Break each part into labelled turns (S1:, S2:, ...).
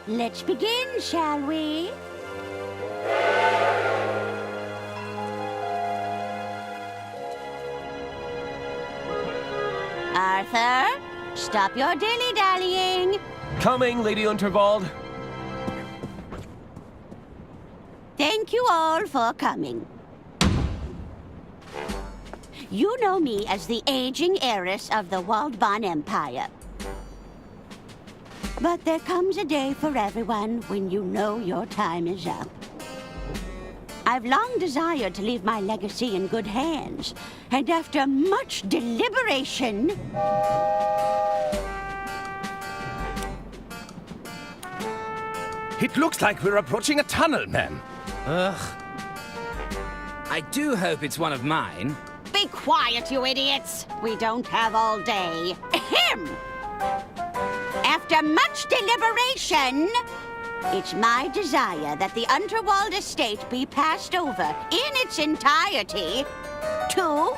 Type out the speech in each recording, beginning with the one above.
S1: Let's begin, shall we? Arthur, stop your dilly-dallying.
S2: Coming, Lady Unterwald.
S1: Thank you all for coming. You know me as the aging heiress of the Waldbahn Empire. But there comes a day for everyone when you know your time is up. I've long desired to leave my legacy in good hands, and after much deliberation...
S2: It looks like we're approaching a tunnel, ma'am.
S3: Ugh. I do hope it's one of mine.
S1: Be quiet, you idiots! We don't have all day. Ahem! After much deliberation, it's my desire that the Unterwald estate be passed over in its entirety to...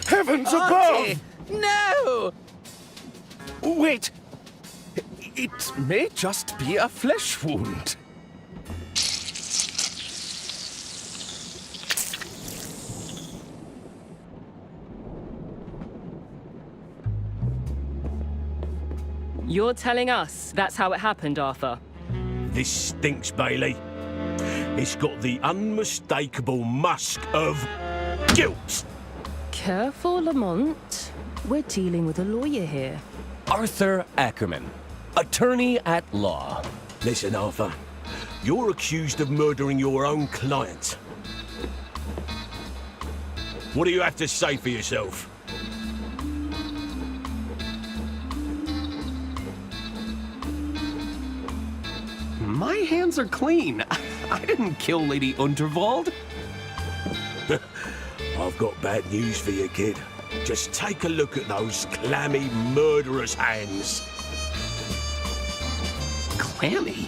S2: Heavens
S3: Auntie!
S2: above!
S3: No!
S2: Wait. It may just be a flesh wound.
S4: You're telling us that's how it happened, Arthur?
S5: This stinks, Bailey. It's got the unmistakable musk of guilt.
S4: Careful, Lamont. We're dealing with a lawyer here.
S2: Arthur Ackerman, attorney at law.
S5: Listen, Arthur. You're accused of murdering your own client. What do you have to say for yourself?
S2: My hands are clean. I didn't kill Lady Unterwald.
S5: I've got bad news for you, kid. Just take a look at those clammy, murderous hands.
S2: Clammy?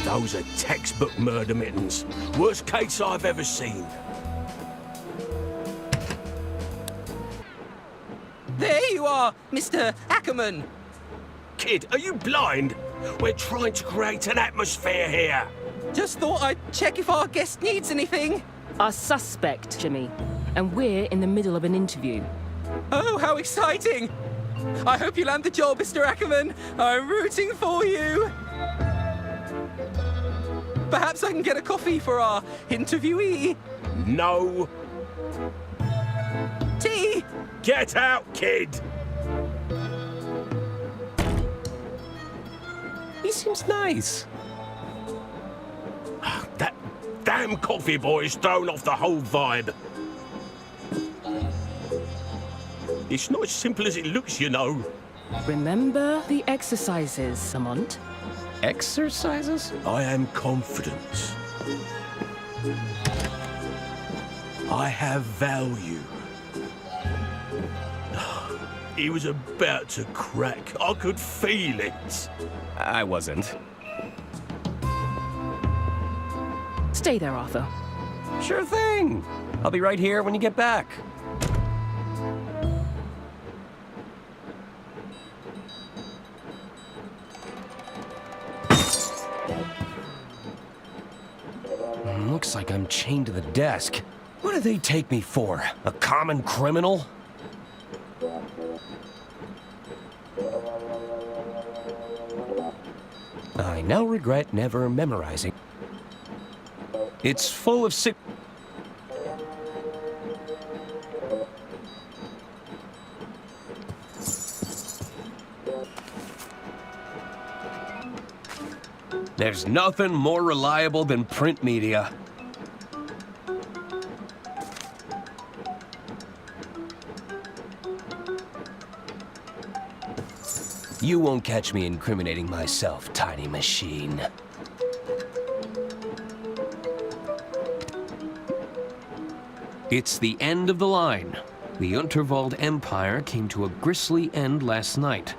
S5: Those are textbook murder mittens. Worst case I've ever seen.
S3: There you are, Mr. Ackerman.
S5: Kid, are you blind? We're trying to create an atmosphere here.
S3: Just thought I'd check if our guest needs anything.
S4: Our suspect, Jimmy. And we're in the middle of an interview.
S3: Oh, how exciting! I hope you land the job, Mr. Ackerman. I'm rooting for you. Perhaps I can get a coffee for our interviewee.
S5: No.
S3: Tea!
S5: Get out, kid!
S2: He seems nice.
S5: That damn coffee boy's thrown off the whole vibe. It's not as simple as it looks, you know.
S4: Remember the exercises, Lamont?
S2: Exercises?
S5: I am confident. I have value. He was about to crack. I could feel it.
S2: I wasn't.
S4: Stay there, Arthur.
S2: Sure thing. I'll be right here when you get back. Looks like I'm chained to the desk. What do they take me for? A common criminal? I now regret never memorizing. It's full of sick... There's nothing more reliable than print media. You won't catch me incriminating myself, tiny machine. It's the end of the line. The Unterwald Empire came to a grisly end last night,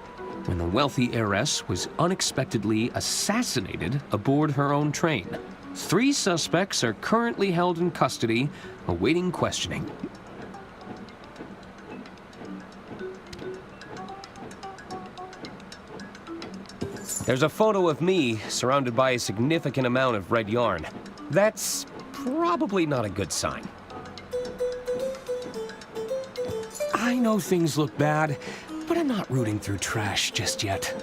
S2: when the wealthy heiress was unexpectedly assassinated aboard her own train. 3 suspects are currently held in custody, awaiting questioning. There's a photo of me surrounded by a significant amount of red yarn. That's probably not a good sign. I know things look bad, but I'm not rooting through trash just yet.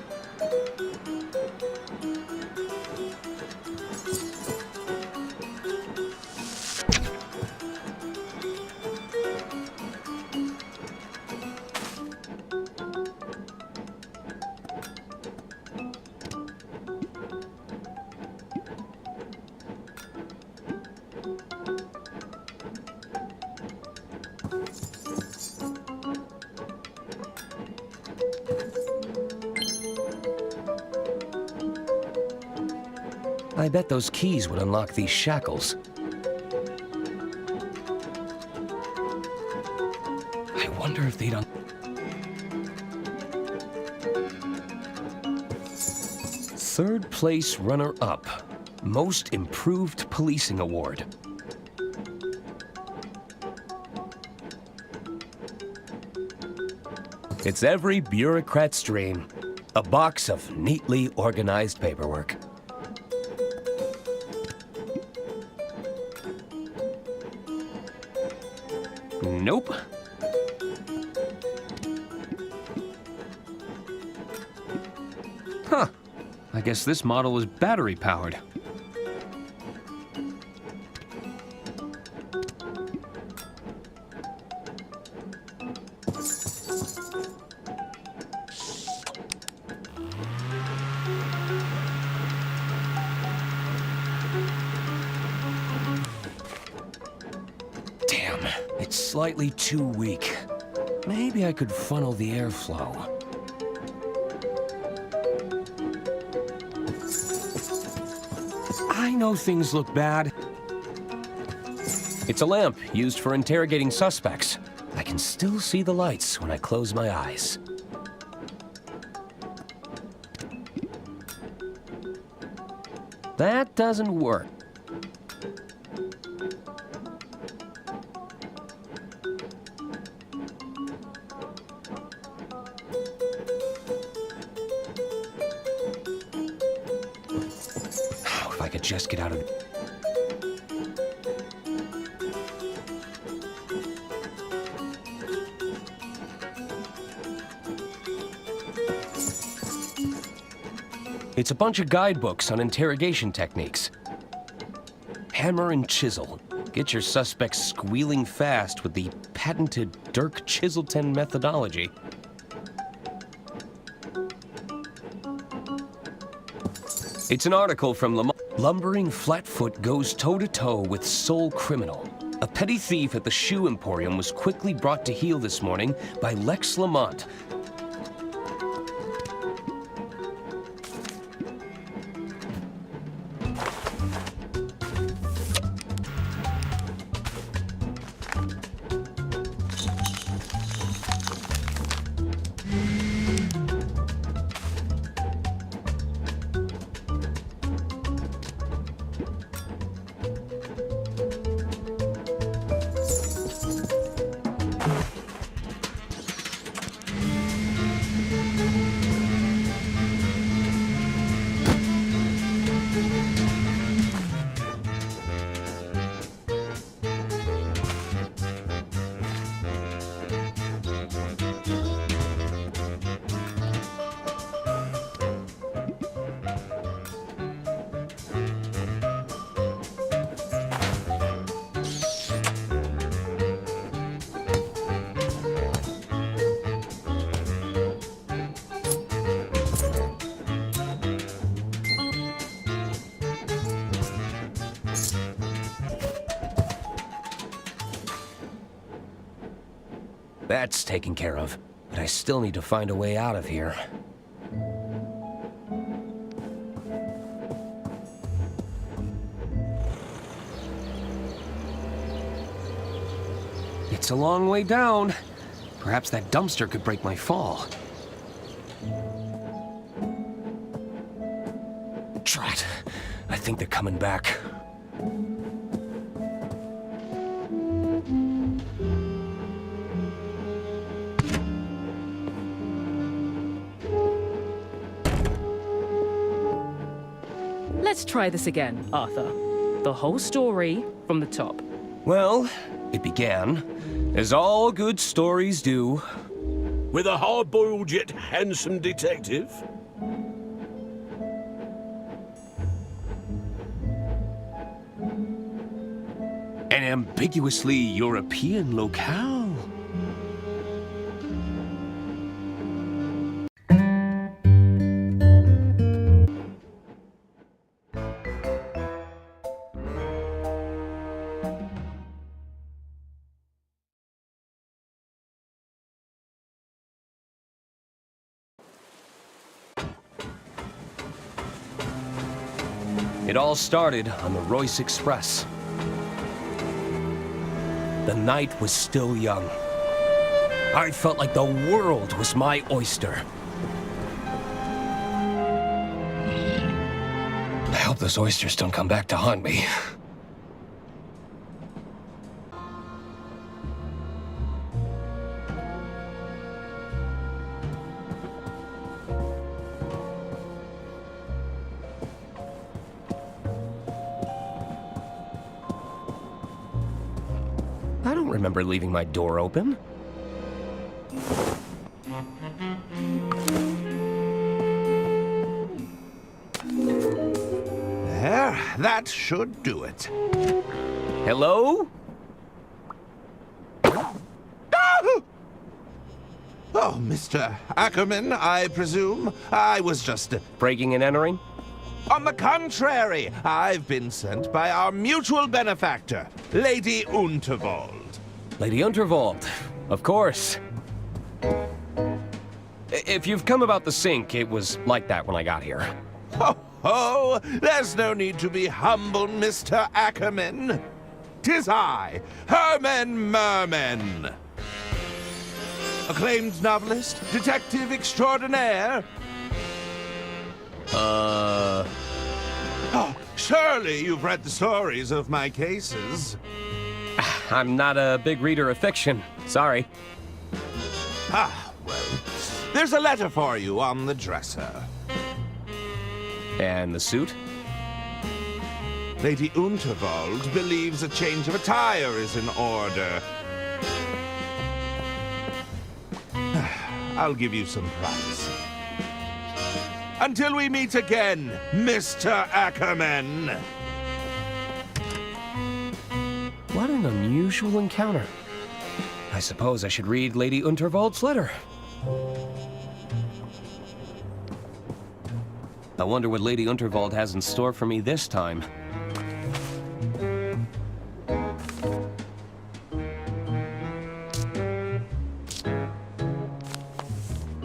S2: I bet those keys would unlock these shackles. I wonder if they'd Third place runner-up. Most Improved Policing Award. It's every bureaucrat's dream. A box of neatly organized paperwork. Nope. Huh. I guess this model is battery-powered. Damn, it's slightly too weak. Maybe I could funnel the airflow. I know things look bad. It's a lamp used for interrogating suspects. I can still see the lights when I close my eyes. That doesn't work. If I could just get out of... It's a bunch of guidebooks on interrogation techniques. Hammer and chisel. Get your suspects squealing fast with the patented Dirk Chiselton methodology. It's an article from Lumbering Flatfoot goes toe-to-toe with Soul Criminal. A petty thief at the shoe emporium was quickly brought to heel this morning by Lex Lamont. That's taken care of, but I still need to find a way out of here. It's a long way down. Perhaps that dumpster could break my fall. Drat. I think they're coming back.
S4: Let's try this again, Arthur. The whole story from the top.
S2: Well, it began, as all good stories do.
S5: With a hard-boiled yet handsome detective?
S2: An ambiguously European locale. It all started on the Royce Express. The night was still young. I felt like the world was my oyster. I hope those oysters don't come back to haunt me. I don't remember leaving my door open.
S6: There, that should do it.
S2: Hello?
S6: Oh, Mr. Ackerman, I presume. I was just...
S2: Breaking and entering?
S6: On the contrary, I've been sent by our mutual benefactor, Lady Unterwald.
S2: Lady Unterwald, of course. If you've come about the sink, it was like that when I got here.
S6: Oh, there's no need to be humble, Mr. Ackerman. 'Tis I, Herman Merman. Acclaimed novelist, detective extraordinaire. Oh, surely you've read the stories of my cases.
S2: I'm not a big reader of fiction. Sorry.
S6: Ah, well, there's a letter for you on the dresser.
S2: And the suit?
S6: Lady Unterwald believes a change of attire is in order. I'll give you some privacy. Until we meet again, Mr. Ackerman.
S2: What an unusual encounter. I suppose I should read Lady Unterwald's letter. I wonder what Lady Unterwald has in store for me this time.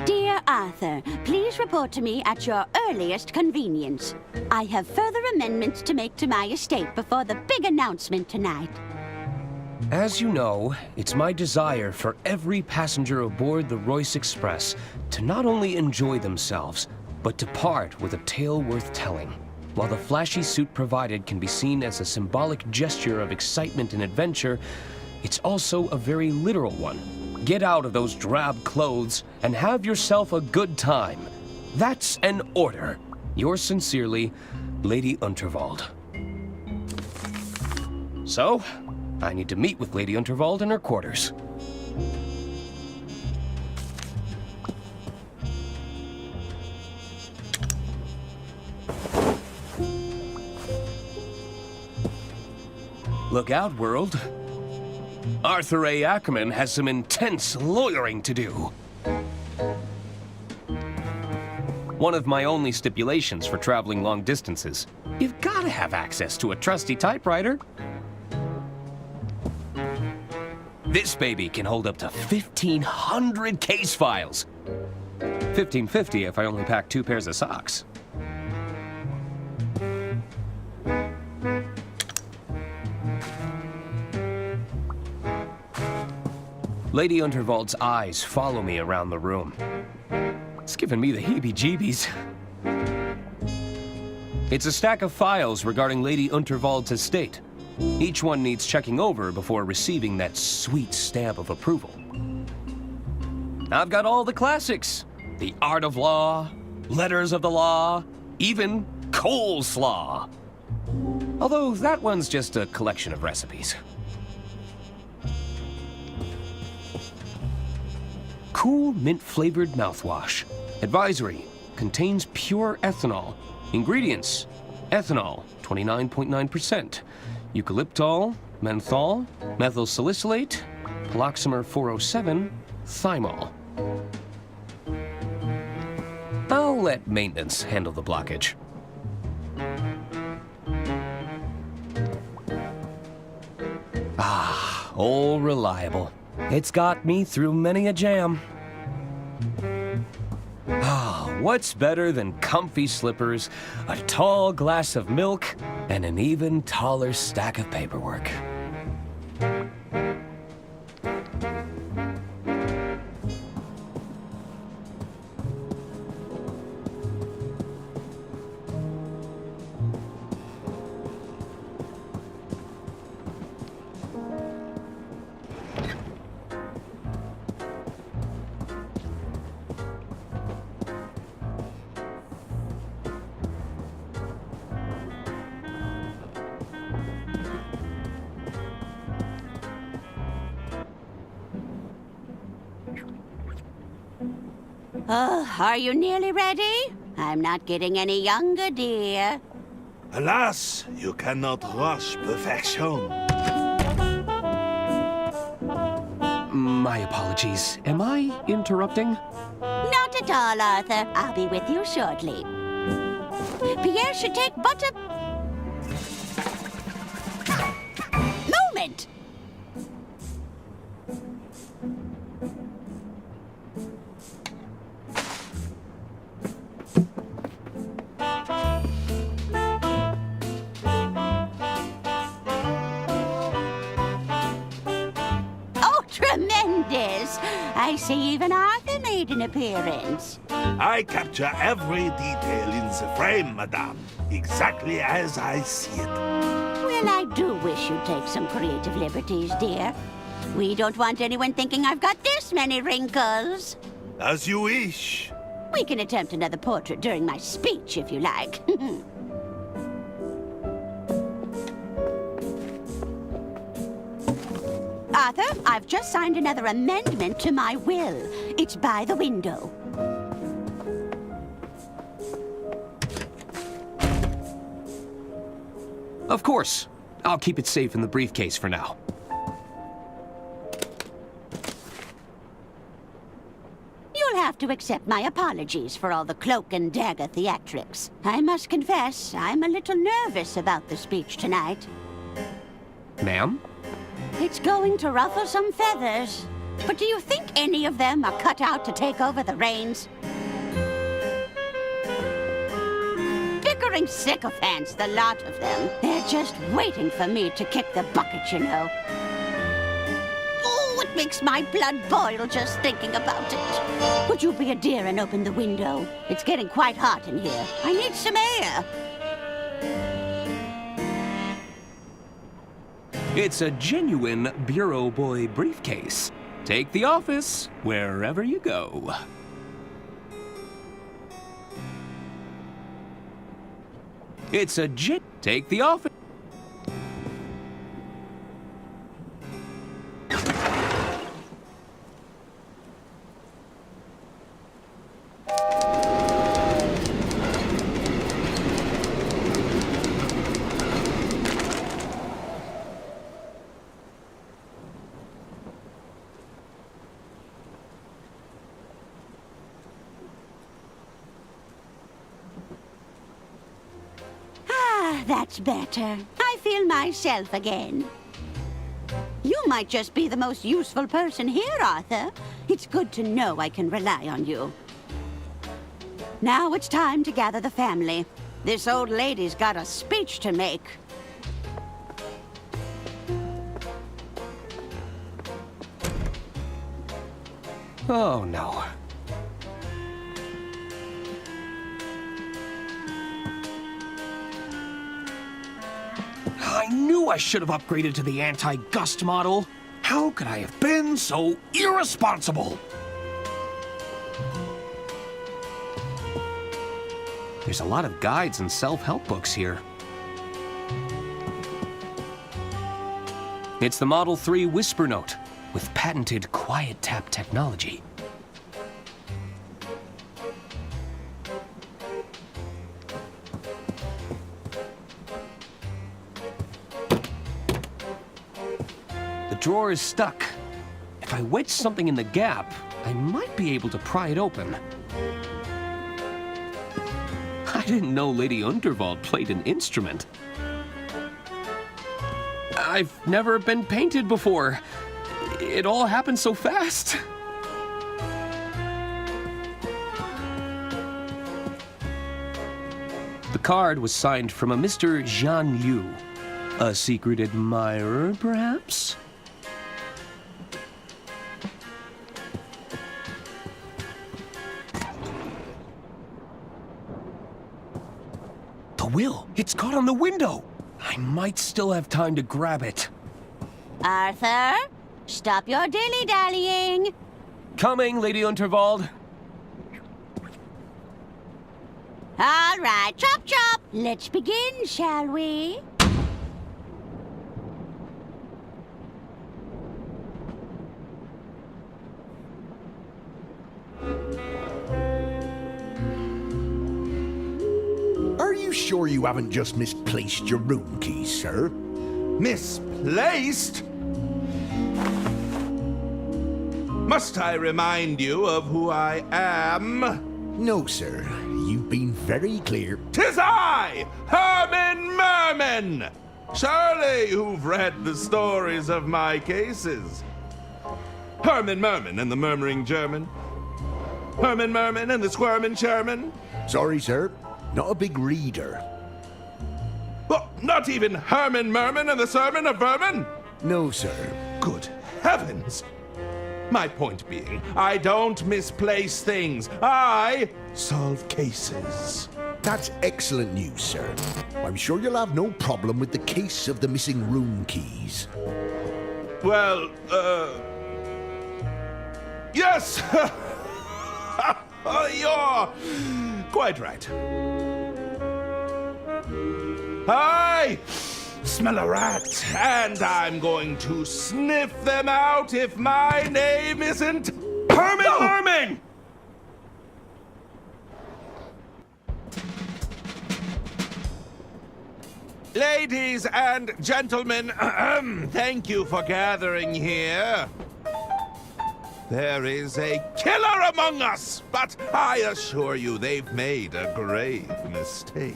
S1: Dear Arthur, please report to me at your earliest convenience. I have further amendments to make to my estate before the big announcement tonight.
S2: As you know, it's my desire for every passenger aboard the Royce Express to not only enjoy themselves, but to part with a tale worth telling. While the flashy suit provided can be seen as a symbolic gesture of excitement and adventure, it's also a very literal one. Get out of those drab clothes and have yourself a good time. That's an order. Yours sincerely, Lady Unterwald. So, I need to meet with Lady Unterwald in her quarters. Look out, world. Arthur A. Ackerman has some intense lawyering to do. One of my only stipulations for traveling long distances. You've got to have access to a trusty typewriter. This baby can hold up to 1,500 case files. 1,550 if I only pack 2 pairs of socks. Lady Unterwald's eyes follow me around the room. It's giving me the heebie-jeebies. It's a stack of files regarding Lady Unterwald's estate. Each one needs checking over before receiving that sweet stamp of approval. I've got all the classics. The Art of Law, Letters of the Law, even coleslaw. Although that one's just a collection of recipes. Cool mint-flavored mouthwash. Advisory: contains pure ethanol. Ingredients: ethanol, 29.9%, eucalyptol, menthol, methyl salicylate, paloxamer 407, thymol. I'll let maintenance handle the blockage. Ah, old reliable. It's got me through many a jam. Ah, what's better than comfy slippers, a tall glass of milk, and an even taller stack of paperwork?
S1: Oh, are you nearly ready? I'm not getting any younger, dear.
S5: Alas, you cannot rush perfection.
S2: My apologies. Am I interrupting?
S1: Not at all, Arthur. I'll be with you shortly. Pierre should take but a moment. Oh, tremendous! I see even Arthur made an appearance.
S5: I capture every detail in the frame, madame, exactly as I see it.
S1: Well, I do wish you'd take some creative liberties, dear. We don't want anyone thinking I've got this many wrinkles.
S5: As you wish.
S1: We can attempt another portrait during my speech, if you like. Arthur, I've just signed another amendment to my will. It's by the window.
S2: Of course. I'll keep it safe in the briefcase for now.
S1: You'll have to accept my apologies for all the cloak and dagger theatrics. I must confess, I'm a little nervous about the speech tonight.
S2: Ma'am?
S1: It's going to ruffle some feathers. But do you think any of them are cut out to take over the reins? Bickering sycophants, the lot of them. They're just waiting for me to kick the bucket, you know. Oh, it makes my blood boil just thinking about it. Would you be a dear and open the window? It's getting quite hot in here. I need some air.
S2: It's a genuine Bureau Boy briefcase. Take the office wherever you go. It's a take the office.
S1: That's better. I feel myself again. You might just be the most useful person here, Arthur. It's good to know I can rely on you. Now it's time to gather the family. This old lady's got a speech to make.
S2: Oh, no. I knew I should have upgraded to the anti-gust model. How could I have been so irresponsible? There's a lot of guides and self-help books here. It's the Model 3 Whisper Note with patented quiet tap technology. The drawer is stuck. If I wedge something in the gap, I might be able to pry it open. I didn't know Lady Unterwald played an instrument. I've never been painted before. It all happened so fast. The card was signed from a Mr. Jean Liu. A secret admirer, perhaps? The will! It's caught on the window! I might still have time to grab it.
S1: Arthur, stop your dilly-dallying.
S2: Coming, Lady Unterwald.
S1: All right, chop chop. Let's begin, shall we?
S5: Are you sure you haven't just misplaced your room keys, sir?
S6: Misplaced? Must I remind you of who I am?
S5: No, sir. You've been very clear.
S6: 'Tis I, Herman Merman! Surely you've read the stories of my cases. Herman Merman and the Murmuring German. Herman Merman and the Squirmin' Sherman.
S5: Sorry, sir. Not a big reader.
S6: Well, not even Herman Merman and the Sermon of Vermin?
S5: No, sir.
S6: Good heavens! My point being, I don't misplace things. I solve cases.
S5: That's excellent news, sir. I'm sure you'll have no problem with the case of the missing room keys.
S6: Well, yes! You're quite right. I smell a rat, and I'm going to sniff them out if my name isn't Herman Merman! Ladies and gentlemen, thank you for gathering here. There is a killer among us, but I assure you they've made a grave mistake.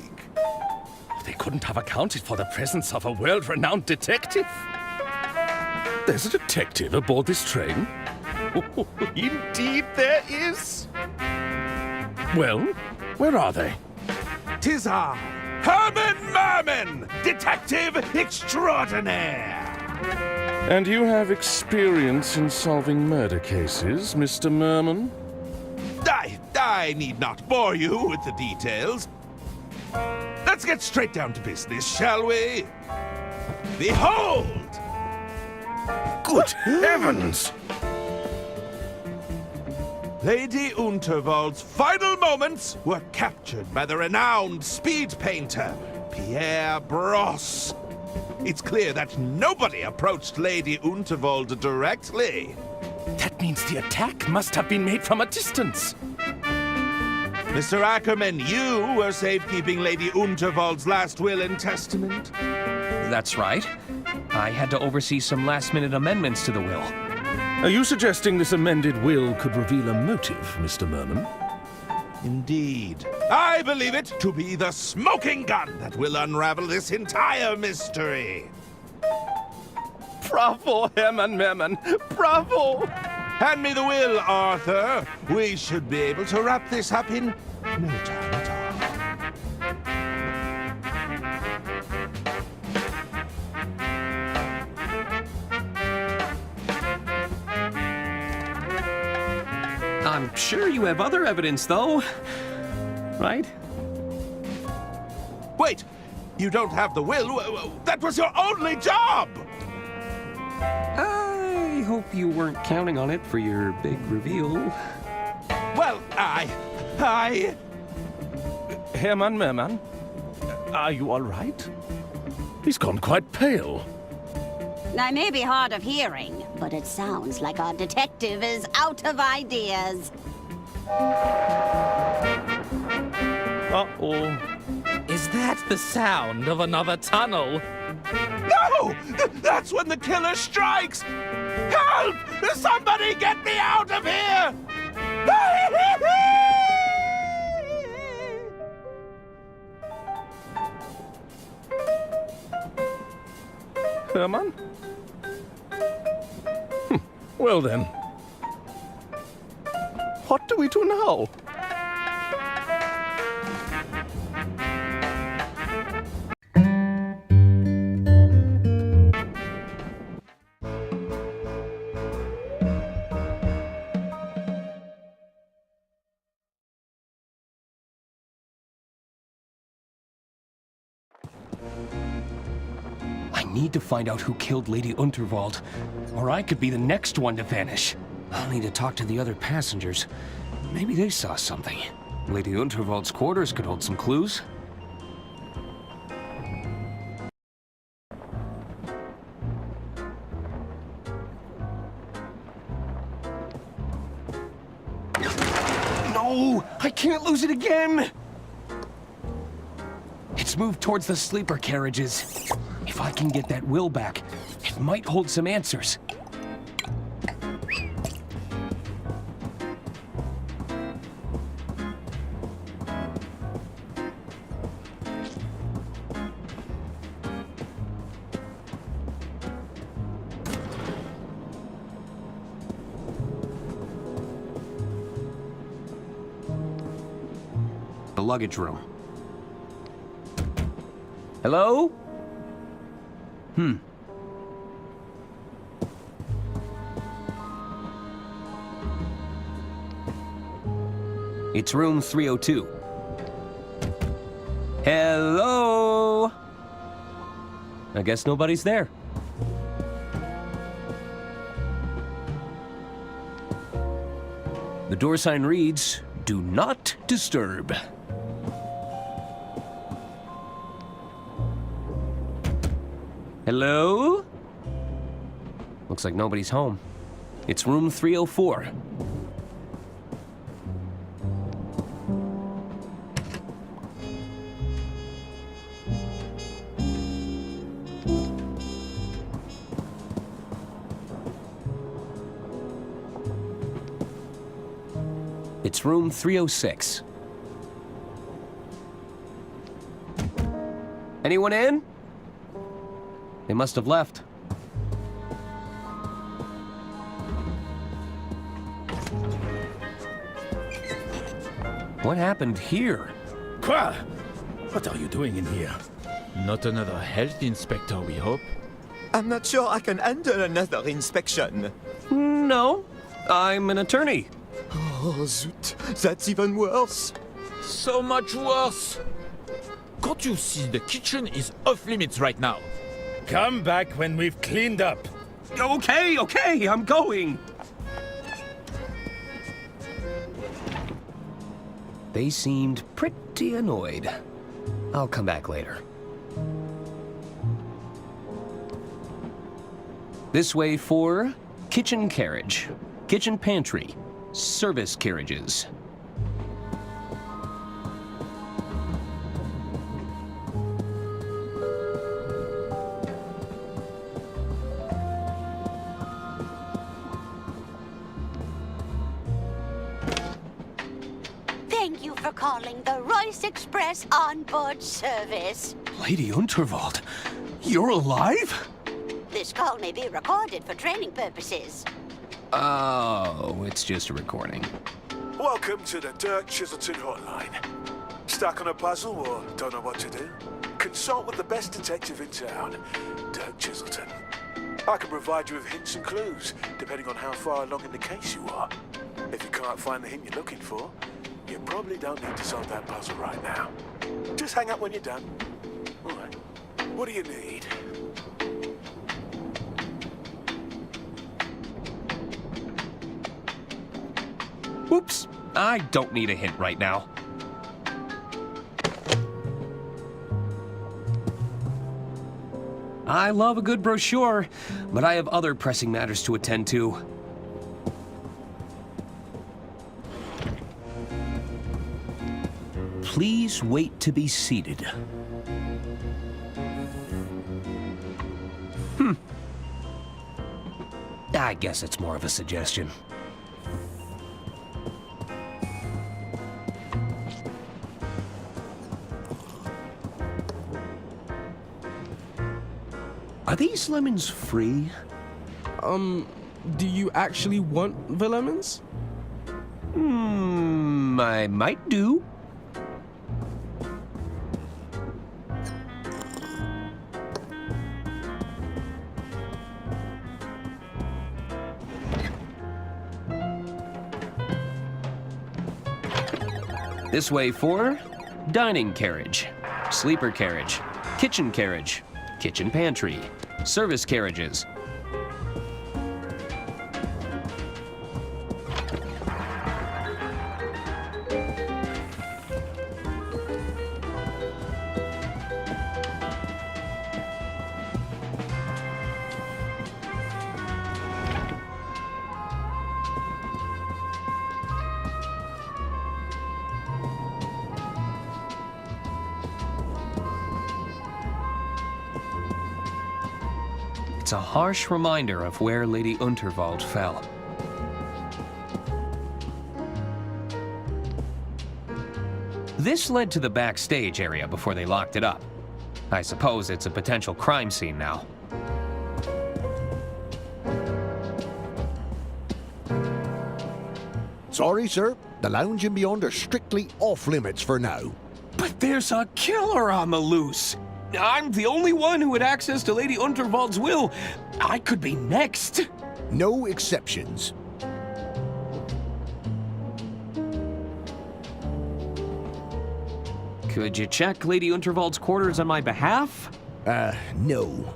S7: They couldn't have accounted for the presence of a world-renowned detective. There's a detective aboard this train? Oh, indeed there is. Well, where are they?
S6: 'Tis I, Herman Merman, detective extraordinaire.
S7: And you have experience in solving murder cases, Mr. Merman?
S6: I need not bore you with the details. Let's get straight down to business, shall we? Behold!
S7: Good heavens!
S6: Lady Unterwald's final moments were captured by the renowned speed painter, Pierre Brosse. It's clear that nobody approached Lady Unterwald directly.
S7: That means the attack must have been made from a distance.
S6: Mr. Ackerman, you were safekeeping Lady Unterwald's last will and testament.
S2: That's right. I had to oversee some last-minute amendments to the will.
S7: Are you suggesting this amended will could reveal a motive, Mr. Merman?
S6: Indeed. I believe it to be the smoking gun that will unravel this entire mystery.
S7: Bravo, Herman Merman! Bravo!
S6: Hand me the will, Arthur. We should be able to wrap this up in no time at all.
S2: I'm sure you have other evidence, though. Right?
S6: Wait! You don't have the will? That was your only job!
S2: I hope you weren't counting on it for your big reveal.
S6: Well,
S7: Hermann Merman, are you all right? He's gone quite pale.
S1: I may be hard of hearing, but it sounds like our detective is out of ideas.
S7: Uh-oh.
S3: Is that the sound of another tunnel?
S6: No! That's when the killer strikes! Help! Somebody get me out of here!
S7: Hermann? Well then. What do we do now?
S2: I need to find out who killed Lady Unterwald, or I could be the next one to vanish. I'll need to talk to the other passengers. Maybe they saw something. Lady Unterwald's quarters could hold some clues. No! I can't lose it again! It's moved towards the sleeper carriages. If I can get that will back, it might hold some answers. The luggage room. Hello? It's room 302. Hello? I guess nobody's there. The door sign reads, "Do not disturb." Hello? Looks like nobody's home. It's room 304. It's room 306. Anyone in? They must have left. What happened here?
S7: Qua! What are you doing in here?
S3: Not another health inspector, we hope.
S8: I'm not sure I can handle another inspection.
S2: No, I'm an attorney.
S8: Oh, zut. That's even worse.
S3: So much worse. Can't you see the kitchen is off limits right now?
S7: Come back when we've cleaned up.
S2: Okay, I'm going. They seemed pretty annoyed. I'll come back later. This way for kitchen carriage, kitchen pantry, service carriages.
S1: Thank you for calling the Royce Express onboard service.
S2: Lady Unterwald, you're alive?
S1: This call may be recorded for training purposes.
S2: Oh, it's just a recording.
S9: Welcome to the Dirk Chiselton hotline. Stuck on a puzzle or don't know what to do? Consult with the best detective in town, Dirk Chiselton. I can provide you with hints and clues, depending on how far along in the case you are. If you can't find the hint you're looking for, you probably don't need to solve that puzzle right now. Just hang up when you're done. All right. What do you need?
S2: Oops, I don't need a hint right now. I love a good brochure, but I have other pressing matters to attend to. Please wait to be seated. I guess it's more of a suggestion. Are these lemons free?
S10: Do you actually want the lemons?
S2: I might do. This way for dining carriage, sleeper carriage, kitchen carriage, kitchen pantry, service carriages. It's a harsh reminder of where Lady Unterwald fell. This led to the backstage area before they locked it up. I suppose it's a potential crime scene now.
S5: Sorry, sir. The lounge and beyond are strictly off limits for now.
S2: But there's a killer on the loose. I'm the only one who had access to Lady Unterwald's will. I could be next.
S5: No exceptions.
S2: Could you check Lady Unterwald's quarters on my behalf?
S5: No.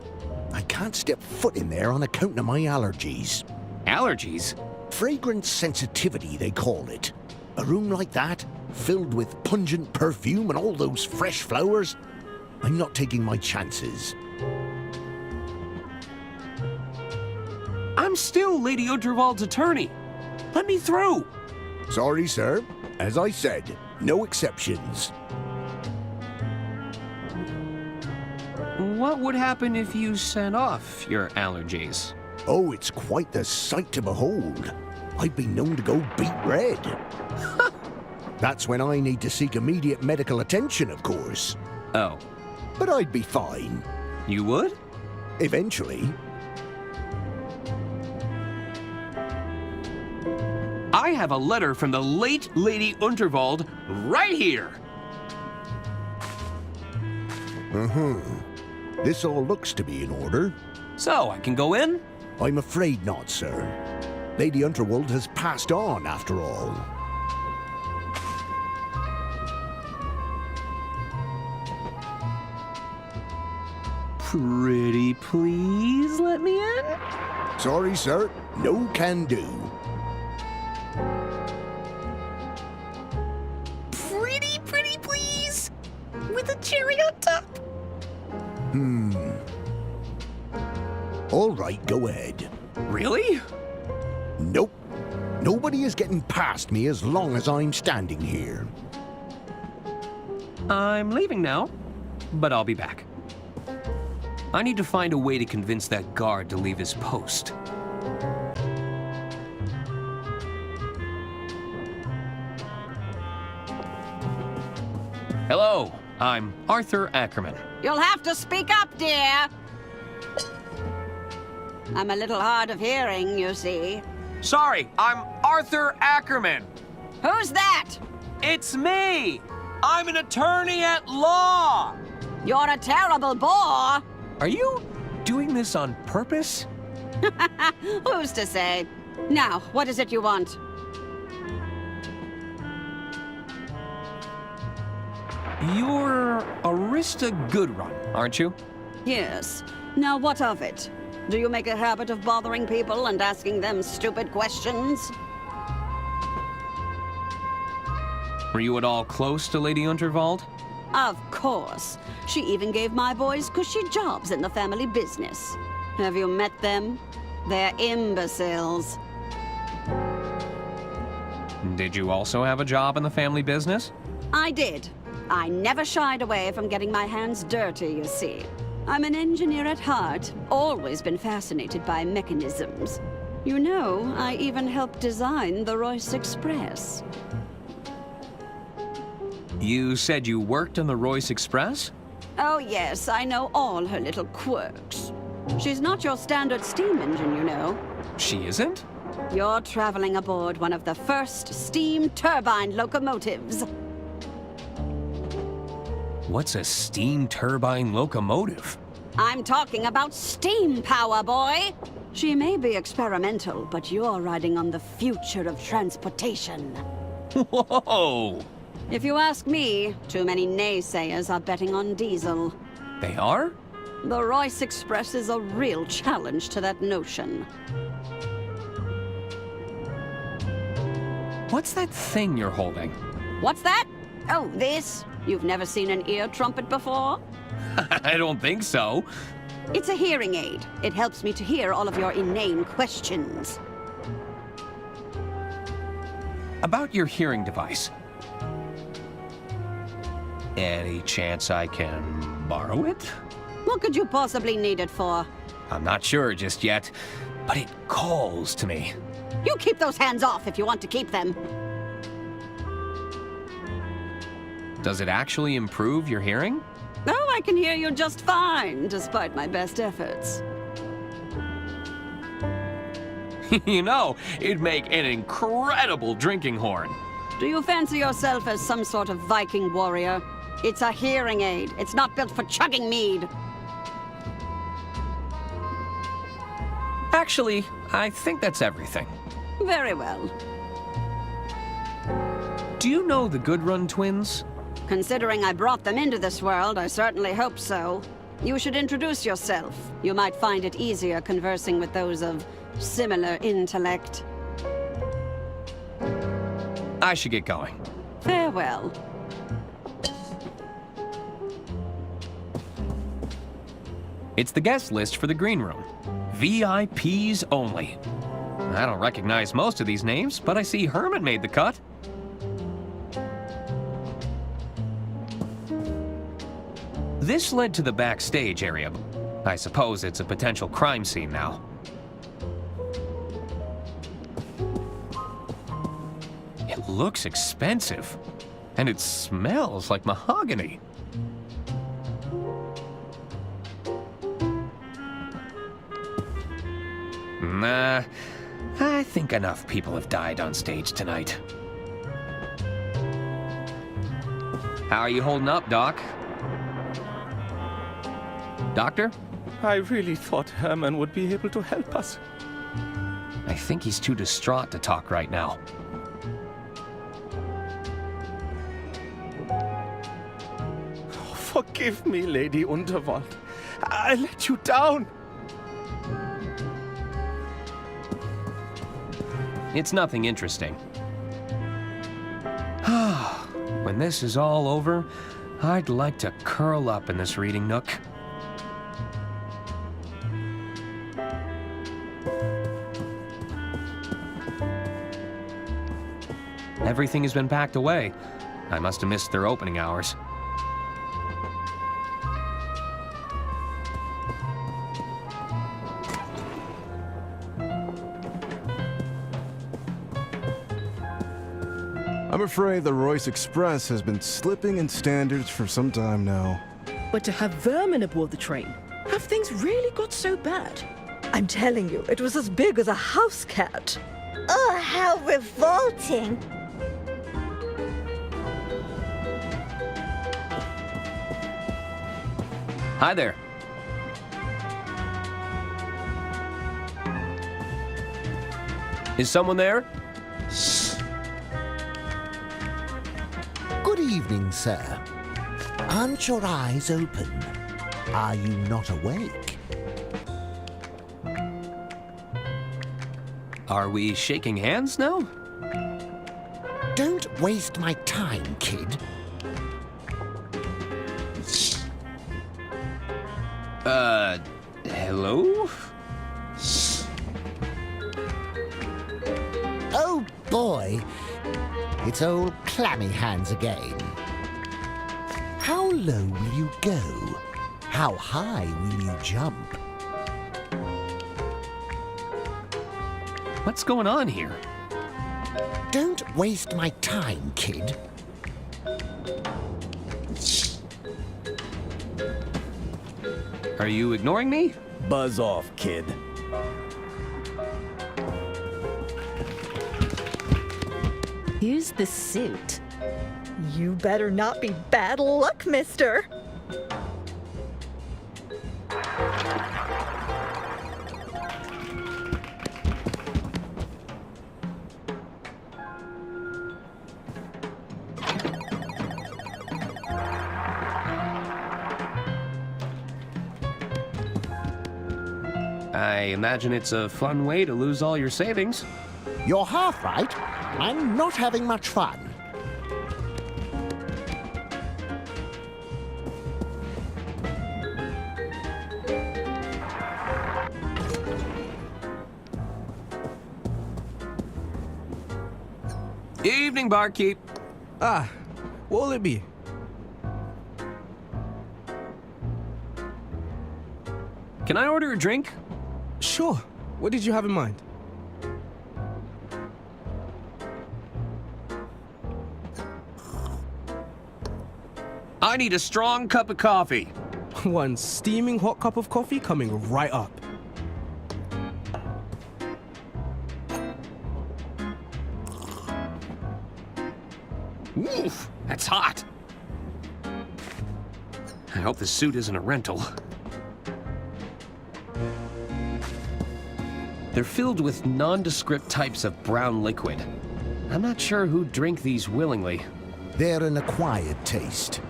S5: I can't step foot in there on account of my allergies.
S2: Allergies?
S5: Fragrance sensitivity, they call it. A room like that, filled with pungent perfume and all those fresh flowers, I'm not taking my chances.
S2: I'm still Lady Unterwald's attorney. Let me through.
S5: Sorry, sir. As I said, no exceptions.
S2: What would happen if you sent off your allergies?
S5: Oh, it's quite the sight to behold. I've been known to go beet red. That's when I need to seek immediate medical attention, of course.
S2: Oh.
S5: But I'd be fine.
S2: You would?
S5: Eventually.
S2: I have a letter from the late Lady Unterwald right here.
S5: This all looks to be in order.
S2: So, I can go in?
S5: I'm afraid not, sir. Lady Unterwald has passed on, after all.
S2: Pretty please let me in?
S5: Sorry, sir. No can do.
S2: Pretty please? With a cherry on top?
S5: All right, go ahead.
S2: Really?
S5: Nope. Nobody is getting past me as long as I'm standing here.
S2: I'm leaving now, but I'll be back. I need to find a way to convince that guard to leave his post. Hello, I'm Arthur Ackerman.
S1: You'll have to speak up, dear. I'm a little hard of hearing, you see.
S2: Sorry, I'm Arthur Ackerman.
S1: Who's that?
S2: It's me. I'm an attorney at law.
S1: You're a terrible bore.
S2: Are you doing this on purpose?
S1: Who's to say? Now, what is it you want?
S2: You're Arista Goodrun, aren't you?
S1: Yes. Now, what of it? Do you make a habit of bothering people and asking them stupid questions?
S2: Were you at all close to Lady Unterwald?
S1: Of course. She even gave my boys cushy jobs in the family business. Have you met them? They're imbeciles.
S2: Did you also have a job in the family business?
S1: I did. I never shied away from getting my hands dirty, you see. I'm an engineer at heart, always been fascinated by mechanisms. You know, I even helped design the Royce Express.
S2: You said you worked on the Royce Express?
S1: Oh yes, I know all her little quirks. She's not your standard steam engine, you know.
S2: She isn't?
S1: You're traveling aboard one of the first steam turbine locomotives.
S2: What's a steam turbine locomotive?
S1: I'm talking about steam power, boy! She may be experimental, but you're riding on the future of transportation.
S2: Whoa!
S1: If you ask me, too many naysayers are betting on diesel.
S2: They are?
S1: The Royce Express is a real challenge to that notion.
S2: What's that thing you're holding?
S1: What's that? Oh, this? You've never seen an ear trumpet before?
S2: I don't think so.
S1: It's a hearing aid. It helps me to hear all of your inane questions.
S2: About your hearing device. Any chance I can borrow it?
S1: What could you possibly need it for?
S2: I'm not sure just yet, but it calls to me.
S1: You keep those hands off if you want to keep them.
S2: Does it actually improve your hearing?
S1: Oh, I can hear you just fine, despite my best efforts.
S2: You know, it'd make an incredible drinking horn.
S1: Do you fancy yourself as some sort of Viking warrior? It's a hearing aid. It's not built for chugging mead.
S2: Actually, I think that's everything.
S1: Very well.
S2: Do you know the Goodrun twins?
S1: Considering I brought them into this world, I certainly hope so. You should introduce yourself. You might find it easier conversing with those of similar intellect.
S2: I should get going.
S1: Farewell.
S2: It's the guest list for the green room. VIPs only. I don't recognize most of these names, but I see Herman made the cut. This led to the backstage area. I suppose it's a potential crime scene now. It looks expensive, and it smells like mahogany. Nah, I think enough people have died on stage tonight. How are you holding up, Doc? Doctor?
S7: I really thought Herman would be able to help us.
S2: I think he's too distraught to talk right now.
S7: Forgive me, Lady Unterwald. I let you down.
S2: It's nothing interesting. When this is all over, I'd like to curl up in this reading nook. Everything has been packed away. I must have missed their opening hours.
S11: I'm afraid the Royce Express has been slipping in standards for some time now.
S4: But to have vermin aboard the train, have things really got so bad?
S12: I'm telling you, it was as big as a house cat.
S13: Oh, how revolting.
S2: Hi there. Is someone there?
S5: Good evening, sir. Aren't your eyes open? Are you not awake?
S2: Are we shaking hands now?
S5: Don't waste my time, kid.
S2: Hello?
S5: Oh boy, it's old clammy hands again. How low will you go? How high will you jump?
S2: What's going on here?
S5: Don't waste my time, kid.
S2: Are you ignoring me?
S8: Buzz off, kid.
S4: Who's the suit?
S12: You better not be bad luck, mister.
S2: I imagine it's a fun way to lose all your savings.
S5: You're half right. I'm not having much fun.
S2: Evening, barkeep.
S10: Ah, what will it be?
S2: Can I order a drink?
S10: Sure. What did you have in mind?
S2: I need a strong cup of coffee.
S10: One steaming hot cup of coffee coming right up.
S2: Oof, that's hot. I hope the suit isn't a rental. They're filled with nondescript types of brown liquid. I'm not sure who'd drink these willingly.
S5: They're an acquired taste.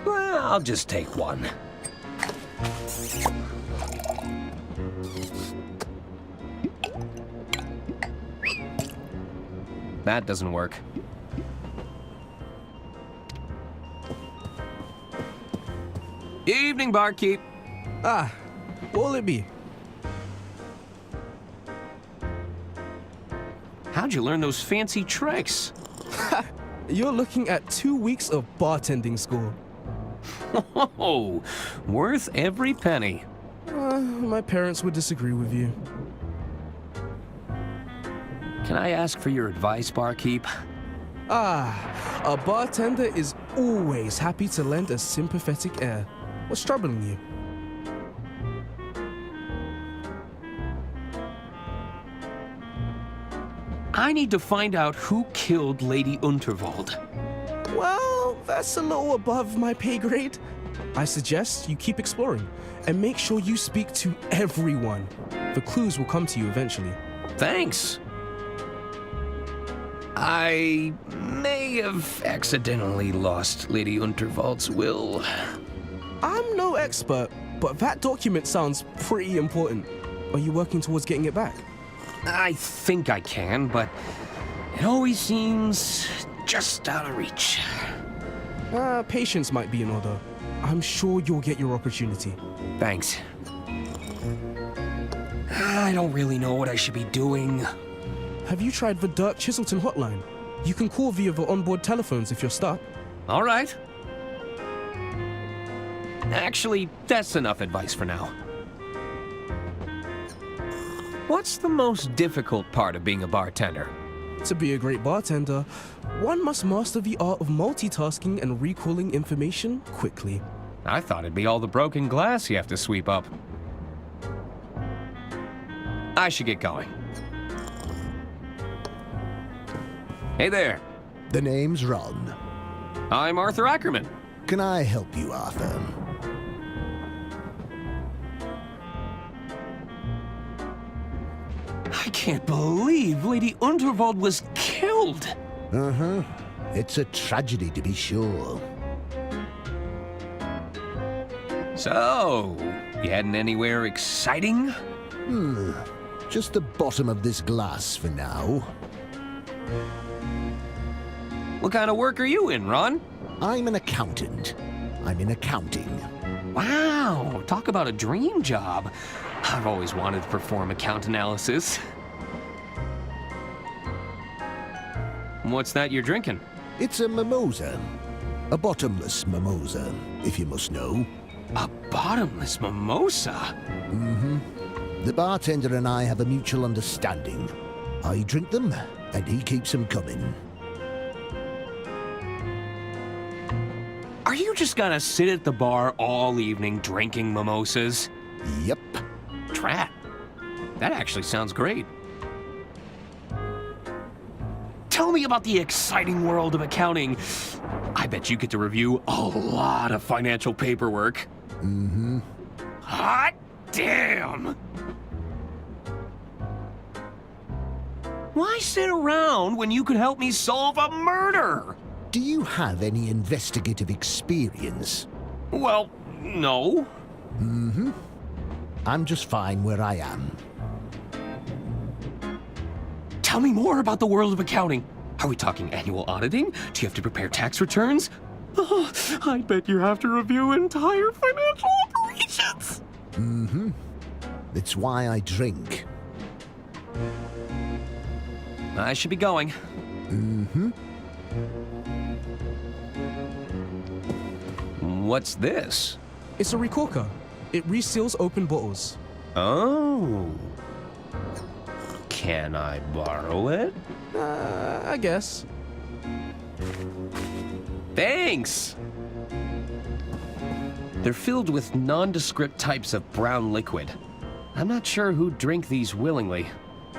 S2: Well, I'll just take one. That doesn't work. Evening, barkeep.
S10: Ah, what will it be?
S2: How'd you learn those fancy tricks?
S10: You're looking at 2 weeks of bartending school.
S2: Oh, worth every penny.
S10: My parents would disagree with you.
S2: Can I ask for your advice, barkeep?
S10: Ah, a bartender is always happy to lend a sympathetic air. What's troubling you?
S2: I need to find out who killed Lady Unterwald.
S10: Well, that's a little above my pay grade. I suggest you keep exploring and make sure you speak to everyone. The clues will come to you eventually.
S2: Thanks. I may have accidentally lost Lady Unterwald's will.
S10: I'm no expert, but that document sounds pretty important. Are you working towards getting it back?
S2: I think I can, but it always seems just out of reach.
S10: Patience might be in order. I'm sure you'll get your opportunity.
S2: Thanks. I don't really know what I should be doing.
S10: Have you tried the Dirk Chiselton hotline? You can call via the onboard telephones if you're stuck.
S2: All right. Actually, that's enough advice for now. What's the most difficult part of being a bartender?
S10: To be a great bartender, one must master the art of multitasking and recalling information quickly.
S2: I thought it'd be all the broken glass you have to sweep up. I should get going. Hey there.
S5: The name's Ron.
S2: I'm Arthur Ackerman.
S5: Can I help you, Arthur?
S2: I can't believe Lady Unterwald was killed.
S5: Uh-huh. It's a tragedy, to be sure.
S2: So, you heading anywhere exciting?
S5: Just the bottom of this glass for now.
S2: What kind of work are you in, Ron?
S5: I'm an accountant. I'm in accounting.
S2: Wow, talk about a dream job. I've always wanted to perform account analysis. What's that you're drinking?
S5: It's a mimosa. A bottomless mimosa, if you must know.
S2: A bottomless mimosa?
S5: Mm-hmm. The bartender and I have a mutual understanding. I drink them, and he keeps them coming.
S2: Are you just gonna sit at the bar all evening drinking mimosas?
S5: Yep.
S2: Drat. That actually sounds great. Tell me about the exciting world of accounting. I bet you get to review a lot of financial paperwork.
S5: Mm-hmm.
S2: Hot damn! Why sit around when you could help me solve a murder?
S5: Do you have any investigative experience?
S2: Well, no.
S5: Mm-hmm. I'm just fine where I am.
S2: Tell me more about the world of accounting. Are we talking annual auditing? Do you have to prepare tax returns? Oh, I bet you have to review entire financial operations.
S5: Mm-hmm. It's why I drink.
S2: I should be going.
S5: Mm-hmm.
S2: What's this?
S10: It's a recorker. It reseals open bottles.
S2: Oh. Can I borrow it?
S10: I guess.
S2: Thanks! They're filled with nondescript types of brown liquid. I'm not sure who'd drink these willingly.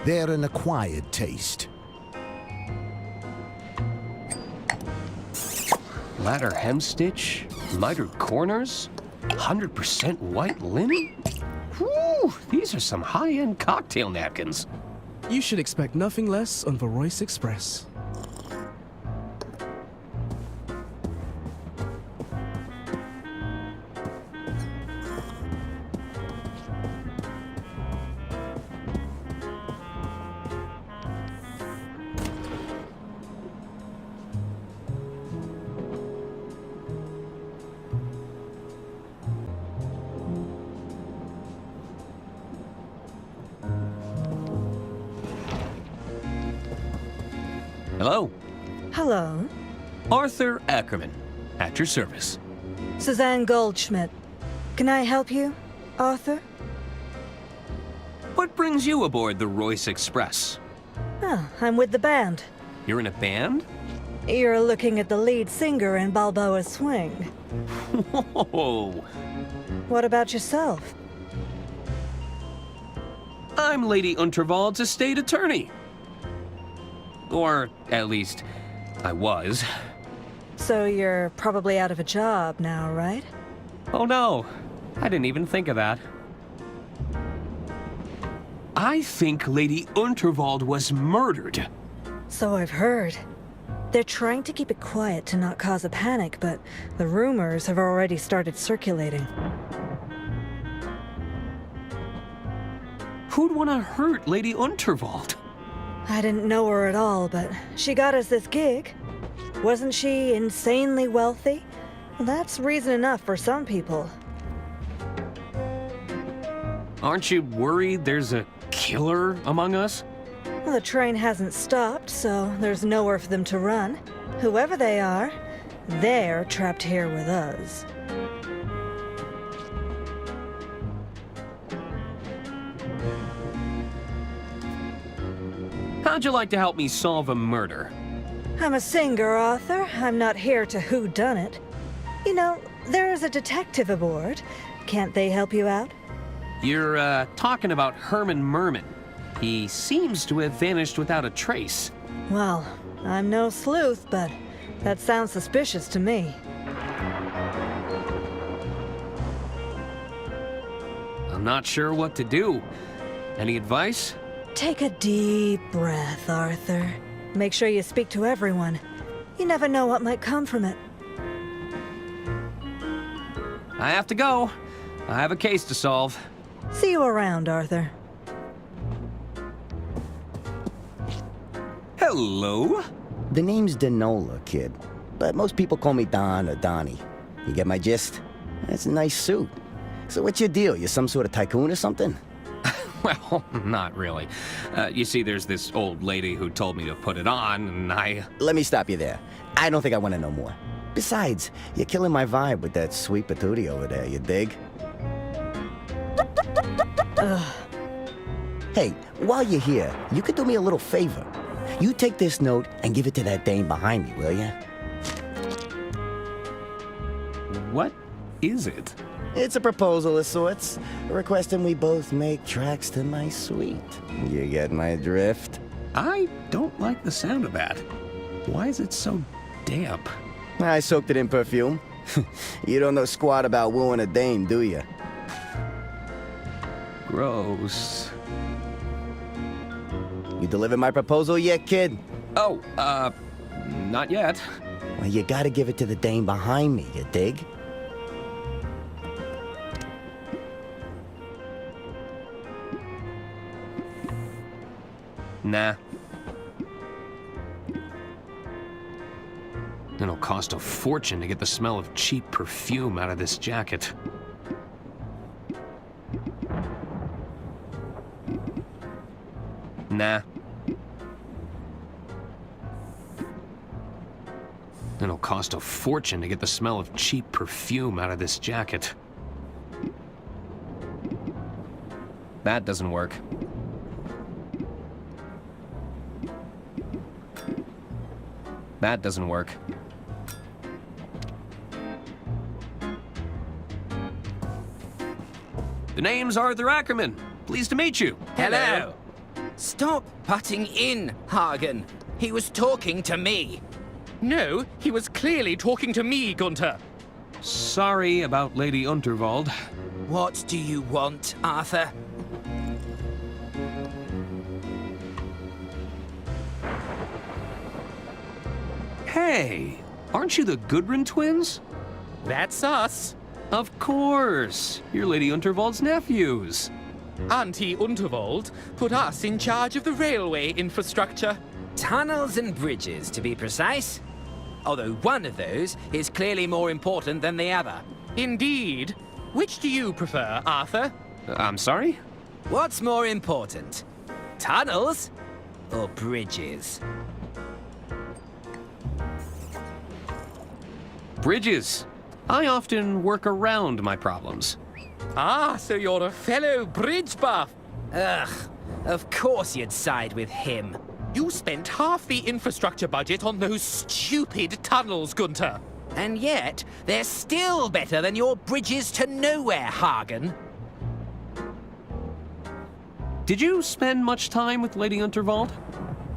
S5: They're an acquired taste.
S2: Ladder hemstitch, mitered corners, 100% white linen? Whew, these are some high-end cocktail napkins.
S10: You should expect nothing less on the Royce Express.
S2: Hello?
S12: Hello.
S2: Arthur Ackerman, at your service.
S12: Suzanne Goldschmidt. Can I help you, Arthur?
S2: What brings you aboard the Royce Express?
S12: Oh, I'm with the band.
S2: You're in a band?
S12: You're looking at the lead singer in Balboa Swing.
S2: Whoa!
S12: What about yourself?
S2: I'm Lady Unterwald's estate attorney. Or, at least, I was.
S12: So you're probably out of a job now, right?
S2: Oh no, I didn't even think of that. I think Lady Unterwald was murdered.
S12: So I've heard. They're trying to keep it quiet to not cause a panic, but the rumors have already started circulating.
S2: Who'd want to hurt Lady Unterwald?
S12: I didn't know her at all, but she got us this gig. Wasn't she insanely wealthy? Well, that's reason enough for some people.
S2: Aren't you worried there's a killer among us?
S12: Well, the train hasn't stopped, so there's nowhere for them to run. Whoever they are, they're trapped here with us.
S2: How'd you like to help me solve a murder?
S12: I'm a singer, Arthur. I'm not here to whodunit. You know, there's a detective aboard. Can't they help you out?
S2: You're, talking about Herman Merman. He seems to have vanished without a trace.
S12: Well, I'm no sleuth, but that sounds suspicious to me.
S2: I'm not sure what to do. Any advice?
S12: Take a deep breath, Arthur. Make sure you speak to everyone. You never know what might come from it.
S2: I have to go. I have a case to solve.
S12: See you around, Arthur.
S2: Hello?
S14: The name's Denola, kid. but most people call me Don or Donnie. You get my gist? It's a nice suit. So what's your deal? You some sort of tycoon or something?
S2: Well, not really. You see, there's this old lady who told me to put it on, and I...
S14: Let me stop you there. I don't think I want to know more. Besides, you're killing my vibe with that sweet patootie over there, you dig? Hey, while you're here, you could do me a little favor. You take this note and give it to that dame behind me, will ya?
S2: What is it?
S14: It's a proposal of sorts, requesting we both make tracks to my suite. You get my drift?
S2: I don't like the sound of that. Why is it so damp?
S14: I soaked it in perfume. You don't know squat about wooing a dame, do you?
S2: Gross.
S14: You delivered my proposal yet, kid?
S2: Oh, not yet.
S14: Well, you gotta give it to the dame behind me, you dig?
S2: Nah. It'll cost a fortune to get the smell of cheap perfume out of this jacket. Nah. It'll cost a fortune to get the smell of cheap perfume out of this jacket. That doesn't work. That doesn't work. The name's Arthur Ackerman. Pleased to meet you.
S3: Hello. Stop butting in, Hagen. He was talking to me. No, he was clearly talking to me, Gunther.
S2: Sorry about Lady Unterwald.
S3: What do you want, Arthur?
S2: Hey, aren't you the Gudrun twins?
S3: That's us.
S2: Of course. You're Lady Unterwald's nephews.
S3: Auntie Unterwald put us in charge of the railway infrastructure.
S15: Tunnels and bridges, to be precise. Although one of those is clearly more important than the other.
S3: Indeed. Which do you prefer, Arthur?
S2: I'm sorry?
S15: What's more important? Tunnels or bridges?
S2: Bridges. I often work around my problems.
S3: Ah, so you're a fellow bridge buff.
S15: Ugh, of course you'd side with him.
S3: You spent half the infrastructure budget on those stupid tunnels, Gunther.
S15: And yet, they're still better than your bridges to nowhere, Hagen.
S2: Did you spend much time with Lady Unterwald?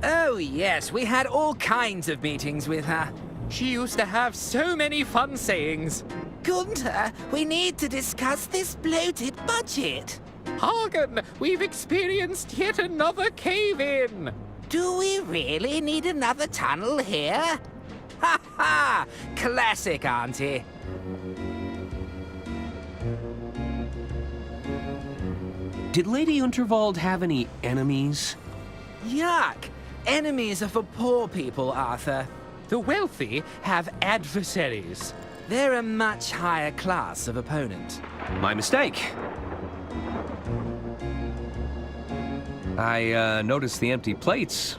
S15: Oh, yes, we had all kinds of meetings with her.
S3: She used to have so many fun sayings.
S15: Gunther, we need to discuss this bloated budget.
S3: Hagen, we've experienced yet another cave-in.
S15: Do we really need another tunnel here? Ha ha! Classic, Auntie.
S2: Did Lady Unterwald have any enemies?
S15: Yuck! Enemies are for poor people, Arthur.
S3: The wealthy have adversaries.
S15: They're a much higher class of opponent.
S2: My mistake. I noticed the empty plates.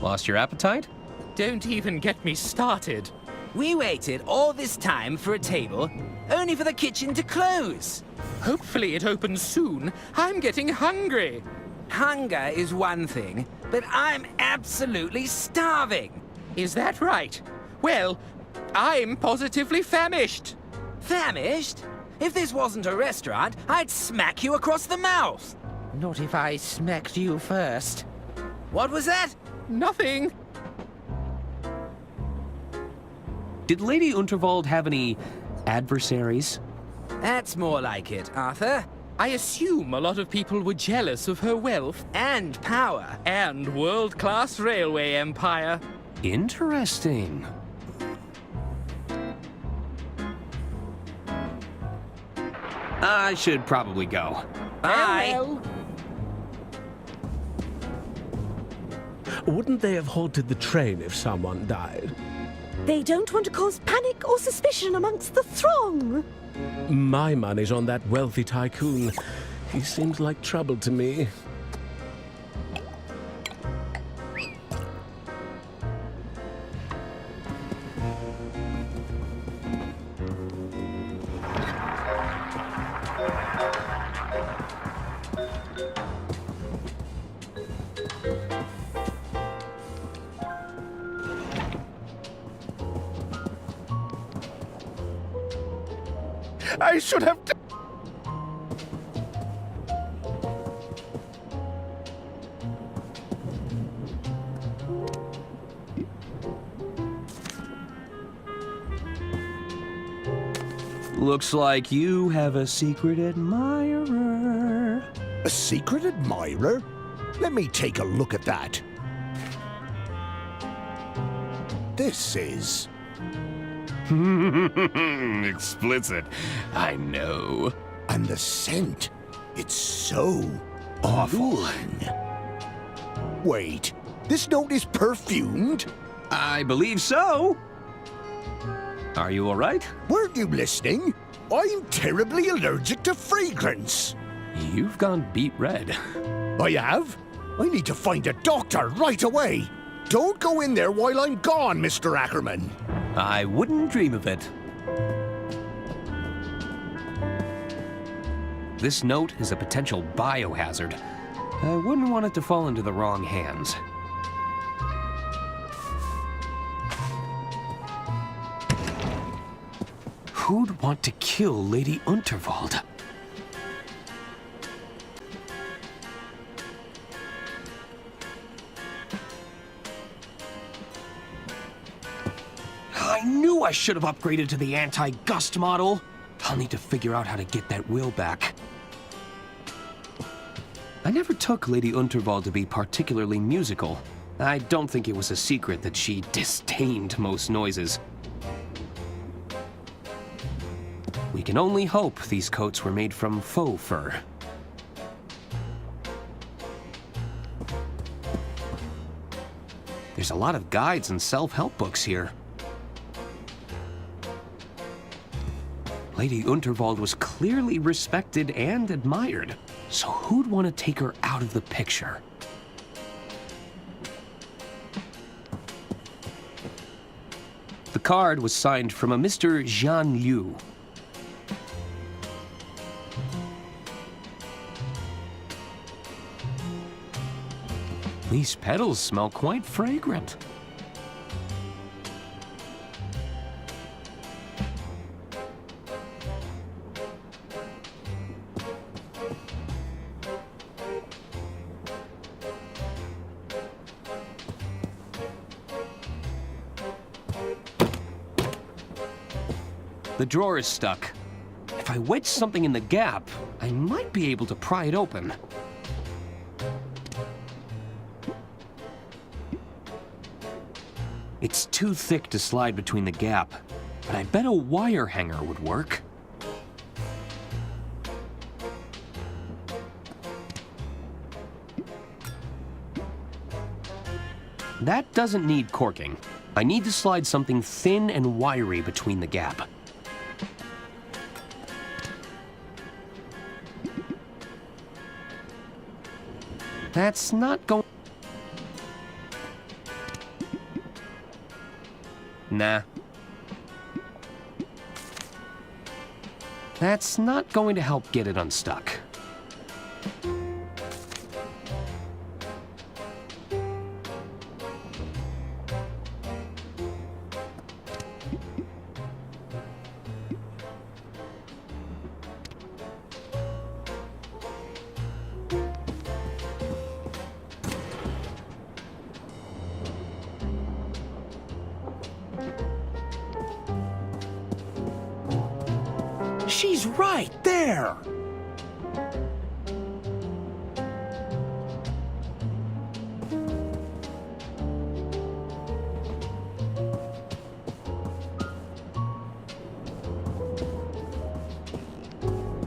S2: Lost your appetite?
S3: Don't even get me started.
S15: We waited all this time for a table, only for the kitchen to close.
S3: Hopefully it opens soon. I'm getting hungry.
S15: Hunger is one thing, but I'm absolutely starving.
S3: Is that right? Well, I'm positively famished.
S15: Famished? If this wasn't a restaurant, I'd smack you across the mouth.
S3: Not if I smacked you first.
S15: What was that?
S3: Nothing.
S2: Did Lady Unterwald have any adversaries?
S15: That's more like it, Arthur.
S3: I assume a lot of people were jealous of her wealth.
S15: And power.
S3: And world-class railway empire.
S2: Interesting. I should probably go.
S15: Bye.
S16: Wouldn't they have halted the train if someone died?
S4: They don't want to cause panic or suspicion amongst the throng.
S10: My money's on that wealthy tycoon. He seems like trouble to me.
S7: I should have...
S2: Looks like you have a secret admirer.
S5: A secret admirer? Let me take a look at that. This is...
S2: Explicit. I know.
S5: And the scent. It's so awful. Wait, this note is perfumed?
S2: I believe so. Are you all right?
S5: Weren't you listening? I'm terribly allergic to fragrance.
S2: You've gone beet red.
S5: I have? I need to find a doctor right away. Don't go in there while I'm gone, Mr. Ackerman.
S2: I wouldn't dream of it. This note is a potential biohazard. I wouldn't want it to fall into the wrong hands. Who'd want to kill Lady Unterwald? I knew I should have upgraded to the anti-gust model. I'll need to figure out how to get that will back. I never took Lady Unterwald to be particularly musical. I don't think it was a secret that she disdained most noises. We can only hope these coats were made from faux fur. There's a lot of guides and self-help books here. Lady Unterwald was clearly respected and admired, so who'd want to take her out of the picture? The card was signed from a Mr. Jean Liu. These petals smell quite fragrant. The drawer is stuck. If I wedge something in the gap, I might be able to pry it open. It's too thick to slide between the gap, but I bet a wire hanger would work. That doesn't need corking. I need to slide something thin and wiry between the gap. That's not going... Nah. That's not going to help get it unstuck. She's right there!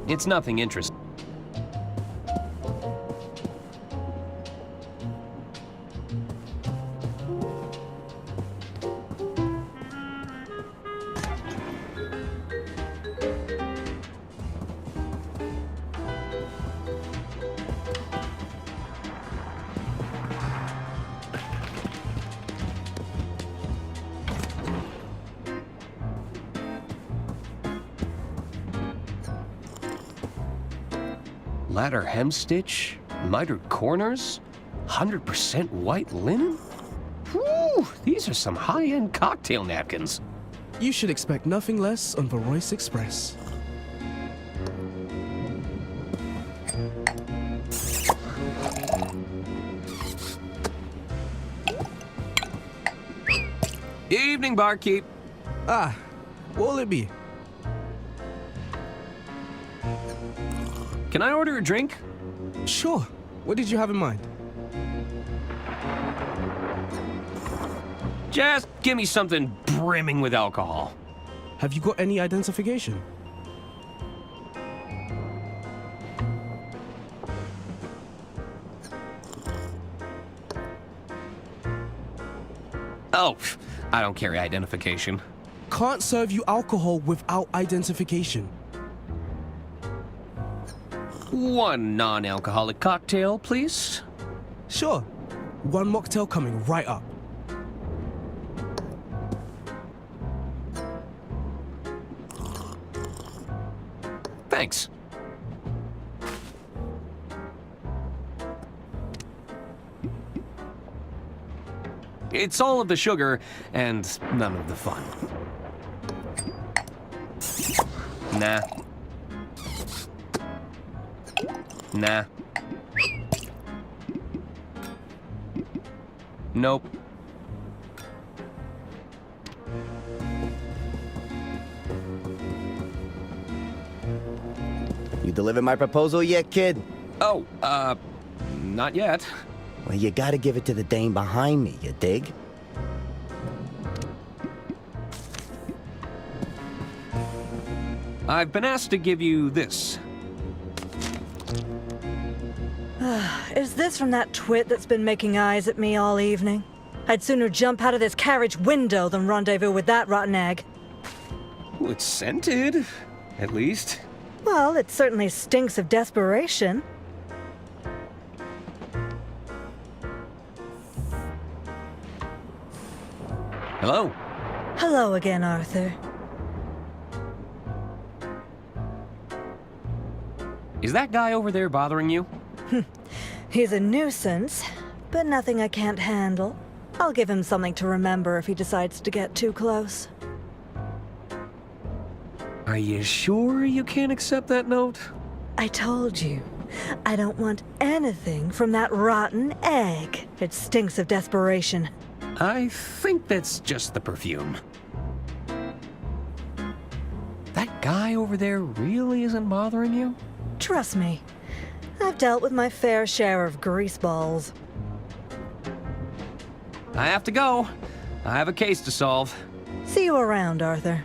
S2: It's nothing interesting. ladder hemstitch, mitered corners, 100% white linen? Whew, these are some high-end cocktail napkins.
S10: You should expect nothing less on the Royce Express.
S2: Evening, barkeep.
S10: Ah, what'll it be?
S2: Can I order a drink?
S10: Sure. What did you have in mind?
S2: Just give me something brimming with alcohol.
S10: Have you got any identification?
S2: Oh, I don't carry identification.
S10: Can't serve you alcohol without identification.
S2: One non-alcoholic cocktail, please.
S10: Sure. One mocktail coming right up.
S2: Thanks. It's all of the sugar and none of the fun. Nah. Nah. Nope.
S14: You delivered my proposal yet, kid?
S2: Oh, not yet.
S14: Well, you gotta give it to the dame behind me, you dig?
S2: I've been asked to give you this.
S12: Is this from that twit that's been making eyes at me all evening? I'd sooner jump out of this carriage window than rendezvous with that rotten egg.
S2: Well, it's scented, at least.
S12: Well, it certainly stinks of desperation.
S2: Hello?
S12: Hello again, Arthur.
S2: Is that guy over there bothering you?
S12: He's a nuisance, but nothing I can't handle. I'll give him something to remember if he decides to get too close.
S2: Are you sure you can't accept that note?
S12: I told you, I don't want anything from that rotten egg. It stinks of desperation.
S2: I think that's just the perfume. That guy over there really isn't bothering you?
S12: Trust me, I've dealt with my fair share of greaseballs.
S2: I have to go. I have a case to solve.
S12: See you around, Arthur.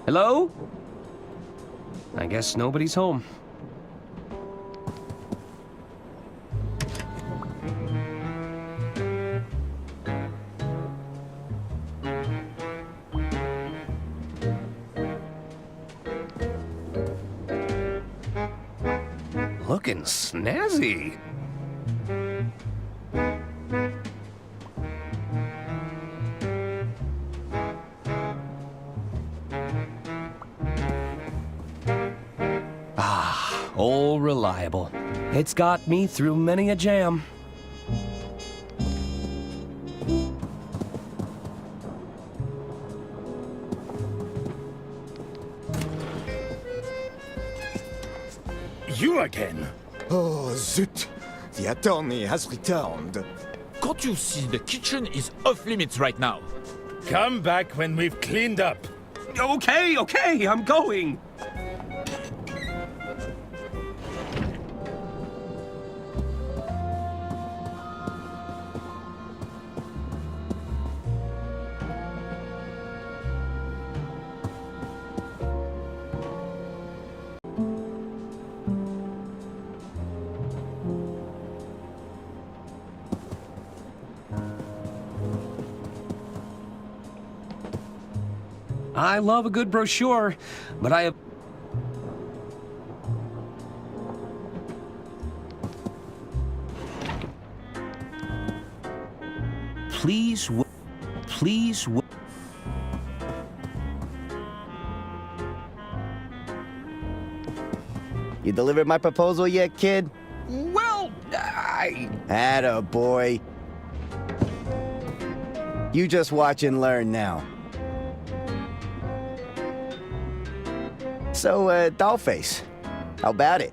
S2: Hello? I guess nobody's home. Looking snazzy. Old reliable. It's got me through many a jam.
S7: You again?
S8: Oh, zut! The attorney has returned.
S16: Can't you see the kitchen is off limits right now?
S7: Come back when we've cleaned up.
S2: Okay, I'm going. I love a good brochure, but I have... Please wait.
S14: You delivered my proposal yet, kid?
S2: Well,
S14: Atta boy. You just watch and learn now. So, Dollface, how about it?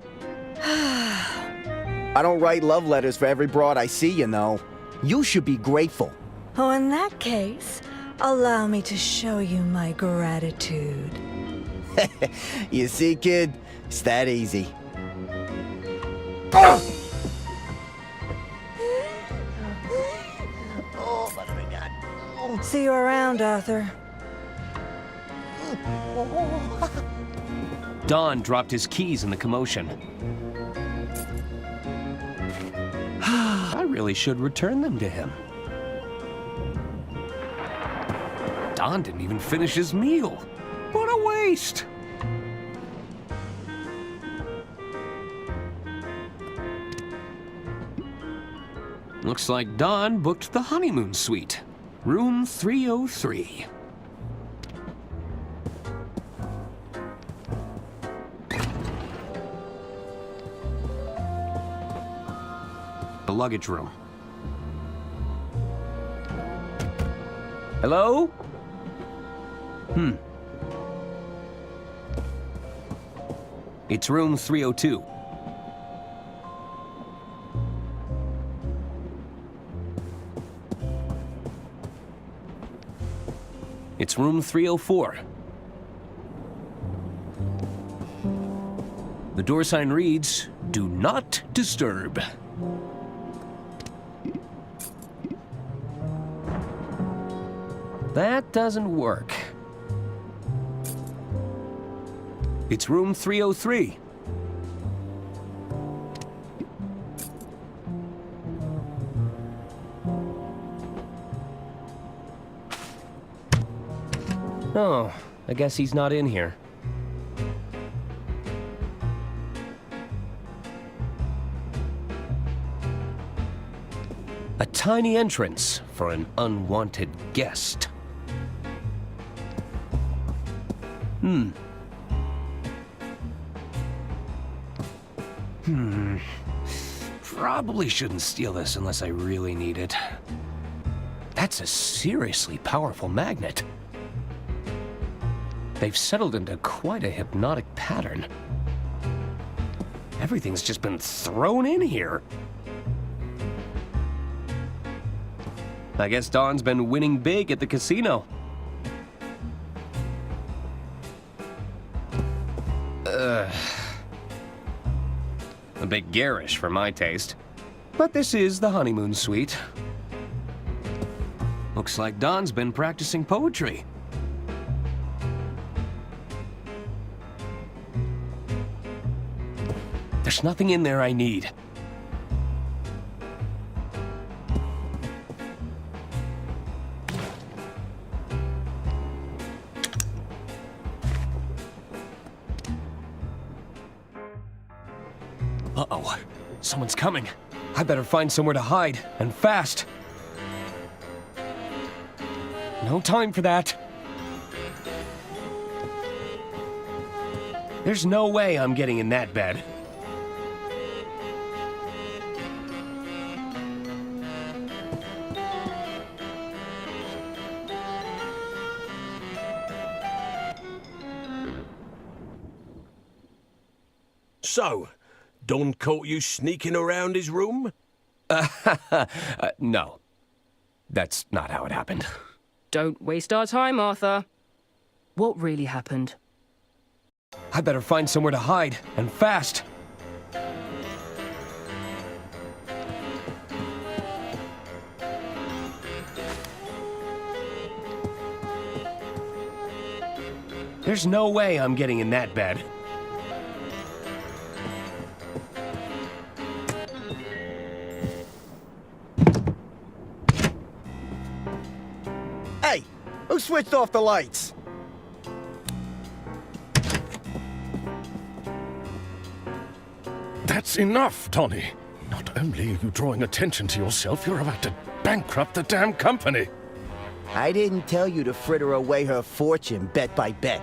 S14: I don't write love letters for every broad I see, you know. You should be grateful.
S12: Oh, in that case, allow me to show you my gratitude.
S14: You see, kid? It's that easy.
S12: See you around, Arthur.
S2: Don dropped his keys in the commotion. I really should return them to him. Don didn't even finish his meal. What a waste! Looks like Don booked the honeymoon suite. Room 303. The luggage room. Hello? It's room 302. It's room 304. The door sign reads, "Do not disturb." That doesn't work. It's room 303. Oh, I guess he's not in here. A tiny entrance for an unwanted guest. Probably shouldn't steal this unless I really need it. That's a seriously powerful magnet. They've settled into quite a hypnotic pattern. Everything's just been thrown in here. I guess Don's been winning big at the casino. A bit garish for my taste. But this is the honeymoon suite. Looks like Don's been practicing poetry. There's nothing in there I need. Uh-oh. Someone's coming. I better find somewhere to hide, and fast. No time for that. There's no way I'm getting in that bed.
S17: So, Don caught you sneaking around his room?
S2: No. That's not how it happened.
S4: Don't waste our time, Arthur. What really happened?
S2: I better find somewhere to hide, and fast. There's no way I'm getting in that bed.
S14: Hey, who switched off the lights?
S7: That's enough, Tony. Not only are you drawing attention to yourself, you're about to bankrupt the damn company.
S14: I didn't tell you to fritter away her fortune bet by bet.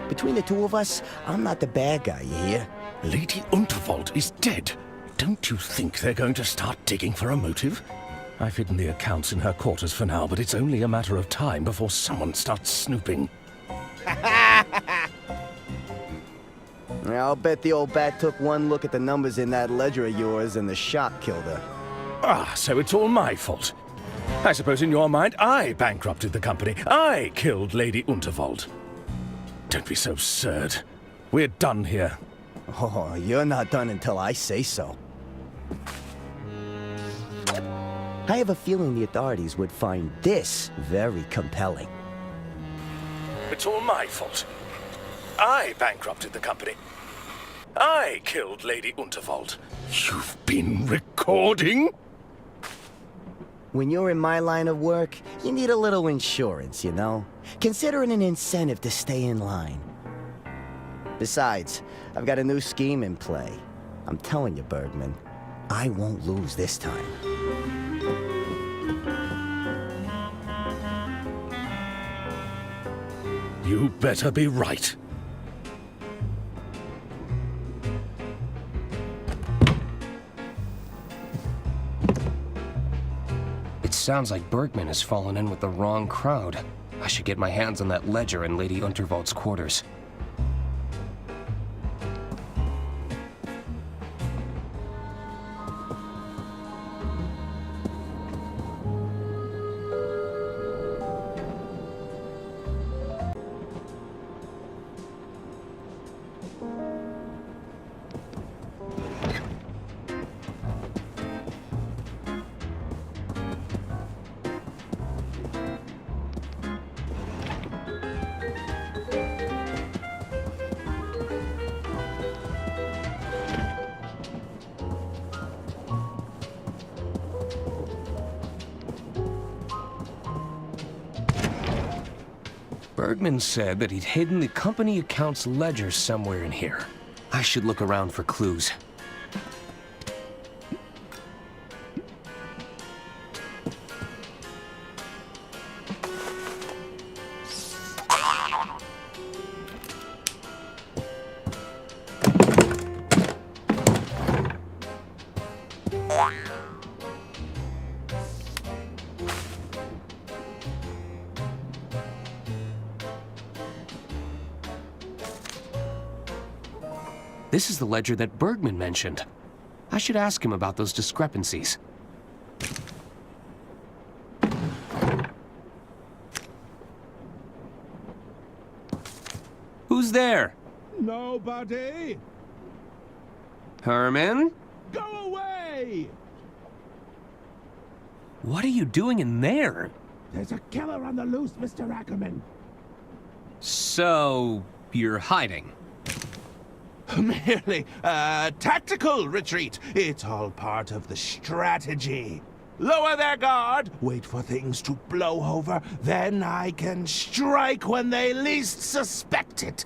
S14: Between the two of us, I'm not the bad guy, you hear?
S7: Lady Unterwald is dead. Don't you think they're going to start digging for a motive? I've hidden the accounts in her quarters for now, but it's only a matter of time before someone starts snooping.
S14: I'll bet the old bat took one look at the numbers in that ledger of yours and the shock killed her.
S7: Ah, so it's all my fault. I suppose in your mind, I bankrupted the company. I killed Lady Unterwald. Don't be so absurd. We're done here.
S14: Oh, you're not done until I say so. I have a feeling the authorities would find this very compelling.
S7: It's all my fault. I bankrupted the company. I killed Lady Unterwald. You've been recording?
S14: When you're in my line of work, you need a little insurance, you know? Consider it an incentive to stay in line. Besides, I've got a new scheme in play. I'm telling you, Bergman, I won't lose this time.
S7: You better be right.
S2: It sounds like Bergman has fallen in with the wrong crowd. I should get my hands on that ledger in Lady Unterwald's quarters. Bergman said that he'd hidden the company accounts ledger somewhere in here. I should look around for clues. This is the ledger that Bergman mentioned. I should ask him about those discrepancies. Who's there?
S6: Nobody.
S2: Herman?
S6: Go away!
S2: What are you doing in there?
S6: There's a killer on the loose, Mr. Ackerman.
S2: So, you're hiding?
S6: Merely a tactical retreat. It's all part of the strategy. Lower their guard, wait for things to blow over, then I can strike when they least suspect it.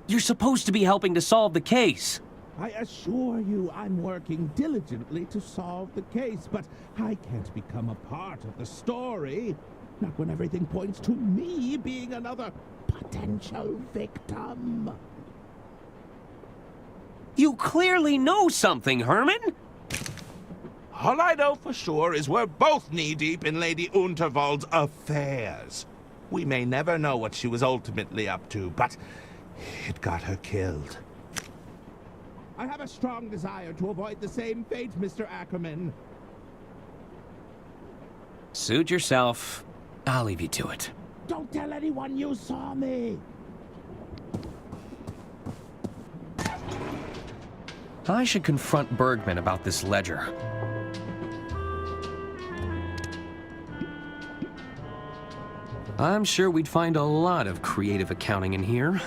S2: You're supposed to be helping to solve the case.
S6: I assure you I'm working diligently to solve the case, but I can't become a part of the story. Not when everything points to me being another potential victim.
S2: You clearly know something, Herman!
S6: All I know for sure is we're both knee-deep in Lady Unterwald's affairs. We may never know what she was ultimately up to, but it got her killed. I have a strong desire to avoid the same fate, Mr. Ackerman.
S2: Suit yourself. I'll leave you to it.
S6: Don't tell anyone you saw me!
S2: I should confront Bergman about this ledger. I'm sure we'd find a lot of creative accounting in here.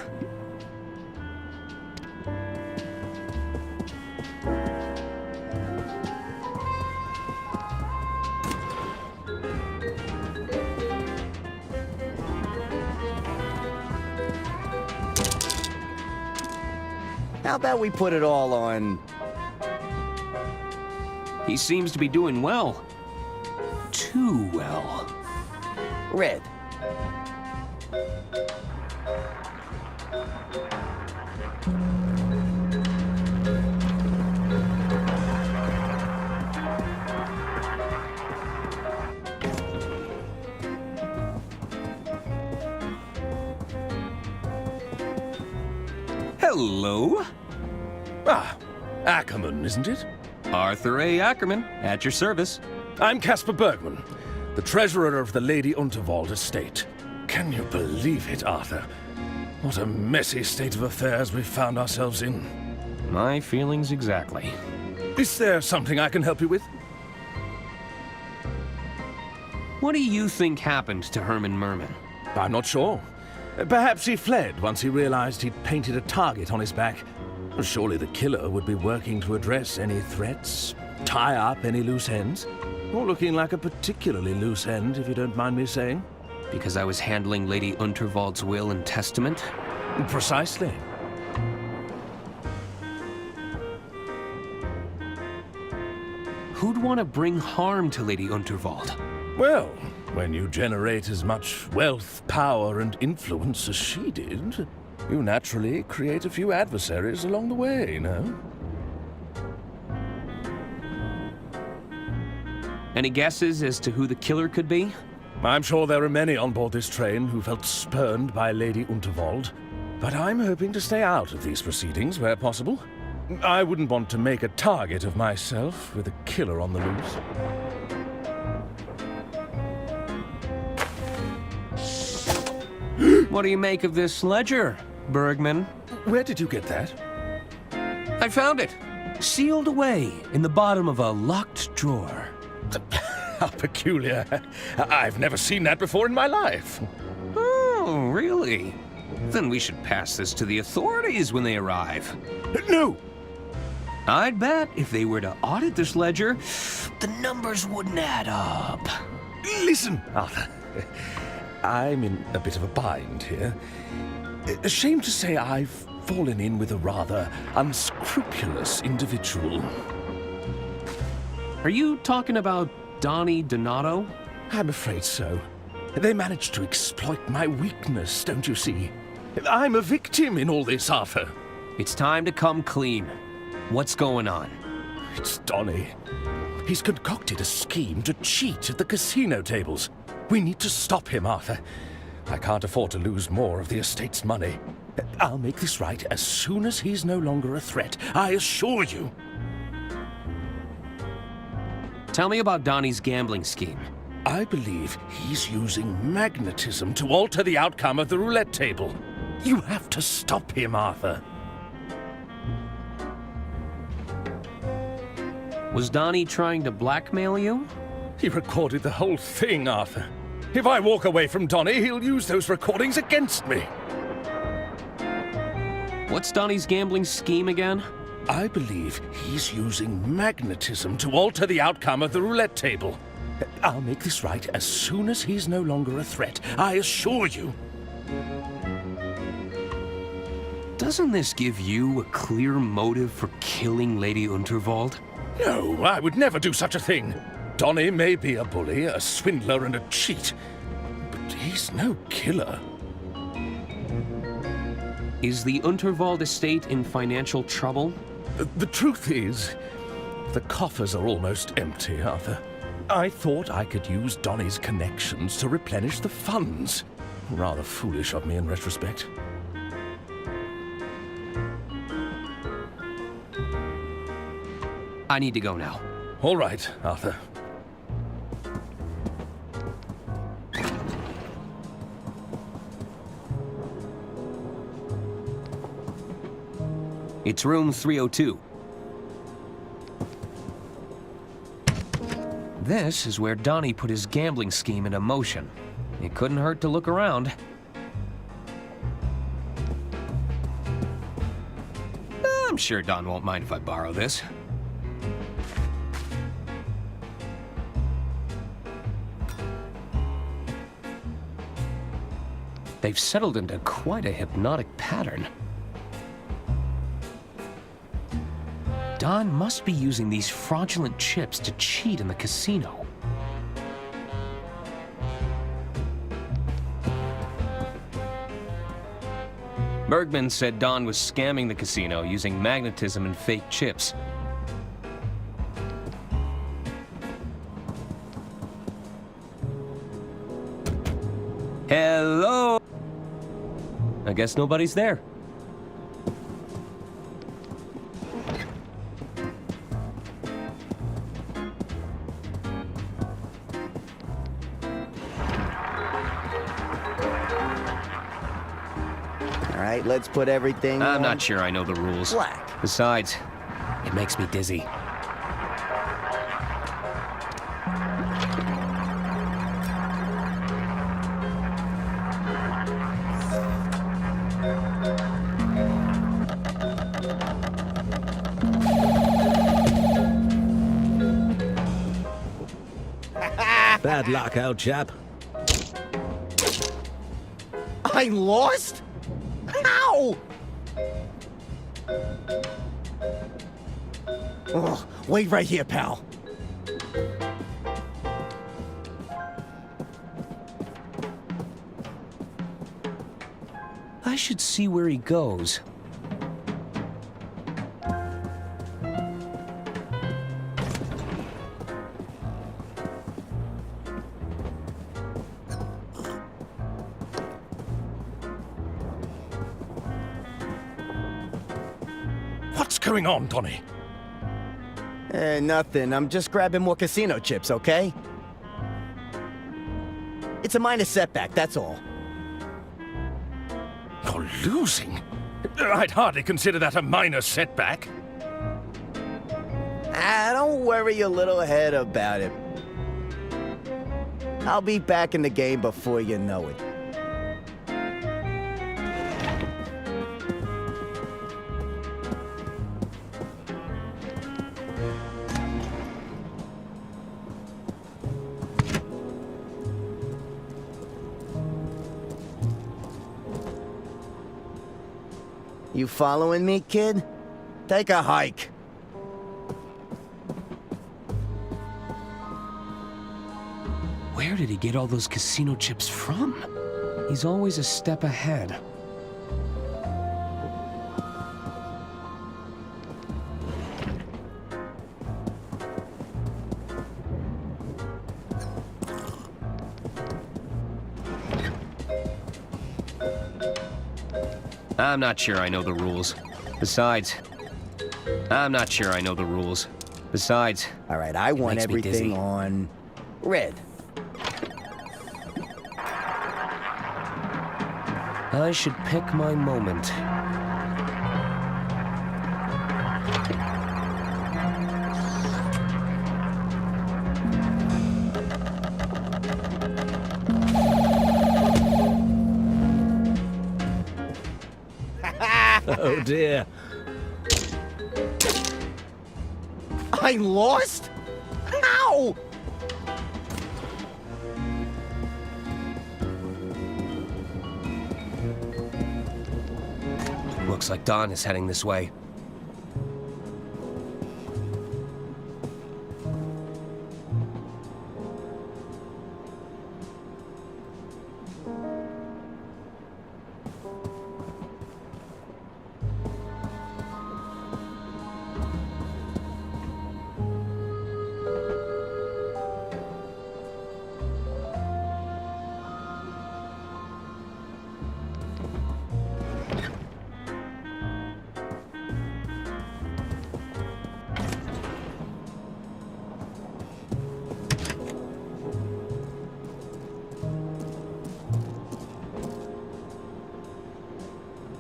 S14: How about we put it all on
S2: He seems to be doing well. Too well.
S14: Red.
S2: Hello.
S7: Ah, Ackerman, isn't it?
S2: Arthur A. Ackerman, at your service.
S7: I'm Caspar Bergman, the treasurer of the Lady Unterwald estate. Can you believe it, Arthur? What a messy state of affairs we've found ourselves in.
S2: My feelings exactly.
S7: Is there something I can help you with?
S2: What do you think happened to Herman Merman?
S7: I'm not sure. Perhaps he fled once he realized he'd painted a target on his back. Surely the killer would be working to address any threats, tie up any loose ends. Or looking like a particularly loose end, if you don't mind me saying.
S2: Because I was handling Lady Unterwald's will and testament?
S7: Precisely.
S2: Who'd want to bring harm to Lady Unterwald?
S7: Well, when you generate as much wealth, power, and influence as she did, you naturally create a few adversaries along the way, no?
S2: Any guesses as to who the killer could be?
S7: I'm sure there are many on board this train who felt spurned by Lady Unterwald, but I'm hoping to stay out of these proceedings where possible. I wouldn't want to make a target of myself with a killer on the loose.
S2: What do you make of this ledger, Bergman?
S7: Where did you get that?
S2: I found it, sealed away in the bottom of a locked drawer.
S7: How peculiar. I've never seen that before in my life.
S2: Oh, really? Then we should pass this to the authorities when they arrive.
S7: No!
S2: I'd bet if they were to audit this ledger, the numbers wouldn't add up.
S7: Listen, Arthur. I'm in a bit of a bind here. Ashamed to say I've fallen in with a rather unscrupulous individual.
S2: Are you talking about Donnie Donato?
S7: I'm afraid so. They managed to exploit my weakness, don't you see? I'm a victim in all this, Arthur.
S2: It's time to come clean. What's going on?
S7: It's Donnie. He's concocted a scheme to cheat at the casino tables. We need to stop him, Arthur. I can't afford to lose more of the estate's money. I'll make this right as soon as he's no longer a threat, I assure you.
S2: Tell me about Donnie's gambling scheme.
S7: I believe he's using magnetism to alter the outcome of the roulette table. You have to stop him, Arthur.
S2: Was Donnie trying to blackmail you?
S7: He recorded the whole thing, Arthur. If I walk away from Donnie, he'll use those recordings against me.
S2: What's Donnie's gambling scheme again?
S7: I believe he's using magnetism to alter the outcome of the roulette table. I'll make this right as soon as he's no longer a threat, I assure you.
S2: Doesn't this give you a clear motive for killing Lady Unterwald?
S7: No, I would never do such a thing. Donnie may be a bully, a swindler, and a cheat, but he's no killer.
S2: Is the Unterwald estate in financial trouble?
S7: The truth is, the coffers are almost empty, Arthur. I thought I could use Donnie's connections to replenish the funds. Rather foolish of me in retrospect.
S2: I need to go now.
S7: All right, Arthur.
S2: It's room 302. This is where Donnie put his gambling scheme into motion. It couldn't hurt to look around. I'm sure Don won't mind if I borrow this. They've settled into quite a hypnotic pattern. Don must be using these fraudulent chips to cheat in the casino. Bergman said Don was scamming the casino using magnetism and fake chips. Hello? I guess nobody's there.
S14: All right, let's put everything
S2: I'm
S14: on
S2: not sure I know the rules.
S14: black.
S2: Besides, it makes me dizzy.
S17: Bad luck, old chap.
S14: I lost? How? Oh, wait right here, pal.
S2: I should see where he goes.
S7: What's going on, Donny?
S14: Nothing. I'm just grabbing more casino chips, okay? It's a minor setback, that's all.
S7: You're losing? I'd hardly consider that a minor setback.
S14: Don't worry your little head about it. I'll be back in the game before you know it. You following me, kid? Take a hike.
S2: Where did he get all those casino chips from? He's always a step ahead. I'm not sure I know the rules. Besides, I'm not sure I know the rules. Besides,
S14: all right, I want everything on red.
S2: I should pick my moment.
S17: Oh dear.
S14: I lost? How?
S2: Looks like Don is heading this way.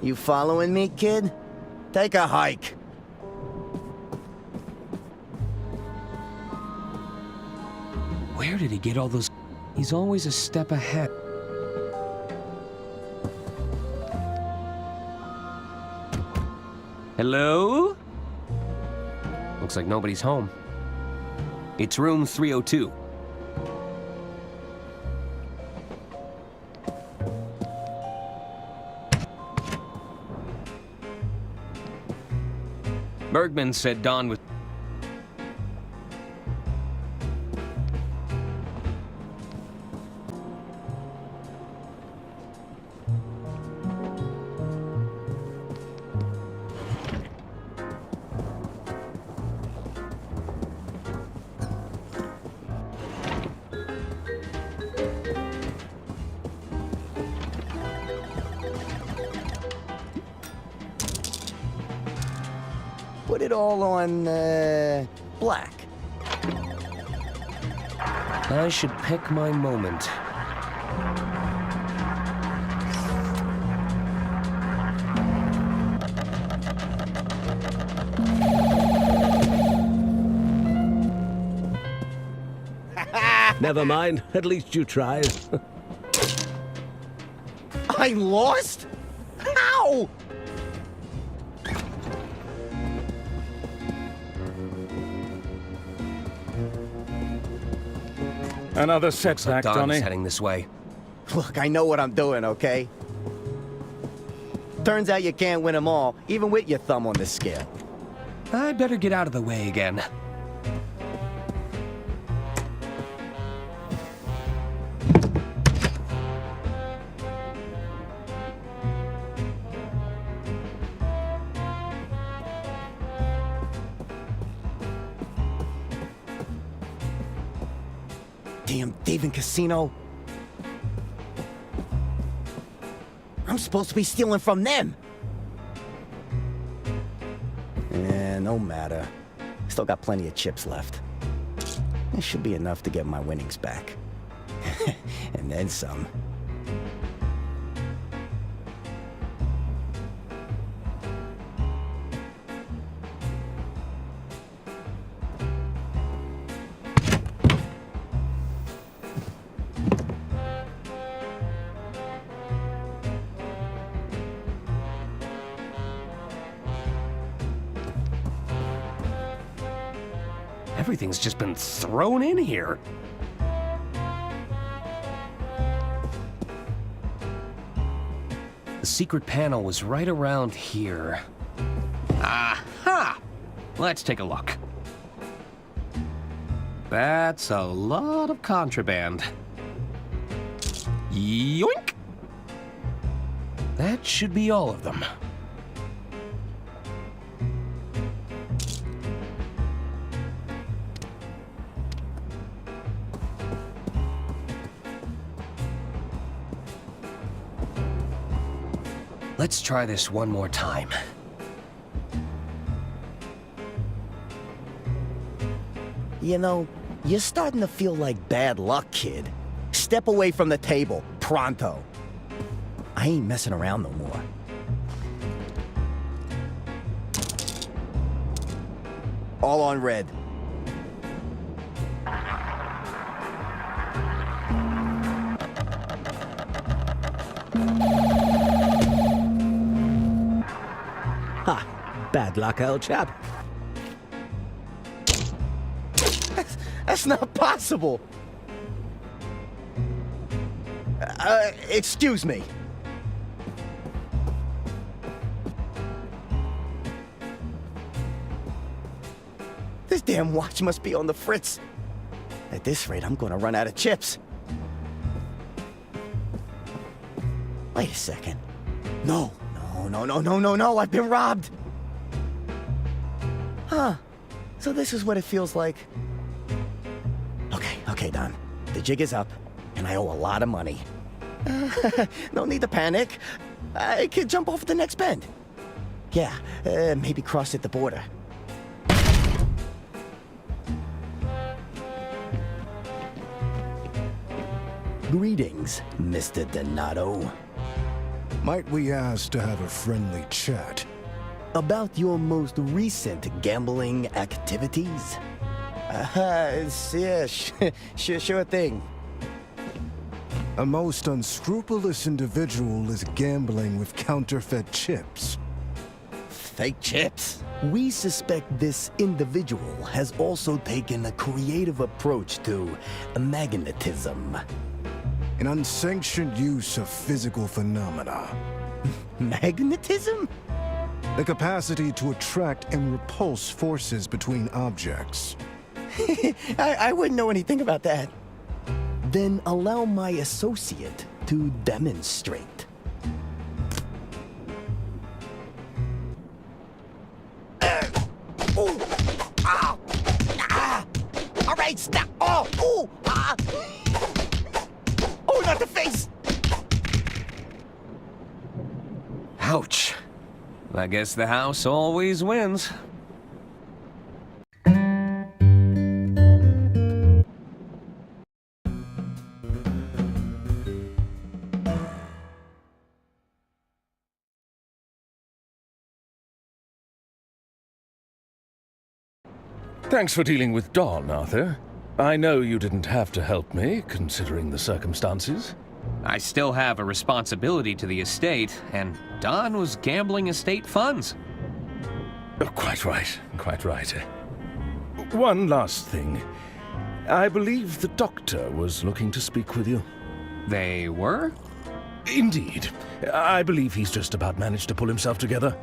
S14: You following me, kid? Take a hike.
S2: Where did he get all those? He's always a step ahead. Hello? Looks like nobody's home. It's room 302. Bergman said Don was...
S14: Put it all on, black.
S2: I should pick my moment.
S17: Never mind, at least you tried.
S14: I lost? How?
S7: Another setback,
S2: Don's
S7: Donnie.
S2: heading this way.
S14: Look, I know what I'm doing, okay? Turns out you can't win them all, even with your thumb on the scale.
S2: I better get out of the way again.
S14: Damn thieving casino. I'm supposed to be stealing from them. No matter. Still got plenty of chips left. It should be enough to get my winnings back. And then some.
S2: Everything's just been thrown in here. The secret panel was right around here. Aha! Let's take a look. That's a lot of contraband. Yoink! That should be all of them. Let's try this one more time.
S14: You know, you're starting to feel like bad luck, kid. Step away from the table, pronto. I ain't messing around no more. All on red.
S17: Bad luck, old chap.
S14: That's not possible. Excuse me. This damn watch must be on the fritz. At this rate, I'm gonna run out of chips. Wait a second. No, I've been robbed. Huh. So this is what it feels like. Okay, Don. The jig is up, and I owe a lot of money. No need to panic. I could jump off the next bend. Yeah, maybe cross at the border. Greetings, Mr. Donato.
S11: Might we ask to have a friendly chat?
S14: About your most recent gambling activities? Yeah, sure thing.
S11: A most unscrupulous individual is gambling with counterfeit chips.
S14: Fake chips? We suspect this individual has also taken a creative approach to magnetism.
S11: An unsanctioned use of physical phenomena.
S14: Magnetism?
S11: The capacity to attract and repulse forces between objects.
S14: I wouldn't know anything about that. Then allow my associate to demonstrate.
S5: All right, stop. Oh, not the face.
S2: Ouch. I guess the house always wins.
S7: Thanks for dealing with Don, Arthur. I know you didn't have to help me, considering the circumstances.
S2: I still have a responsibility to the estate, and Don was gambling estate funds.
S7: Oh, quite right, quite right. One last thing. I believe the doctor was looking to speak with you.
S2: They were?
S7: Indeed. I believe he's just about managed to pull himself together.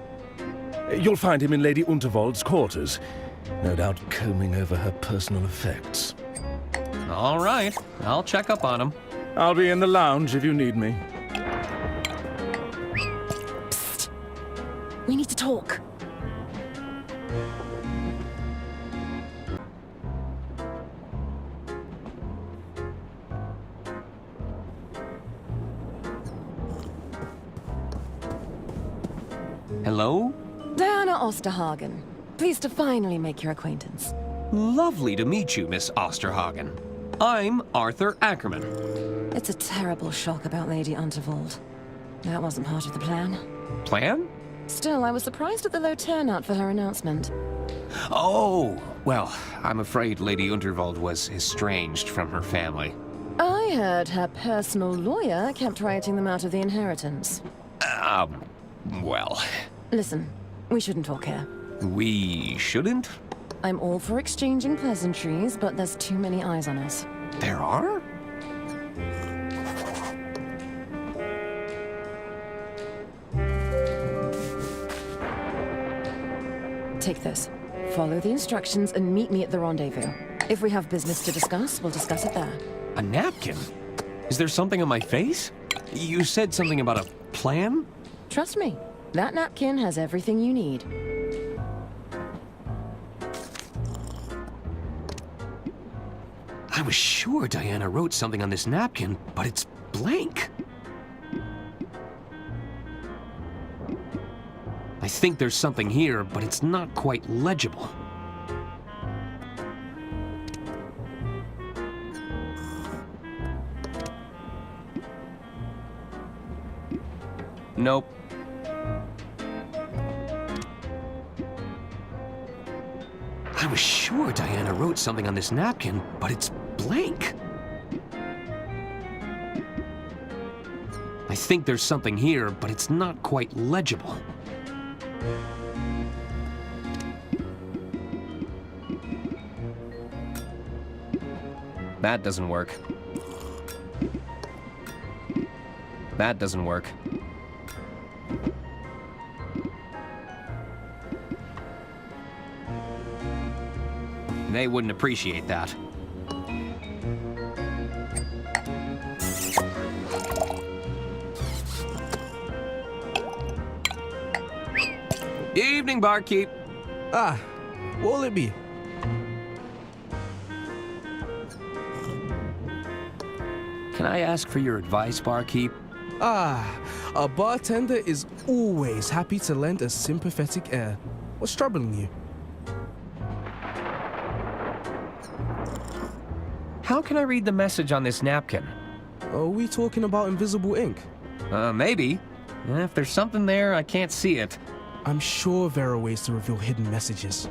S7: You'll find him in Lady Unterwald's quarters, no doubt combing over her personal effects.
S2: All right, I'll check up on him.
S7: I'll be in the lounge if you need me.
S4: Psst. We need to talk.
S2: Hello?
S4: Diana Osterhagen. Pleased to finally make your acquaintance.
S2: Lovely to meet you, Miss Osterhagen. I'm Arthur Ackerman.
S4: It's a terrible shock about Lady Unterwald. That wasn't part of the plan.
S2: Plan?
S4: Still, I was surprised at the low turnout for her announcement.
S2: Oh, well, I'm afraid Lady Unterwald was estranged from her family.
S4: I heard her personal lawyer kept writing them out of the inheritance.
S2: Well...
S4: Listen, we shouldn't talk here.
S2: We shouldn't?
S4: I'm all for exchanging pleasantries, but there's too many eyes on us.
S2: There are?
S4: Take this. Follow the instructions and meet me at the rendezvous. If we have business to discuss, we'll discuss it there.
S2: A napkin? Is there something on my face? You said something about a plan?
S4: Trust me, that napkin has everything you need.
S2: I was sure Diana wrote something on this napkin, but it's blank. I think there's something here, but it's not quite legible. Nope. I was sure Diana wrote something on this napkin, but it's blank. I think there's something here, but it's not quite legible. That doesn't work. That doesn't work. They wouldn't appreciate that. Evening, barkeep.
S10: Ah, what will it be?
S2: Can I ask for your advice, barkeep?
S10: Ah, a bartender is always happy to lend a sympathetic ear. What's troubling you?
S2: How can I read the message on this napkin?
S10: Are we talking about invisible ink?
S2: Maybe. If there's something there, I can't see it.
S10: I'm sure there are ways to reveal hidden messages.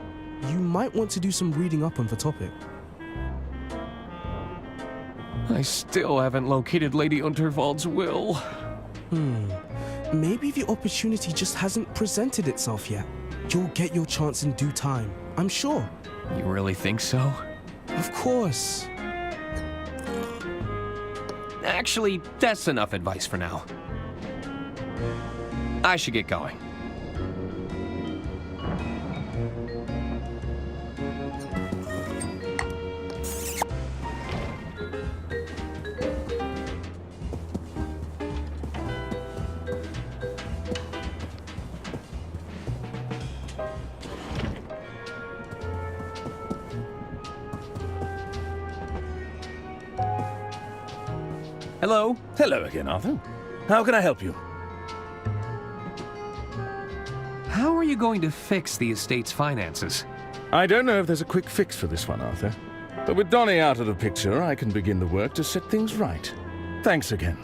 S10: You might want to do some reading up on the topic.
S2: I still haven't located Lady Unterwald's will.
S10: Maybe the opportunity just hasn't presented itself yet. You'll get your chance in due time, I'm sure.
S2: You really think so?
S10: Of course.
S2: Actually, that's enough advice for now. I should get going. Hello.
S7: Hello again, Arthur. How can I help you?
S2: How are you going to fix the estate's finances?
S7: I don't know if there's a quick fix for this one, Arthur. But with Donnie out of the picture, I can begin the work to set things right. Thanks again.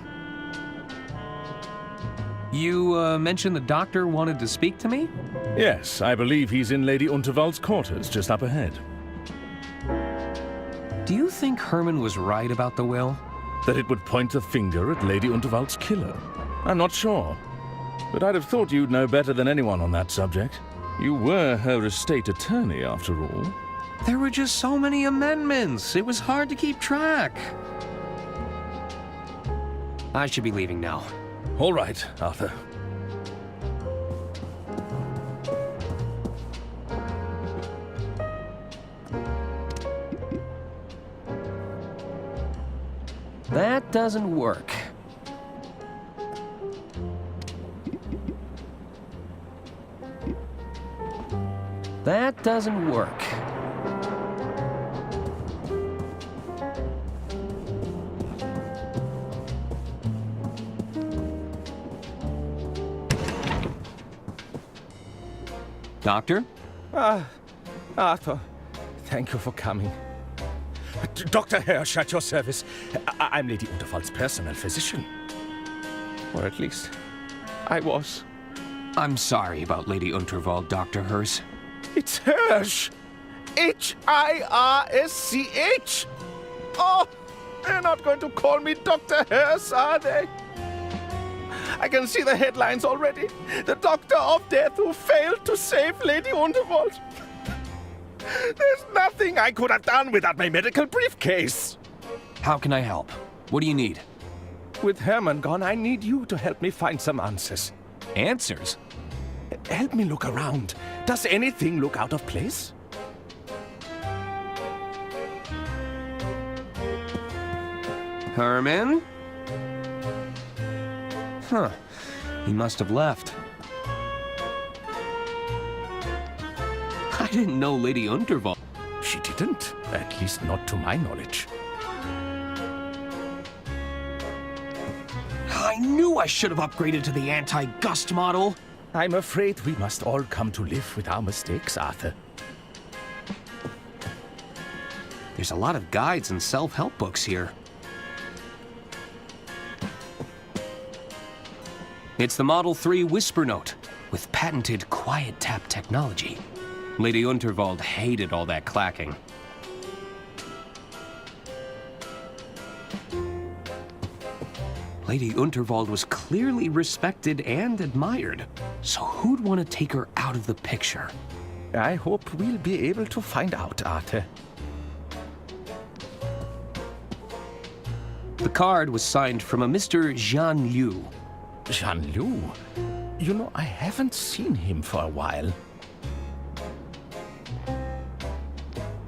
S2: You, mentioned the doctor wanted to speak to me?
S7: Yes, I believe he's in Lady Unterwald's quarters, just up ahead.
S2: Do you think Herman was right about the will?
S7: That it would point the finger at Lady Unterwald's killer? I'm not sure. But I'd have thought you'd know better than anyone on that subject. You were her estate attorney, after all.
S2: There were just so many amendments. It was hard to keep track. I should be leaving now.
S7: All right, Arthur.
S2: That doesn't work. That doesn't work. Doctor?
S3: Arthur, thank you for coming. Dr. Hirsch at your service. I'm Lady Unterwald's personal physician. Or at least, I was.
S2: I'm sorry about Lady Unterwald, Dr. Hirsch.
S3: It's Hirsch! H-I-R-S-C-H! Oh, they're not going to call me Dr. Hirsch, are they? I can see the headlines already. The Doctor of Death who failed to save Lady Unterwald. There's nothing I could have done without my medical briefcase.
S2: How can I help? What do you need?
S3: With Herman gone, I need you to help me find some answers.
S2: Answers?
S3: Help me look around. Does anything look out of place?
S2: Herman? Huh. He must have left. I didn't know Lady Unterwald.
S3: She didn't. At least not to my knowledge.
S2: I knew I should have upgraded to the anti-gust model.
S3: I'm afraid we must all come to live with our mistakes, Arthur.
S2: There's a lot of guides and self-help books here. It's the Model 3 Whisper Note with patented quiet tap technology. Lady Unterwald hated all that clacking. Lady Unterwald was clearly respected and admired, so who'd want to take her out of the picture?
S3: I hope we'll be able to find out, Arthur.
S2: The card was signed from a Mr. Jean Liu.
S3: Jean Liu? You know, I haven't seen him for a while.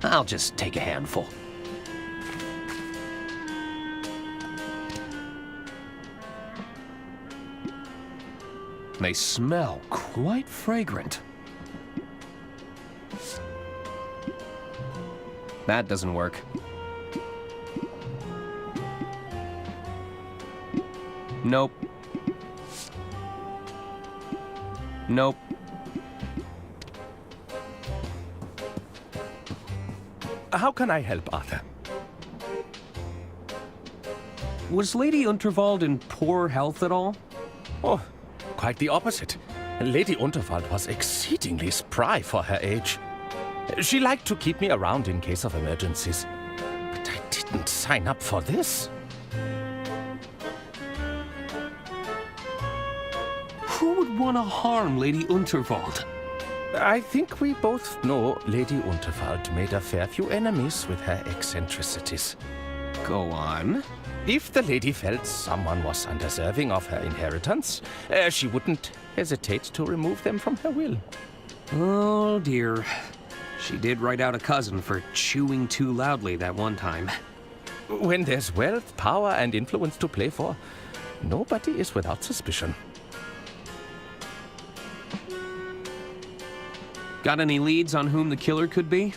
S2: I'll just take a handful. They smell quite fragrant. That doesn't work. Nope. Nope.
S3: How can I help, Arthur?
S2: Was Lady Unterwald in poor health at all?
S3: Oh, quite the opposite. Lady Unterwald was exceedingly spry for her age. She liked to keep me around in case of emergencies. But I didn't sign up for this.
S2: Who would want to harm Lady Unterwald?
S3: I think we both know Lady Unterwald made a fair few enemies with her eccentricities.
S2: Go on.
S3: If the lady felt someone was undeserving of her inheritance, she wouldn't hesitate to remove them from her will.
S2: Oh dear. She did write out a cousin for chewing too loudly that one time.
S3: When there's wealth, power, and influence to play for, nobody is without suspicion.
S2: Got any leads on whom the killer could be?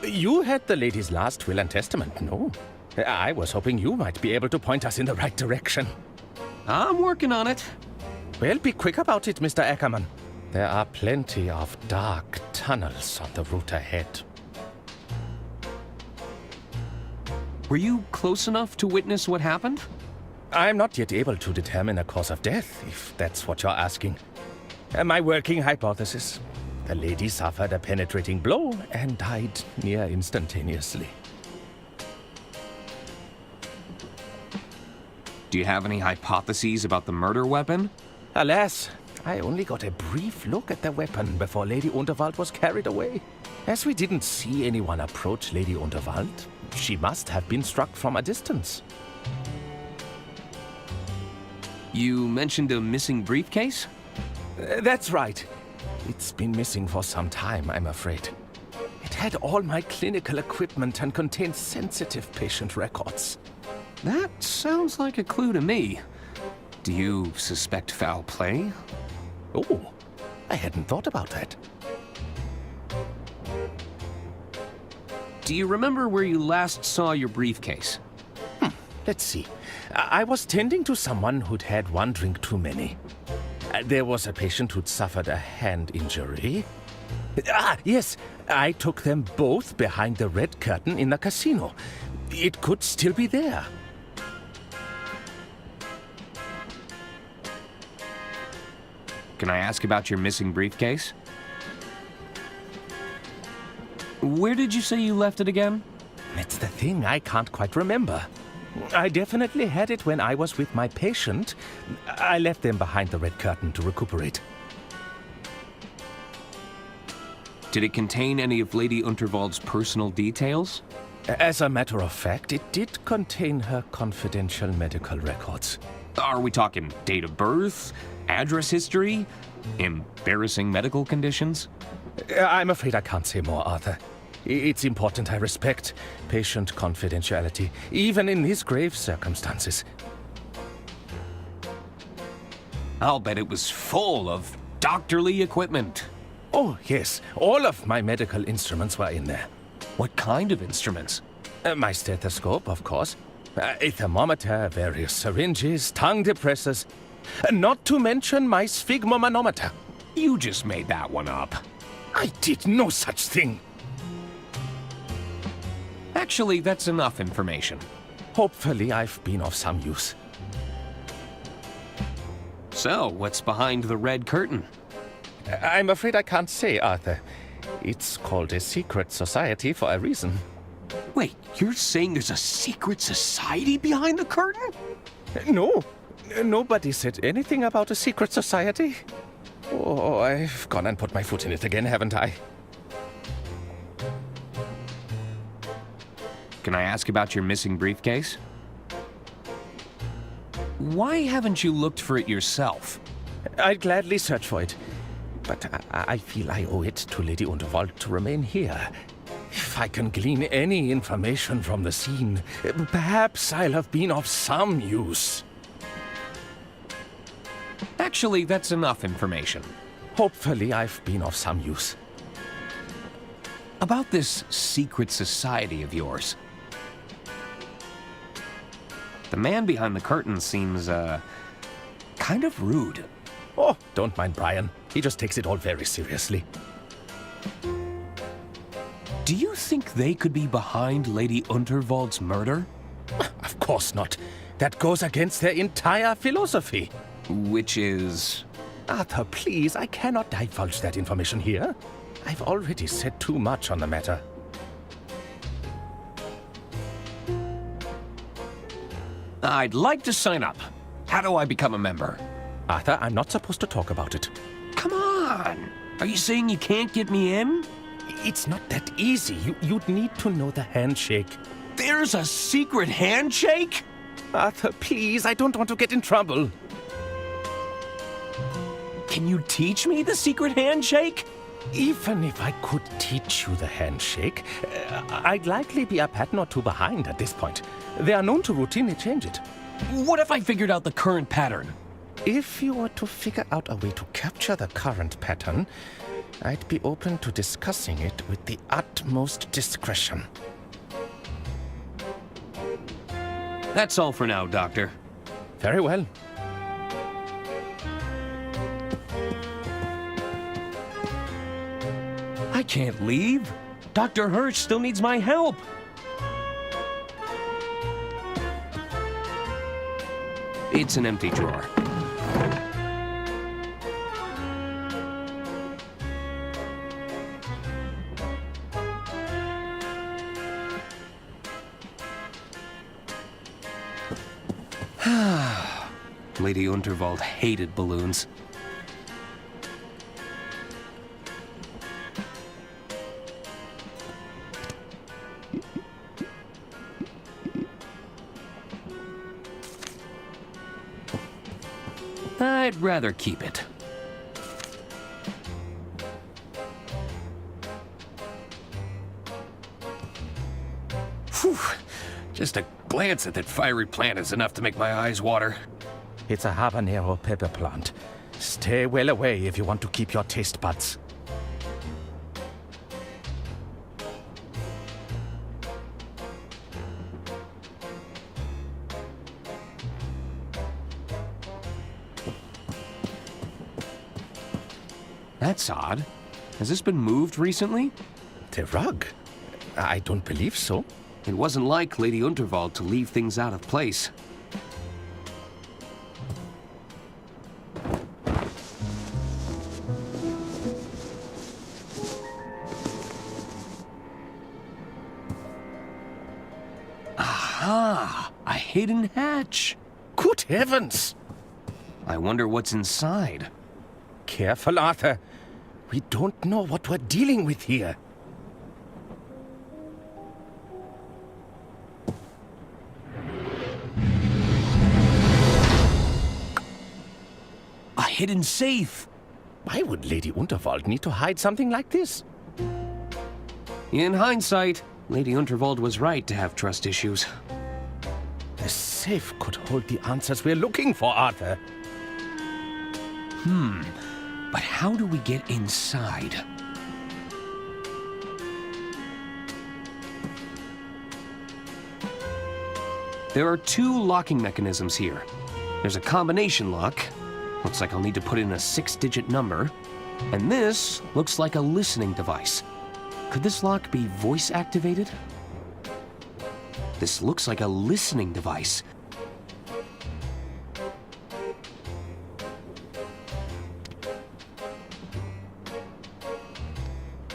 S3: You had the lady's last will and testament, no?
S7: I was hoping you might be able to point us in the right direction.
S2: I'm working on it.
S7: Well, be quick about it, Mr. Ackerman. There are plenty of dark tunnels on the route ahead.
S2: Were you close enough to witness what happened?
S7: I'm not yet able to determine a cause of death, if that's what you're asking. My working hypothesis: the lady suffered a penetrating blow and died near instantaneously.
S2: Do you have any hypotheses about the murder weapon?
S7: Alas, I only got a brief look at the weapon before Lady Unterwald was carried away. As we didn't see anyone approach Lady Unterwald, she must have been struck from a distance.
S2: You mentioned a missing briefcase?
S7: That's right. It's been missing for some time, I'm afraid. It had all my clinical equipment and contained sensitive patient records.
S2: That sounds like a clue to me. Do you suspect foul play?
S7: Oh, I hadn't thought about that.
S2: Do you remember where you last saw your briefcase?
S7: Let's see. I was tending to someone who'd had one drink too many. There was a patient who'd suffered a hand injury. Yes, I took them both behind the red curtain in the casino. It could still be there.
S2: Can I ask about your missing briefcase? Where did you say you left it again?
S7: That's the thing, I can't quite remember. I definitely had it when I was with my patient. I left them behind the red curtain to recuperate.
S2: Did it contain any of Lady Unterwald's personal details?
S7: As a matter of fact, it did contain her confidential medical records.
S2: Are we talking date of birth, address history, embarrassing medical conditions?
S7: I'm afraid I can't say more, Arthur. It's important I respect patient confidentiality, even in these grave circumstances.
S2: I'll bet it was full of doctorly equipment.
S7: Oh, yes. All of my medical instruments were in there.
S2: What kind of instruments?
S7: My stethoscope, of course. A thermometer, various syringes, tongue depressors. Not to mention my sphygmomanometer.
S2: You just made that one up.
S7: I did no such thing.
S2: Actually, that's enough information.
S7: Hopefully, I've been of some use.
S2: So, what's behind the red curtain?
S7: I'm afraid I can't say, Arthur. It's called a secret society for a reason.
S2: Wait, you're saying there's a secret society behind the curtain?
S7: No. Nobody said anything about a secret society. Oh, I've gone and put my foot in it again, haven't I?
S2: Can I ask about your missing briefcase? Why haven't you looked for it yourself?
S7: I'd gladly search for it. But I feel I owe it to Lady Unterwald to remain here. If I can glean any information from the scene, perhaps I'll have been of some use.
S2: Actually, that's enough information.
S7: Hopefully, I've been of some use.
S2: About this secret society of yours. The man behind the curtain seems, kind of rude.
S7: Oh, don't mind Brian. He just takes it all very seriously.
S2: Do you think they could be behind Lady Unterwald's murder?
S7: Of course not. That goes against their entire philosophy.
S2: Which is?
S7: Arthur, please, I cannot divulge that information here. I've already said too much on the matter.
S2: I'd like to sign up. How do I become a member?
S7: Arthur, I'm not supposed to talk about it.
S2: Come on! Are you saying you can't get me in?
S7: It's not that easy. You'd need to know the handshake.
S2: There's a secret handshake?
S7: Arthur, please, I don't want to get in trouble.
S2: Can you teach me the secret handshake?
S7: Even if I could teach you the handshake, I'd likely be a pattern or two behind at this point. They are known to routinely change it.
S2: What if I figured out the current pattern?
S7: If you were to figure out a way to capture the current pattern, I'd be open to discussing it with the utmost discretion.
S2: That's all for now, Doctor.
S7: Very well.
S2: I can't leave. Dr. Hirsch still needs my help. It's an empty drawer. Lady Unterwald hated balloons. I'd rather keep it. Whew. Just a glance at that fiery plant is enough to make my eyes water.
S7: It's a habanero pepper plant. Stay well away if you want to keep your taste buds.
S2: That's odd. Has this been moved recently?
S7: The rug? I don't believe so.
S2: It wasn't like Lady Unterwald to leave things out of place. Aha! A hidden hatch!
S7: Good heavens!
S2: I wonder what's inside.
S7: Careful, Arthur. We don't know what we're dealing with here.
S2: A hidden safe!
S7: Why would Lady Unterwald need to hide something like this?
S2: In hindsight, Lady Unterwald was right to have trust issues.
S7: The safe could hold the answers we're looking for, Arthur.
S2: But how do we get inside? There are two locking mechanisms here. There's a combination lock. Looks like I'll need to put in a 6-digit number. And this looks like a listening device. Could this lock be voice activated? This looks like a listening device.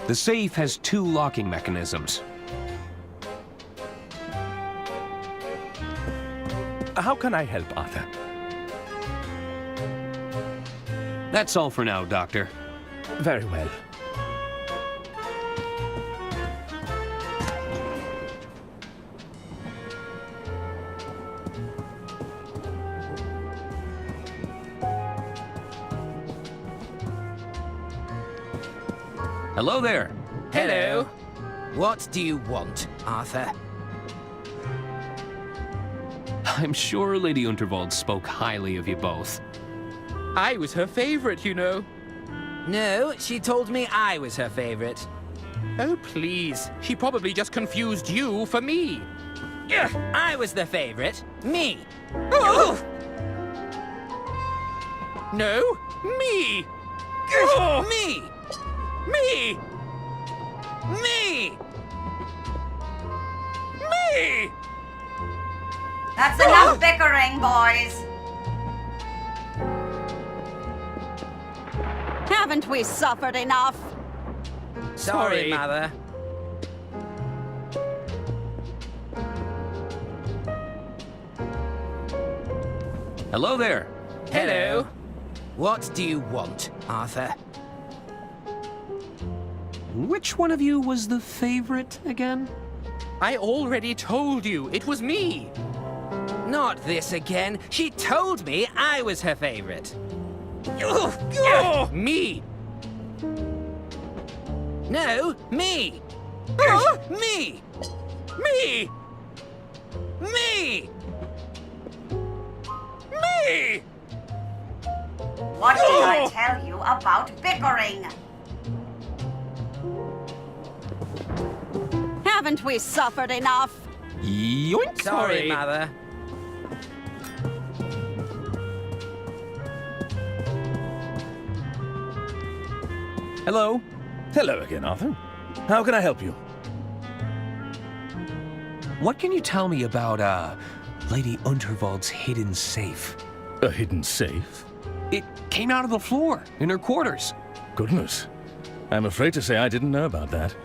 S2: The safe has two locking mechanisms.
S7: How can I help, Arthur?
S2: That's all for now, Doctor.
S7: Very well.
S2: Hello there.
S15: Hello. What do you want, Arthur?
S2: I'm sure Lady Unterwald spoke highly of you both.
S18: I was her favorite, you know.
S15: No, she told me I was her favorite.
S18: Oh, please. She probably just confused you for me.
S15: I was the favorite. Me.
S18: No, me.
S15: Me.
S18: Me.
S15: Me.
S18: Me.
S1: That's enough bickering, boys. Haven't we suffered enough?
S15: Sorry, Mother.
S2: Hello there.
S15: Hello. What do you want, Arthur?
S2: Which one of you was the favorite again?
S18: I already told you it was me.
S15: Not this again. She told me I was her favorite.
S18: Me.
S15: No, me. Me.
S18: Me.
S15: Me.
S18: Me.
S1: What did I tell you about bickering? Haven't we suffered enough?
S2: Yoink!
S15: Sorry, Mother.
S7: Hello. Hello again, Arthur. How can I help you?
S2: What can you tell me about, Lady Unterwald's hidden safe?
S7: A hidden safe?
S2: It came out of the floor, in her quarters.
S7: Goodness. I'm afraid to say I didn't know about that.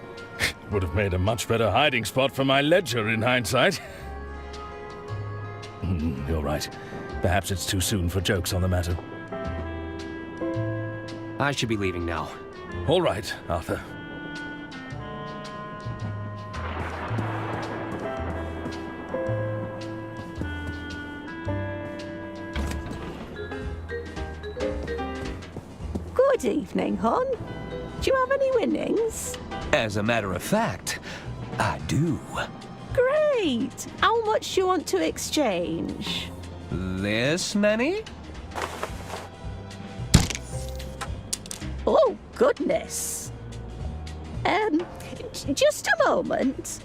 S7: Would have made a much better hiding spot for my ledger in hindsight. You're right. Perhaps it's too soon for jokes on the matter.
S2: I should be leaving now.
S7: All right, Arthur.
S19: Good evening, hon. Do you have any winnings?
S2: As a matter of fact, I do.
S19: Great. How much do you want to exchange?
S2: This many?
S19: Oh, goodness. Just a moment.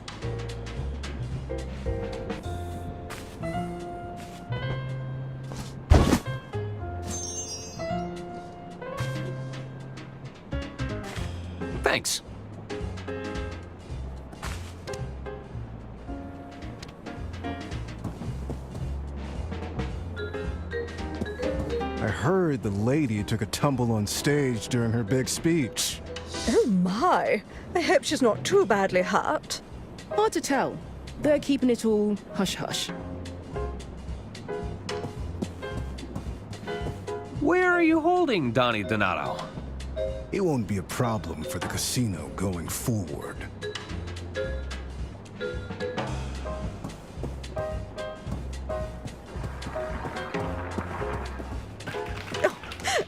S2: Thanks.
S11: I heard the lady took a tumble on stage during her big speech.
S12: Oh my! I hope she's not too badly hurt.
S4: Hard to tell. They're keeping it all hush-hush.
S2: Where are you holding Donnie Donato?
S11: It won't be a problem for the casino going forward.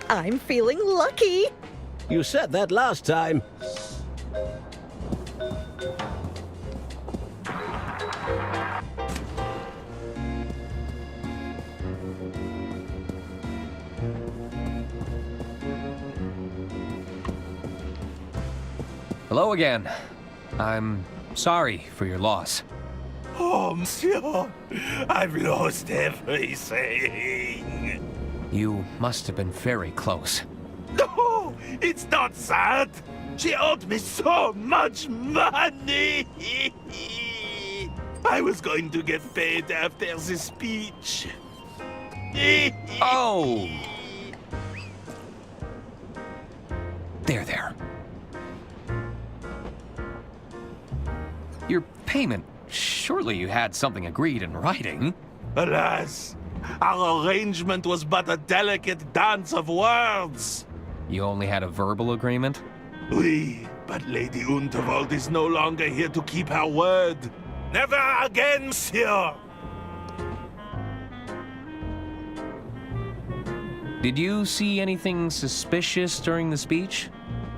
S12: I'm feeling lucky.
S17: You said that last time.
S2: Hello again. I'm sorry for your loss.
S6: Oh, monsieur, I've lost everything.
S2: You must have been very close.
S6: No, it's not that. She owed me so much money. I was going to get paid after the speech.
S2: Oh! There. Your payment. Surely you had something agreed in writing.
S6: Alas, our arrangement was but a delicate dance of words.
S2: You only had a verbal agreement?
S6: Oui, but Lady Unterwald is no longer here to keep her word. Never again, monsieur.
S2: Did you see anything suspicious during the speech?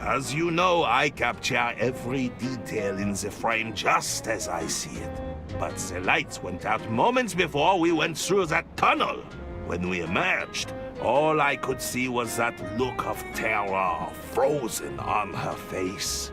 S6: As you know, I capture every detail in the frame just as I see it. But the lights went out moments before we went through that tunnel. When we emerged, all I could see was that look of terror frozen on her face.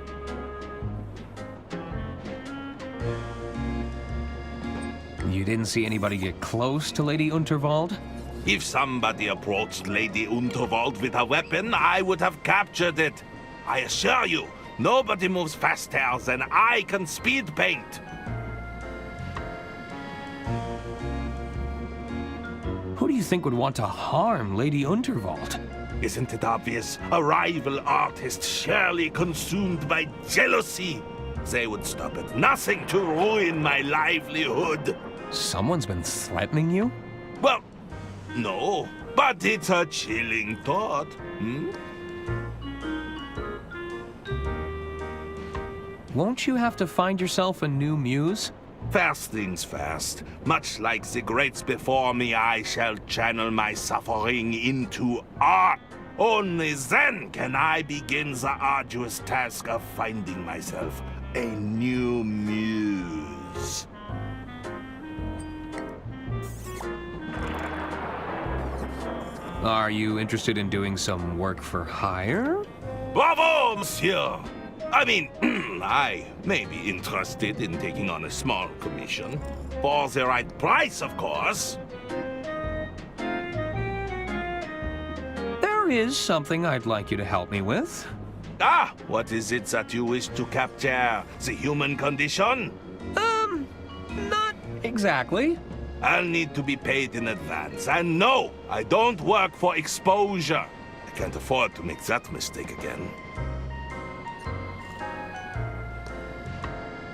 S2: You didn't see anybody get close to Lady Unterwald?
S6: If somebody approached Lady Unterwald with a weapon, I would have captured it. I assure you, nobody moves faster than I can speed paint.
S2: Who do you think would want to harm Lady Unterwald?
S6: Isn't it obvious? A rival artist surely consumed by jealousy. They would stop at nothing to ruin my livelihood.
S2: Someone's been threatening you?
S6: Well, no, but it's a chilling thought.
S2: Won't you have to find yourself a new muse?
S6: First things first. Much like the greats before me, I shall channel my suffering into art. Only then can I begin the arduous task of finding myself a new muse.
S2: Are you interested in doing some work for hire?
S6: Bravo, monsieur! I mean, I may be interested in taking on a small commission. For the right price, of course.
S2: There is something I'd like you to help me with.
S6: What is it that you wish to capture? The human condition?
S2: Not exactly.
S6: I'll need to be paid in advance. And no, I don't work for exposure. I can't afford to make that mistake again.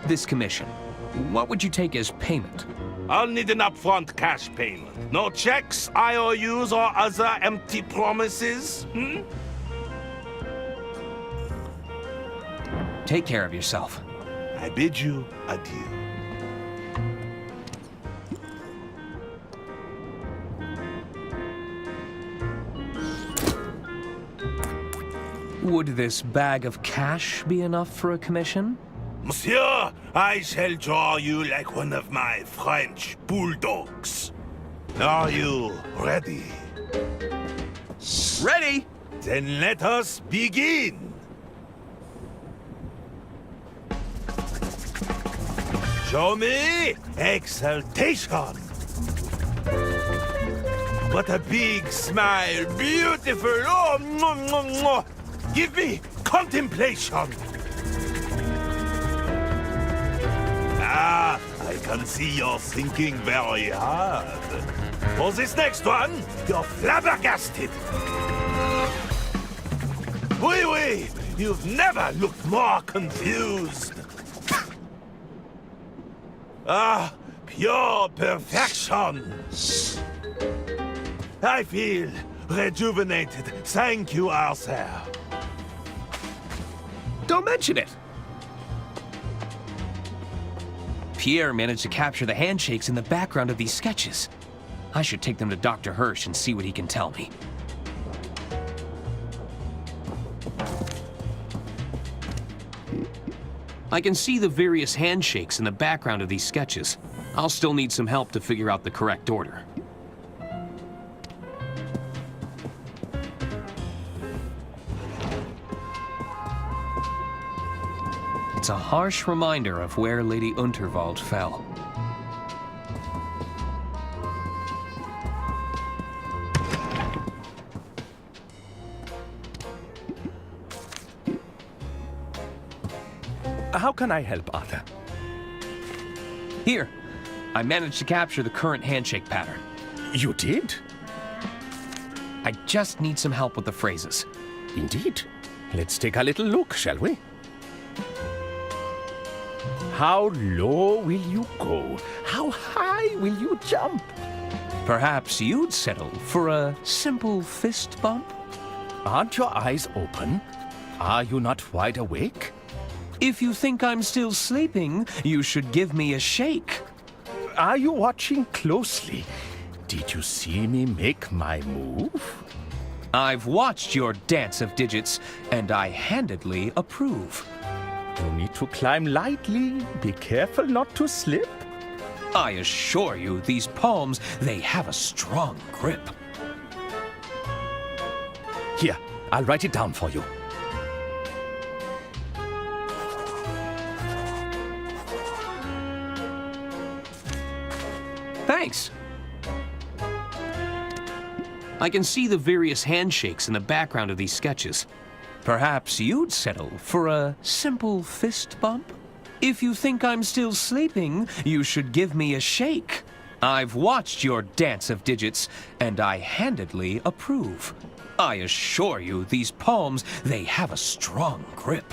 S2: This commission, what would you take as payment?
S6: I'll need an upfront cash payment. No checks, IOUs, or other empty promises,
S2: Take care of yourself.
S6: I bid you adieu.
S2: Would this bag of cash be enough for a commission?
S6: Monsieur, I shall draw you like one of my French bulldogs. Are you ready?
S2: Ready!
S6: Then let us begin. Show me exaltation. What a big smile, beautiful. Oh, mwah, mwah, mwah. Give me contemplation. I can see you're thinking very hard. For this next one, you're flabbergasted. Oui, you've never looked more confused. Pure perfection. I feel rejuvenated. Thank you, Arthur.
S2: Don't mention it. Pierre managed to capture the handshakes in the background of these sketches. I should take them to Dr. Hirsch and see what he can tell me. I can see the various handshakes in the background of these sketches. I'll still need some help to figure out the correct order. It's a harsh reminder of where Lady Unterwald fell.
S7: How can I help, Arthur?
S2: Here, I managed to capture the current handshake pattern.
S7: You did?
S2: I just need some help with the phrases.
S7: Indeed. Let's take a little look, shall we? How low will you go? How high will you jump?
S2: Perhaps you'd settle for a simple fist bump?
S7: Aren't your eyes open? Are you not wide awake?
S2: If you think I'm still sleeping, you should give me a shake.
S7: Are you watching closely? Did you see me make my move?
S2: I've watched your dance of digits, and I handedly approve.
S7: You need to climb lightly. Be careful not to slip.
S2: I assure you, these palms, they have a strong grip.
S7: Here, I'll write it down for you.
S2: Thanks. I can see the various handshakes in the background of these sketches. Perhaps you'd settle for a simple fist bump? If you think I'm still sleeping, you should give me a shake. I've watched your dance of digits, and I handedly approve. I assure you, these palms, they have a strong grip.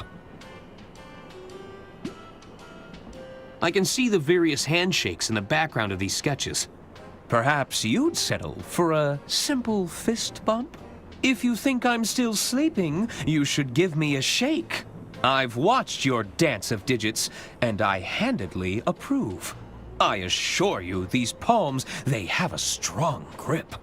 S2: I can see the various handshakes in the background of these sketches. Perhaps you'd settle for a simple fist bump? If you think I'm still sleeping, you should give me a shake. I've watched your dance of digits, and I handedly approve. I assure you, these palms, they have a strong grip.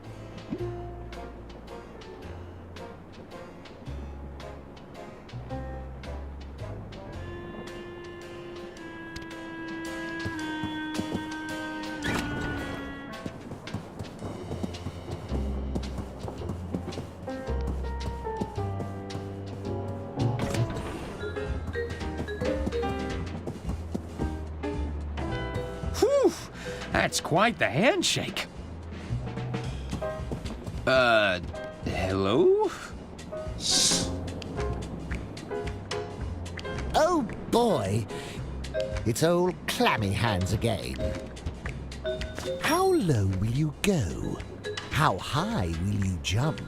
S2: That's quite the handshake. Hello?
S5: Oh boy, it's old clammy hands again. How low will you go? How high will you jump?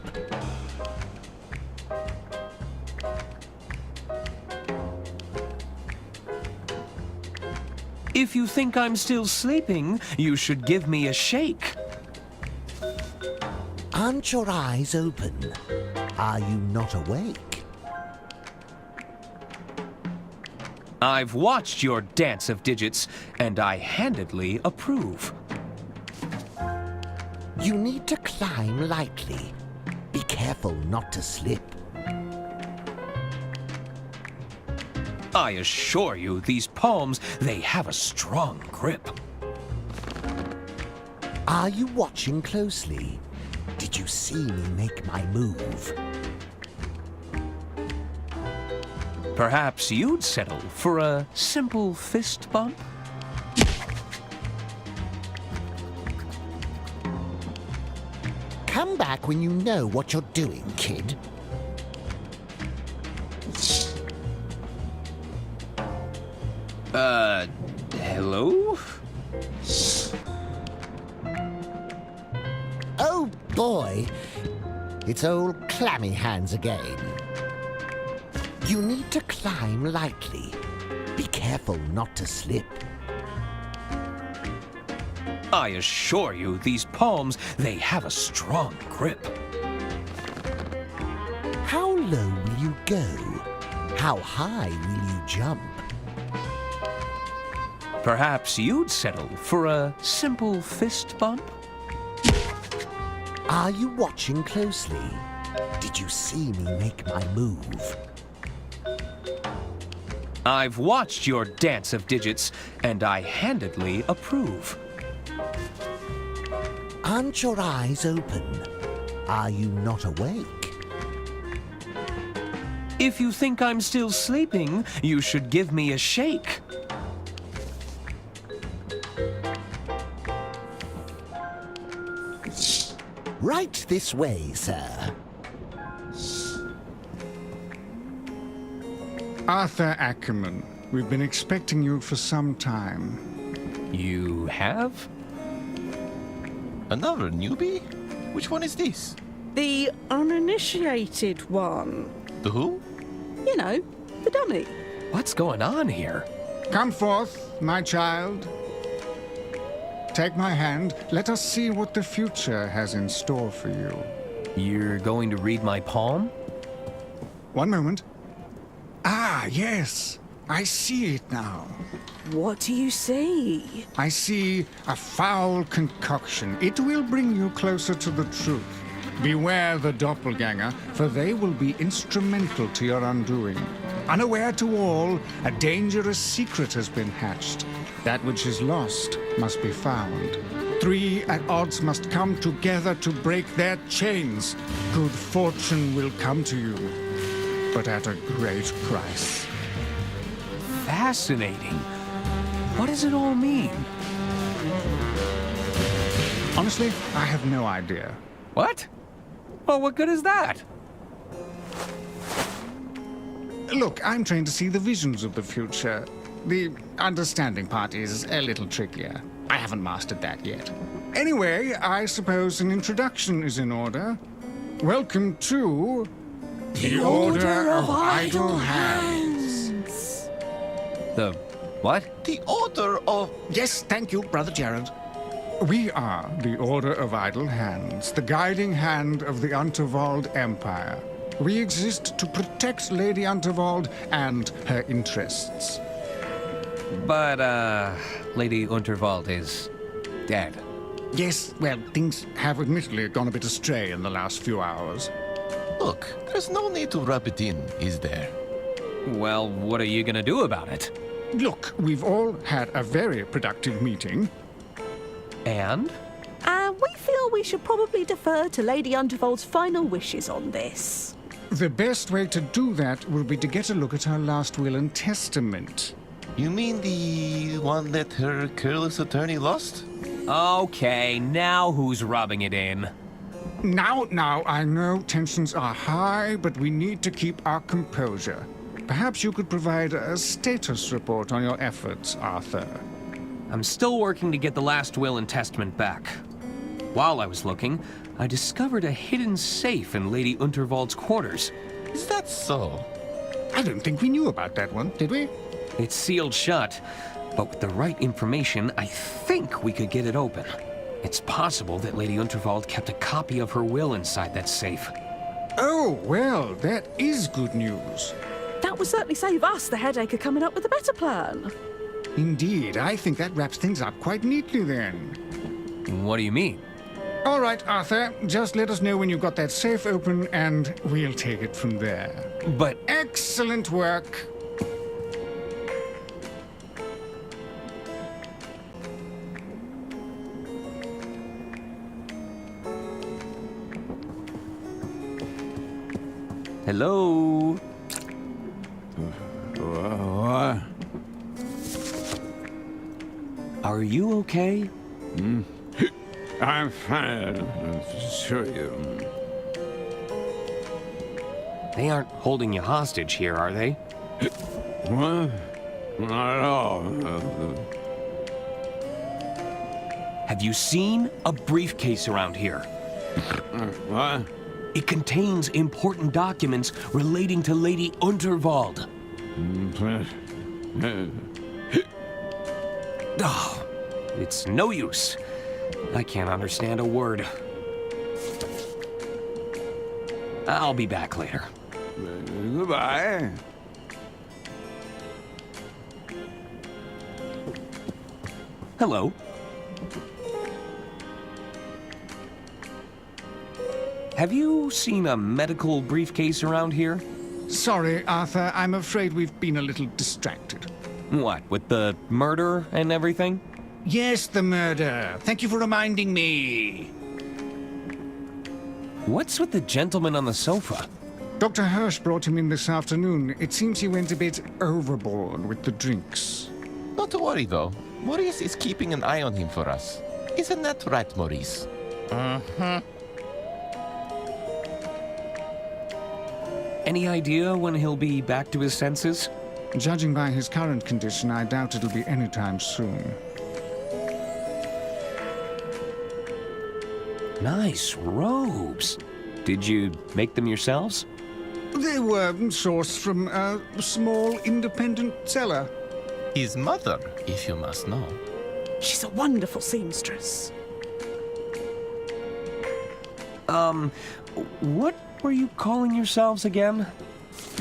S2: If you think I'm still sleeping, you should give me a shake.
S5: Aren't your eyes open? Are you not awake?
S2: I've watched your dance of digits, and I handedly approve.
S5: You need to climb lightly. Be careful not to slip.
S2: I assure you, these palms, they have a strong grip.
S5: Are you watching closely? Did you see me make my move?
S2: Perhaps you'd settle for a simple fist bump?
S5: Come back when you know what you're doing, kid.
S2: Hello?
S5: Oh boy, it's old clammy hands again. You need to climb lightly. Be careful not to slip.
S2: I assure you, these palms, they have a strong grip.
S5: How low will you go? How high will you jump?
S2: Perhaps you'd settle for a simple fist bump?
S5: Are you watching closely? Did you see me make my move?
S2: I've watched your dance of digits, and I handedly approve.
S5: Aren't your eyes open? Are you not awake?
S2: If you think I'm still sleeping, you should give me a shake.
S5: Right this way, sir.
S20: Arthur Ackerman, we've been expecting you for some time.
S2: You have?
S6: Another newbie? Which one is this?
S19: The uninitiated one.
S6: The who?
S19: You know, the dummy.
S2: What's going on here?
S20: Come forth, my child. Take my hand. Let us see what the future has in store for you.
S2: You're going to read my palm?
S20: One moment. Ah, yes. I see it now.
S19: What do you see?
S20: I see a foul concoction. It will bring you closer to the truth. Beware the doppelganger, for they will be instrumental to your undoing. Unaware to all, a dangerous secret has been hatched. That which is lost must be found. 3 at odds must come together to break their chains. Good fortune will come to you, but at a great price.
S2: Fascinating. What does it all mean?
S20: Honestly, I have no idea.
S2: What? Well, what good is that?
S20: Look, I'm trying to see the visions of the future. The understanding part is a little trickier. I haven't mastered that yet. Anyway, I suppose an introduction is in order. Welcome to the Order of Idle Hands.
S2: The what?
S6: The Order of...
S20: Yes, thank you, Brother Jared. We are the Order of Idle Hands, the guiding hand of the Unterwald Empire. We exist to protect Lady Unterwald and her interests.
S2: But, Lady Unterwald is dead.
S20: Yes, well, things have admittedly gone a bit astray in the last few hours.
S6: Look, there's no need to rub it in, is there?
S2: Well, what are you gonna do about it?
S20: Look, we've all had a very productive meeting.
S2: And?
S19: We feel we should probably defer to Lady Unterwald's final wishes on this.
S20: The best way to do that will be to get a look at her last will and testament.
S6: You mean the one that her careless attorney lost?
S2: Okay, now who's rubbing it in?
S20: Now, I know tensions are high, but we need to keep our composure. Perhaps you could provide a status report on your efforts, Arthur.
S2: I'm still working to get the last will and testament back. While I was looking, I discovered a hidden safe in Lady Unterwald's quarters.
S16: Is that so?
S20: I don't think we knew about that one, did we?
S2: It's sealed shut, but with the right information, I think we could get it open. It's possible that Lady Unterwald kept a copy of her will inside that safe.
S20: Oh, well, that is good news.
S19: That would certainly save us the headache of coming up with a better plan.
S20: Indeed, I think that wraps things up quite neatly then.
S2: What do you mean?
S20: All right, Arthur, just let us know when you've got that safe open and we'll take it from there.
S2: But...
S20: Excellent work.
S2: Hello?
S3: What?
S2: Are you okay?
S3: I'm fine, sure you.
S2: They aren't holding you hostage here, are they?
S3: What? Not at all.
S2: Have you seen a briefcase around here?
S3: What?
S2: It contains important documents relating to Lady Unterwald. Oh, it's no use. I can't understand a word. I'll be back later.
S3: Goodbye.
S2: Hello. Have you seen a medical briefcase around here?
S20: Sorry, Arthur, I'm afraid we've been a little distracted.
S2: What, with the murder and everything?
S20: Yes, the murder. Thank you for reminding me.
S2: What's with the gentleman on the sofa?
S20: Dr. Hirsch brought him in this afternoon. It seems he went a bit overboard with the drinks.
S16: Not to worry, though. Maurice is keeping an eye on him for us. Isn't that right, Maurice?
S2: Any idea when he'll be back to his senses?
S20: Judging by his current condition, I doubt it'll be any time soon.
S2: Nice robes. Did you make them yourselves?
S20: They were sourced from a small independent seller.
S16: His mother, if you must know.
S19: She's a wonderful seamstress.
S2: What were you calling yourselves again?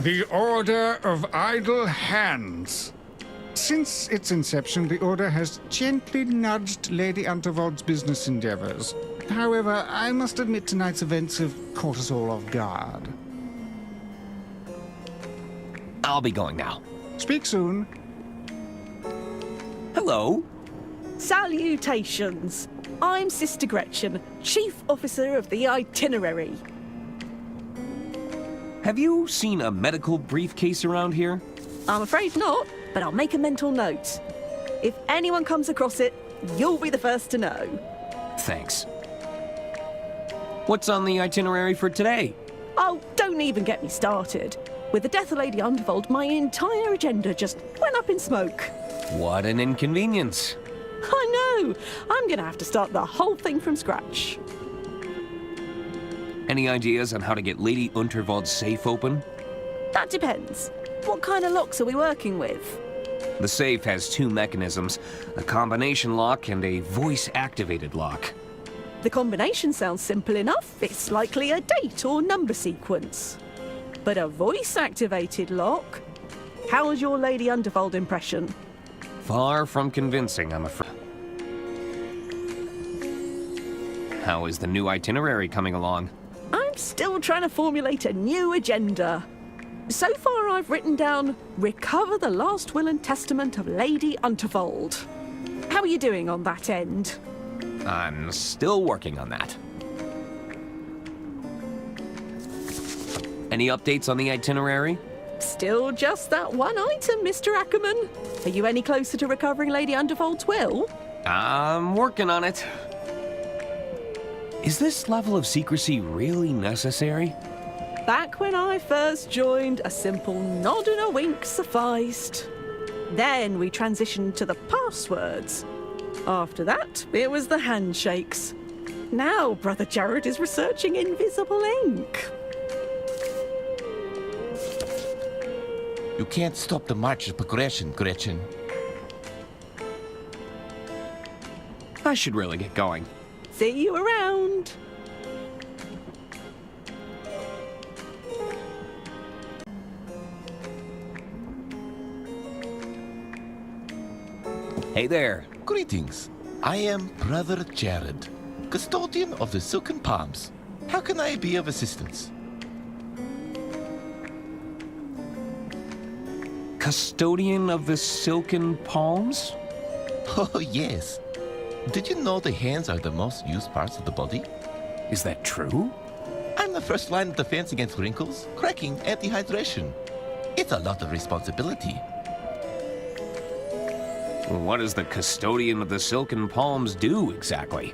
S20: The Order of Idle Hands. Since its inception, the Order has gently nudged Lady Unterwald's business endeavors. However, I must admit tonight's events have caught us all off guard.
S2: I'll be going now.
S20: Speak soon.
S2: Hello.
S19: Salutations. I'm Sister Gretchen, Chief Officer of the Itinerary.
S2: Have you seen a medical briefcase around here?
S19: I'm afraid not, but I'll make a mental note. If anyone comes across it, you'll be the first to know.
S2: Thanks. What's on the itinerary for today?
S19: Oh, don't even get me started. With the death of Lady Unterwald, my entire agenda just went up in smoke.
S2: What an inconvenience.
S19: I know. I'm going to have to start the whole thing from scratch.
S2: Any ideas on how to get Lady Unterwald's safe open?
S19: That depends. What kind of locks are we working with?
S2: The safe has two mechanisms, a combination lock and a voice-activated lock.
S19: The combination sounds simple enough. It's likely a date or number sequence. But a voice-activated lock? How's your Lady Unterwald impression?
S2: Far from convincing, I'm afraid. How is the new itinerary coming along?
S19: I'm still trying to formulate a new agenda. So far, I've written down, recover the last will and testament of Lady Unterwald. How are you doing on that end?
S2: I'm still working on that. Any updates on the itinerary?
S19: Still just that one item, Mr. Ackerman. Are you any closer to recovering Lady Unterwald's will?
S2: I'm working on it. Is this level of secrecy really necessary?
S19: Back when I first joined, a simple nod and a wink sufficed. Then we transitioned to the passwords. After that, it was the handshakes. Now Brother Jared is researching invisible ink.
S16: You can't stop the march of progression, Gretchen.
S2: I should really get going.
S19: See you around.
S2: Hey there.
S16: Greetings. I am Brother Jared, custodian of the Silken Palms. How can I be of assistance?
S2: Custodian of the Silken Palms?
S16: Oh, yes. Did you know the hands are the most used parts of the body?
S2: Is that true?
S16: I'm the first line of defense against wrinkles, cracking, and dehydration. It's a lot of responsibility.
S2: What does the custodian of the Silken Palms do exactly?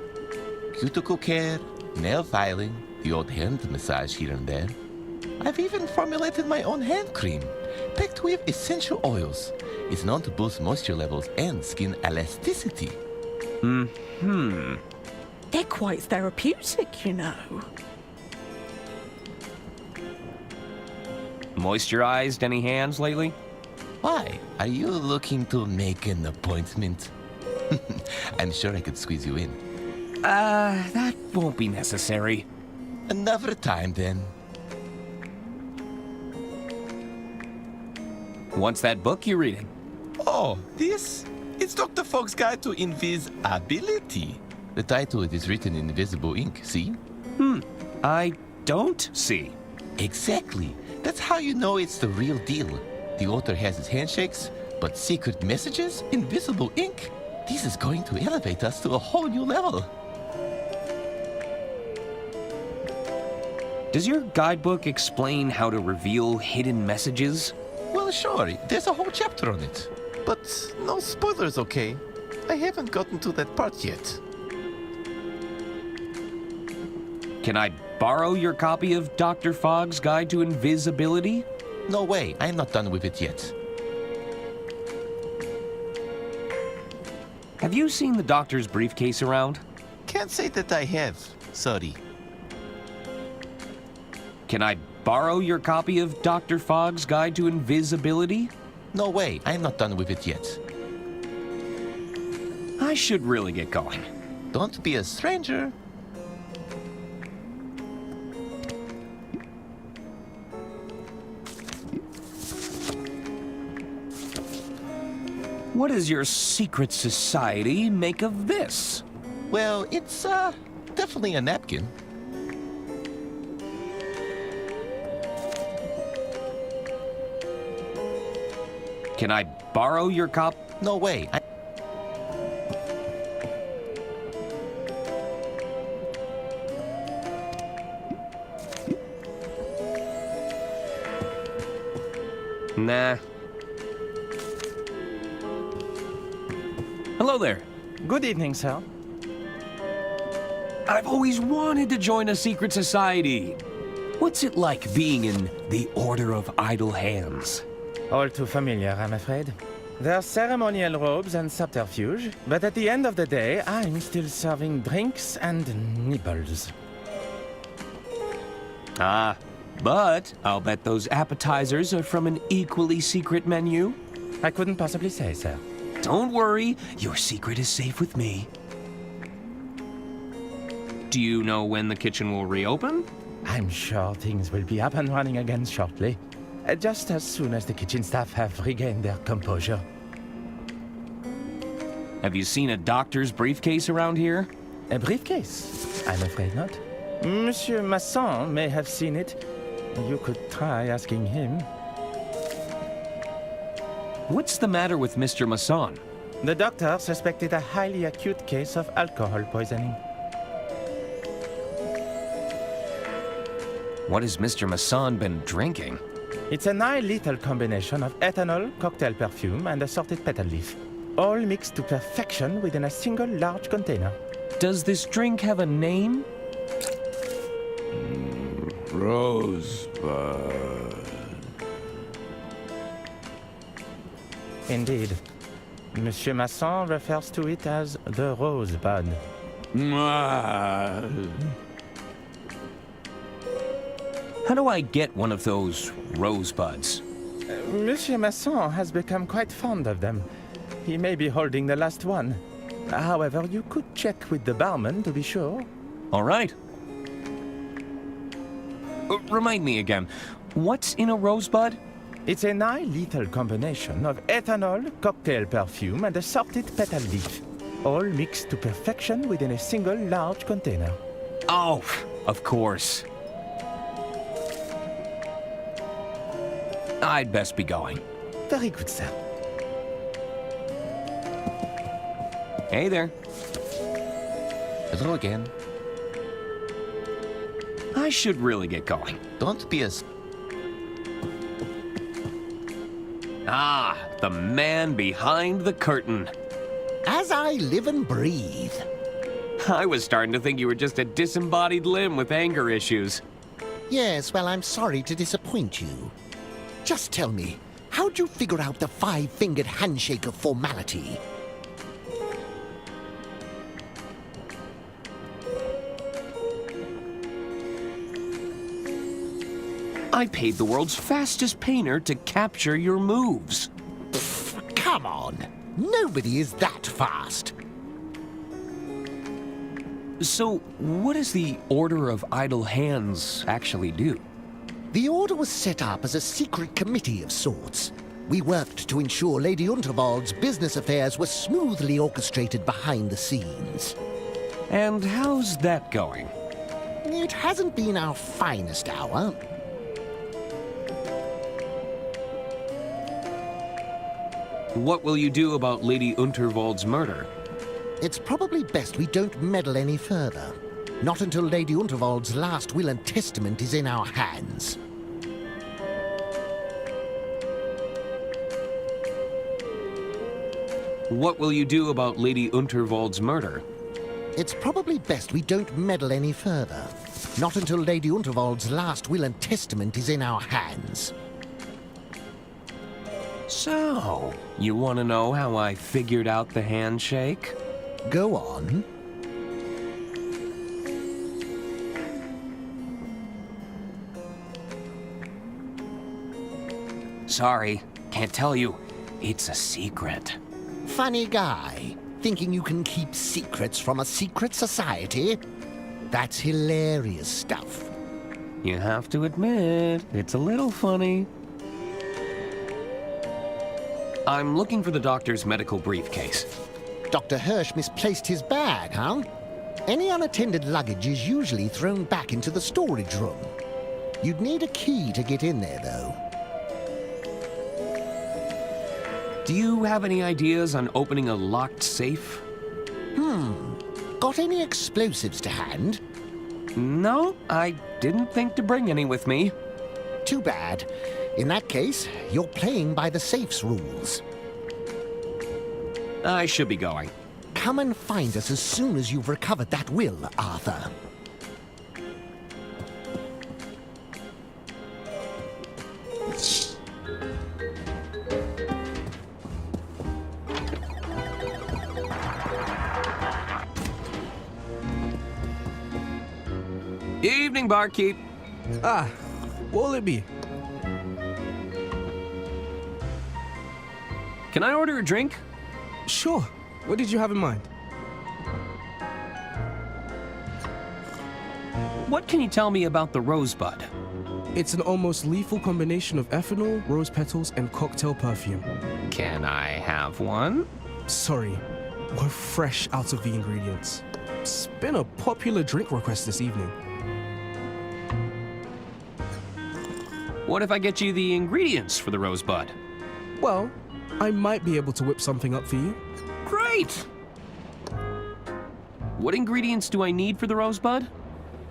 S16: Cuticle care, nail filing, the odd hand massage here and there. I've even formulated my own hand cream, packed with essential oils. It's known to boost moisture levels and skin elasticity.
S19: They're quite therapeutic, you know.
S2: Moisturized any hands lately?
S16: Why? Are you looking to make an appointment? I'm sure I could squeeze you in.
S2: That won't be necessary.
S16: Another time, then.
S2: What's that book you're reading?
S16: Oh, this? It's Dr. Fogg's Guide to Invisibility. The title is written in invisible ink, see?
S2: I don't see.
S16: Exactly. That's how you know it's the real deal. The author has his handshakes, but secret messages, invisible ink. This is going to elevate us to a whole new level.
S2: Does your guidebook explain how to reveal hidden messages?
S16: Well, sure. There's a whole chapter on it. But no spoilers, okay? I haven't gotten to that part yet.
S2: Can I borrow your copy of Dr. Fogg's Guide to Invisibility?
S16: No way. I'm not done with it yet.
S2: Have you seen the doctor's briefcase around?
S16: Can't say that I have. Sorry.
S2: Can I borrow your copy of Dr. Fogg's Guide to Invisibility?
S16: No way. I'm not done with it yet.
S2: I should really get going.
S16: Don't be a stranger.
S2: What does your secret society make of this?
S16: Well, it's, definitely a napkin.
S2: Can I borrow your cop?
S16: No way.
S2: Nah. Hello there.
S21: Good evening, sir.
S2: I've always wanted to join a secret society. What's it like being in the Order of Idle Hands?
S21: All too familiar, I'm afraid. There's ceremonial robes and subterfuge, but at the end of the day, I'm still serving drinks and nibbles.
S2: Ah, but I'll bet those appetizers are from an equally secret menu.
S21: I couldn't possibly say, sir.
S2: Don't worry, your secret is safe with me. Do you know when the kitchen will reopen?
S21: I'm sure things will be up and running again shortly. Just as soon as the kitchen staff have regained their composure.
S2: Have you seen a doctor's briefcase around here?
S21: A briefcase? I'm afraid not. Monsieur Masson may have seen it. You could try asking him.
S2: What's the matter with Mr. Masson?
S21: The doctor suspected a highly acute case of alcohol poisoning.
S2: What has Mr. Masson been drinking?
S21: It's a nigh-lethal combination of ethanol, cocktail perfume, and assorted petal leaf. All mixed to perfection within a single large container.
S2: Does this drink have a name?
S6: Rosebud.
S21: Indeed. Monsieur Masson refers to it as the rosebud.
S2: How do I get one of those rosebuds?
S21: Monsieur Masson has become quite fond of them. He may be holding the last one. However, you could check with the barman to be sure.
S2: All right. Remind me again, what's in a rosebud?
S21: It's a nice little combination of ethanol, cocktail perfume, and assorted petal leaf, all mixed to perfection within a single large container.
S2: Oh, of course. I'd best be going.
S21: Very good, sir.
S2: Hey there.
S16: Hello again.
S2: I should really get going.
S16: Don't be a...
S2: Ah, the man behind the curtain.
S5: As I live and breathe.
S2: I was starting to think you were just a disembodied limb with anger issues.
S5: Yes, well, I'm sorry to disappoint you. Just tell me, how'd you figure out the five-fingered handshake of formality?
S2: I paid the world's fastest painter to capture your moves.
S5: Pfft, come on. Nobody is that fast.
S2: So, what does the Order of Idle Hands actually do?
S5: The Order was set up as a secret committee of sorts. We worked to ensure Lady Unterwald's business affairs were smoothly orchestrated behind the scenes.
S2: And how's that going?
S5: It hasn't been our finest hour.
S2: What will you do about Lady Unterwald's murder?
S5: It's probably best we don't meddle any further. Not until Lady Unterwald's last will and testament is in our hands.
S2: What will you do about Lady Unterwald's murder?
S5: It's probably best we don't meddle any further. Not until Lady Unterwald's last will and testament is in our hands.
S2: So, you want to know how I figured out the handshake?
S5: Go on.
S2: Sorry, can't tell you. It's a secret.
S5: Funny guy, thinking you can keep secrets from a secret society? That's hilarious stuff.
S2: You have to admit, it's a little funny. I'm looking for the doctor's medical briefcase.
S5: Dr. Hirsch misplaced his bag, huh? Any unattended luggage is usually thrown back into the storage room. You'd need a key to get in there, though.
S2: Do you have any ideas on opening a locked safe?
S5: Got any explosives to hand?
S2: No, I didn't think to bring any with me.
S5: Too bad. In that case, you're playing by the safe's rules.
S2: I should be going.
S5: Come and find us as soon as you've recovered that will, Arthur.
S2: Evening, barkeep.
S10: Ah, what will it be?
S2: Can I order a drink?
S10: Sure. What did you have in mind?
S2: What can you tell me about the rosebud?
S10: It's an almost lethal combination of ethanol, rose petals, and cocktail perfume.
S2: Can I have one?
S10: Sorry, we're fresh out of the ingredients. It's been a popular drink request this evening.
S2: What if I get you the ingredients for the rosebud?
S10: Well, I might be able to whip something up for you.
S2: Great! What ingredients do I need for the rosebud?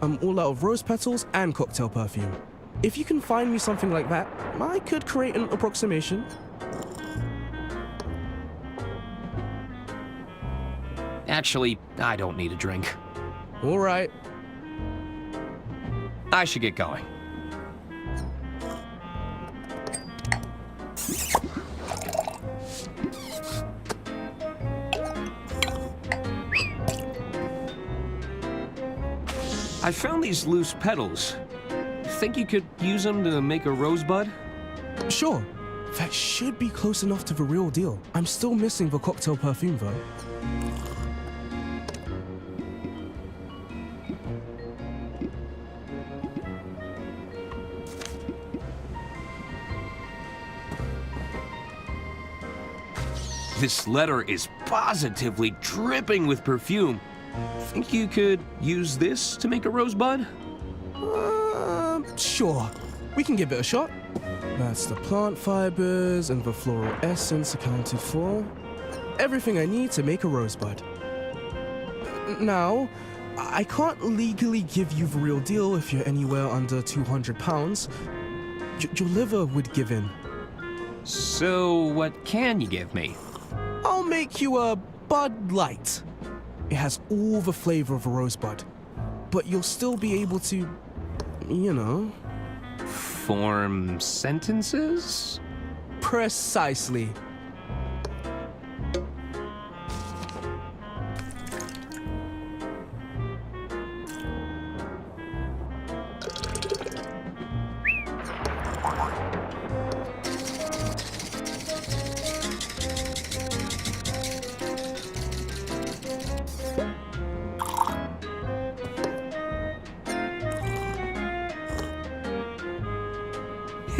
S10: I'm all out of rose petals and cocktail perfume. If you can find me something like that, I could create an approximation.
S2: Actually, I don't need a drink.
S10: All right.
S2: I should get going. I found these loose petals. Think you could use them to make a rosebud?
S10: Sure. That should be close enough to the real deal. I'm still missing the cocktail perfume, though.
S2: This letter is positively dripping with perfume. Think you could use this to make a rosebud?
S10: Sure. We can give it a shot. That's the plant fibers and the floral essence accounted for. Everything I need to make a rosebud. Now, I can't legally give you the real deal if you're anywhere under 200 pounds. Your liver would give in.
S2: So, what can you give me?
S10: I'll make you a Bud Light. It has all the flavor of a rosebud, but you'll still be able to, you know...
S2: Form sentences?
S10: Precisely.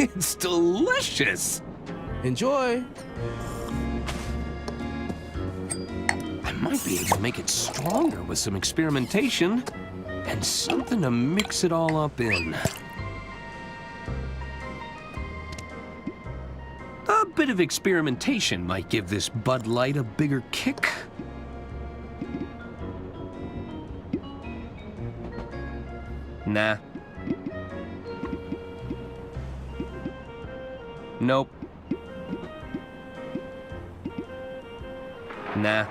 S2: It's delicious!
S10: Enjoy!
S2: I might be able to make it stronger with some experimentation and something to mix it all up in. A bit of experimentation might give this Bud Light a bigger kick. Nah. Nope. Nah.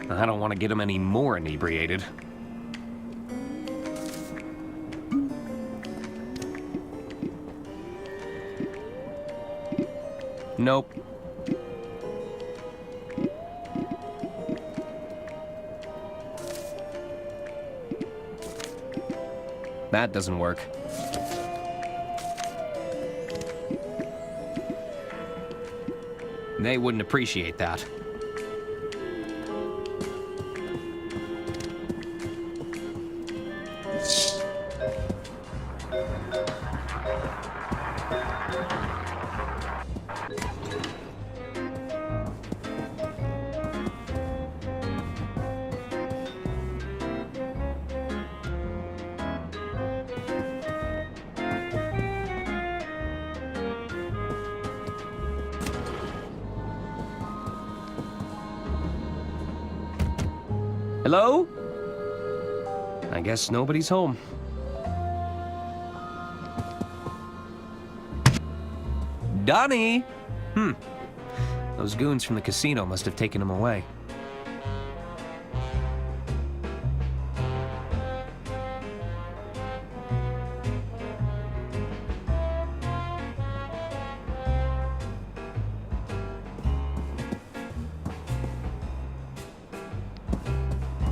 S2: I don't want to get him any more inebriated. Nope. That doesn't work. They wouldn't appreciate that. Hello? I guess nobody's home. Donnie! Those goons from the casino must have taken him away.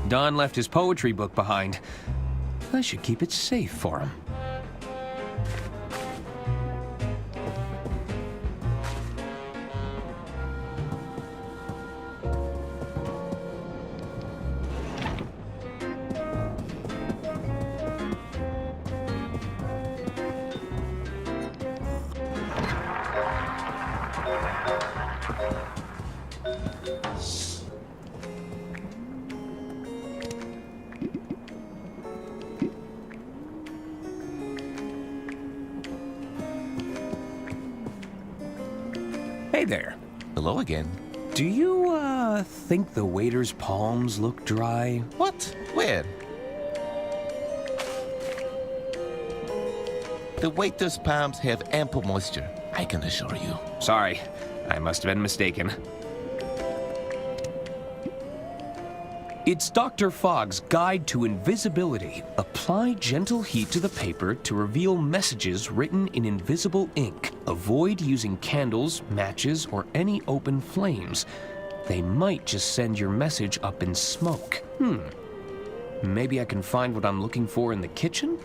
S2: Don left his poetry book behind. I should keep it safe for him. Hey there.
S16: Hello again.
S2: Do you, think the waiter's palms look dry?
S16: What? Where? The waiter's palms have ample moisture, I can assure you.
S2: Sorry, I must have been mistaken. It's Dr. Fogg's Guide to Invisibility. Apply gentle heat to the paper to reveal messages written in invisible ink. Avoid using candles, matches, or any open flames. They might just send your message up in smoke. Maybe I can find what I'm looking for in the kitchen?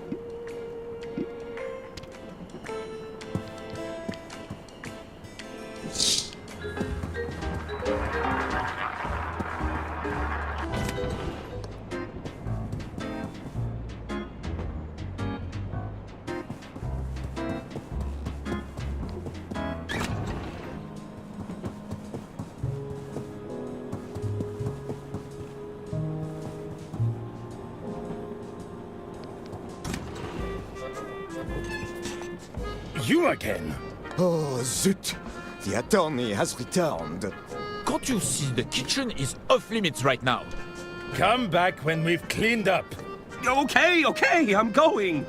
S17: You again?
S8: Oh, zut! The attorney has returned.
S18: Can't you see the kitchen is off limits right now?
S7: Come back when we've cleaned up.
S2: Okay, I'm going.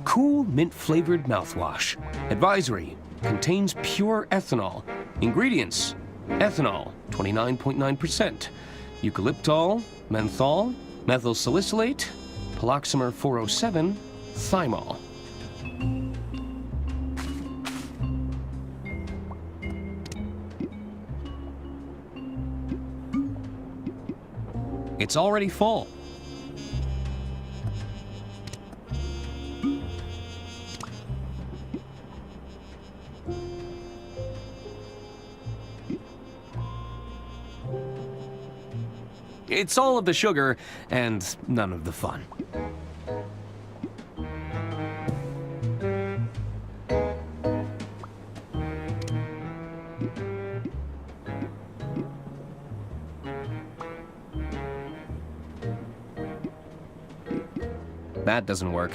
S2: Cool mint-flavored mouthwash. Advisory: contains pure ethanol. Ingredients: ethanol, 29.9%, eucalyptol, menthol, methyl salicylate, paloxamer 407, thymol. It's already full. It's all of the sugar and none of the fun. That doesn't work.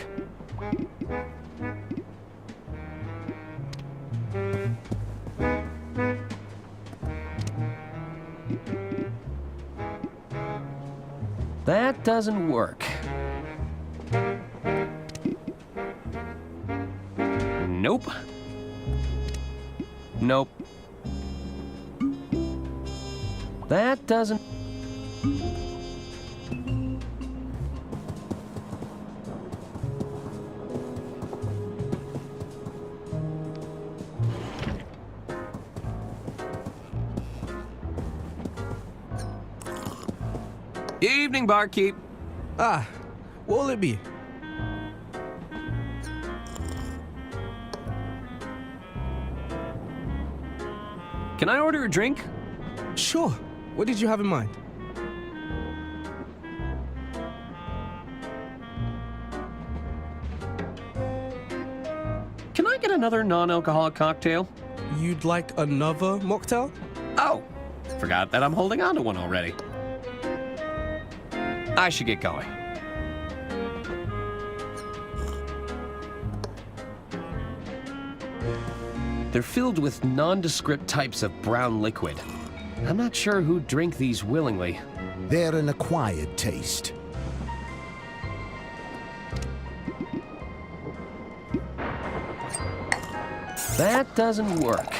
S2: That doesn't work. Nope. Nope. That doesn't... Evening, barkeep.
S10: Ah, what will it be?
S2: Can I order a drink?
S10: Sure. What did you have in mind?
S2: Can I get another non-alcoholic cocktail?
S10: You'd like another mocktail?
S2: Oh, forgot that I'm holding on to one already. I should get going. They're filled with nondescript types of brown liquid. I'm not sure who'd drink these willingly.
S5: They're an acquired taste.
S2: That doesn't work.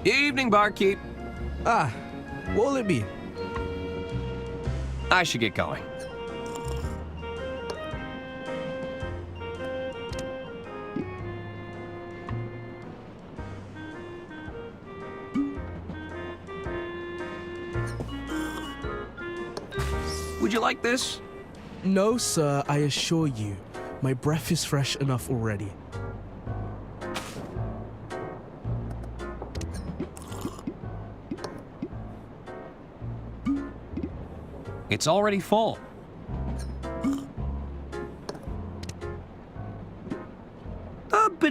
S2: Evening, barkeep.
S10: Ah, what will it be?
S2: I should get going. Would you like this?
S10: No, sir, I assure you. My breath is fresh enough already.
S2: It's already full.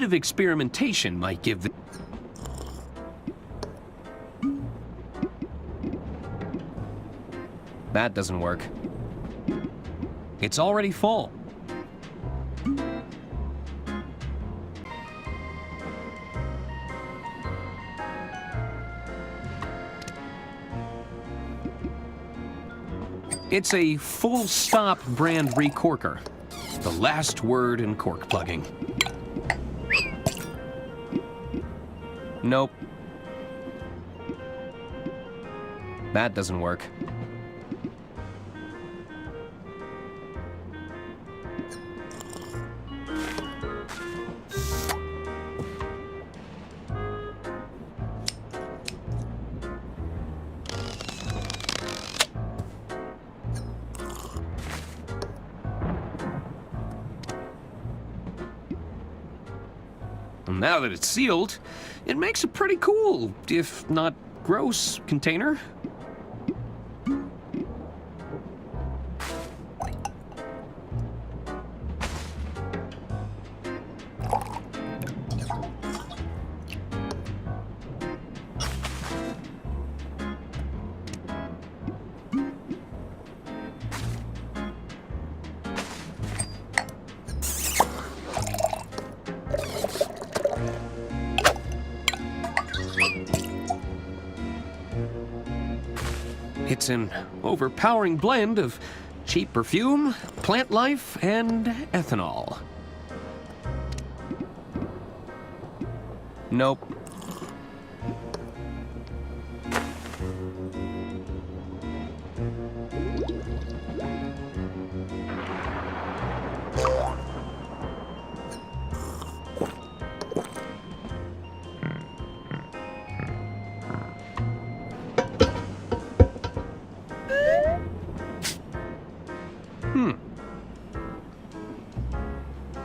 S2: of experimentation might give the... That doesn't work. It's already full. It's a full stop brand recorker. The last word in cork plugging. Nope. That doesn't work. Now that it's sealed, it makes a pretty cool, if not gross, container. It's an overpowering blend of cheap perfume, plant life, and ethanol. Nope.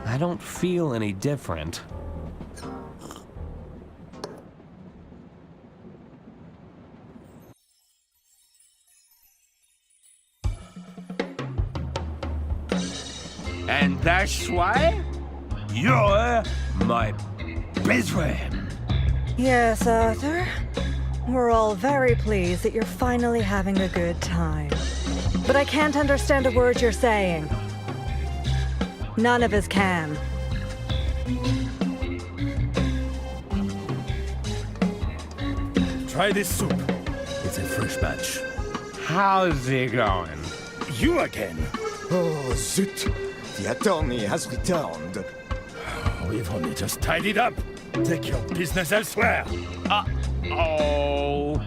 S2: I don't feel any different.
S17: And that's why you're my best friend.
S12: Yes, Arthur. We're all very pleased that you're finally having a good time. But I can't understand a word you're saying. None of us can.
S7: Try this soup. It's a fresh batch.
S17: How's it going?
S7: You again?
S8: Oh, zut! The attorney has returned.
S7: We've only just tidied up. Take your business elsewhere.
S17: Uh-oh.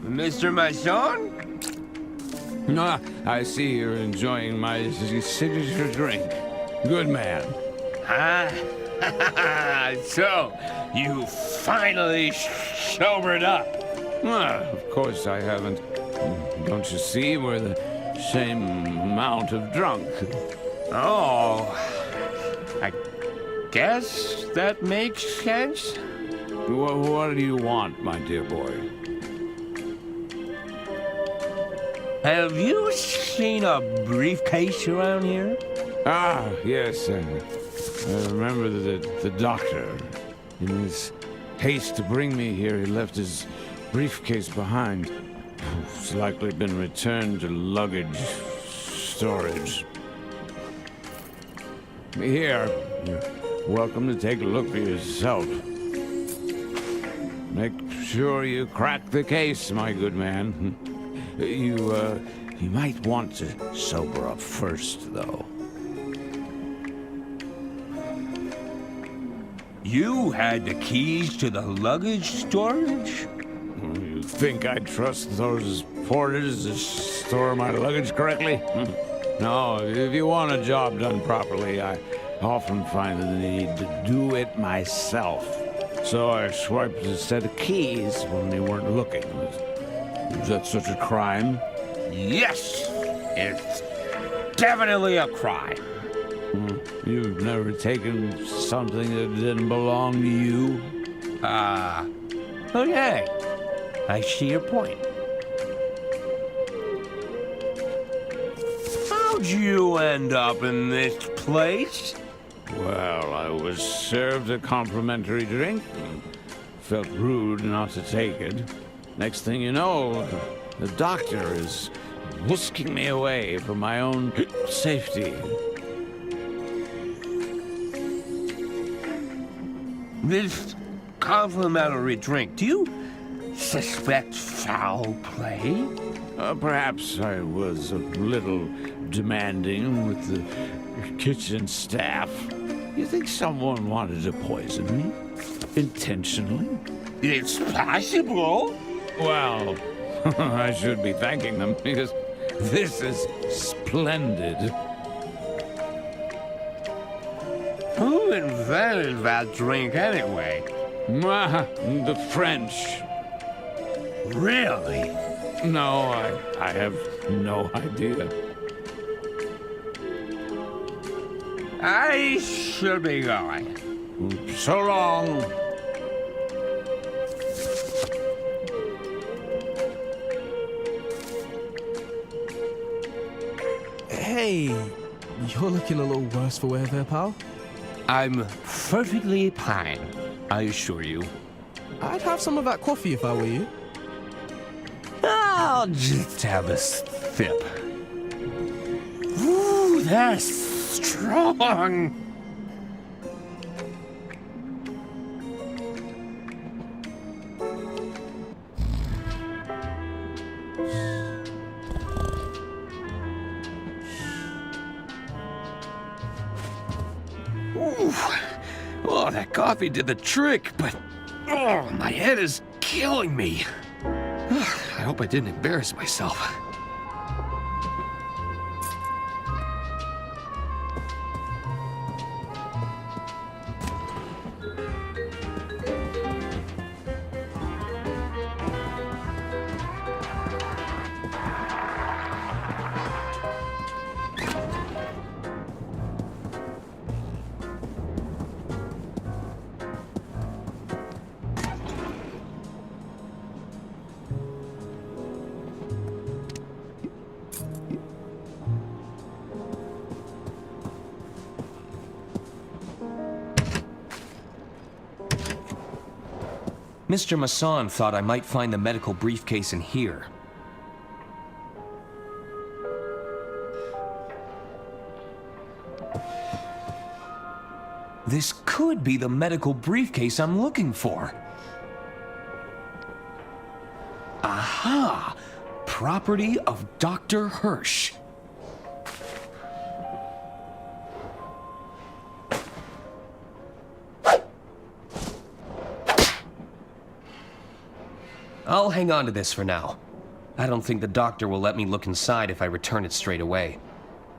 S17: Mr. Mason?
S9: Ah, I see you're enjoying my signature drink. Good man.
S17: Ah, so you finally sobered up.
S9: Well, of course I haven't. Don't you see, we're the same amount of drunk.
S17: Oh, I guess that makes sense.
S9: What do you want, my dear boy?
S17: Have you seen a briefcase around here?
S9: Ah, yes. I remember the doctor. In his haste to bring me here, he left his briefcase behind. It's likely been returned to luggage storage. Here, you're welcome to take a look for yourself. Make sure you crack the case, my good man. You might want to sober up first, though.
S17: You had the keys to the luggage storage?
S9: You think I'd trust those porters to store my luggage correctly? No, if you want a job done properly, I often find the need to do it myself. So I swiped a set of keys when they weren't looking. Is that such a crime?
S7: Yes! It's definitely a crime.
S9: You've never taken something that didn't belong to you?
S7: Okay. I see your point. How'd you end up in this place?
S9: Well, I was served a complimentary drink. Felt rude not to take it. Next thing you know, the doctor is whisking me away for my own safety.
S7: This complimentary drink, do you suspect foul play?
S9: Perhaps I was a little demanding with the kitchen staff. You think someone wanted to poison me? Intentionally?
S7: It's possible.
S9: Well, I should be thanking them because this is splendid.
S7: Who invented that drink anyway?
S9: The French.
S7: Really?
S9: No, I have no idea.
S7: I should be going.
S9: So long.
S10: Hey, you're looking a little worse for wear there, pal.
S2: I'm perfectly fine, I assure you.
S10: I'd have some of that coffee if I were you.
S2: I'll just have a sip. Ooh, that's strong. Ooh. Oh, that coffee did the trick, but oh, my head is killing me. I hope I didn't embarrass myself. Mr. Masson thought I might find the medical briefcase in here. This could be the medical briefcase I'm looking for. Aha! Property of Dr. Hirsch. I'll hang on to this for now. I don't think the doctor will let me look inside if I return it straight away.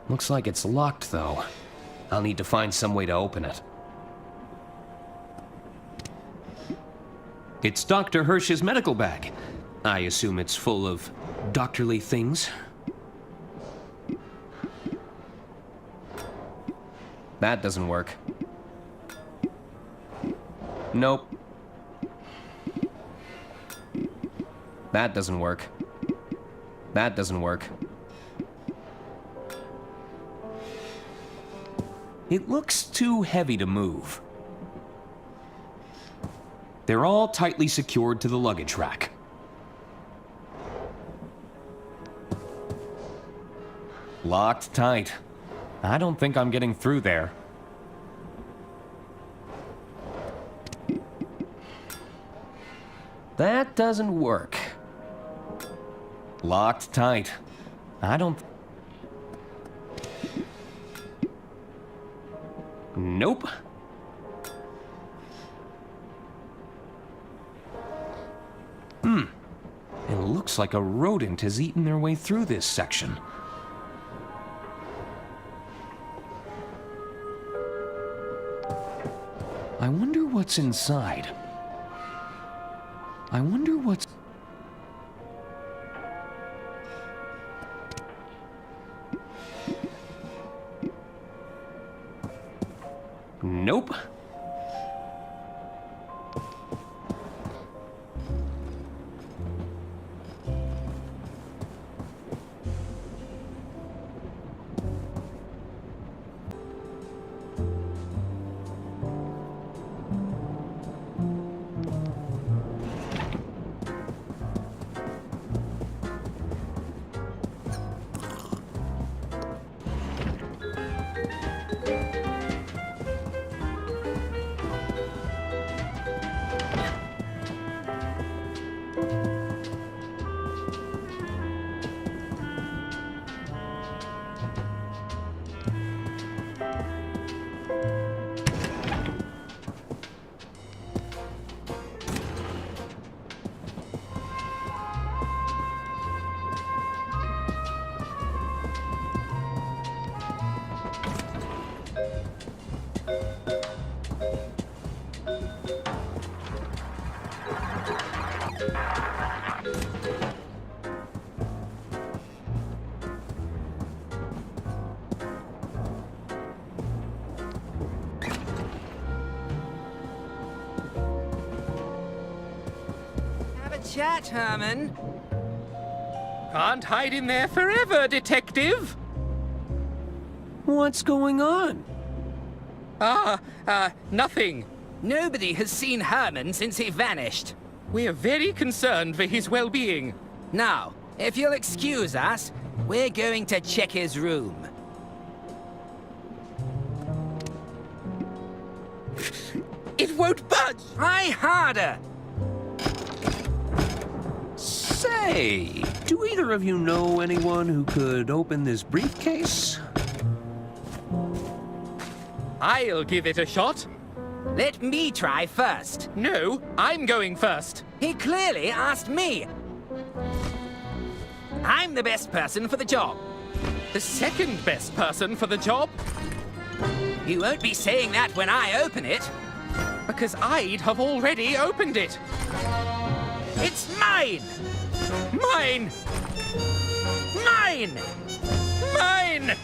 S2: Looks like it's locked, though. I'll need to find some way to open it. It's Dr. Hirsch's medical bag. I assume it's full of doctorly things. That doesn't work. Nope. That doesn't work. That doesn't work. It looks too heavy to move. They're all tightly secured to the luggage rack. Locked tight. I don't think I'm getting through there. That doesn't work. Locked tight. I don't... Nope. It looks like a rodent has eaten their way through this section. I wonder what's inside. I wonder what's... Nope.
S15: Chat, Herman.
S18: Can't hide in there forever, detective.
S2: What's going on?
S18: Nothing.
S15: Nobody has seen Herman since he vanished.
S18: We're very concerned for his well-being.
S15: Now, if you'll excuse us, we're going to check his room.
S18: It won't budge!
S15: Try harder!
S2: Say, do either of you know anyone who could open this briefcase?
S18: I'll give it a shot.
S15: Let me try first.
S18: No, I'm going first.
S15: He clearly asked me. I'm the best person for the job.
S18: The second best person for the job?
S15: You won't be saying that when I open it.
S18: Because I'd have already opened it.
S15: It's mine!
S18: Mine! Mine! Mine!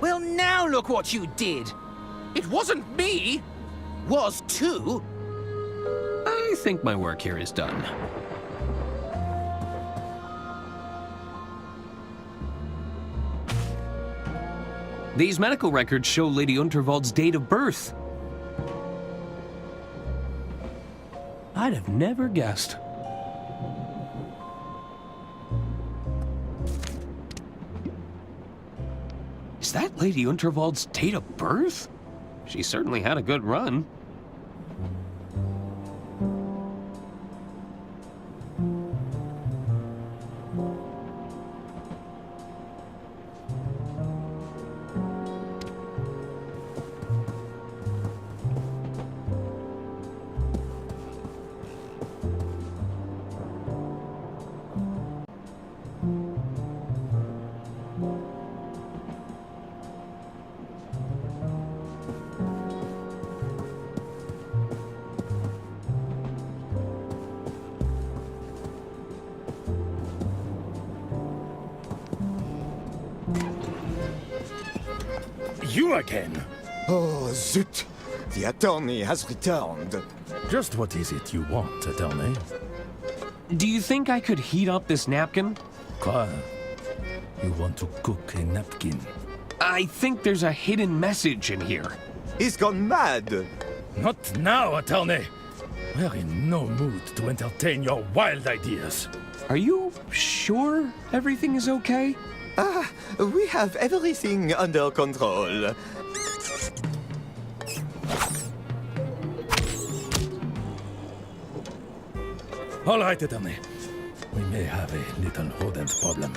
S15: Well, now look what you did.
S18: It wasn't me.
S15: Was too.
S2: I think my work here is done. These medical records show Lady Unterwald's date of birth. I'd have never guessed. Is that Lady Unterwald's date of birth? She certainly had a good run.
S7: You again?
S8: Oh, zut! The attorney has returned.
S7: Just what is it you want, attorney?
S2: Do you think I could heat up this napkin?
S7: Quoi? You want to cook a napkin?
S2: I think there's a hidden message in here.
S8: He's gone mad!
S7: Not now, attorney! We're in no mood to entertain your wild ideas.
S2: Are you sure everything is okay?
S8: We have everything under control.
S7: All right, attorney. We may have a little rodent problem.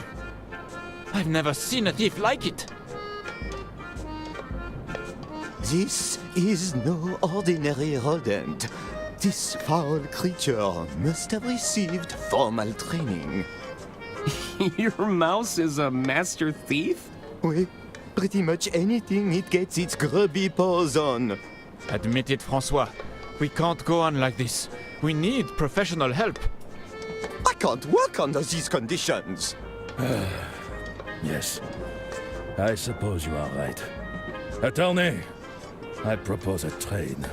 S8: I've never seen a thief like it. This is no ordinary rodent. This foul creature must have received formal training.
S2: Your mouse is a master thief?
S8: Oui, pretty much anything it gets its grubby paws on.
S13: Admit it, Francois. We can't go on like this. We need professional help.
S8: I can't work under these conditions.
S7: Yes, I suppose you are right. Attorney, I propose a trade.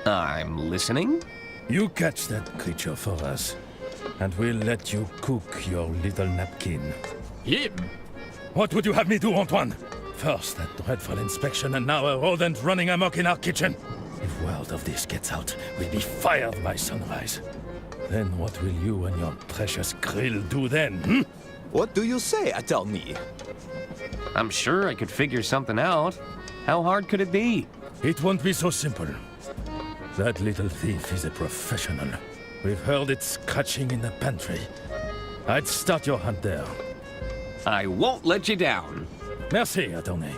S2: I'm listening.
S7: You catch that creature for us, and we'll let you cook your little napkin.
S13: Him?
S7: What would you have me do, Antoine? First, that dreadful inspection, and now a rodent running amok in our kitchen. If word of this gets out, we'll be fired by sunrise. Then what will you and your precious grill do then,
S8: What do you say, attorney?
S2: I'm sure I could figure something out. How hard could it be?
S7: It won't be so simple. That little thief is a professional. We've heard it scratching in the pantry. I'd start your hunt there.
S2: I won't let you down.
S7: Merci, attorney.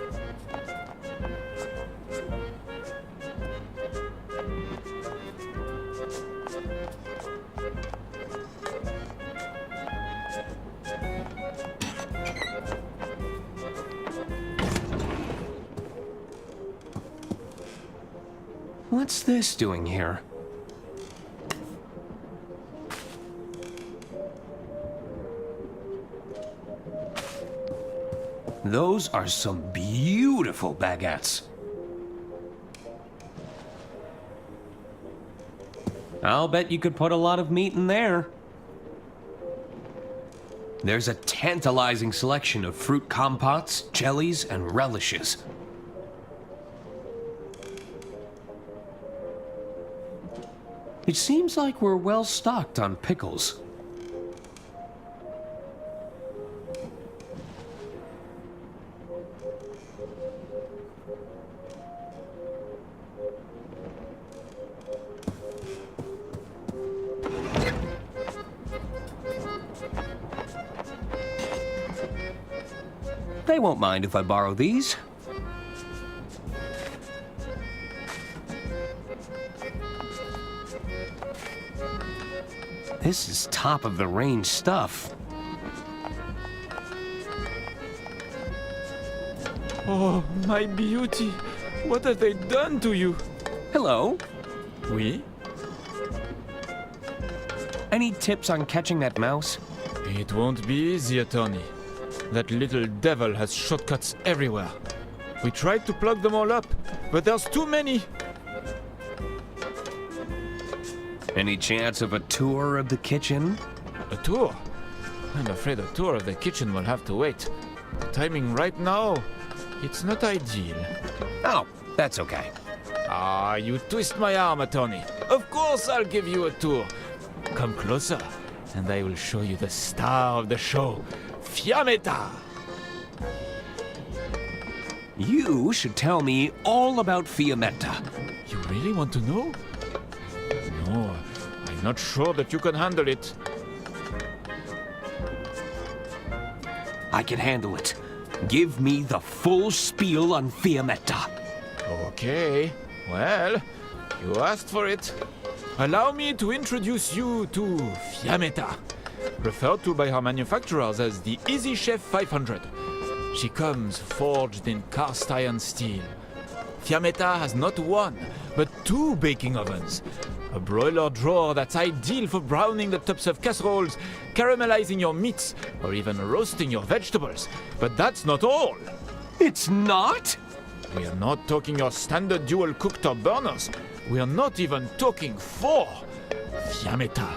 S2: What's this doing here? Those are some beautiful baguettes. I'll bet you could put a lot of meat in there. There's a tantalizing selection of fruit compotes, jellies, and relishes. It seems like we're well stocked on pickles. They won't mind if I borrow these. This is top-of-the-range stuff.
S13: Oh, my beauty. What have they done to you?
S2: Hello.
S13: Oui?
S2: Any tips on catching that mouse?
S13: It won't be easy, attorney. That little devil has shortcuts everywhere. We tried to plug them all up, but there's too many.
S2: Any chance of a tour of the kitchen?
S13: A tour? I'm afraid a tour of the kitchen will have to wait. The timing right now, it's not ideal.
S2: Oh, that's okay.
S13: Ah, you twist my arm, attorney. Of course I'll give you a tour. Come closer, and I will show you the star of the show, Fiammetta.
S2: You should tell me all about Fiammetta.
S13: You really want to know? No, I'm not sure that you can handle it.
S2: I can handle it. Give me the full spiel on Fiammetta.
S13: Okay, well, you asked for it. Allow me to introduce you to Fiammetta, referred to by her manufacturers as the Easy Chef 500. She comes forged in cast iron steel. Fiammetta has not one, but two baking ovens. A broiler drawer that's ideal for browning the tops of casseroles, caramelizing your meats, or even roasting your vegetables. But that's not all.
S2: It's not?
S13: We are not talking your standard dual cooktop burners. We are not even talking 4. Fiammetta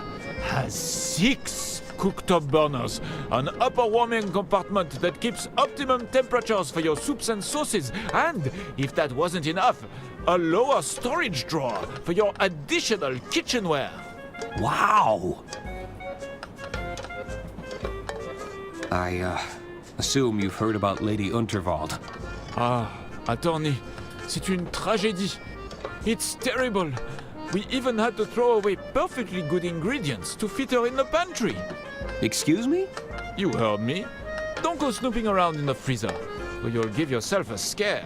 S13: has 6 cooktop burners, an upper warming compartment that keeps optimum temperatures for your soups and sauces, and, if that wasn't enough, a lower storage drawer for your additional kitchenware.
S2: Wow! I assume you've heard about Lady Unterwald.
S13: Ah, attorney, c'est une tragédie. It's terrible. We even had to throw away perfectly good ingredients to fit her in the pantry.
S2: Excuse me?
S13: You heard me. Don't go snooping around in the freezer, or you'll give yourself a scare.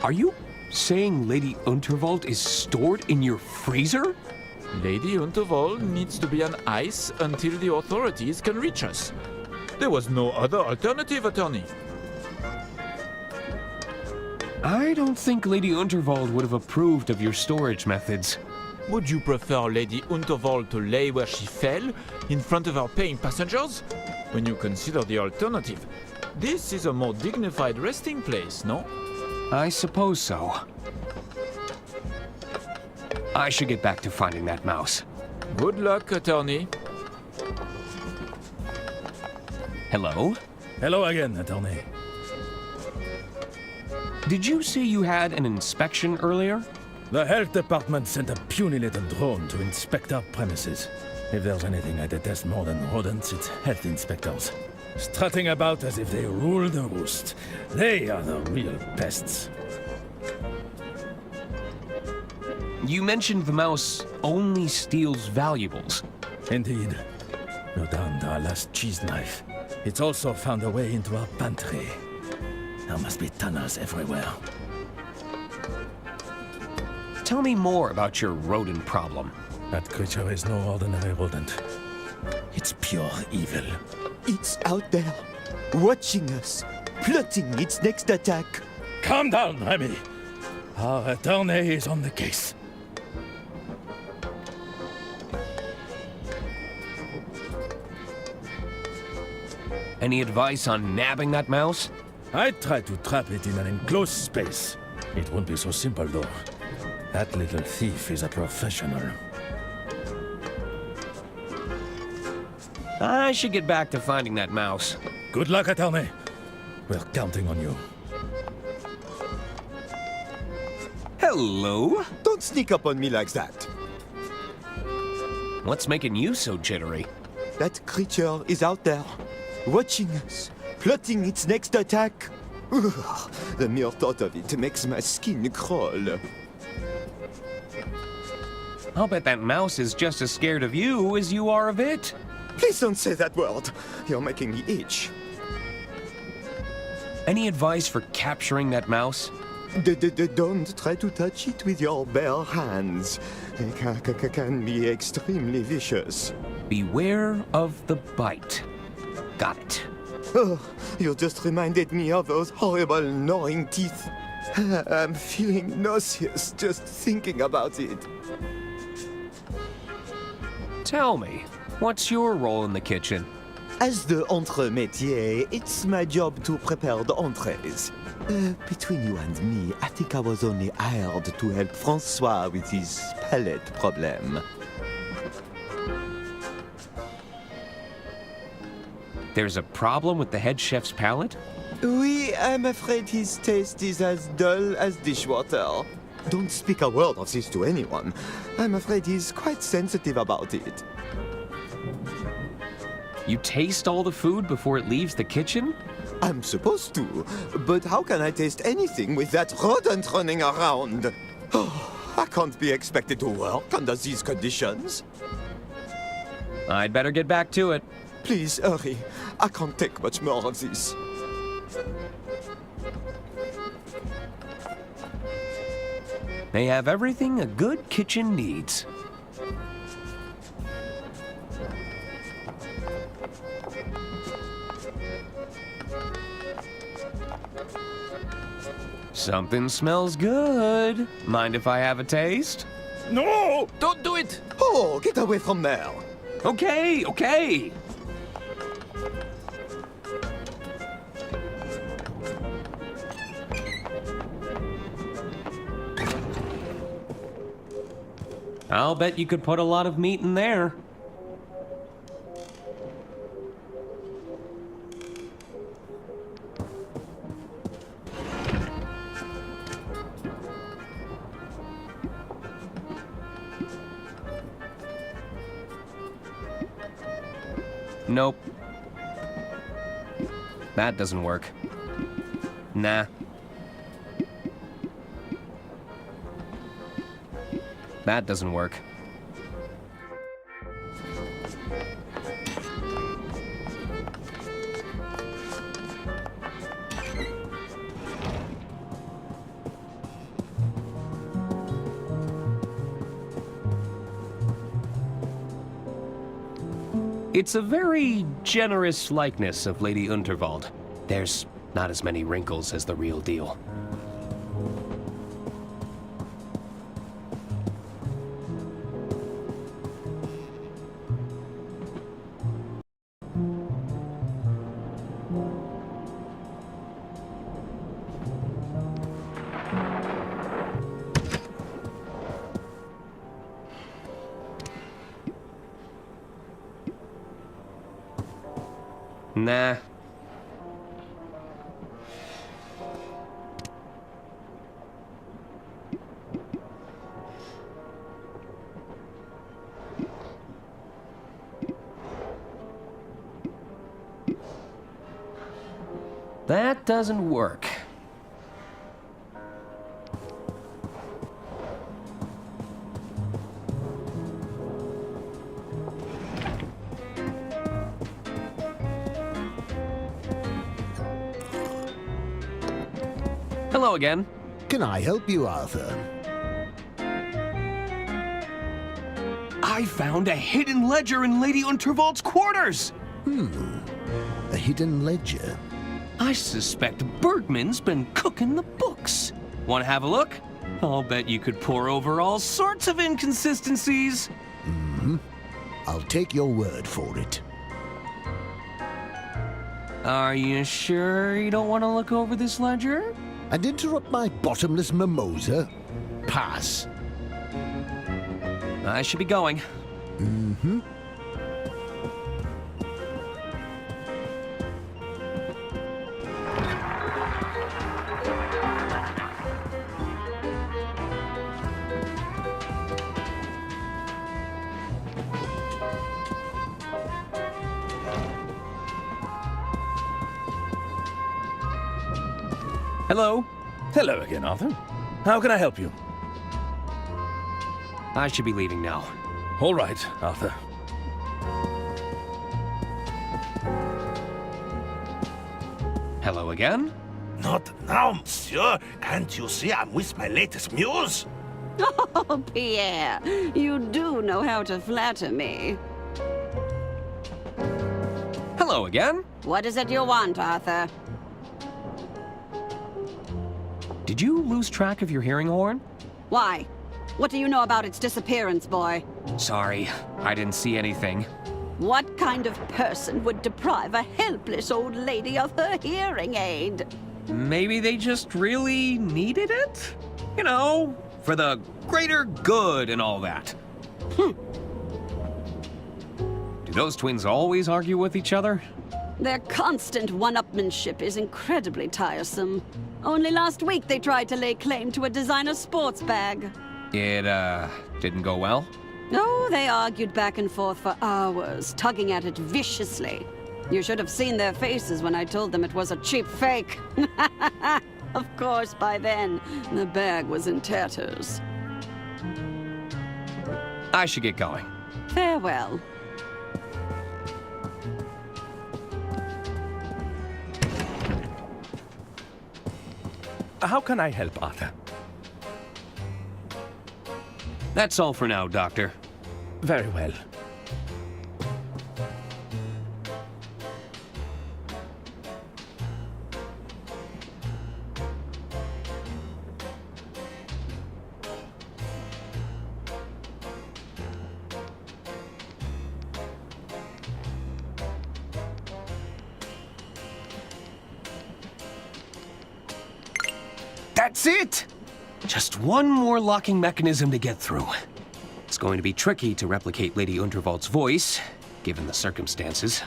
S2: Are you saying Lady Unterwald is stored in your freezer?
S13: Lady Unterwald needs to be on ice until the authorities can reach us. There was no other alternative, attorney.
S2: I don't think Lady Unterwald would have approved of your storage methods.
S13: Would you prefer Lady Unterwald to lay where she fell, in front of her paying passengers? When you consider the alternative, this is a more dignified resting place, no?
S2: I suppose so. I should get back to finding that mouse.
S13: Good luck, attorney.
S2: Hello?
S14: Hello again, attorney.
S2: Did you say you had an inspection earlier?
S14: The health department sent a puny little drone to inspect our premises. If there's anything I detest more than rodents, it's health inspectors. Strutting about as if they rule the roost. They are the real pests.
S2: You mentioned the mouse only steals valuables.
S14: Indeed. You're down to our last cheese knife. It's also found a way into our pantry. There must be tunnels everywhere.
S2: Tell me more about your rodent problem.
S14: That creature is no ordinary rodent. It's pure evil.
S8: It's out there, watching us, plotting its next attack.
S14: Calm down, Remy. Our attorney is on the case.
S2: Any advice on nabbing that mouse?
S14: I'd try to trap it in an enclosed space. It won't be so simple, though. That little thief is a professional.
S2: I should get back to finding that mouse.
S14: Good luck, attorney. We're counting on you.
S2: Hello?
S8: Don't sneak up on me like that.
S2: What's making you so jittery?
S8: That creature is out there, watching us, plotting its next attack. Ugh, the mere thought of it makes my skin crawl.
S2: I'll bet that mouse is just as scared of you as you are of it.
S8: Please don't say that word. You're making me itch.
S2: Any advice for capturing that mouse?
S8: Don't try to touch it with your bare hands. They can be extremely vicious.
S2: Beware of the bite. Got it.
S8: Oh, you just reminded me of those horrible gnawing teeth. I'm feeling nauseous just thinking about it.
S2: Tell me, what's your role in the kitchen?
S8: As the entremetier, it's my job to prepare the entrees. Between you and me, I think I was only hired to help Francois with his palate problem.
S2: There's a problem with the head chef's palate?
S8: Oui, I'm afraid his taste is as dull as dishwater. Don't speak a word of this to anyone. I'm afraid he's quite sensitive about it.
S2: You taste all the food before it leaves the kitchen?
S8: I'm supposed to, but how can I taste anything with that rodent running around? Oh, I can't be expected to work under these conditions.
S2: I'd better get back to it.
S8: Please hurry. I can't take much more of this.
S2: They have everything a good kitchen needs. Something smells good. Mind if I have a taste?
S14: No!
S13: Don't do it!
S8: Oh, get away from there!
S2: Okay, okay. I'll bet you could put a lot of meat in there. Nope. That doesn't work. Nah. That doesn't work. It's a very generous likeness of Lady Unterwald. There's not as many wrinkles as the real deal. Nah. That doesn't work. Hello again.
S5: Can I help you, Arthur?
S2: I found a hidden ledger in Lady Unterwald's quarters!
S5: A hidden ledger?
S2: I suspect Bergman's been cooking the books. Want to have a look? I'll bet you could pore over all sorts of inconsistencies.
S5: I'll take your word for it.
S2: Are you sure you don't want to look over this ledger?
S5: And interrupt my bottomless mimosa? Pass.
S2: I should be going. Hello?
S14: Hello again, Arthur. How can I help you?
S2: I should be leaving now.
S14: All right, Arthur.
S2: Hello again?
S1: Not now, monsieur. Can't you see I'm with my latest muse?
S22: Oh, Pierre, you do know how to flatter me.
S2: Hello again?
S22: What is it you want, Arthur?
S2: Did you lose track of your hearing horn?
S22: Why? What do you know about its disappearance, boy?
S2: Sorry, I didn't see anything.
S22: What kind of person would deprive a helpless old lady of her hearing aid?
S2: Maybe they just really needed it? You know, for the greater good and all that. Do those twins always argue with each other?
S22: Their constant one-upmanship is incredibly tiresome. Only last week they tried to lay claim to a designer sports bag.
S2: It, didn't go well?
S22: Oh, they argued back and forth for hours, tugging at it viciously. You should have seen their faces when I told them it was a cheap fake. Of course, by then, the bag was in tatters.
S2: I should get going.
S22: Farewell.
S14: How can I help, Arthur?
S2: That's all for now, Doctor.
S14: Very well.
S2: That's it! Just one more locking mechanism to get through. It's going to be tricky to replicate Lady Unterwald's voice, given the circumstances.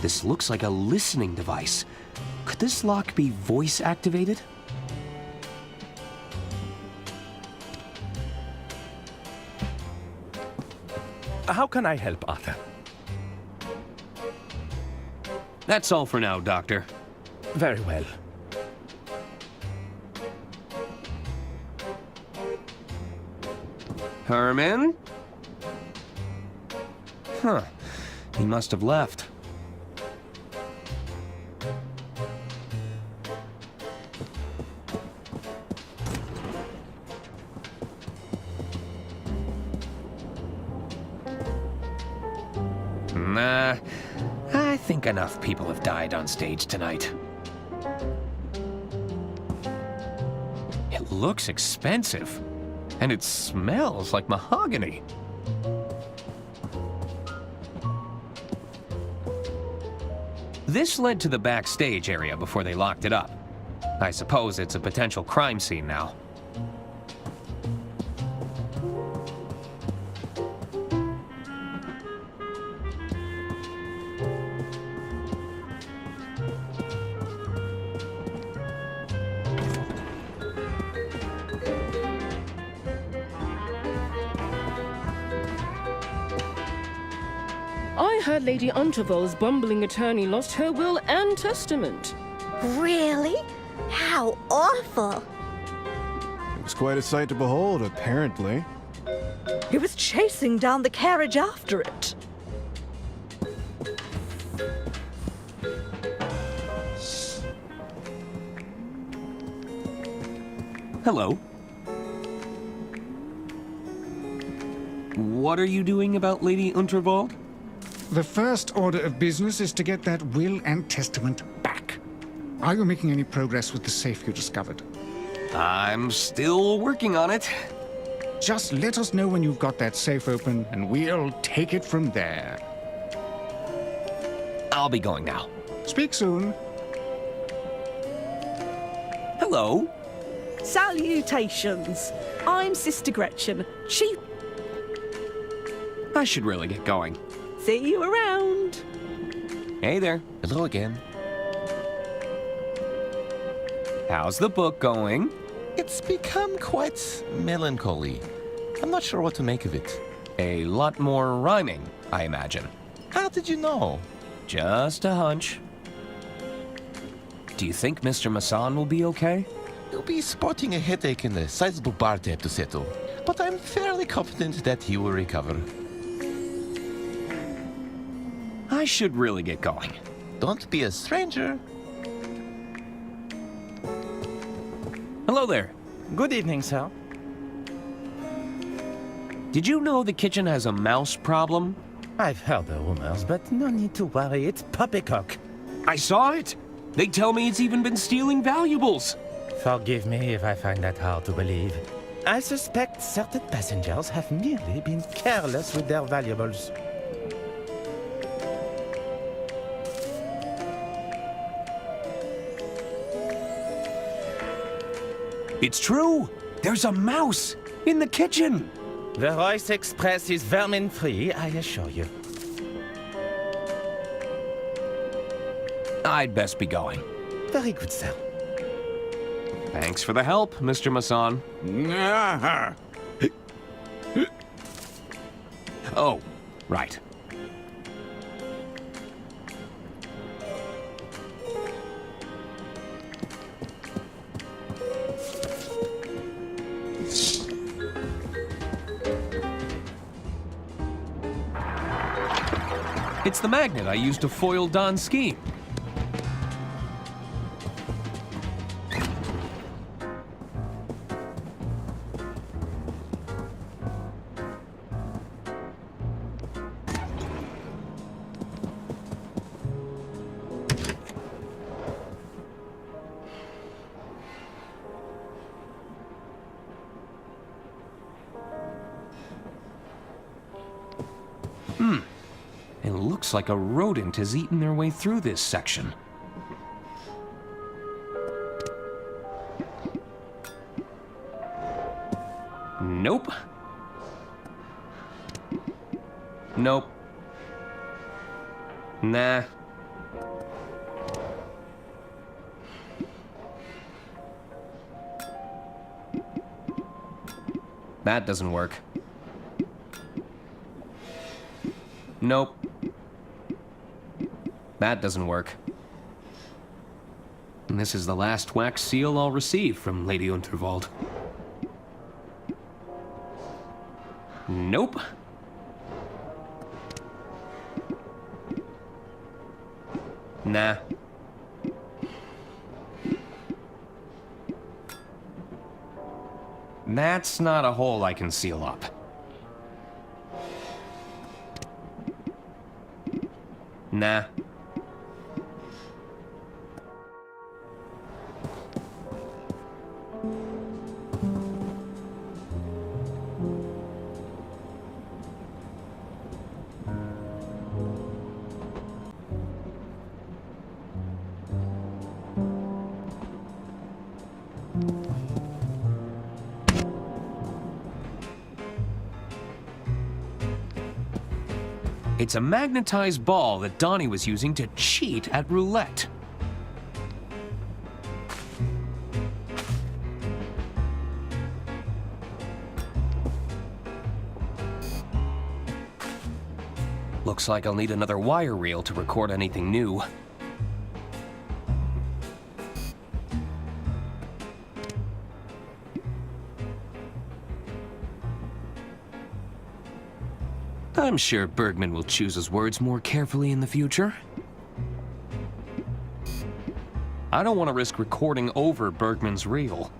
S2: This looks like a listening device. Could this lock be voice-activated?
S14: How can I help, Arthur?
S2: That's all for now, Doctor.
S14: Very well.
S2: Herman? Huh. He must have left. Nah, I think enough people have died on stage tonight. It looks expensive. And it smells like mahogany. This led to the backstage area before they locked it up. I suppose it's a potential crime scene now.
S4: I heard Lady Untervold's bumbling attorney lost her will and testament.
S11: Really? How awful!
S23: It was quite a sight to behold, apparently.
S12: He was chasing down the carriage after it.
S2: Hello. What are you doing about Lady Untervold?
S20: The first order of business is to get that will and testament back. Are you making any progress with the safe you discovered?
S2: I'm still working on it.
S20: Just let us know when you've got that safe open, and we'll take it from there.
S2: I'll be going now.
S20: Speak soon.
S2: Hello.
S19: Salutations. I'm Sister Gretchen.
S2: I should really get going.
S19: See you around.
S2: Hey there.
S16: Hello again.
S2: How's the book going?
S16: It's become quite melancholy. I'm not sure what to make of it.
S2: A lot more rhyming, I imagine.
S16: How did you know?
S2: Just a hunch. Do you think Mr. Masson will be okay?
S16: He'll be sporting a headache and a sizable bar tab to settle. But I'm fairly confident that he will recover.
S2: I should really get going.
S16: Don't be a stranger.
S2: Hello there.
S21: Good evening, sir.
S2: Did you know the kitchen has a mouse problem?
S21: I've heard the rumors, but no need to worry. It's poppycock.
S2: I saw it. They tell me it's even been stealing valuables.
S21: Forgive me if I find that hard to believe. I suspect certain passengers have merely been careless with their valuables.
S2: It's true. There's a mouse in the kitchen.
S21: The Royce Express is vermin-free, I assure you.
S2: I'd best be going.
S21: Very good, sir.
S2: Thanks for the help, Mr. Masson. Oh, right. It's the magnet I used to foil Don's scheme. It looks like a rodent has eaten their way through this section. Nope. Nope. Nah. That doesn't work. Nope. That doesn't work. And this is the last wax seal I'll receive from Lady Untervold. Nope. Nah. That's not a hole I can seal up. Nah. It's a magnetized ball that Donnie was using to cheat at roulette. Looks like I'll need another wire reel to record anything new. I'm sure Bergman will choose his words more carefully in the future. I don't want to risk recording over Bergman's reel.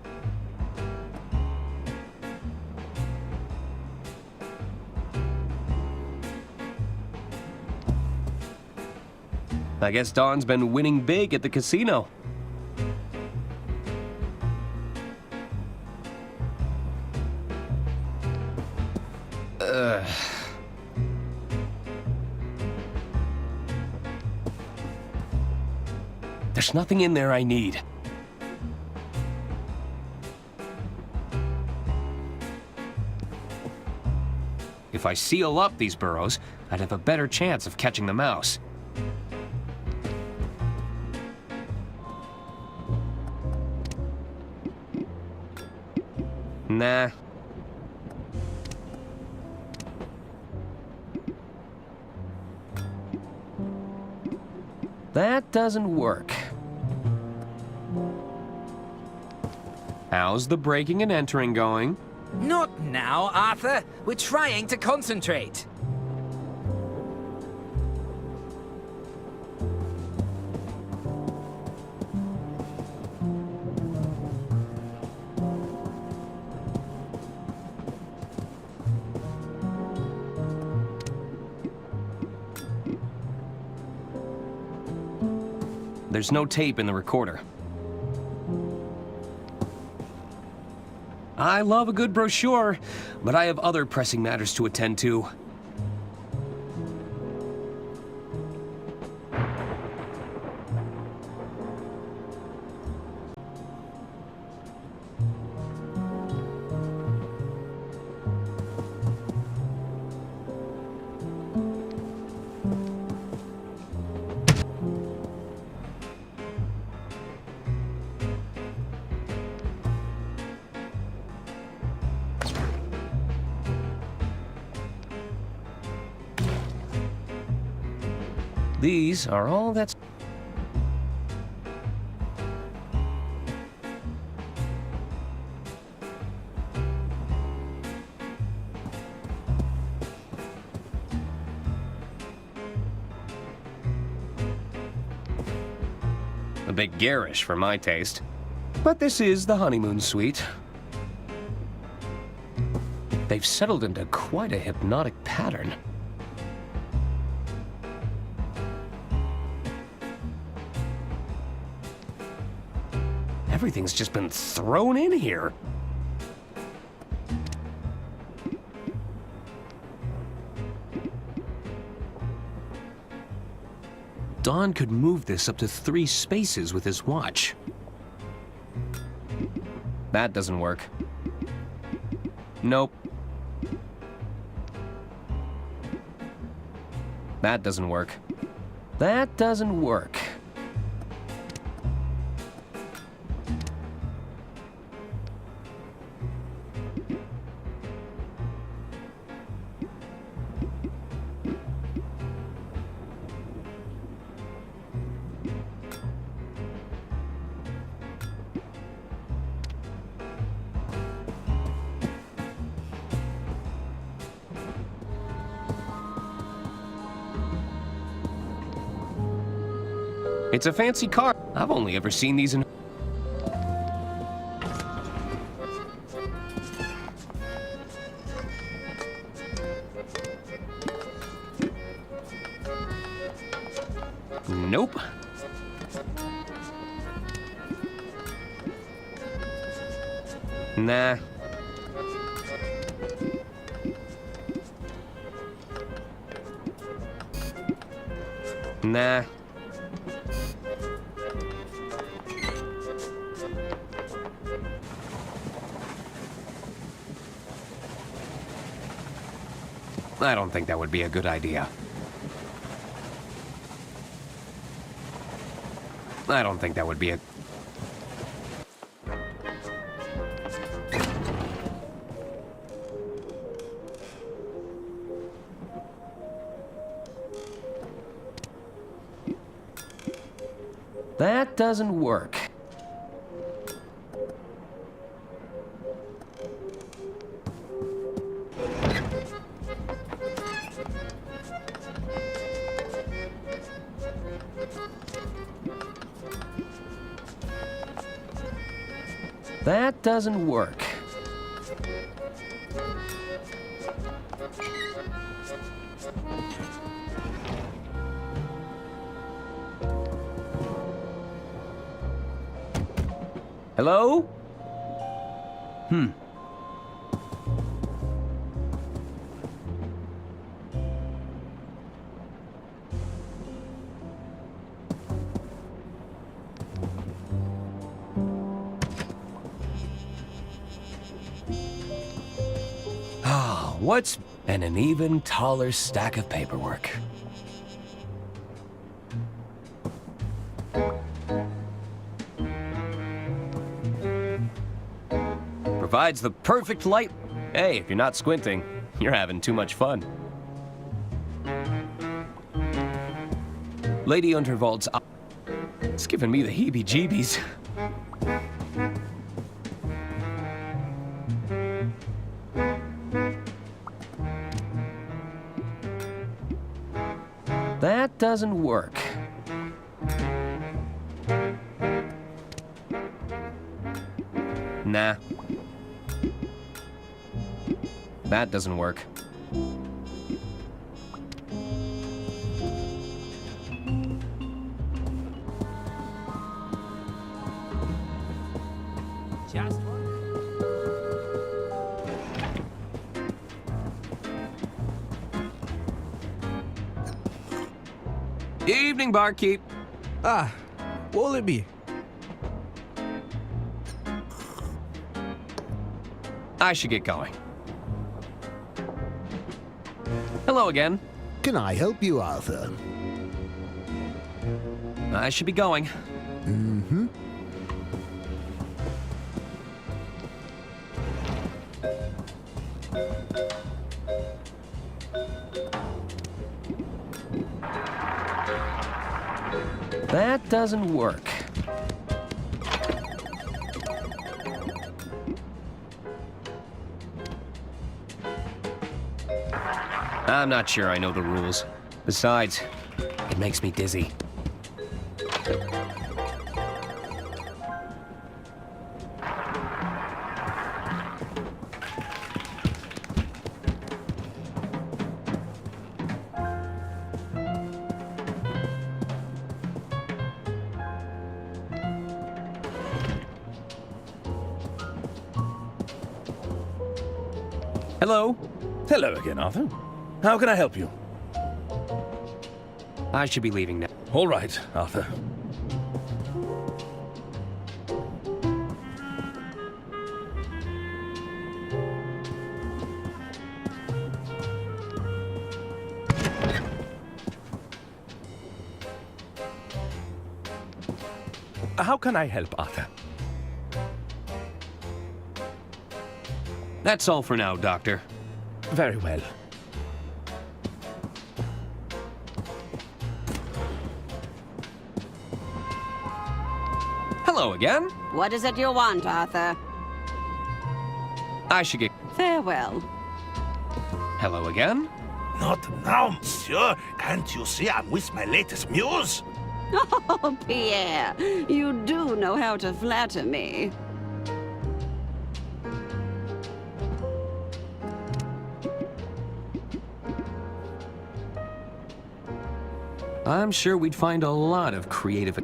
S2: I guess Don's been winning big at the casino. There's nothing in there I need. If I seal up these burrows, I'd have a better chance of catching the mouse. Nah. That doesn't work. How's the breaking and entering going?
S15: Not now, Arthur. We're trying to concentrate.
S2: There's no tape in the recorder. I love a good brochure, but I have other pressing matters to attend to. These are all that's... a bit garish for my taste. But this is the honeymoon suite. They've settled into quite a hypnotic pattern. Everything's just been thrown in here. Don could move this up to 3 spaces with his watch. That doesn't work. Nope. That doesn't work. That doesn't work. It's a fancy car. I've only ever seen these in... Nope. Nah. Nah. I don't think that would be a good idea. I don't think that would be a... That doesn't work. That doesn't work. Hello? What's and an even taller stack of paperwork? Provides the perfect light. Hey, if you're not squinting, you're having too much fun. Lady Unterwald's... It's giving me the heebie-jeebies. That doesn't work. Nah. That doesn't work.
S15: Just
S2: Evening, barkeep.
S10: Ah, what will it be?
S2: I should get going. Hello again.
S5: Can I help you, Arthur?
S2: I should be going.
S5: Mm-hmm.
S2: That doesn't work. I'm not sure I know the rules. Besides, it makes me dizzy. Hello?
S14: Hello again, Arthur. How can I help you?
S2: I should be leaving now.
S14: All right, Arthur. How can I help, Arthur?
S2: That's all for now, Doctor.
S14: Very well.
S2: Hello again.
S22: What is it you want, Arthur?
S2: I should get...
S22: Farewell.
S2: Hello again.
S1: Not now, monsieur. Can't you see I'm with my latest muse?
S22: Oh, Pierre, you do know how to flatter me.
S2: I'm sure we'd find a lot of creative...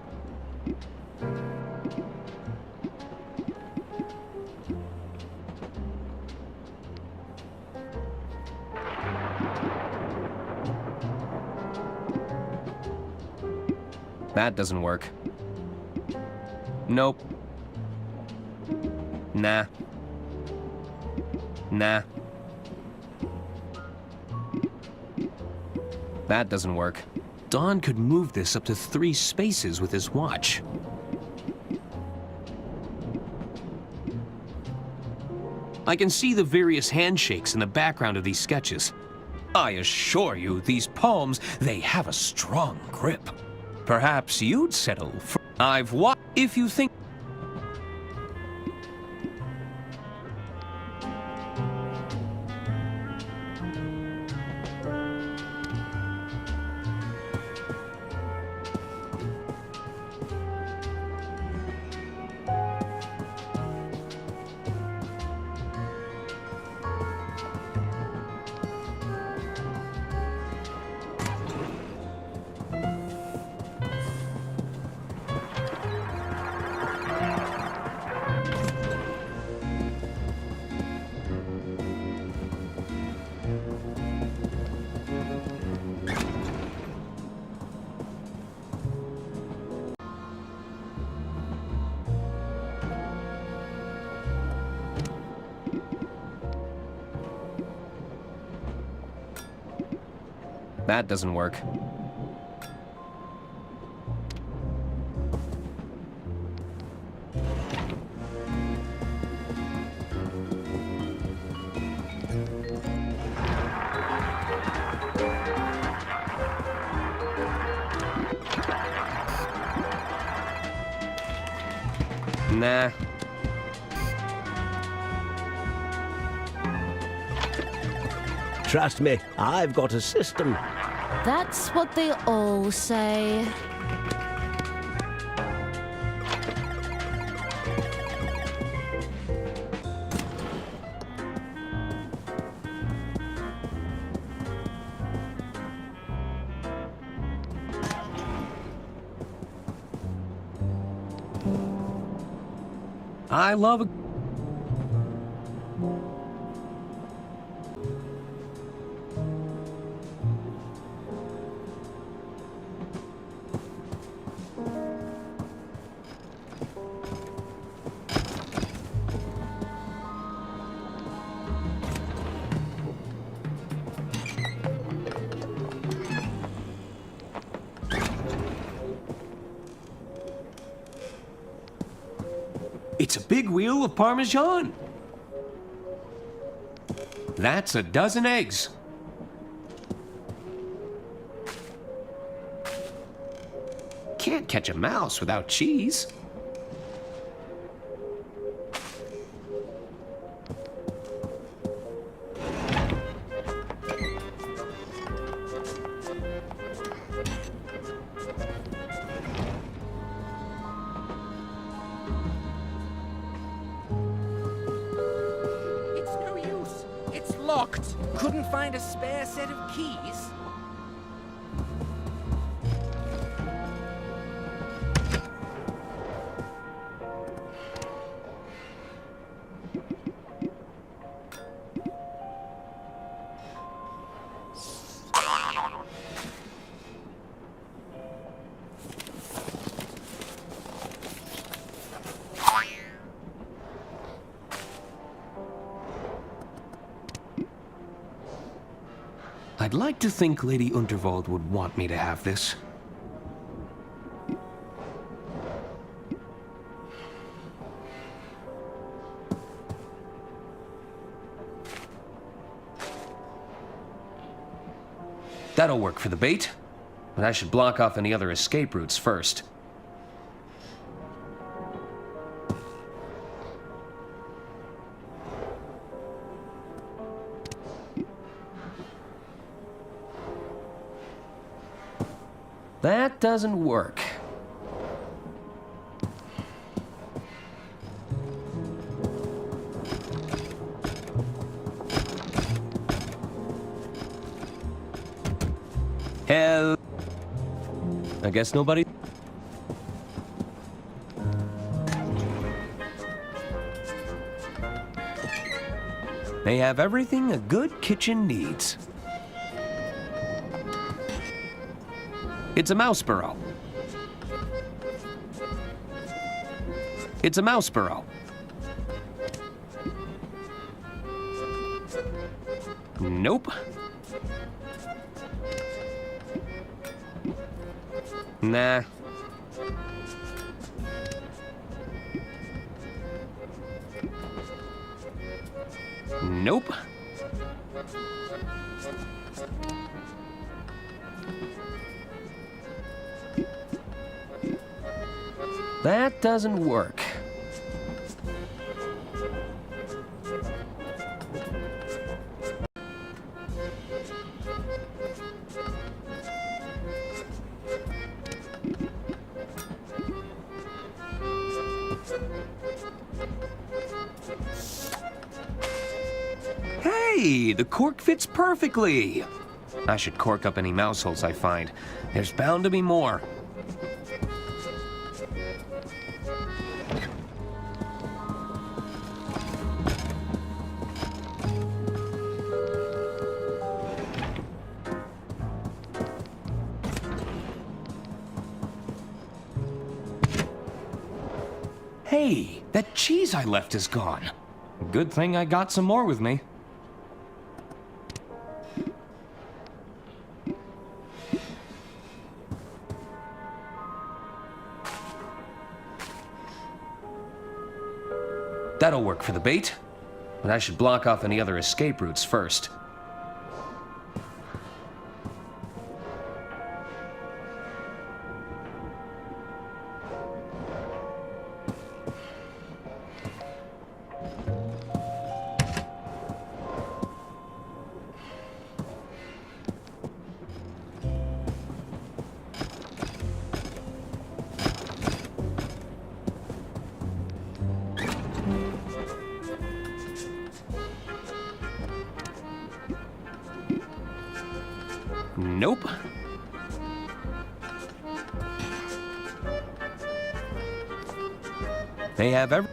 S2: That doesn't work. Nope. Nah. Nah. That doesn't work. Don could move this up to 3 spaces with his watch. I can see the various handshakes in the background of these sketches. I assure you, these palms, they have a strong grip. Perhaps you'd settle for... I've what? If you think... That doesn't work. Nah.
S5: Trust me, I've got a system.
S3: That's what they all say.
S2: I love a... It's a big wheel of Parmesan. That's a dozen eggs. Can't catch a mouse without cheese.
S15: Locked. Couldn't find a spare set of keys?
S2: I'd like to think Lady Unterwald would want me to have this. That'll work for the bait, but I should block off any other escape routes first. That doesn't work. Hell. I guess nobody. They have everything a good kitchen needs. It's a mouse burrow. It's a mouse burrow. Nope. Nah. Nope. that doesn't work. Hey, the cork fits perfectly. I should cork up any mouse holes I find. There's bound to be more. Hey, that cheese I left is gone. Good thing I got some more with me. That'll work for the bait, but I should block off any other escape routes first. Nope. They have every...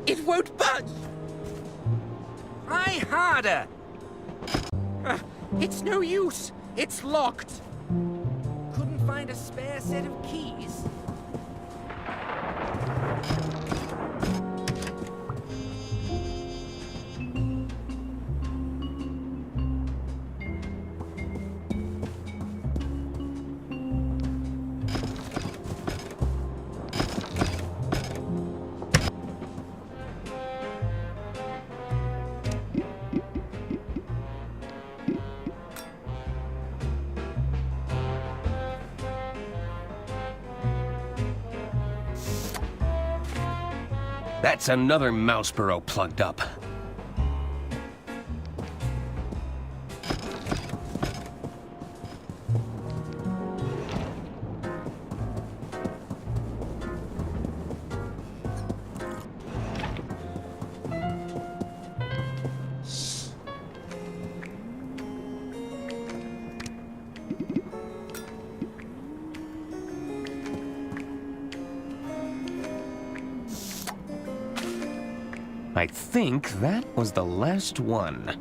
S15: It won't budge! Try harder! It's no use. It's locked. Couldn't find a spare set of keys?
S2: That's another mouse burrow plugged up. I think that was the last one.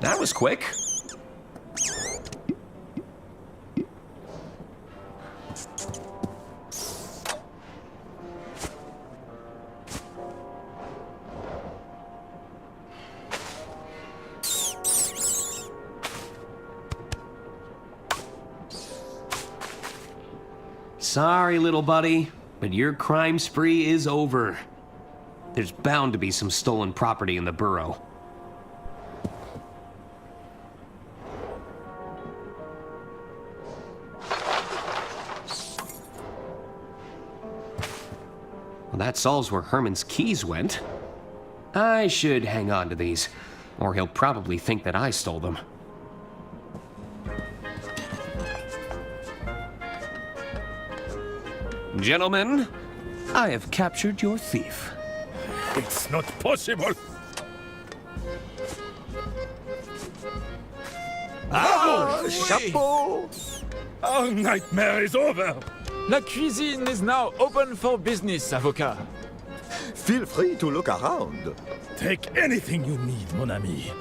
S2: That was quick. Sorry, little buddy, but your crime spree is over. There's bound to be some stolen property in the burrow. that solves where Herman's keys went. I should hang on to these, or he'll probably think that I stole them. Gentlemen, I have captured your thief.
S14: It's not possible.
S13: Ah, chapeau!
S14: Our nightmare is over.
S13: La cuisine is now open for business, avocat.
S8: Feel free to look around.
S14: Take anything you need, mon ami.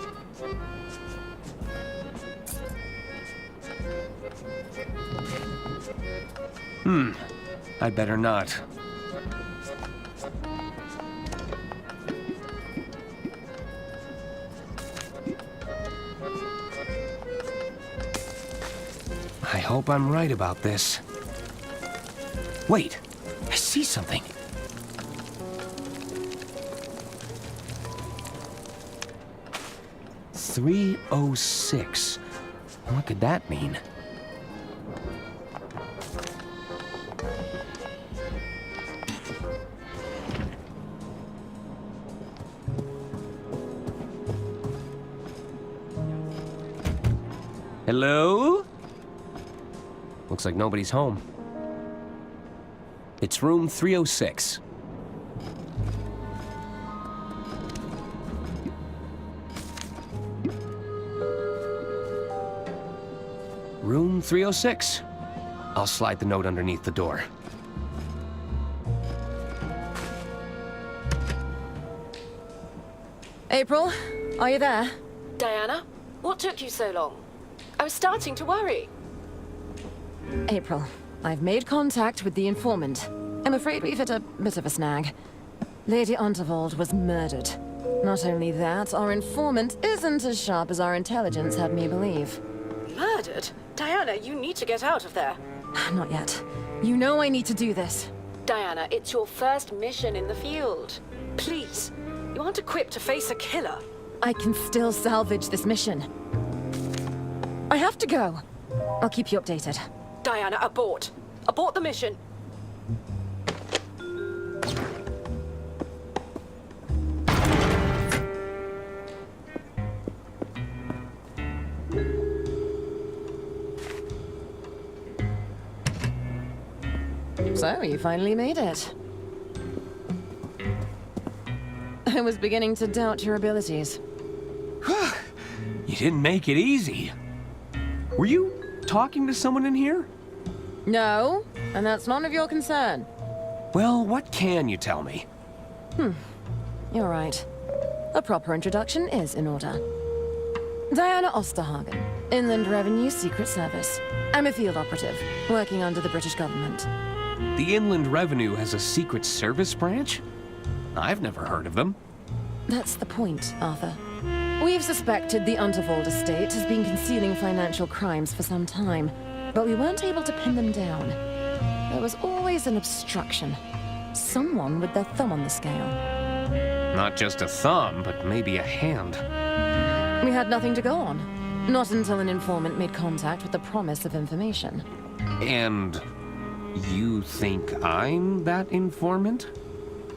S2: I'd better not. I hope I'm right about this. Wait, I see something. $306. What could that mean? Hello? Looks like nobody's home. It's room 306. Room 306. I'll slide the note underneath the door.
S6: April, are you there?
S9: Diana, what took you so long? I was starting to worry.
S6: April, I've made contact with the informant. I'm afraid we've hit a bit of a snag. Lady Unterwald was murdered. Not only that, our informant isn't as sharp as our intelligence had me believe.
S9: Murdered? Diana, you need to get out of there.
S6: Not yet. You know I need to do this.
S9: Diana, it's your first mission in the field. Please, you aren't equipped to face a killer.
S6: I can still salvage this mission. I have to go. I'll keep you updated.
S9: Diana, abort. Abort the mission.
S6: So, you finally made it. I was beginning to doubt your abilities.
S2: You didn't make it easy. Were you talking to someone in here?
S6: No, and that's none of your concern.
S2: Well, what can you tell me?
S6: You're right. A proper introduction is in order. Diana Osterhagen, Inland Revenue Secret Service. I'm a field operative, working under the British government.
S2: The Inland Revenue has a Secret Service branch? I've never heard of them.
S6: That's the point, Arthur. We've suspected the Unterwald estate has been concealing financial crimes for some time, but we weren't able to pin them down. There was always an obstruction. Someone with their thumb on the scale.
S2: Not just a thumb, but maybe a hand.
S6: We had nothing to go on. Not until an informant made contact with the promise of information.
S2: And you think I'm that informant?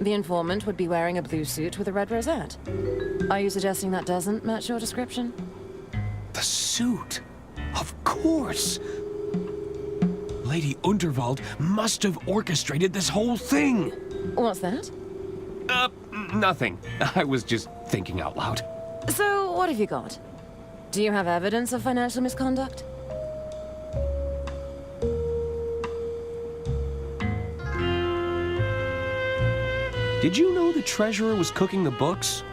S6: The informant would be wearing a blue suit with a red rosette. Are you suggesting that doesn't match your description?
S2: The suit? Of course! Lady Unterwald must have orchestrated this whole thing!
S6: What's that?
S2: Nothing. I was just thinking out loud.
S6: So, what have you got? Do you have evidence of financial misconduct?
S2: Did you know the treasurer was cooking the books?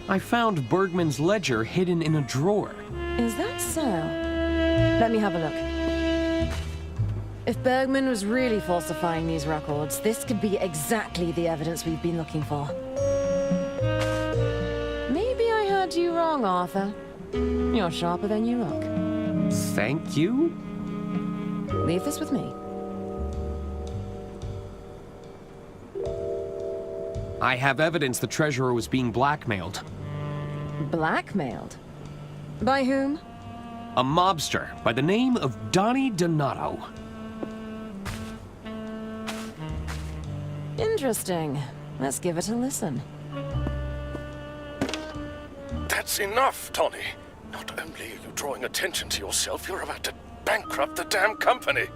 S2: I found Bergman's ledger hidden in a drawer.
S6: Is that so? Let me have a look. If Bergman was really falsifying these records, this could be exactly the evidence we've been looking for. Maybe I heard you wrong, Arthur. You're sharper than you look.
S2: Thank you?
S6: Leave this with me.
S2: I have evidence the treasurer was being blackmailed.
S6: Blackmailed? By whom?
S2: A mobster by the name of Donnie Donato.
S6: Interesting. Let's give it a listen.
S7: That's enough, Tony. Not only are you drawing attention to yourself, you're about to bankrupt the damn company.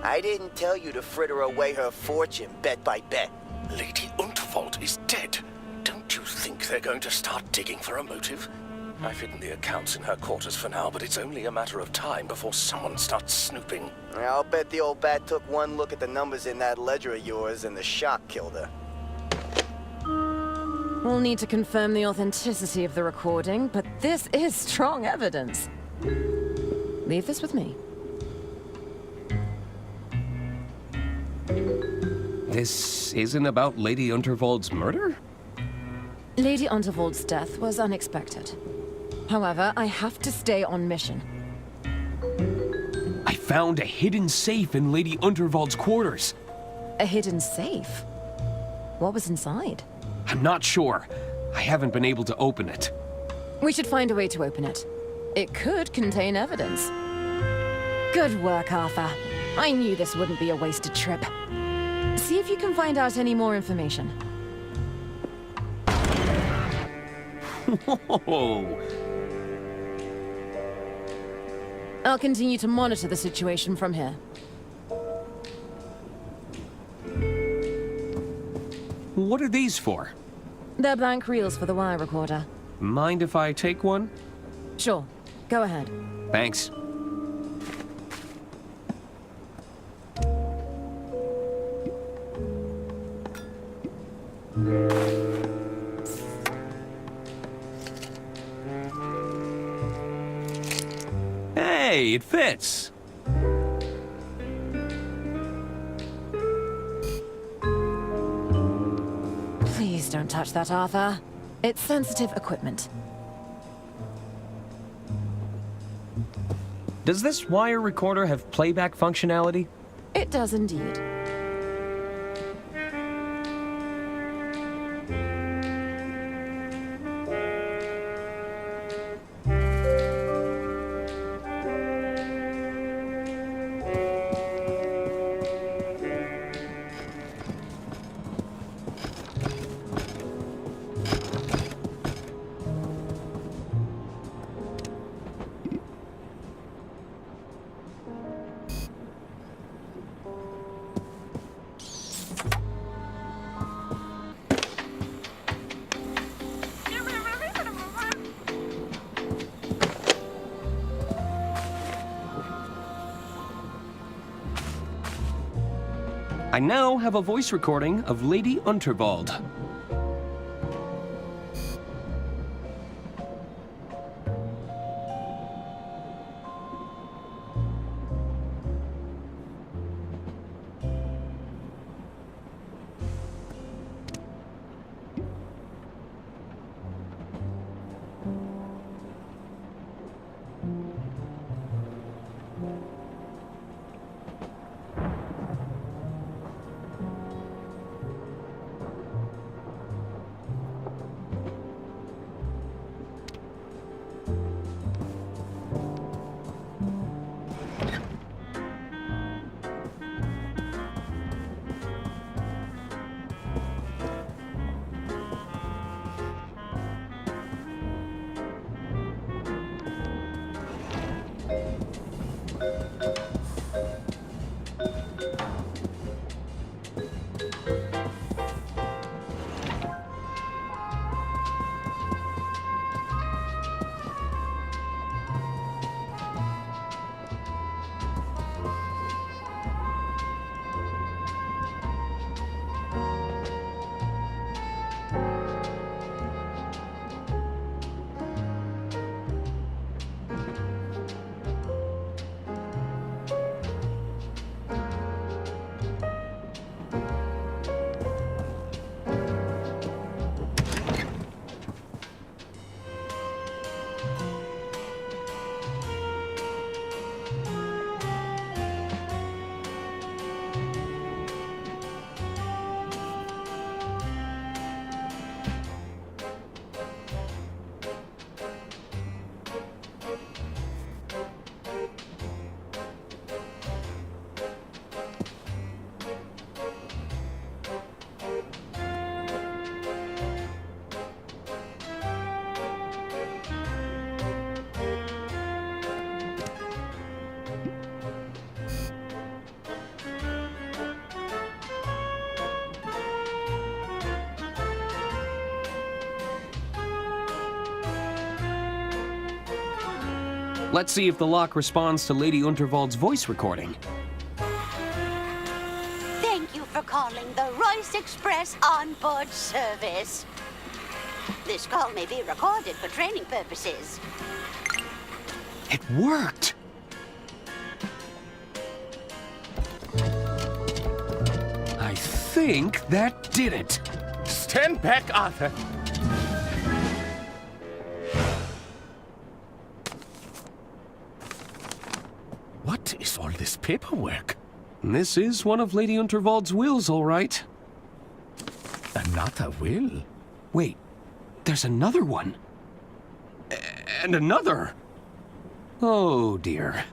S17: I didn't tell you to fritter away her fortune bet by bet.
S7: Lady Unterwald is dead. Don't you think they're going to start digging for a motive? I've hidden the accounts in her quarters for now, but it's only a matter of time before someone starts snooping.
S17: I'll bet the old bat took one look at the numbers in that ledger of yours and the shock killed her.
S6: We'll need to confirm the authenticity of the recording, but this is strong evidence. Leave this with me.
S2: This isn't about Lady Unterwald's murder?
S6: Lady Unterwald's death was unexpected. However, I have to stay on mission.
S2: I found a hidden safe in Lady Unterwald's quarters.
S6: A hidden safe? What was inside?
S2: I'm not sure. I haven't been able to open it.
S6: We should find a way to open it. It could contain evidence. Good work, Arthur. I knew this wouldn't be a wasted trip. See if you can find out any more information.
S2: Whoa.
S6: I'll continue to monitor the situation from here.
S2: What are these for?
S6: They're blank reels for the wire recorder.
S2: Mind if I take one?
S6: Sure. Go ahead.
S2: Thanks. Hey, it fits.
S6: Please don't touch that, Arthur. It's sensitive equipment.
S2: Does this wire recorder have playback functionality?
S6: It does indeed.
S2: I now have a voice recording of Lady Unterwald. Let's see if the lock responds to Lady Unterwald's voice recording.
S4: Thank you for calling the Royce Express onboard service. This call may be recorded for training purposes.
S2: It worked! I think that did it.
S21: Stand back, Arthur.
S2: What is all this paperwork? This is one of Lady Unterwald's wills, all right.
S14: Another will?
S2: Wait, there's another one. And another. Oh, dear.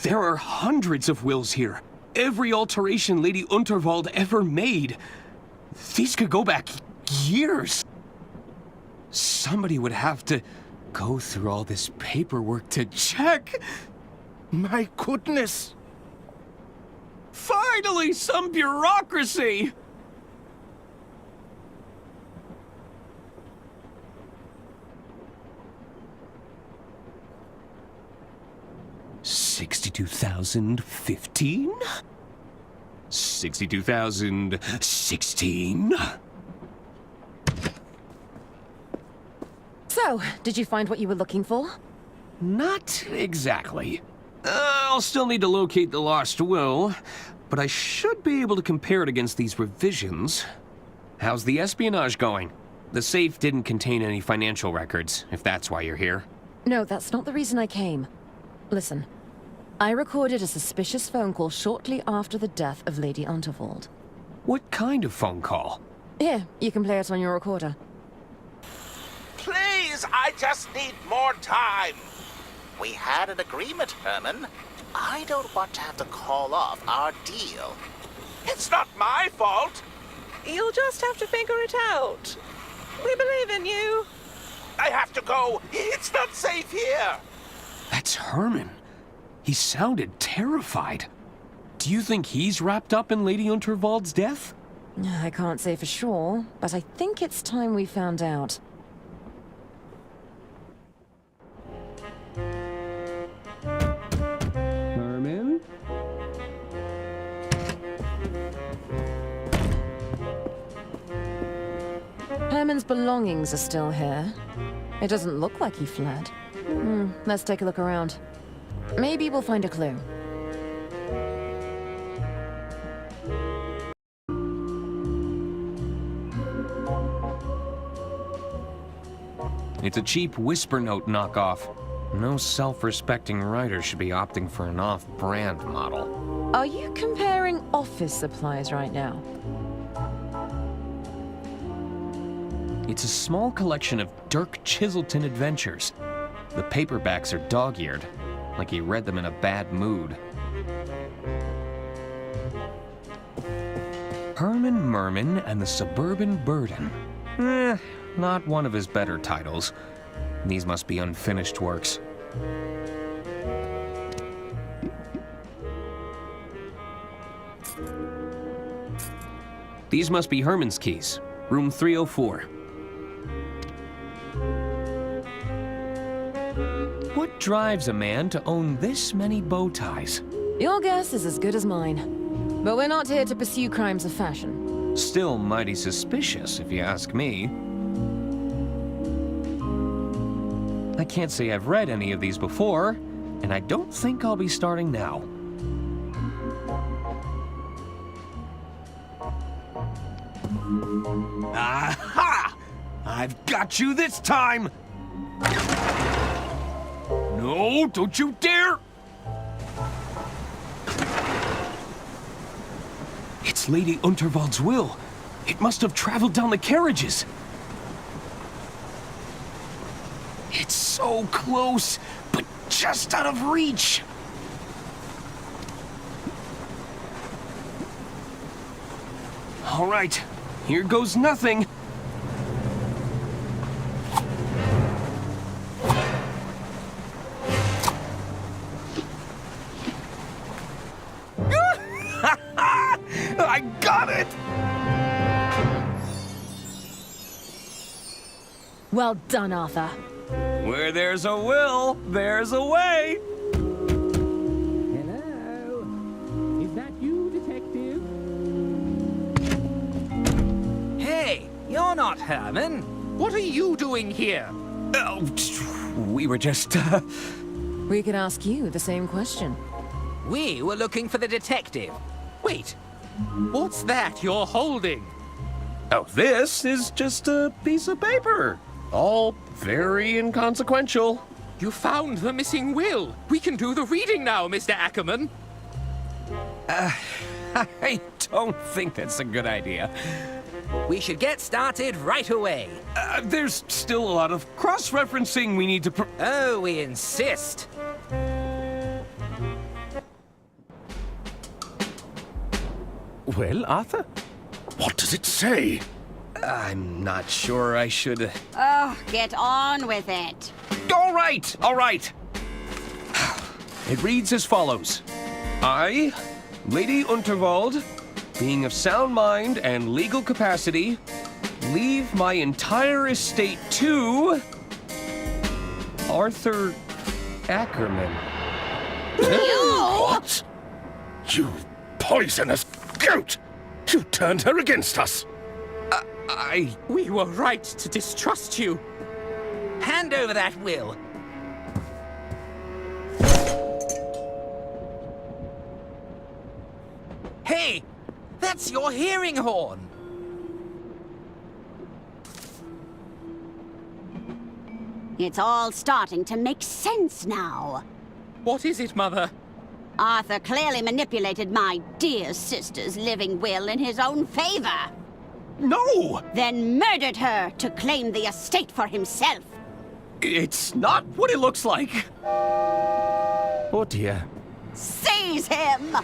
S2: There are hundreds of wills here. Every alteration Lady Unterwald ever made. These could go back years. Somebody would have to go through all this paperwork to check.
S14: My goodness!
S2: Finally, some bureaucracy! $62,015? $62,016?
S6: So, did you find what you were looking for?
S2: Not exactly. I'll still need to locate the lost will, but I should be able to compare it against these revisions. How's the espionage going? The safe didn't contain any financial records, if that's why you're here.
S6: No, that's not the reason I came. Listen, I recorded a suspicious phone call shortly after the death of Lady Unterwald.
S2: What kind of phone call?
S6: Here, you can play it on your recorder.
S1: Please, I just need more time. We had an agreement, Herman. I don't want to have to call off our deal. It's not my fault.
S19: You'll just have to figure it out. We believe in you.
S1: I have to go. It's not safe here.
S2: That's Herman. He sounded terrified. Do you think he's wrapped up in Lady Unterwald's death?
S6: I can't say for sure, but I think it's time we found out.
S2: Herman?
S6: Herman's belongings are still here. It doesn't look like he fled. Let's take a look around. Maybe we'll find a clue.
S2: It's a cheap whisper note knockoff. No self-respecting writer should be opting for an off-brand model.
S6: Are you comparing office supplies right now?
S2: It's a small collection of Dirk Chiselton adventures. The paperbacks are dog-eared, like he read them in a bad mood. Herman Merman and the Suburban Burden. Not one of his better titles. These must be unfinished works. These must be Herman's keys. Room 304. What drives a man to own this many bow ties?
S6: Your guess is as good as mine. But we're not here to pursue crimes of fashion.
S2: Still mighty suspicious, if you ask me. I can't say I've read any of these before, and I don't think I'll be starting now. Aha! I've got you this time! No, don't you dare! It's Lady Unterwald's will. It must have traveled down the carriages. It's so close, but just out of reach. All right, here goes nothing. I got it!
S6: Well done, Arthur.
S2: Where there's a will, there's a way.
S21: Hello? Is that you, detective?
S15: Hey, you're not Herman. What are you doing here?
S2: Oh, we were just,
S6: We could ask you the same question.
S15: We were looking for the detective. Wait, what's that you're holding?
S2: Oh, this is just a piece of paper. All very inconsequential.
S15: You found the missing will. We can do the reading now, Mr. Ackerman.
S2: I don't think that's a good idea.
S15: We should get started right away.
S2: There's still a lot of cross-referencing we need to
S15: Oh, we insist.
S14: Well, Arthur?
S2: What does it say? I'm not sure I should...
S4: Oh, get on with it.
S2: All right, all right. It reads as follows. I, Lady Unterwald, being of sound mind and legal capacity, leave my entire estate to... Arthur Ackerman.
S16: What? You poisonous goat! You turned her against us!
S15: We were right to distrust you. Hand over that will. Hey, that's your hearing horn.
S4: It's all starting to make sense now.
S15: What is it, Mother?
S4: Arthur clearly manipulated my dear sister's living will in his own favor.
S2: No!
S4: Then murdered her to claim the estate for himself.
S2: It's not what it looks like.
S14: Oh dear.
S4: Seize him!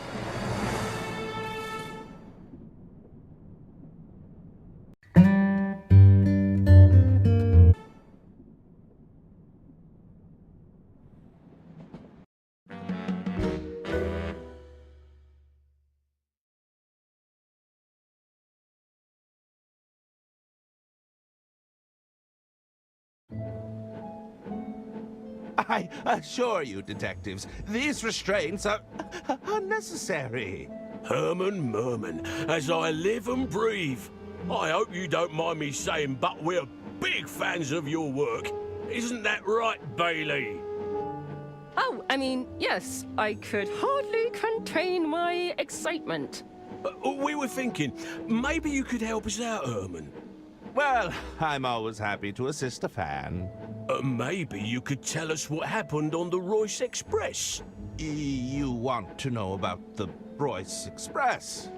S16: I assure you, detectives, these restraints are unnecessary.
S11: Herman Merman, as I live and breathe. I hope you don't mind me saying, but we're big fans of your work. Isn't that right, Bailey?
S18: Oh, I mean, yes. I could hardly contain my excitement.
S11: We were thinking, maybe you could help us out, Herman.
S16: Well, I'm always happy to assist a fan.
S11: Maybe you could tell us what happened on the Royce Express.
S16: You want to know about the Royce Express?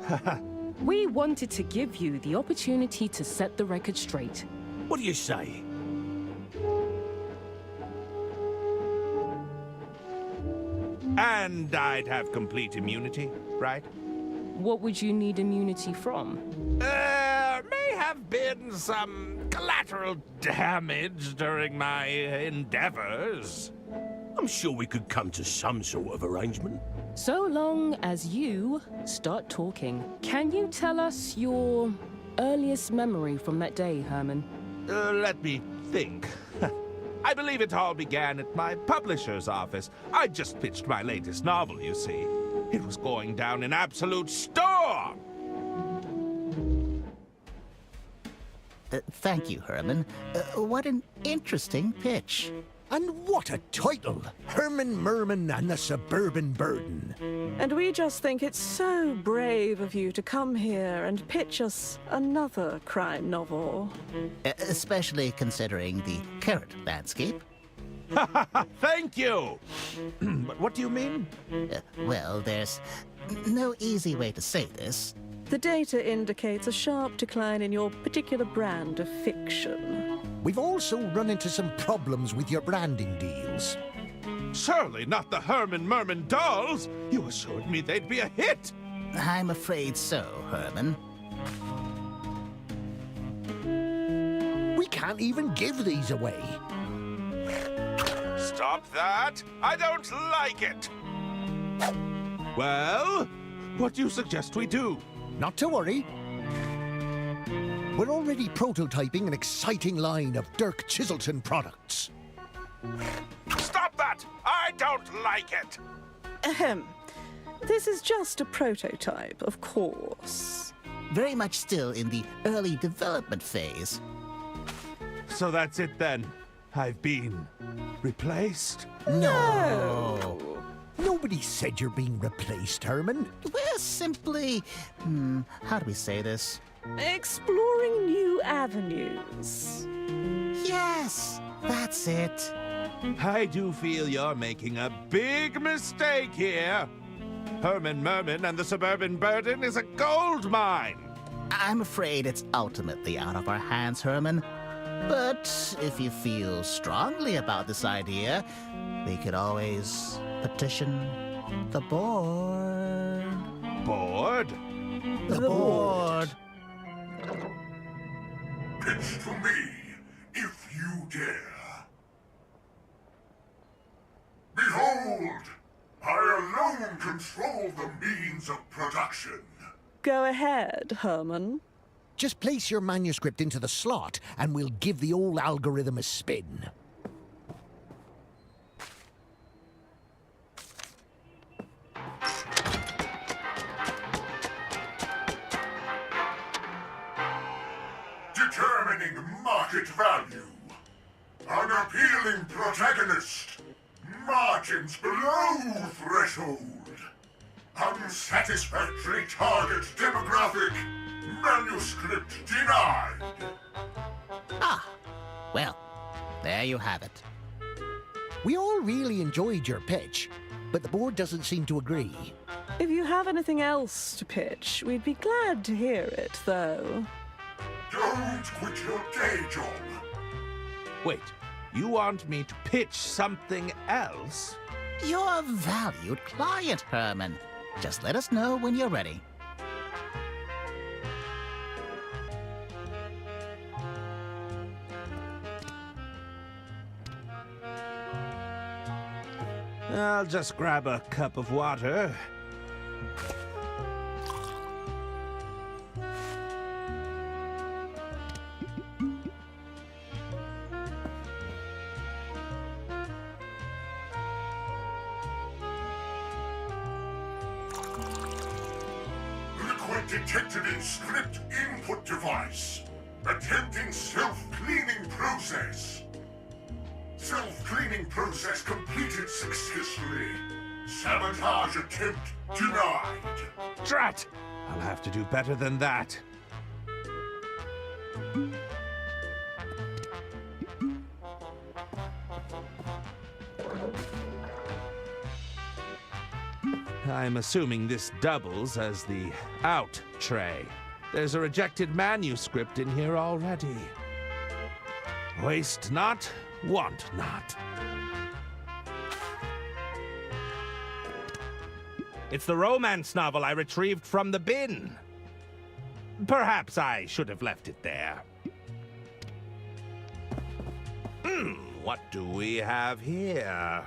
S18: We wanted to give you the opportunity to set the record straight.
S11: What do you say?
S16: And I'd have complete immunity, right?
S18: What would you need immunity from?
S16: May have been some collateral damage during my endeavors.
S11: I'm sure we could come to some sort of arrangement.
S18: So long as you start talking. Can you tell us your earliest memory from that day, Herman?
S16: Let me think. I believe it all began at my publisher's office. I just pitched my latest novel, you see. It was going down in absolute storm.
S1: Thank you, Herman. What an interesting pitch.
S5: And what a title! Herman Merman and the Suburban Burden.
S19: And we just think it's so brave of you to come here and pitch us another crime novel.
S1: Especially considering the current landscape.
S16: Thank you! But what do you mean?
S1: Well, there's no easy way to say this.
S19: The data indicates a sharp decline in your particular brand of fiction.
S5: We've also run into some problems with your branding deals.
S16: Surely not the Herman Merman dolls! You assured me they'd be a hit!
S1: I'm afraid so, Herman.
S5: We can't even give these away.
S16: Stop that! I don't like it! Well, what do you suggest we do?
S5: Not to worry. We're already prototyping an exciting line of Dirk Chiselton products.
S1: Stop that! I don't like it!
S19: Ahem. This is just a prototype, of course.
S1: Very much still in the early development phase.
S12: So that's it then. I've been replaced?
S5: No! Nobody said you're being replaced, Herman.
S1: We're simply... how do we say this?
S19: Exploring new avenues.
S1: Yes, that's it.
S12: I do feel you're making a big mistake here. Herman Merman and the Suburban Burden is a gold mine.
S1: I'm afraid it's ultimately out of our hands, Herman. But if you feel strongly about this idea, we could always petition the board.
S12: Board?
S1: The board.
S20: Pitch to me, if you dare. Behold! I alone control the means of production.
S19: Go ahead, Herman.
S5: Just place your manuscript into the slot, and we'll give the old algorithm a spin.
S20: Determining market value. An appealing protagonist. Margins below threshold. Unsatisfactory target demographic. Manuscript denied.
S1: Ah, well, there you have it.
S5: We all really enjoyed your pitch, but the board doesn't seem to agree.
S19: If you have anything else to pitch, we'd be glad to hear it, though.
S20: Don't quit your day job.
S12: Wait, you want me to pitch something else?
S1: You're a valued client, Herman. Just let us know when you're ready.
S12: I'll just grab a cup of water.
S20: Liquid detected in script input device. Attempting self-cleaning process. Self-cleaning process completed successfully. Sabotage attempt denied.
S12: Drat! I'll have to do better than that. I'm assuming this doubles as the out tray. There's a rejected manuscript in here already. Waste not, want not. It's the romance novel I retrieved from the bin. Perhaps I should have left it there. What do we have here?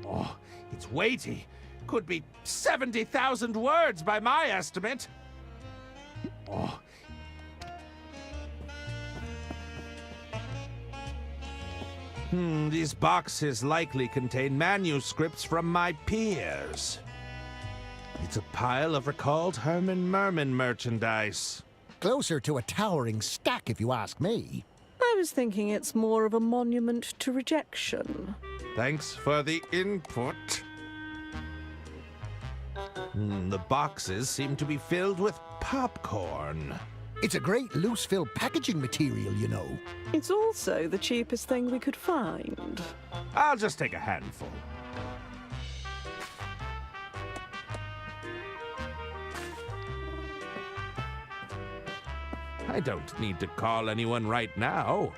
S12: Oh, it's weighty. Could be 70,000 words by my estimate. Oh. These boxes likely contain manuscripts from my peers. It's a pile of recalled Herman Merman merchandise.
S5: Closer to a towering stack, if you ask me.
S19: I was thinking it's more of a monument to rejection.
S12: Thanks for the input. The boxes seem to be filled with popcorn.
S5: It's a great loose-fill packaging material, you know.
S19: It's also the cheapest thing we could find.
S12: I'll just take a handful. I don't need to call anyone right now.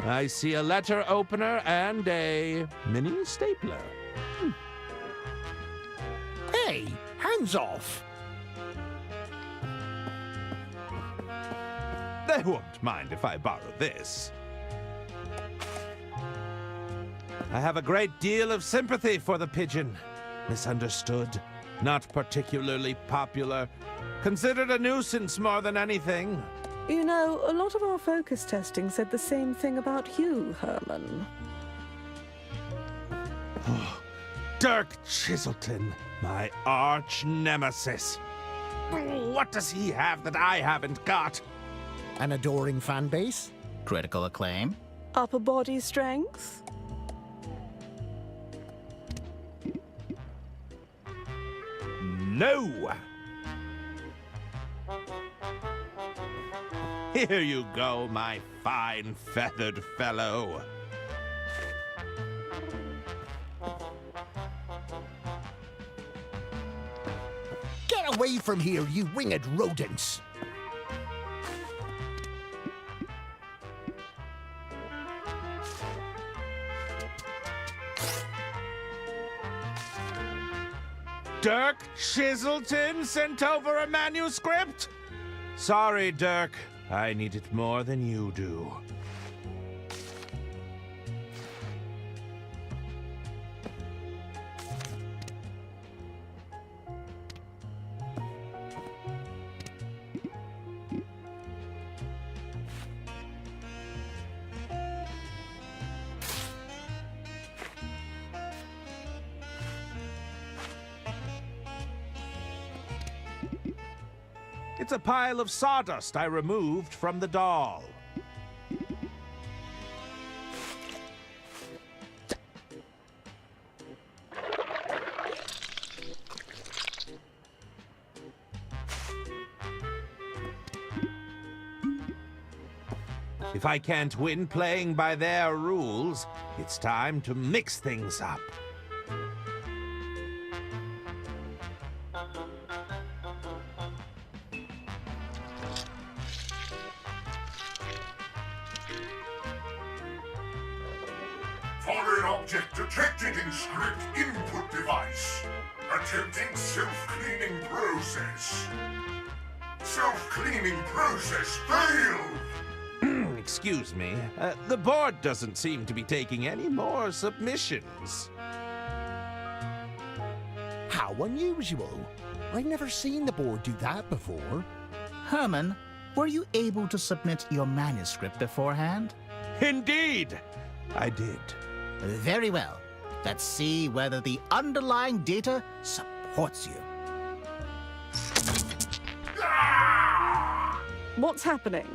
S12: I see a letter opener and a mini stapler.
S5: Hey, hands off!
S12: They won't mind if I borrow this. I have a great deal of sympathy for the pigeon. Misunderstood, not particularly popular, considered a nuisance more than anything.
S19: You know, a lot of our focus testing said the same thing about you, Herman.
S12: Dirk Chiselton, my arch nemesis. What does he have that I haven't got?
S5: An adoring fan base?
S1: Critical acclaim?
S19: Upper body strength?
S12: No! Here you go, my fine feathered fellow.
S5: Get away from here, you winged rodents!
S12: Dirk Chiselton sent over a manuscript? Sorry, Dirk. I need it more than you do. It's a pile of sawdust I removed from the doll. If I can't win playing by their rules, it's time to mix things up.
S20: Foreign object detected in script input device. Attempting self-cleaning process. Self-cleaning process failed!
S12: Excuse me. The board doesn't seem to be taking any more submissions.
S5: How unusual. I've never seen the board do that before.
S1: Herman, were you able to submit your manuscript beforehand?
S12: Indeed! I did.
S1: Very well. Let's see whether the underlying data supports you.
S19: What's happening?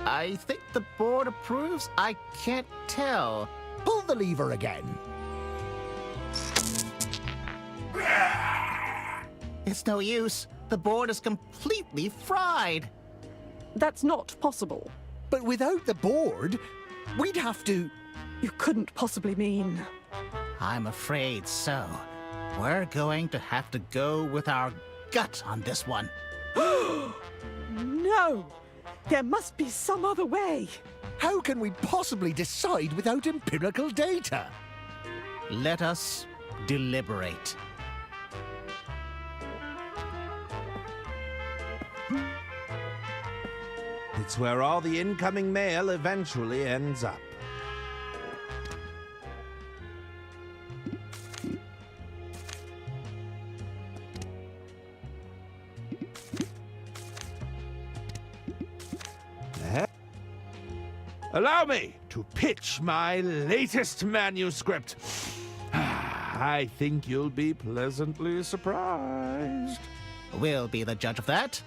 S1: I think the board approves. I can't tell.
S5: Pull the lever again.
S1: It's no use. The board is completely fried.
S19: That's not possible.
S5: But without the board, we'd have to...
S19: You couldn't possibly mean...
S1: I'm afraid so. We're going to have to go with our gut on this one.
S19: No! There must be some other way.
S5: How can we possibly decide without empirical data?
S1: Let us deliberate.
S12: It's where all the incoming mail eventually ends up. Allow me to pitch my latest manuscript. I think you'll be pleasantly surprised.
S1: We'll be the judge of that.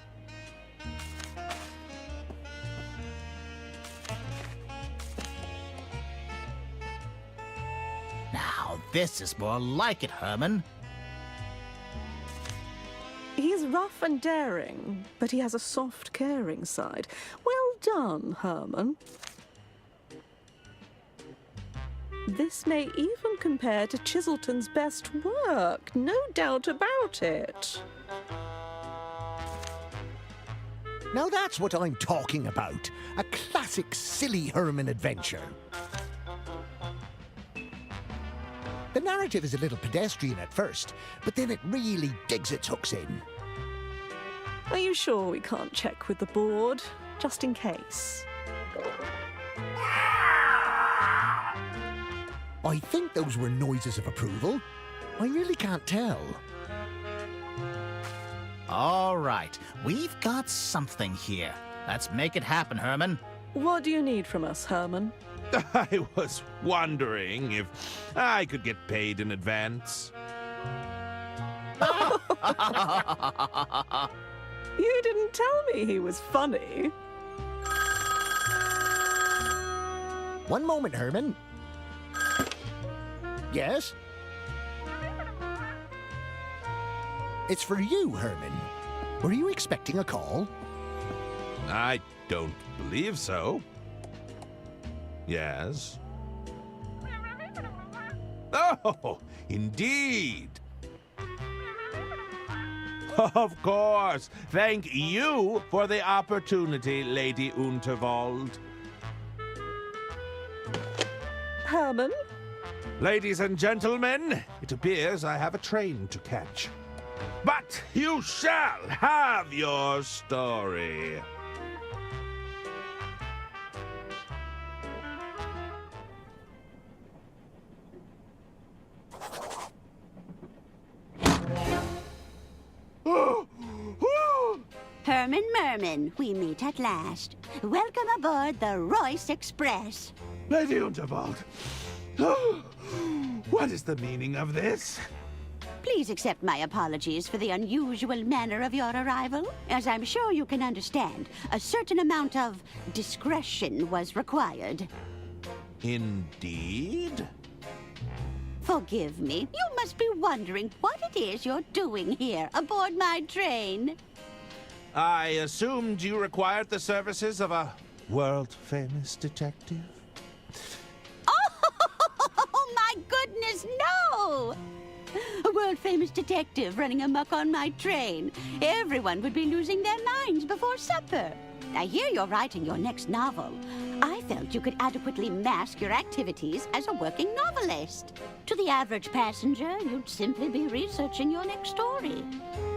S1: Now, this is more like it, Herman.
S19: He's rough and daring, but he has a soft, caring side. Well done, Herman. This may even compare to Chiselton's best work, no doubt about it.
S5: Now that's what I'm talking about. A classic silly Herman adventure. The narrative is a little pedestrian at first, but then it really digs its hooks in.
S19: Are you sure we can't check with the board, just in case?
S5: I think those were noises of approval. I really can't tell.
S1: All right, we've got something here. Let's make it happen, Herman.
S19: What do you need from us, Herman?
S12: I was wondering if I could get paid in advance.
S19: You didn't tell me he was funny.
S5: One moment, Herman. Yes? It's for you, Herman. Were you expecting a call?
S12: I don't believe so. Yes? Oh, indeed. Of course. Thank you for the opportunity, Lady Unterwald.
S19: Herman?
S12: Ladies and gentlemen, it appears I have a train to catch. But you shall have your story.
S4: Herman Merman, we meet at last. Welcome aboard the Royce Express.
S12: Lady Unterwald, what is the meaning of this?
S4: Please accept my apologies for the unusual manner of your arrival. As I'm sure you can understand, a certain amount of discretion was required.
S12: Indeed?
S4: Forgive me. You must be wondering what it is you're doing here aboard my train.
S12: I assumed you required the services of a world-famous detective.
S4: Oh, my goodness, no! A world-famous detective running amok on my train. Everyone would be losing their minds before supper. I hear you're writing your next novel. I felt you could adequately mask your activities as a working novelist. To the average passenger, you'd simply be researching your next story.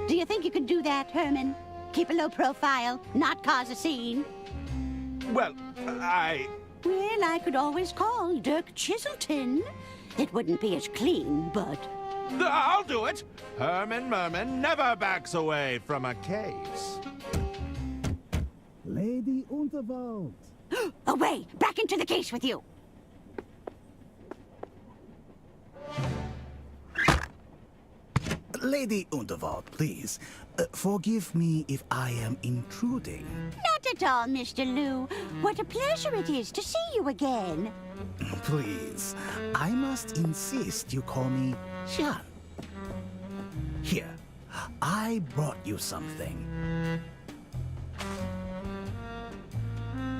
S4: Do you think you could do that, Herman? Keep a low profile, not cause a scene?
S12: Well,
S4: Well, I could always call Dirk Chiselton. It wouldn't be as clean, but...
S12: I'll do it! Herman Merman never backs away from a case.
S10: Lady Unterwald.
S4: Away! Back into the case with you!
S10: Lady Unterwald, please. Forgive me if I am intruding.
S4: Not at all, Mr. Liu. What a pleasure it is to see you again.
S10: Please, I must insist you call me Jean. Here, I brought you something.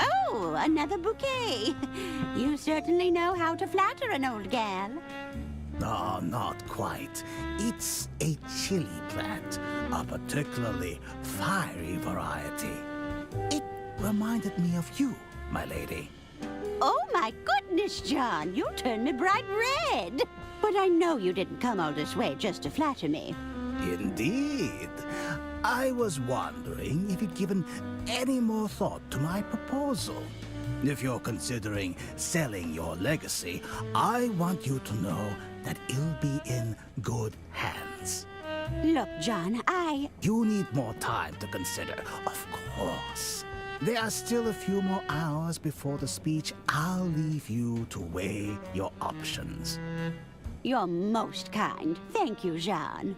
S4: Oh, another bouquet. You certainly know how to flatter an old gal.
S10: Oh, not quite. It's a chili plant, a particularly fiery variety. It reminded me of you, my lady.
S4: Oh, my goodness, John. You turned me bright red. But I know you didn't come all this way just to flatter me.
S10: Indeed. I was wondering if you'd given any more thought to my proposal. If you're considering selling your legacy, I want you to know that it'll be in good hands.
S4: Look, John,
S10: You need more time to consider, of course. There are still a few more hours before the speech. I'll leave you to weigh your options.
S4: You're most kind. Thank you, Jean.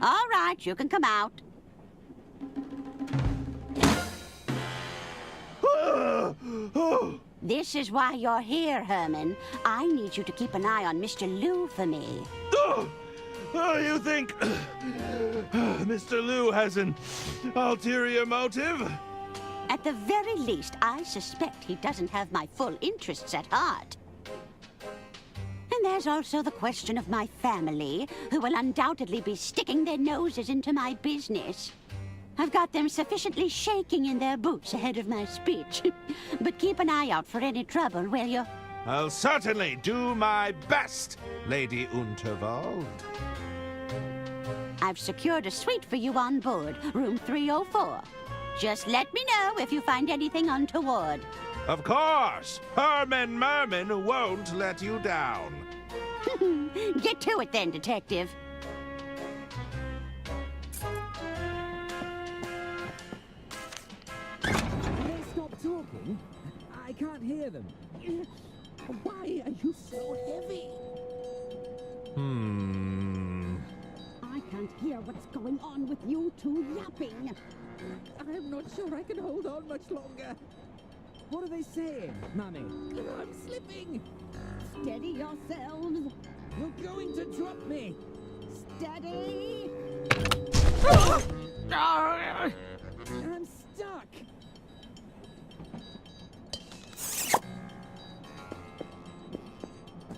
S4: All right, you can come out. This is why you're here, Herman. I need you to keep an eye on Mr. Liu for me.
S12: You think Mr. Liu has an ulterior motive?
S4: At the very least, I suspect he doesn't have my full interests at heart. And there's also the question of my family, who will undoubtedly be sticking their noses into my business. I've got them sufficiently shaking in their boots ahead of my speech. But keep an eye out for any trouble, will you?
S12: I'll certainly do my best, Lady Unterwald.
S4: I've secured a suite for you on board, room 304. Just let me know if you find anything untoward.
S12: Of course! Herman Merman won't let you down.
S4: Get to it then, Detective.
S3: can't hear them. Why are you so heavy?
S4: I can't hear what's going on with you two yapping.
S3: I'm not sure I can hold on much longer. What are they saying, Mummy? I'm slipping.
S4: Steady yourselves.
S3: You're going to drop me.
S4: Steady.
S3: I'm stuck.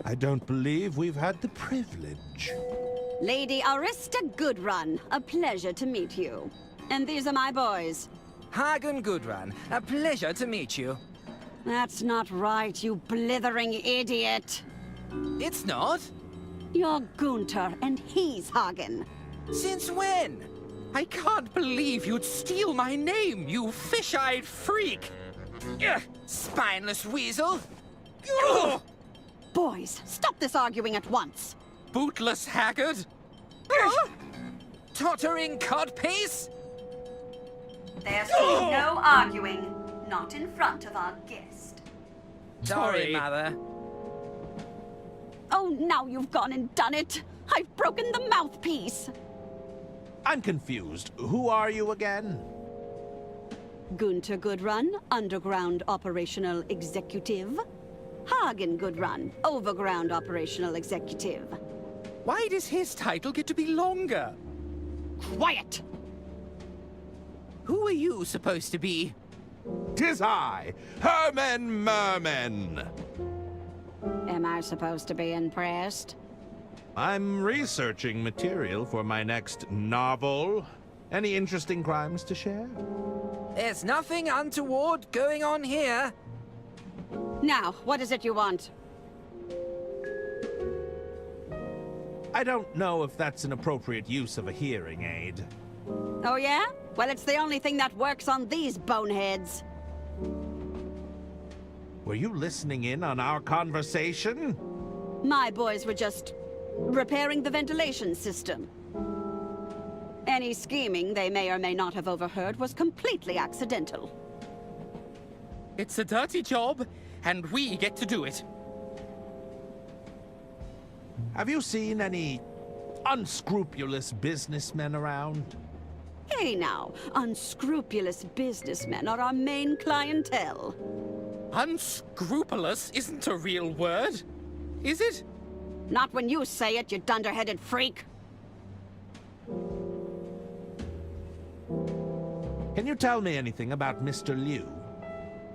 S12: I don't believe we've had the privilege.
S4: Lady Arista Goodrun, a pleasure to meet you. And these are my boys.
S15: Hagen Gudrun, a pleasure to meet you.
S4: That's not right, you blithering idiot.
S15: It's not.
S4: You're Gunter, and he's Hagen.
S15: Since when? I can't believe you'd steal my name, you fish-eyed freak! Ugh, spineless weasel! Ugh.
S4: Boys, stop this arguing at once.
S15: Bootless haggard! Ugh. Tottering codpiece!
S4: There's no arguing. Not in front of our guest.
S15: Sorry, Mother.
S4: Oh, now you've gone and done it. I've broken the mouthpiece.
S12: I'm confused. Who are you again?
S4: Gunter Goodrun, Underground Operational Executive. Hagen Goodrun, Overground Operational Executive.
S15: Why does his title get to be longer?
S4: Quiet!
S15: Who are you supposed to be?
S12: 'Tis I, Herman Merman.
S4: Am I supposed to be impressed?
S12: I'm researching material for my next novel. Any interesting crimes to share?
S15: There's nothing untoward going on here.
S4: Now, what is it you want?
S12: I don't know if that's an appropriate use of a hearing aid.
S4: Oh yeah? Well, it's the only thing that works on these boneheads.
S12: Were you listening in on our conversation?
S4: My boys were just repairing the ventilation system. Any scheming they may or may not have overheard was completely accidental.
S15: It's a dirty job, and we get to do it.
S12: Have you seen any unscrupulous businessmen around?
S4: Hey now, unscrupulous businessmen are our main clientele.
S15: Unscrupulous isn't a real word, is it?
S4: Not when you say it, you dunderheaded freak.
S12: Can you tell me anything about Mr. Liu?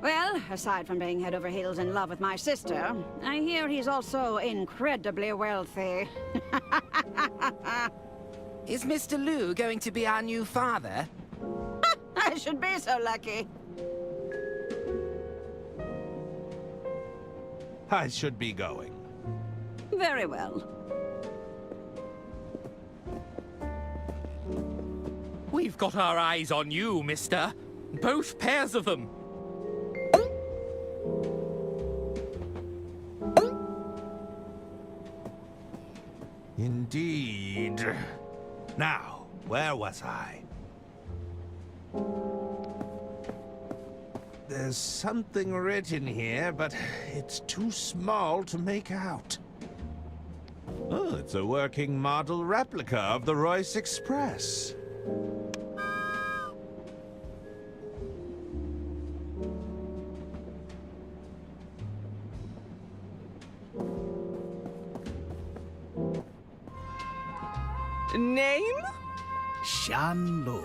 S4: Well, aside from being head over heels in love with my sister, I hear he's also incredibly wealthy.
S15: Is Mr. Liu going to be our new father?
S4: I should be so lucky.
S12: I should be going.
S4: Very well.
S15: We've got our eyes on you, mister. Both pairs of them.
S12: Indeed. Now, where was I? There's something written here, but it's too small to make out. Oh, it's a working model replica of the Royce Express.
S19: Name?
S10: Shan Lu.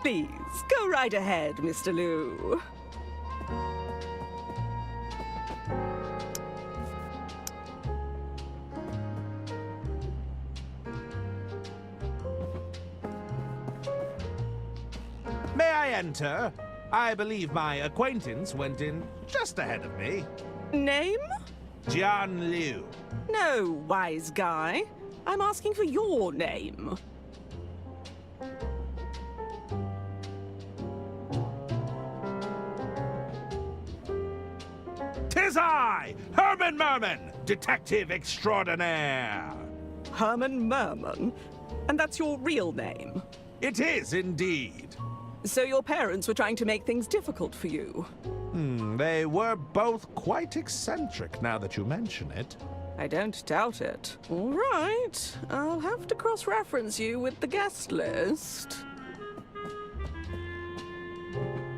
S19: Please, go right ahead, Mr. Liu.
S12: May I enter? I believe my acquaintance went in just ahead of me.
S19: Name?
S12: Jian Liu.
S19: No, wise guy. I'm asking for your name.
S12: 'Tis I, Herman Merman, detective extraordinaire.
S19: Herman Merman? And that's your real name?
S12: It is indeed.
S19: So your parents were trying to make things difficult for you?
S12: They were both quite eccentric now that you mention it.
S19: I don't doubt it. All right, I'll have to cross-reference you with the guest list.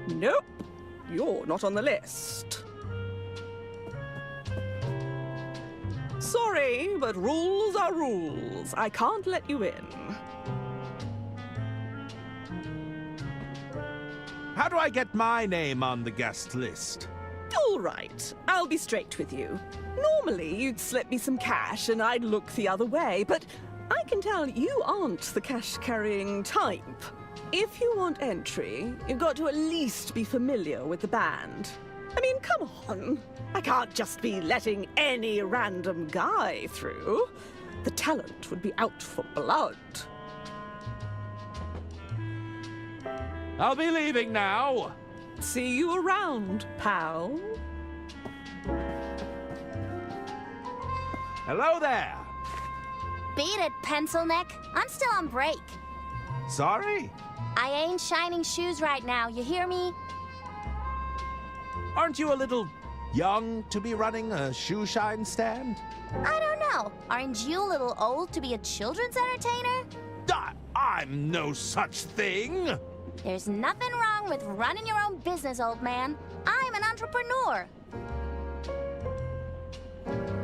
S19: Nope, you're not on the list. Sorry, but rules are rules. I can't let you in.
S12: How do I get my name on the guest list?
S19: All right, I'll be straight with you. Normally, you'd slip me some cash and I'd look the other way, but I can tell you aren't the cash-carrying type. If you want entry, you've got to at least be familiar with the band. I mean, come on. I can't just be letting any random guy through. The talent would be out for blood.
S12: I'll be leaving now.
S19: See you around, pal.
S12: Hello there.
S13: Beat it, pencil neck. I'm still on break.
S12: Sorry?
S13: I ain't shining shoes right now, you hear me?
S12: Aren't you a little young to be running a shoe shine stand?
S13: I don't know. Aren't you a little old to be a children's entertainer?
S12: I'm no such thing.
S13: There's nothing wrong with running your own business, old man. I'm an entrepreneur.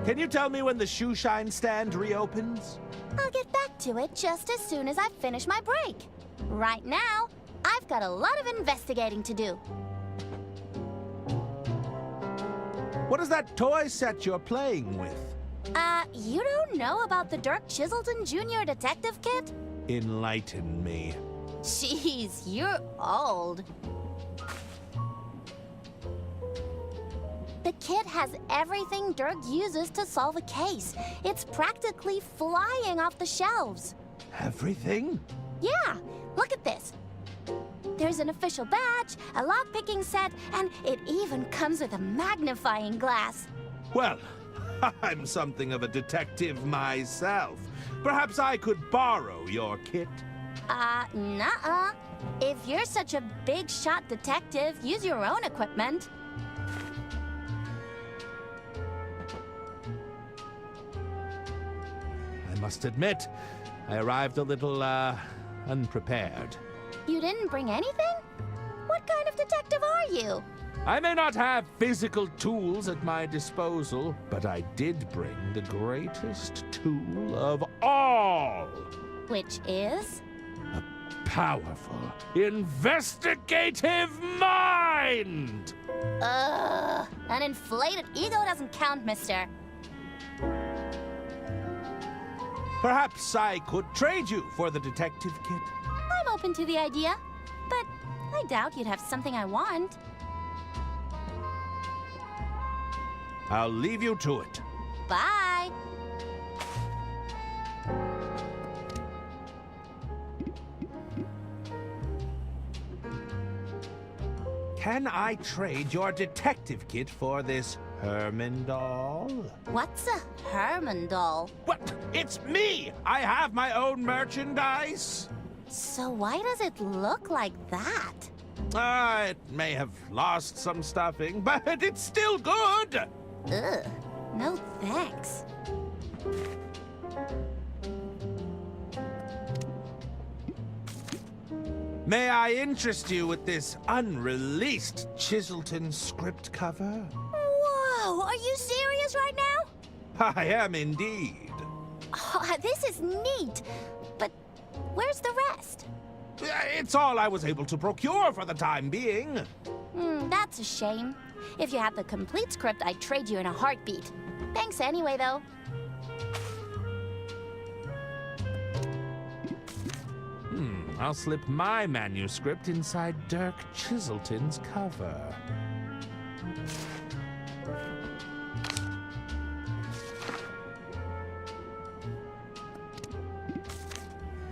S12: Can you tell me when the shoe shine stand reopens?
S13: I'll get back to it just as soon as I finish my break. Right now, I've got a lot of investigating to do.
S12: What is that toy set you're playing with?
S13: You don't know about the Dirk Chiselton Jr. detective kit?
S12: Enlighten me.
S13: Jeez, you're old. The kit has everything Dirk uses to solve a case. It's practically flying off the shelves.
S12: Everything?
S13: Yeah, look at this. There's an official badge, a lockpicking set, and it even comes with a magnifying glass.
S12: Well, I'm something of a detective myself. Perhaps I could borrow your kit.
S13: Nuh-uh. If you're such a big-shot detective, use your own equipment.
S12: I must admit, I arrived a little, unprepared.
S13: You didn't bring anything? What kind of detective are you?
S12: I may not have physical tools at my disposal, but I did bring the greatest tool of all.
S13: Which is?
S12: A powerful, investigative mind!
S13: An inflated ego doesn't count, mister.
S12: Perhaps I could trade you for the detective kit.
S13: I'm open to the idea, but I doubt you'd have something I want.
S12: I'll leave you to it.
S13: Bye.
S12: Can I trade your detective kit for this Herman doll?
S13: What's a Herman doll?
S12: What? It's me! I have my own merchandise!
S13: So why does it look like that?
S12: It may have lost some stuffing, but it's still good!
S13: Ugh, no thanks.
S12: May I interest you with this unreleased Chiselton script cover?
S13: Whoa, are you serious right now?
S12: I am indeed.
S13: Oh, this is neat, but where's the rest?
S12: It's all I was able to procure for the time being.
S13: That's a shame. If you had the complete script, I'd trade you in a heartbeat. Thanks anyway, though.
S12: I'll slip my manuscript inside Dirk Chiselton's cover.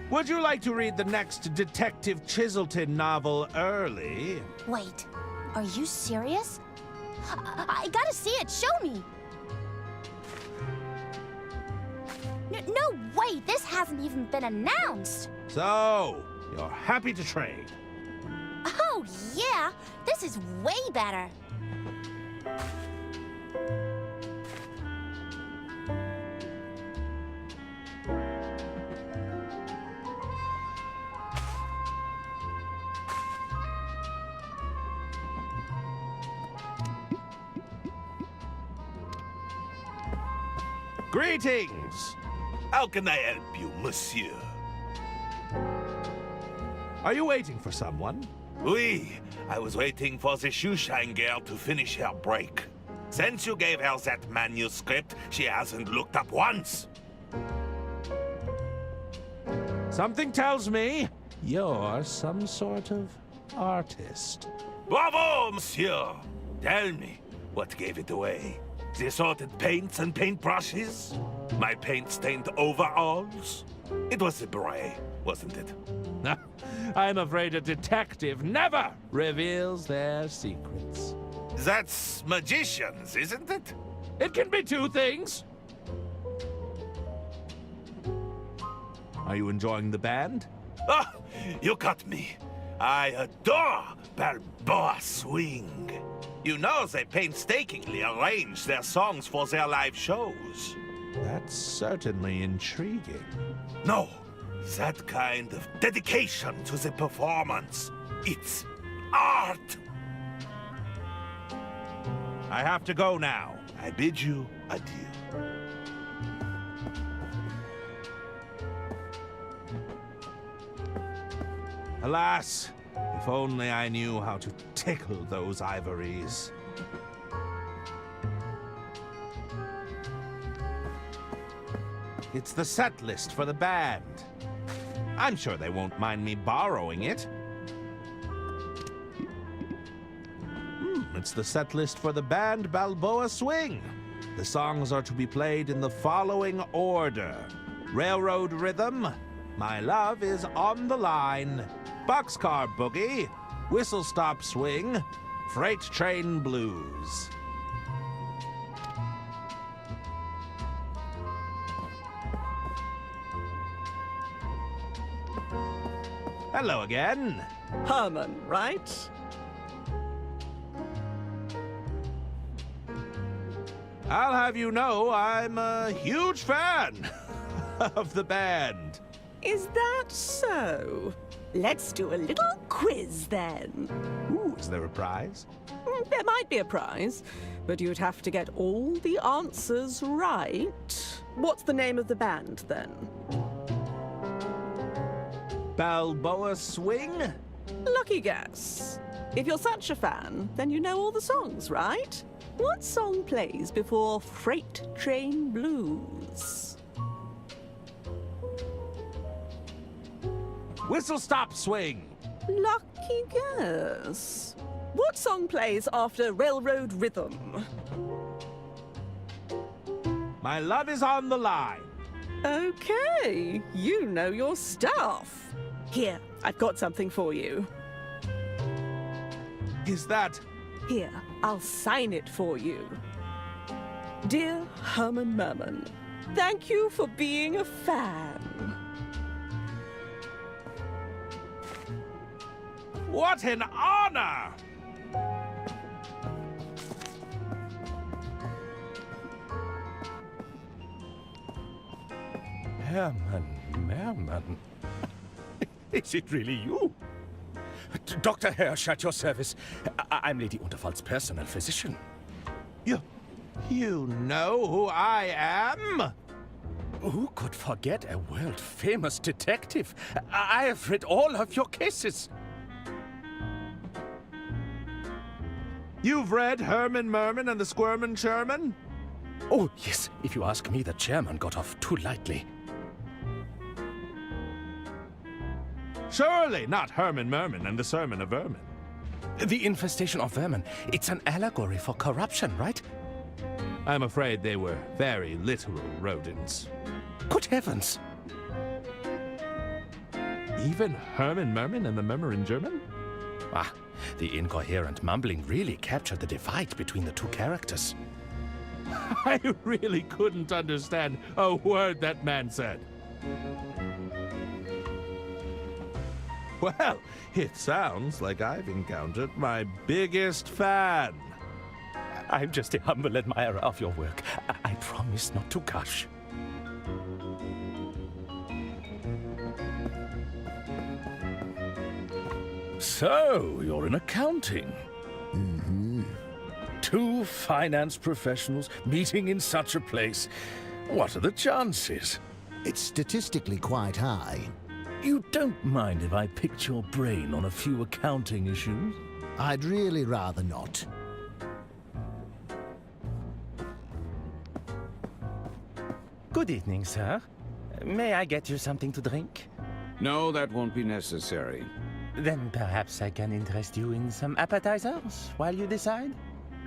S12: Would you like to read the next Detective Chiselton novel early?
S13: Wait, are you serious? I gotta see it, show me! No way, this hasn't even been announced!
S12: So, you're happy to trade?
S13: Oh, yeah! This is way better.
S12: Greetings!
S11: How can I help you, monsieur?
S12: Are you waiting for someone?
S11: Oui, I was waiting for the shoeshine girl to finish her break. Since you gave her that manuscript, she hasn't looked up once.
S12: Something tells me you're some sort of artist.
S11: Bravo, monsieur! Tell me, what gave it away? The assorted paints and paintbrushes? My paint-stained overalls? It was the beret, wasn't it?
S12: I'm afraid a detective never reveals their secrets.
S11: That's magicians, isn't it?
S12: It can be two things. Are you enjoying the band?
S11: Ah, you got me. I adore Balboa Swing. You know they painstakingly arrange their songs for their live shows.
S12: That's certainly intriguing.
S11: No, that kind of dedication to the performance. It's art.
S12: I have to go now.
S11: I bid you adieu.
S12: Alas, if only I knew how to tickle those ivories. It's the set list for the band. I'm sure they won't mind me borrowing it. It's the set list for the band Balboa Swing. The songs are to be played in the following order: Railroad Rhythm, My Love Is on the Line, Boxcar Boogie, Whistle Stop Swing, Freight Train Blues. Hello again.
S19: Herman, right?
S12: I'll have you know I'm a huge fan of the band.
S19: Is that so? Let's do a little quiz then.
S12: Ooh, is there a prize?
S19: There might be a prize, but you'd have to get all the answers right. What's the name of the band then?
S12: Balboa Swing?
S19: Lucky guess. If you're such a fan, then you know all the songs, right? What song plays before Freight Train Blues?
S12: Whistle Stop Swing.
S19: Lucky guess. What song plays after Railroad Rhythm?
S12: My Love Is on the Line.
S19: Okay, you know your stuff. Here, I've got something for you.
S12: Is that...
S19: Here, I'll sign it for you. Dear Herman Merman, thank you for being a fan.
S12: What an honor!
S14: Herman Merman. Is it really you? Dr. Hirsch at your service. I'm Lady Unterwald's personal physician.
S12: You know who I am?
S14: Who could forget a world-famous detective? I have read all of your cases.
S12: You've read Herman Merman and the Squirmin' Sherman?
S14: Oh, yes. If you ask me, the chairman got off too lightly.
S12: Surely not Herman Merman and the Sermon of Vermin.
S14: The infestation of vermin. It's an allegory for corruption, right?
S12: I'm afraid they were very literal rodents.
S14: Good heavens!
S12: Even Herman Merman and the Murmuring German?
S14: Ah, the incoherent mumbling really captured the divide between the two characters.
S12: I really couldn't understand a word that man said. Well, it sounds like I've encountered my biggest fan.
S21: I'm just a humble admirer of your work. I promise not to gush. So, you're in accounting.
S5: Mm-hmm.
S14: Two finance professionals meeting in such a place. What are the chances?
S5: It's statistically quite high.
S14: You don't mind if I picked your brain on a few accounting issues?
S5: I'd really rather not.
S21: Good evening, sir. May I get you something to drink?
S8: No, that won't be necessary.
S21: Then perhaps I can interest you in some appetizers while you decide?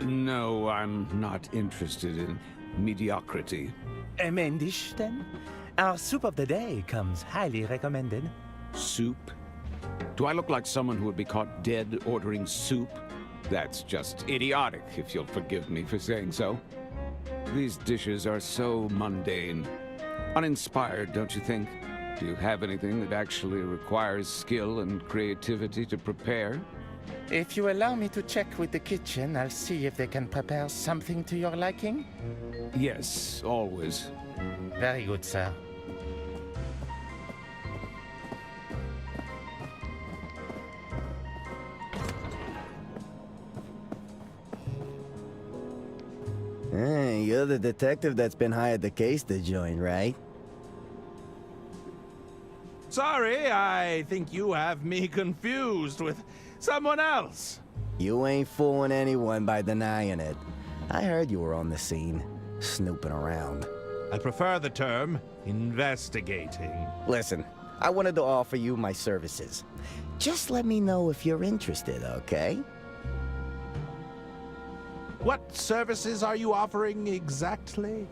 S8: No, I'm not interested in mediocrity.
S21: A main dish, then? Our soup of the day comes highly recommended.
S8: Soup? Do I look like someone who would be caught dead ordering soup? That's just idiotic, if you'll forgive me for saying so. These dishes are so mundane. Uninspired, don't you think? Do you have anything that actually requires skill and creativity to prepare?
S21: If you allow me to check with the kitchen, I'll see if they can prepare something to your liking.
S8: Yes, always.
S21: Very good, sir.
S17: Hey, you're the detective that's been hired to case the joint, right?
S12: Sorry, I think you have me confused with someone else.
S17: You ain't fooling anyone by denying it. I heard you were on the scene, snooping around.
S12: I prefer the term investigating.
S17: Listen, I wanted to offer you my services. Just let me know if you're interested, okay?
S12: What services are you offering exactly?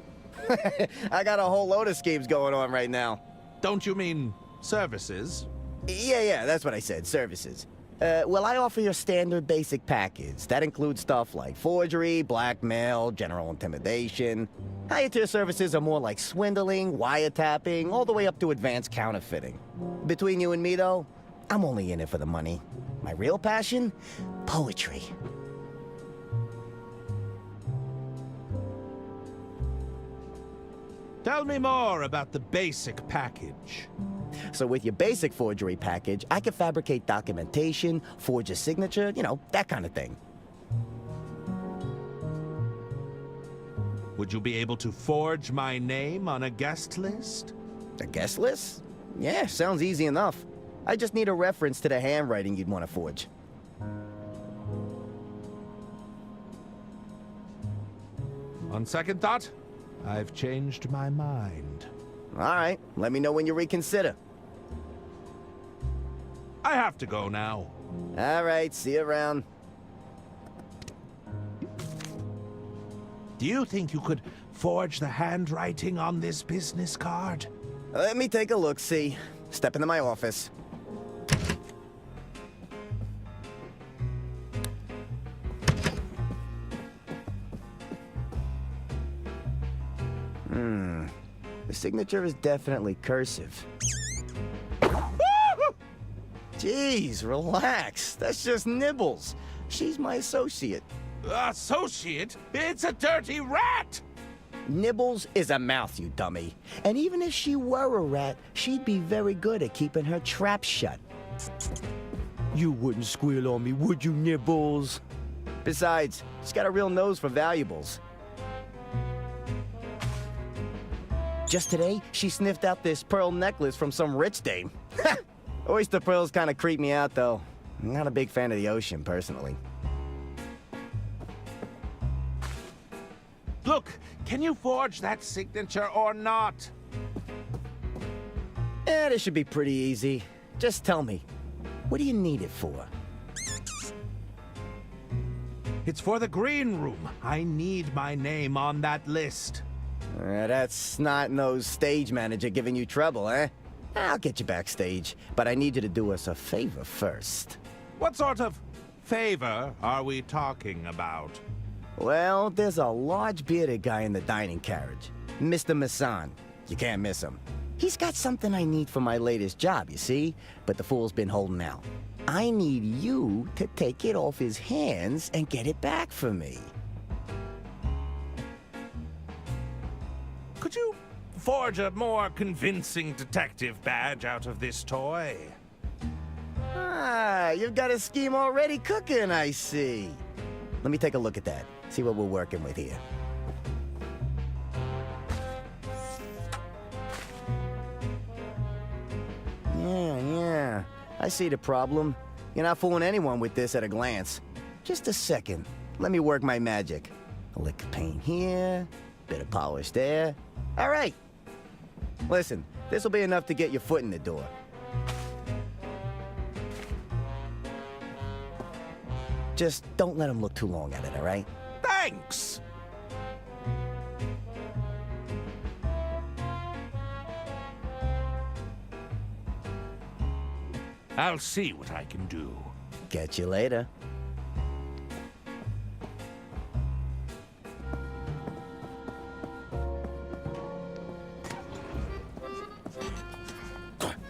S17: I got a whole load of schemes going on right now.
S12: Don't you mean services?
S17: Yeah, that's what I said, services. Well, I offer your standard basic package. That includes stuff like forgery, blackmail, general intimidation. Higher tier services are more like swindling, wiretapping, all the way up to advanced counterfeiting. Between you and me, though, I'm only in it for the money. My real passion? Poetry.
S12: Tell me more about the basic package.
S17: So with your basic forgery package, I can fabricate documentation, forge a signature, you know, that kind of thing.
S12: Would you be able to forge my name on a guest list?
S17: A guest list? Yeah, sounds easy enough. I just need a reference to the handwriting you'd want to forge.
S12: On second thought, I've changed my mind.
S17: All right, let me know when you reconsider.
S12: I have to go now.
S17: All right, see you around.
S12: Do you think you could forge the handwriting on this business card?
S17: Let me take a look, see. Step into my office. The signature is definitely cursive. Jeez, relax. That's just Nibbles. She's my associate.
S12: Associate? It's a dirty rat!
S17: Nibbles is a mouth, you dummy. And even if she were a rat, she'd be very good at keeping her trap shut. You wouldn't squeal on me, would you, Nibbles? Besides, she's got a real nose for valuables. Just today, she sniffed out this pearl necklace from some rich dame. Oyster pearls kind of creep me out, though. I'm not a big fan of the ocean, personally.
S12: Look, can you forge that signature or not?
S17: This should be pretty easy. Just tell me, what do you need it for?
S12: It's for the green room. I need my name on that list.
S17: That's snot-nosed stage manager giving you trouble, eh? I'll get you backstage, but I need you to do us a favor first.
S12: What sort of favor are we talking about?
S17: Well, there's a large bearded guy in the dining carriage. Mr. Masson. You can't miss him. He's got something I need for my latest job, you see? But the fool's been holding out. I need you to take it off his hands and get it back for me.
S12: Could you forge a more convincing detective badge out of this toy?
S17: Ah, you've got a scheme already cooking, I see. Let me take a look at that. See what we're working with here. Yeah. I see the problem. You're not fooling anyone with this at a glance. Just a second. Let me work my magic. A lick of paint here, bit of polish there. All right. Listen, this will be enough to get your foot in the door. Just don't let him look too long at it, all right?
S12: Thanks! I'll see what I can do.
S17: Catch you later.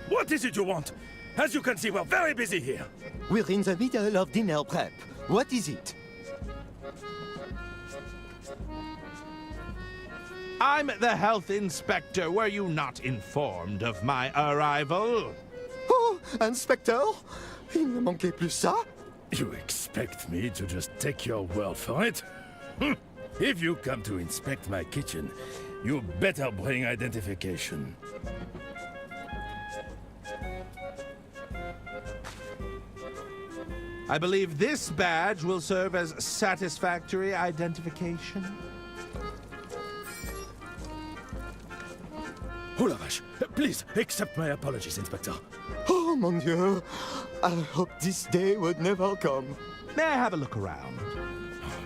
S14: What is it you want? As you can see, we're very busy here.
S9: We're in the middle of dinner prep. What is it?
S12: I'm the health inspector. Were you not informed of my arrival?
S9: Oh, Inspector? Il ne manquait plus ça?
S14: You expect me to just take your word for it? If you come to inspect my kitchen, you better bring identification.
S12: I believe this badge will serve as satisfactory identification.
S14: Oh la vache! Please, accept my apologies, Inspector.
S9: Oh, mon Dieu! I hope this day would never come.
S12: May I have a look around?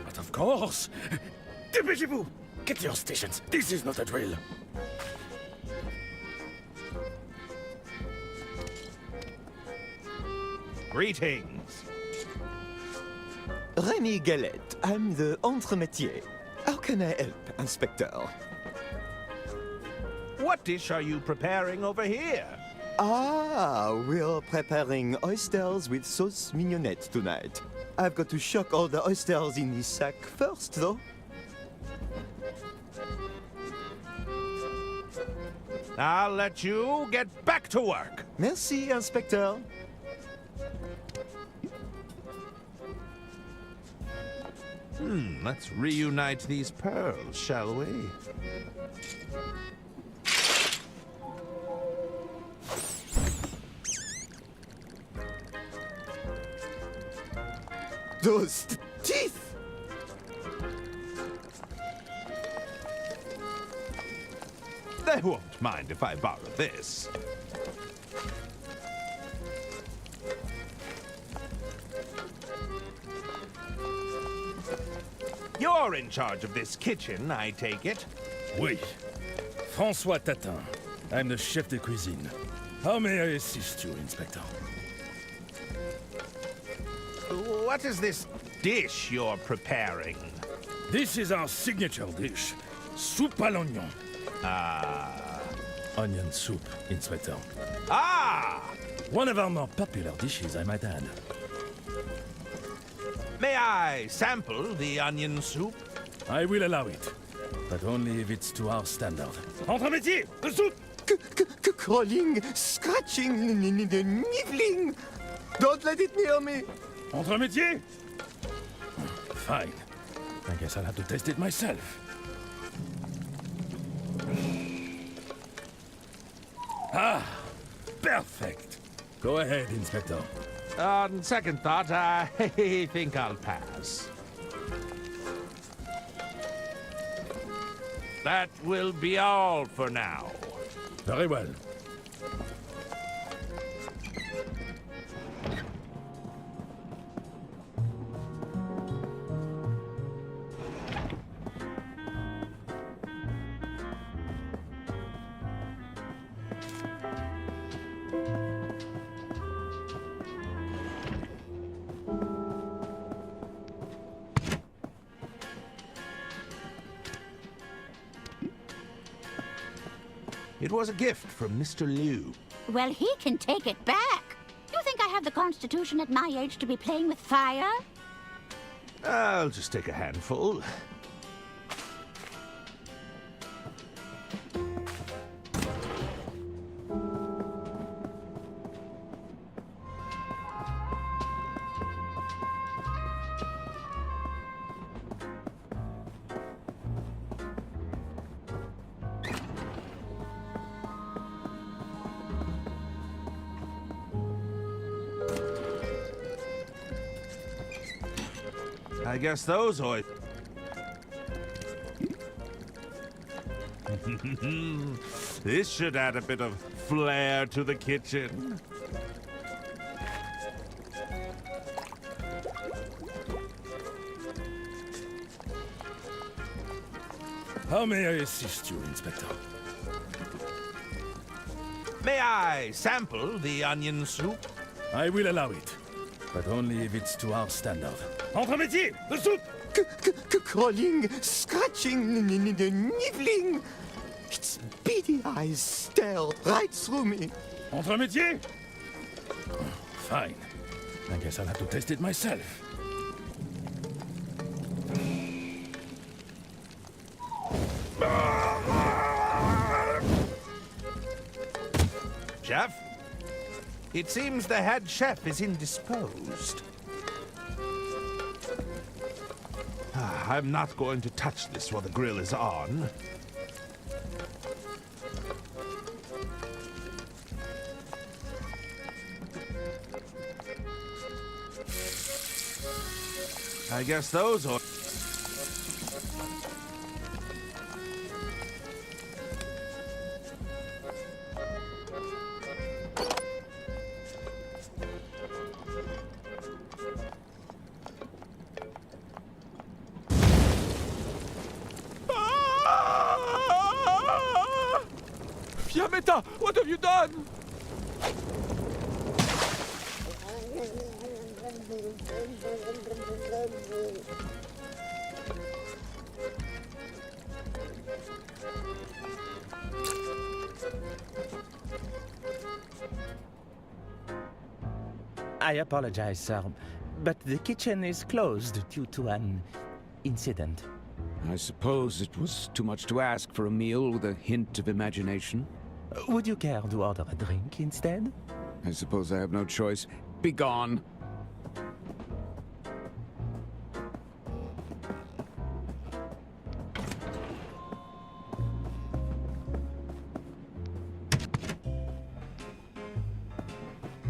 S14: But of course! Dépêchez-vous! Get to your stations. This is not a drill.
S12: Greetings.
S9: Remy Galette. I'm the entremetier. How can I help, Inspector?
S12: What dish are you preparing over here?
S9: Ah, we're preparing oysters with sauce mignonette tonight. I've got to shock all the oysters in this sack first, though.
S12: I'll let you get back to work.
S9: Merci, Inspector.
S12: Let's reunite these pearls, shall we?
S9: Those teeth!
S12: They won't mind if I borrow this. You're in charge of this kitchen, I take it?
S14: Oui. François Tatin. I'm the chef de cuisine. How may I assist you, Inspector?
S12: What is this dish you're preparing?
S14: This is our signature dish. Soupe à l'oignon.
S12: Ah.
S14: Onion soup, Inspector.
S12: Ah!
S14: One of our more popular dishes, I might add.
S12: May I sample the onion soup?
S14: I will allow it, but only if it's to our standard. Entremetier, the soup!
S9: Crawling, scratching, nibbling. Don't let it near me.
S14: Entremetier? Fine. I guess I'll have to taste it myself. Ah, perfect. Go ahead, Inspector.
S12: On second thought, I think I'll pass. That will be all for now.
S14: Very well.
S12: It was a gift from Mr. Liu.
S4: Well, he can take it back. You think I have the constitution at my age to be playing with fire?
S12: I'll just take a handful. I guess those oysters. This should add a bit of flair to the kitchen.
S14: How may I assist you, Inspector?
S12: May I sample the onion soup?
S14: I will allow it, but only if it's to our standard. Entre métier, the soup!
S9: Crawling, scratching, nibbling. Its beady eyes stare right through me.
S14: Entre métier? Fine. I guess I'll have to taste it myself.
S12: Chef? It seems the head chef is indisposed. I'm not going to touch this while the grill is on. I guess those are...
S15: Fiametta, what have you done?
S21: I apologize, sir, but the kitchen is closed due to an incident.
S8: I suppose it was too much to ask for a meal with a hint of imagination.
S21: Would you care to order a drink instead?
S8: I suppose I have no choice. Be gone.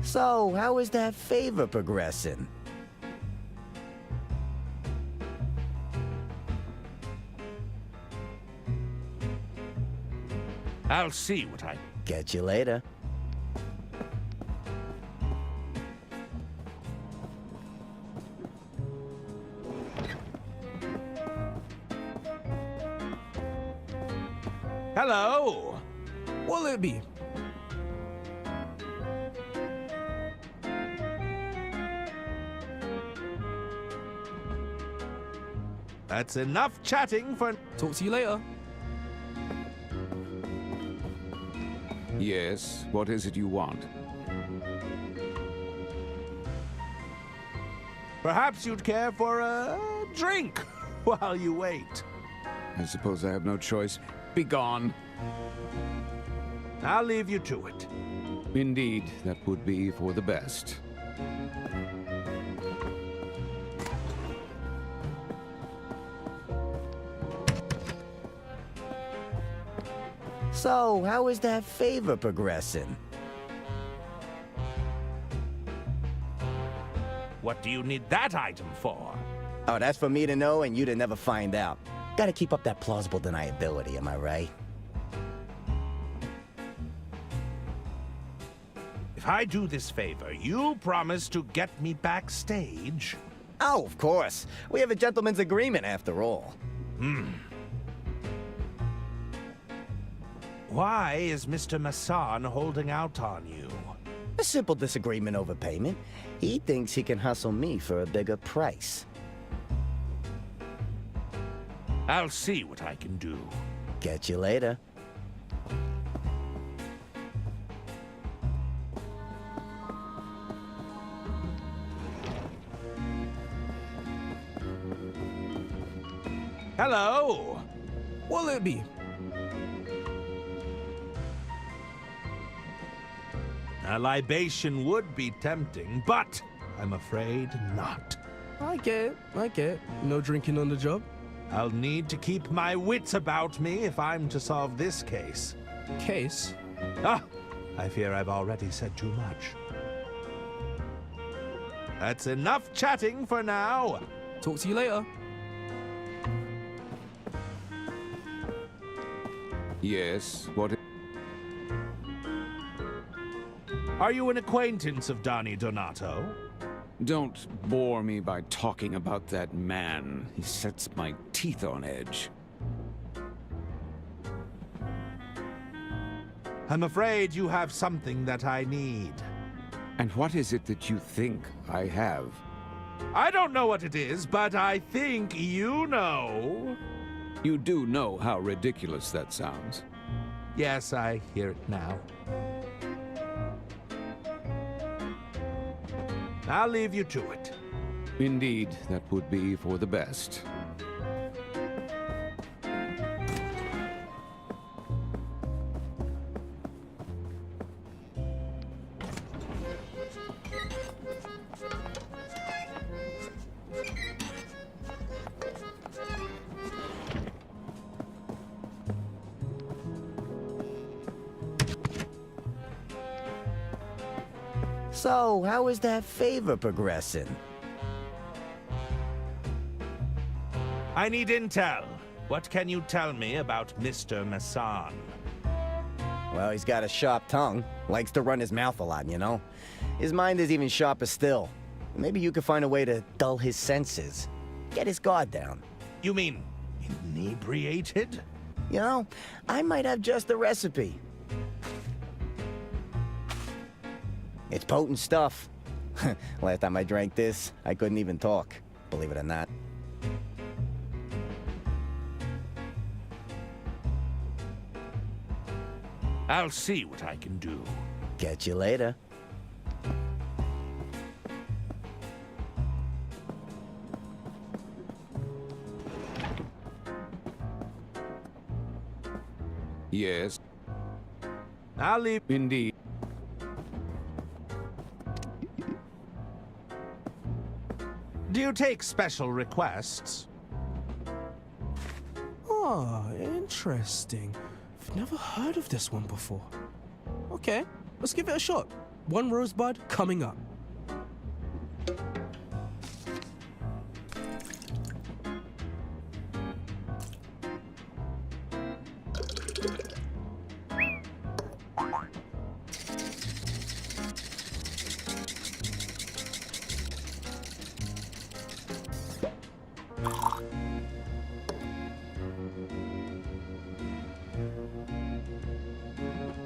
S17: So, how is that favor progressing?
S12: I'll see what I...
S17: Catch you later.
S12: Hello!
S15: Will it be?
S12: That's enough chatting for...
S15: Talk to you later.
S8: Yes, what is it you want?
S12: Perhaps you'd care for a drink while you wait.
S8: I suppose I have no choice. Be gone.
S12: I'll leave you to it.
S8: Indeed, that would be for the best.
S17: So, how is that favor progressing?
S12: What do you need that item for?
S17: Oh, that's for me to know and you to never find out. Gotta keep up that plausible deniability, am I right?
S12: If I do this favor, you promise to get me backstage?
S17: Oh, of course. We have a gentleman's agreement after all.
S12: Why is Mr. Masson holding out on you?
S17: A simple disagreement over payment. He thinks he can hustle me for a bigger price.
S12: I'll see what I can do.
S17: Catch you later.
S12: Hello.
S7: What'll it be?
S12: A libation would be tempting, but I'm afraid not.
S7: I get it. No drinking on the job?
S12: I'll need to keep my wits about me if I'm to solve this case.
S7: Case?
S12: Ah, I fear I've already said too much. That's enough chatting for now.
S7: Talk to you later.
S8: Yes, what?
S12: Are you an acquaintance of Donnie Donato?
S8: Don't bore me by talking about that man. He sets my teeth on edge.
S12: I'm afraid you have something that I need.
S8: And what is it that you think I have?
S12: I don't know what it is, but I think you know.
S8: You do know how ridiculous that sounds.
S12: Yes, I hear it now. I'll leave you to it.
S8: Indeed, that would be for the best.
S17: So, how is that favor progressing?
S12: I need intel. What can you tell me about Mr. Masson?
S17: Well, he's got a sharp tongue. Likes to run his mouth a lot, you know? His mind is even sharper still. Maybe you could find a way to dull his senses. Get his guard down.
S12: You mean inebriated?
S17: You know, I might have just the recipe. It's potent stuff. Last time I drank this, I couldn't even talk, believe it or not.
S12: I'll see what I can do.
S17: Catch you later.
S8: Yes.
S12: I'll leave.
S8: Indeed.
S12: Do you take special requests?
S7: Oh, interesting. I've never heard of this one before. Okay, let's give it a shot. One rosebud coming up.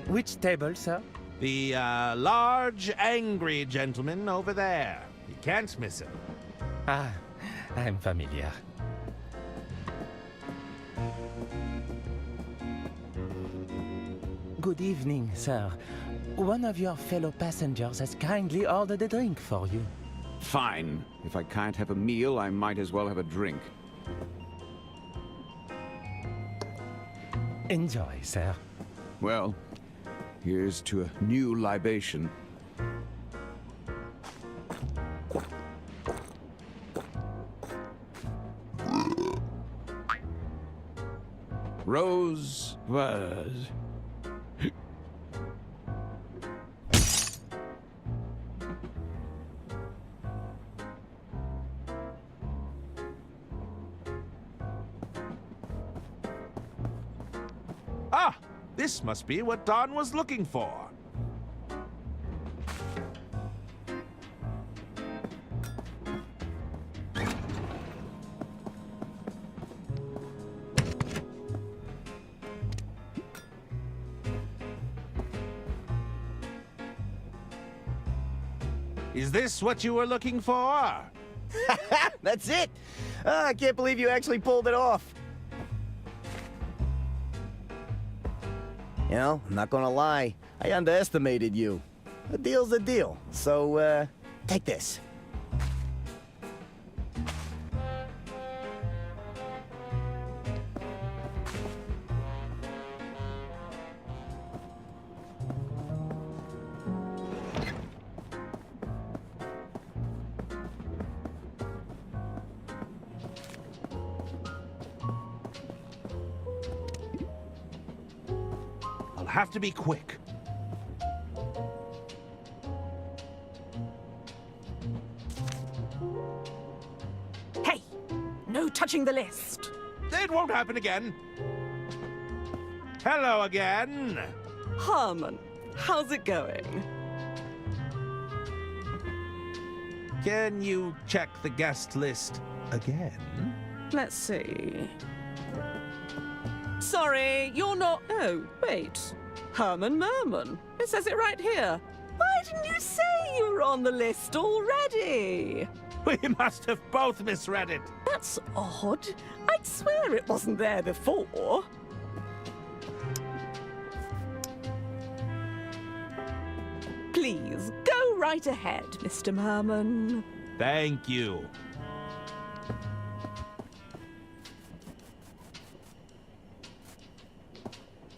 S21: Which table, sir?
S12: The large, angry gentleman over there. You can't miss him.
S21: Ah, I'm familiar. Good evening, sir. One of your fellow passengers has kindly ordered a drink for you.
S8: Fine. If I can't have a meal, I might as well have a drink.
S21: Enjoy, sir.
S8: Well, here's to a new libation. Rosebud.
S12: Ah! This must be what Don was looking for. Is this what you were looking for?
S17: That's it! I can't believe you actually pulled it off. You know, I'm not gonna lie, I underestimated you. A deal's a deal, so, take this.
S12: have to be quick.
S19: Hey, no touching the list.
S12: It won't happen again. Hello again.
S19: Herman, how's it going?
S12: Can you check the guest list again?
S19: Let's see. Sorry, you're not... Oh, wait. Herman Merman. It says it right here. Why didn't you say you were on the list already?
S12: We must have both misread it.
S19: That's odd. I'd swear it wasn't there before. Please, go right ahead, Mr. Merman.
S12: Thank you.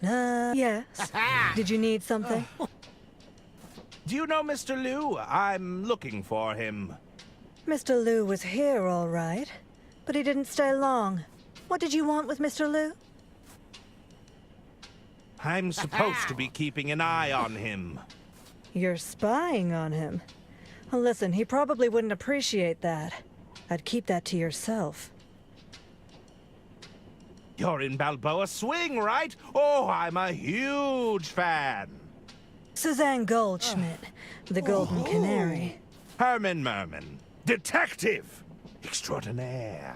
S6: Yes. Did you need something?
S12: Do you know Mr. Liu? I'm looking for him.
S6: Mr. Liu was here, all right. But he didn't stay long. What did you want with Mr. Liu?
S12: I'm supposed to be keeping an eye on him.
S6: You're spying on him. Well, listen, he probably wouldn't appreciate that. I'd keep that to yourself.
S12: You're in Balboa Swing, right? Oh, I'm a huge fan.
S6: Suzanne Goldschmidt, the Golden Canary.
S12: Herman Merman, detective extraordinaire.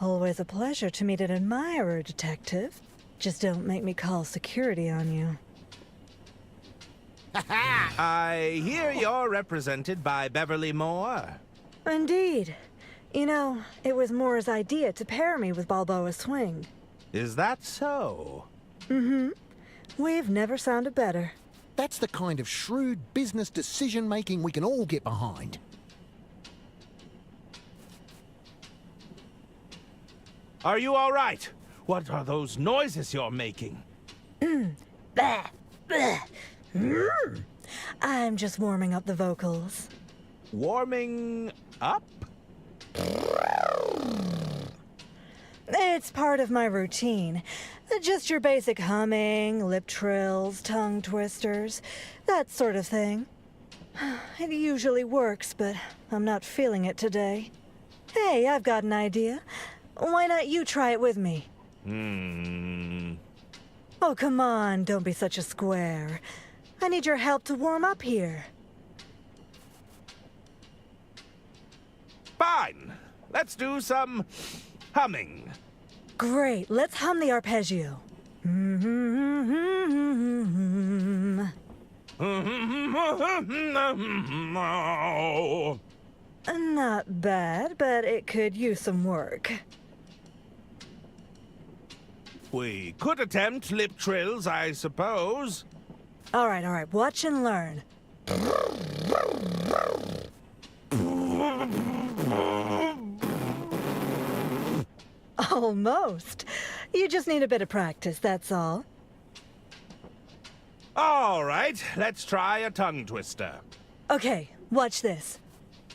S6: Always a pleasure to meet an admirer, detective. Just don't make me call security on you.
S12: I hear you're represented by Beverly Moore.
S6: Indeed. You know, it was Moore's idea to pair me with Balboa Swing.
S12: Is that so?
S6: Mm-hmm. We've never sounded better.
S5: That's the kind of shrewd business decision-making we can all get behind.
S12: Are you all right? What are those noises you're making?
S6: Bah, bah. I'm just warming up the vocals.
S12: Warming up?
S6: It's part of my routine. Just your basic humming, lip trills, tongue twisters, that sort of thing. It usually works, but I'm not feeling it today. Hey, I've got an idea. Why not you try it with me? Oh, come on, don't be such a square. I need your help to warm up here.
S12: Fine. Let's do some humming.
S6: Great, let's hum the arpeggio. Not bad, but it could use some work.
S12: We could attempt lip trills, I suppose.
S6: All right, watch and learn. Almost. You just need a bit of practice, that's all.
S12: All right, let's try a tongue twister.
S6: Okay, watch this.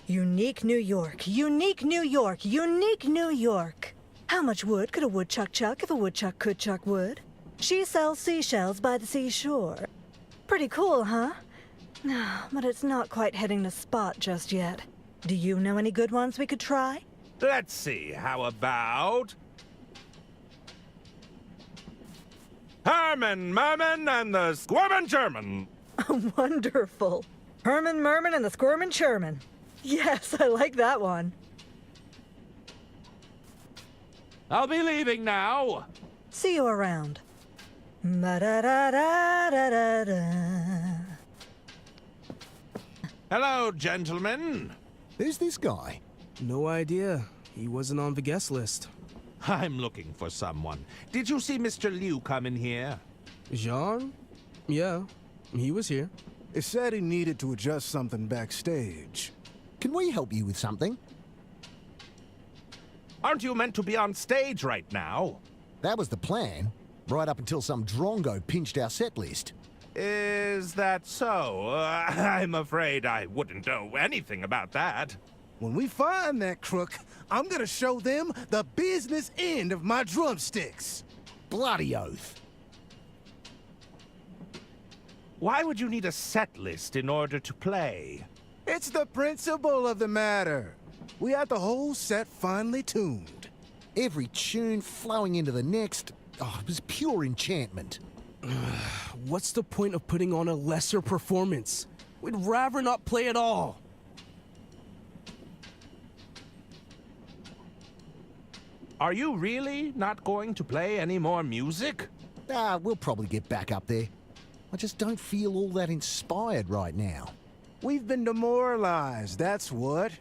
S6: Unique New York, unique New York, unique New York. How much wood could a woodchuck chuck if a woodchuck could chuck wood? She sells seashells by the seashore. Pretty cool, huh? But it's not quite hitting the spot just yet. Do you know any good ones we could try?
S12: Let's see, how about... Herman Merman and the Squirmin' German.
S6: Wonderful. Herman Merman and the Squirmin' Sherman. Yes, I like that one.
S12: I'll be leaving now.
S6: See you around. Ma-da-da-da-da-da-da.
S12: Hello, gentlemen.
S5: Who's this guy?
S7: No idea. He wasn't on the guest list.
S12: I'm looking for someone. Did you see Mr. Liu come in here?
S7: Jean? Yeah, he was here.
S10: It said he needed to adjust something backstage.
S5: Can we help you with something?
S12: Aren't you meant to be on stage right now?
S5: That was the plan, right up until some drongo pinched our set list.
S12: Is that so? I'm afraid I wouldn't know anything about that.
S10: When we find that crook, I'm gonna show them the business end of my drumsticks.
S5: Bloody oath.
S12: Why would you need a set list in order to play?
S7: It's the principle of the matter. We had the whole set finely tuned.
S5: Every tune flowing into the next, it was pure enchantment.
S7: What's the point of putting on a lesser performance? We'd rather not play at all.
S12: Are you really not going to play any more music?
S5: We'll probably get back up there. I just don't feel all that inspired right now.
S7: We've been demoralized, that's what.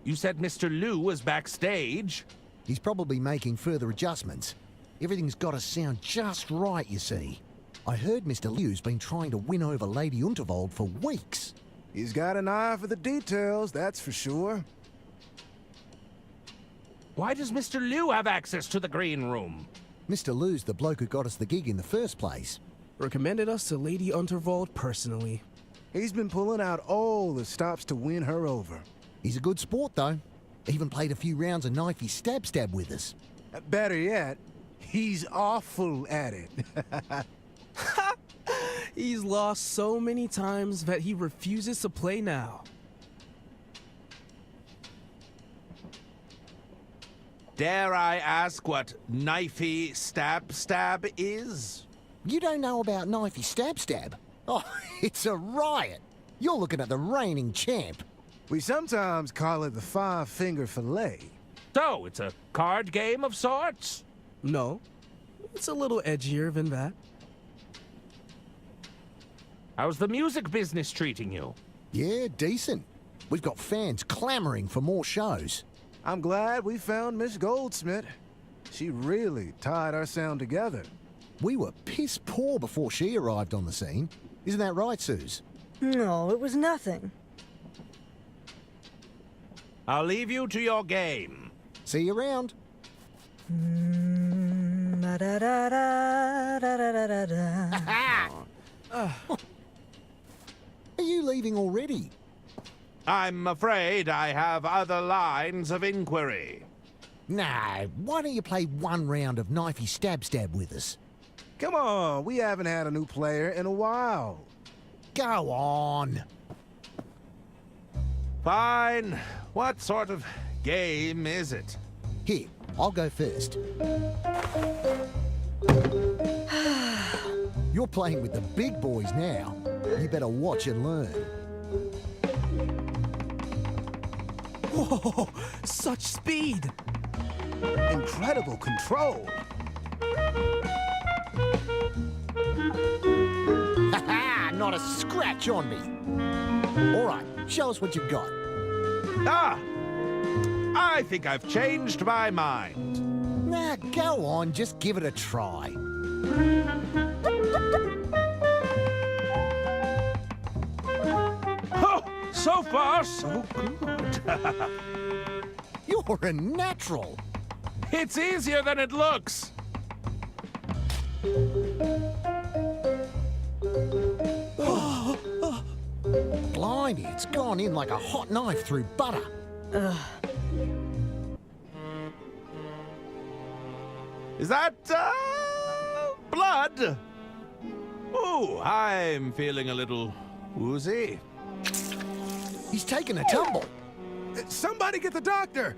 S12: You said Mr. Liu was backstage?
S5: He's probably making further adjustments. Everything's got to sound just right, you see. I heard Mr. Liu's been trying to win over Lady Unterwald for weeks.
S7: He's got an eye for the details, that's for sure.
S12: Why does Mr. Liu have access to the green room?
S5: Mr. Liu's the bloke who got us the gig in the first place.
S7: Recommended us to Lady Unterwald personally. He's been pulling out all the stops to win her over.
S5: He's a good sport, though. Even played a few rounds of knifey stab with us.
S7: Better yet, he's awful at it. He's lost so many times that he refuses to play now.
S12: Dare I ask what knifey stab is?
S5: You don't know about knifey stab? Oh, it's a riot. You're looking at the reigning champ.
S7: We sometimes call it the five-finger fillet.
S12: So, it's a card game of sorts?
S7: No, it's a little edgier than that.
S12: How's the music business treating you?
S5: Yeah, decent. We've got fans clamoring for more shows.
S7: I'm glad we found Miss Goldsmith. She really tied our sound together.
S5: We were piss poor before she arrived on the scene. Isn't that right, Suze?
S6: No, it was nothing.
S12: I'll leave you to your game.
S5: See you around. Are you leaving already?
S12: I'm afraid I have other lines of inquiry.
S5: Nah, why don't you play one round of knifey stab with us?
S7: Come on, we haven't had a new player in a while.
S5: Go on.
S12: Fine. What sort of game is it?
S5: Here, I'll go first. You're playing with the big boys now. You better watch and learn.
S7: Whoa, such speed! Incredible control!
S5: Ha-ha! Not a scratch on me! All right, show us what you've got.
S12: Ah! I think I've changed my mind.
S5: Nah, go on, just give it a try.
S12: Oh, so far, so good.
S5: You're a natural.
S12: It's easier than it looks.
S5: Blimey, it's gone in like a hot knife through butter.
S12: Is that, blood? Ooh, I'm feeling a little woozy.
S5: He's taken a tumble.
S7: Somebody get the doctor!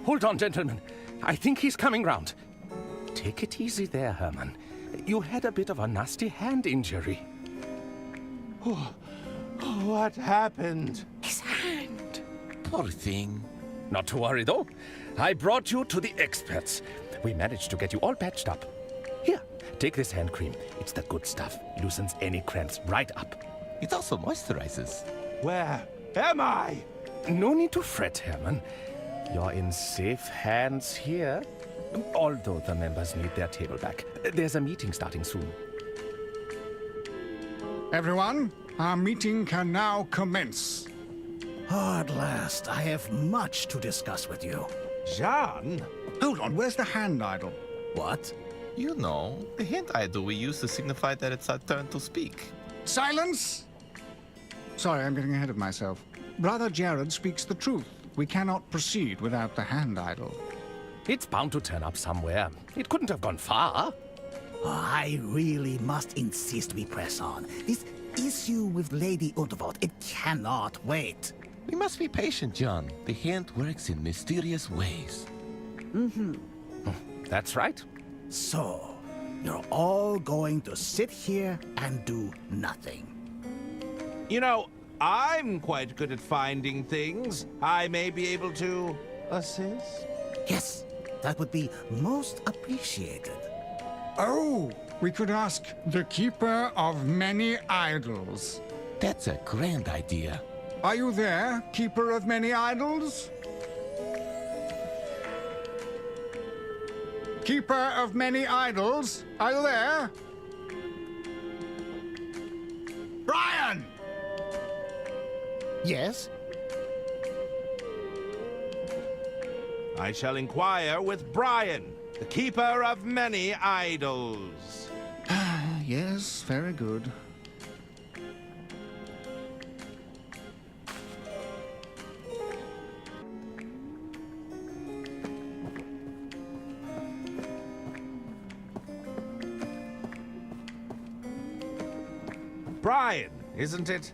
S14: Hold on, gentlemen. I think he's coming round. Take it easy there, Herman. You had a bit of a nasty hand injury.
S12: What happened?
S14: His hand.
S16: Poor thing.
S14: Not to worry, though. I brought you to the experts. We managed to get you all patched up. Here, take this hand cream. It's the good stuff. Loosens any cramps right up.
S16: It also moisturizes.
S12: Where am I?
S14: No need to fret, Herman. You're in safe hands here. Although the members need their table back. There's a meeting starting soon.
S2: Everyone, our meeting can now commence.
S10: At last, I have much to discuss with you.
S12: John?
S2: Hold on, where's the hand idol?
S10: What?
S16: You know, the hand idol we use to signify that it's our turn to speak.
S2: Silence! Sorry, I'm getting ahead of myself. Brother Jared speaks the truth. We cannot proceed without the hand idol.
S14: It's bound to turn up somewhere. It couldn't have gone far.
S10: I really must insist we press on. This issue with Lady Unterwald, it cannot wait.
S16: We must be patient, John. The hand works in mysterious ways.
S14: That's right.
S10: So, you're all going to sit here and do nothing.
S12: You know, I'm quite good at finding things. I may be able to assist.
S10: Yes, that would be most appreciated.
S2: Oh, we could ask the Keeper of Many Idols.
S16: That's a grand idea.
S2: Are you there, Keeper of Many Idols? Keeper of Many Idols, are you there? Brian!
S10: Yes?
S12: I shall inquire with Brian, the Keeper of Many Idols.
S2: Yes, very good.
S12: Brian, isn't it?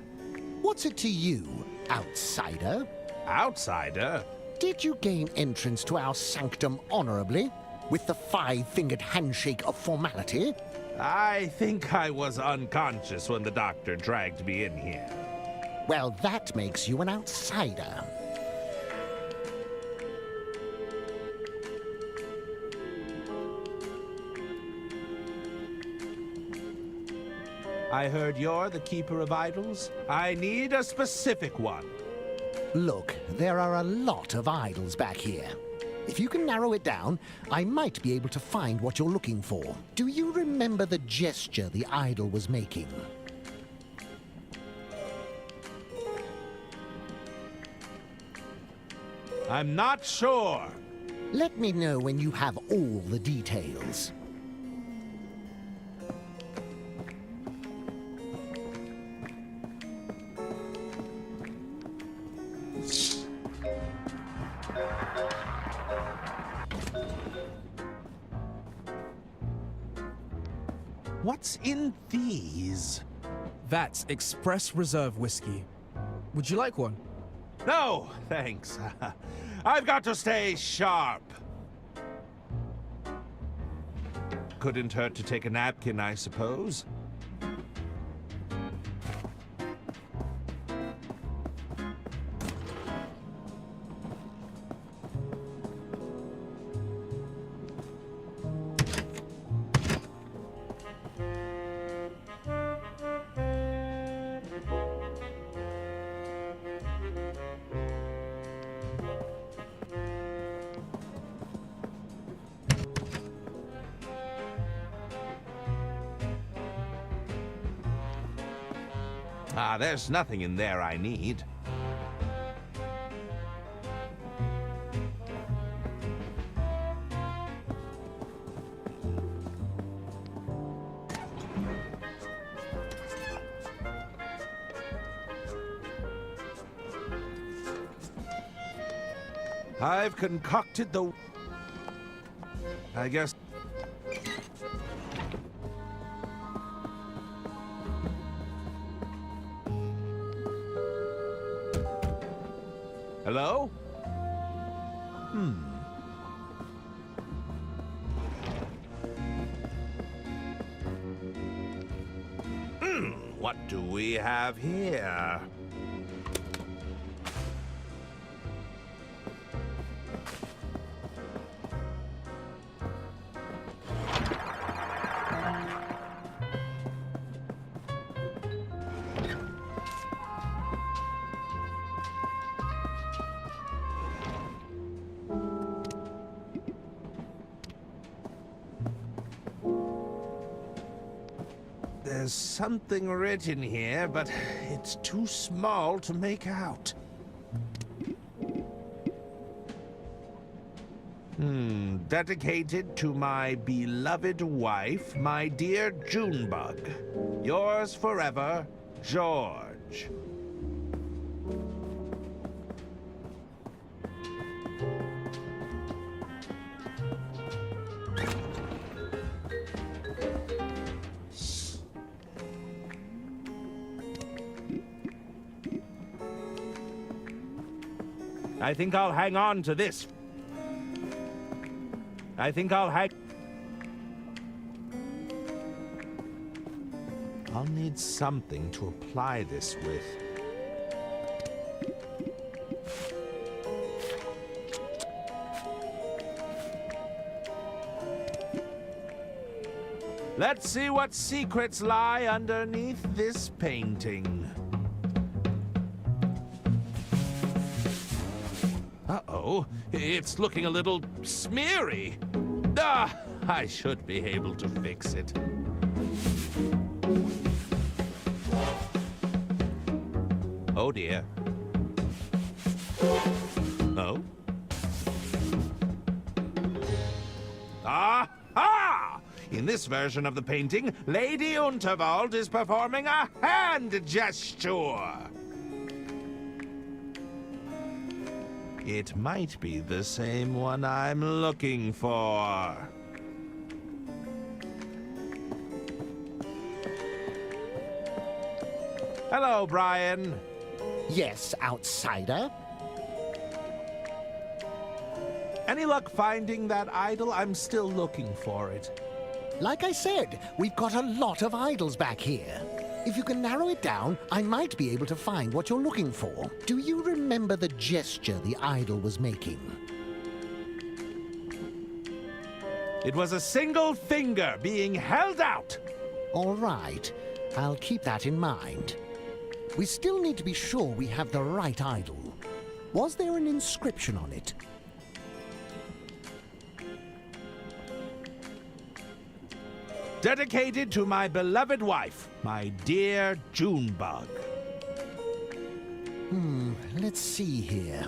S5: What's it to you, outsider?
S12: Outsider?
S5: Did you gain entrance to our sanctum honorably, with the five-fingered handshake of formality?
S12: I think I was unconscious when the doctor dragged me in here.
S5: Well, that makes you an outsider.
S12: I heard you're the Keeper of Idols. I need a specific one.
S5: Look, there are a lot of idols back here. If you can narrow it down, I might be able to find what you're looking for. Do you remember the gesture the idol was making?
S12: I'm not sure.
S5: Let me know when you have all the details.
S12: What's in these?
S7: That's Express Reserve whiskey. Would you like one?
S12: No, thanks. I've got to stay sharp. Couldn't hurt to take a napkin, I suppose. Ah, there's nothing in there I need. I've concocted the... I guess... Hello? What do we have here? There's something written here, but it's too small to make out. Dedicated to my beloved wife, my dear Junebug. Yours forever, George. I think I'll hang on to this. I'll need something to apply this with. Let's see what secrets lie underneath this painting. Uh-oh, it's looking a little smeary. Ah, I should be able to fix it. Oh dear. Oh? Aha! In this version of the painting, Lady Unterwald is performing a hand gesture. It might be the same one I'm looking for. Hello, Brian.
S5: Yes, outsider.
S12: Any luck finding that idol? I'm still looking for it.
S5: Like I said, we've got a lot of idols back here. If you can narrow it down, I might be able to find what you're looking for. Do you remember the gesture the idol was making?
S12: It was a single finger being held out.
S5: All right. I'll keep that in mind. We still need to be sure we have the right idol. Was there an inscription on it?
S12: Dedicated to my beloved wife, my dear Junebug.
S5: Let's see here.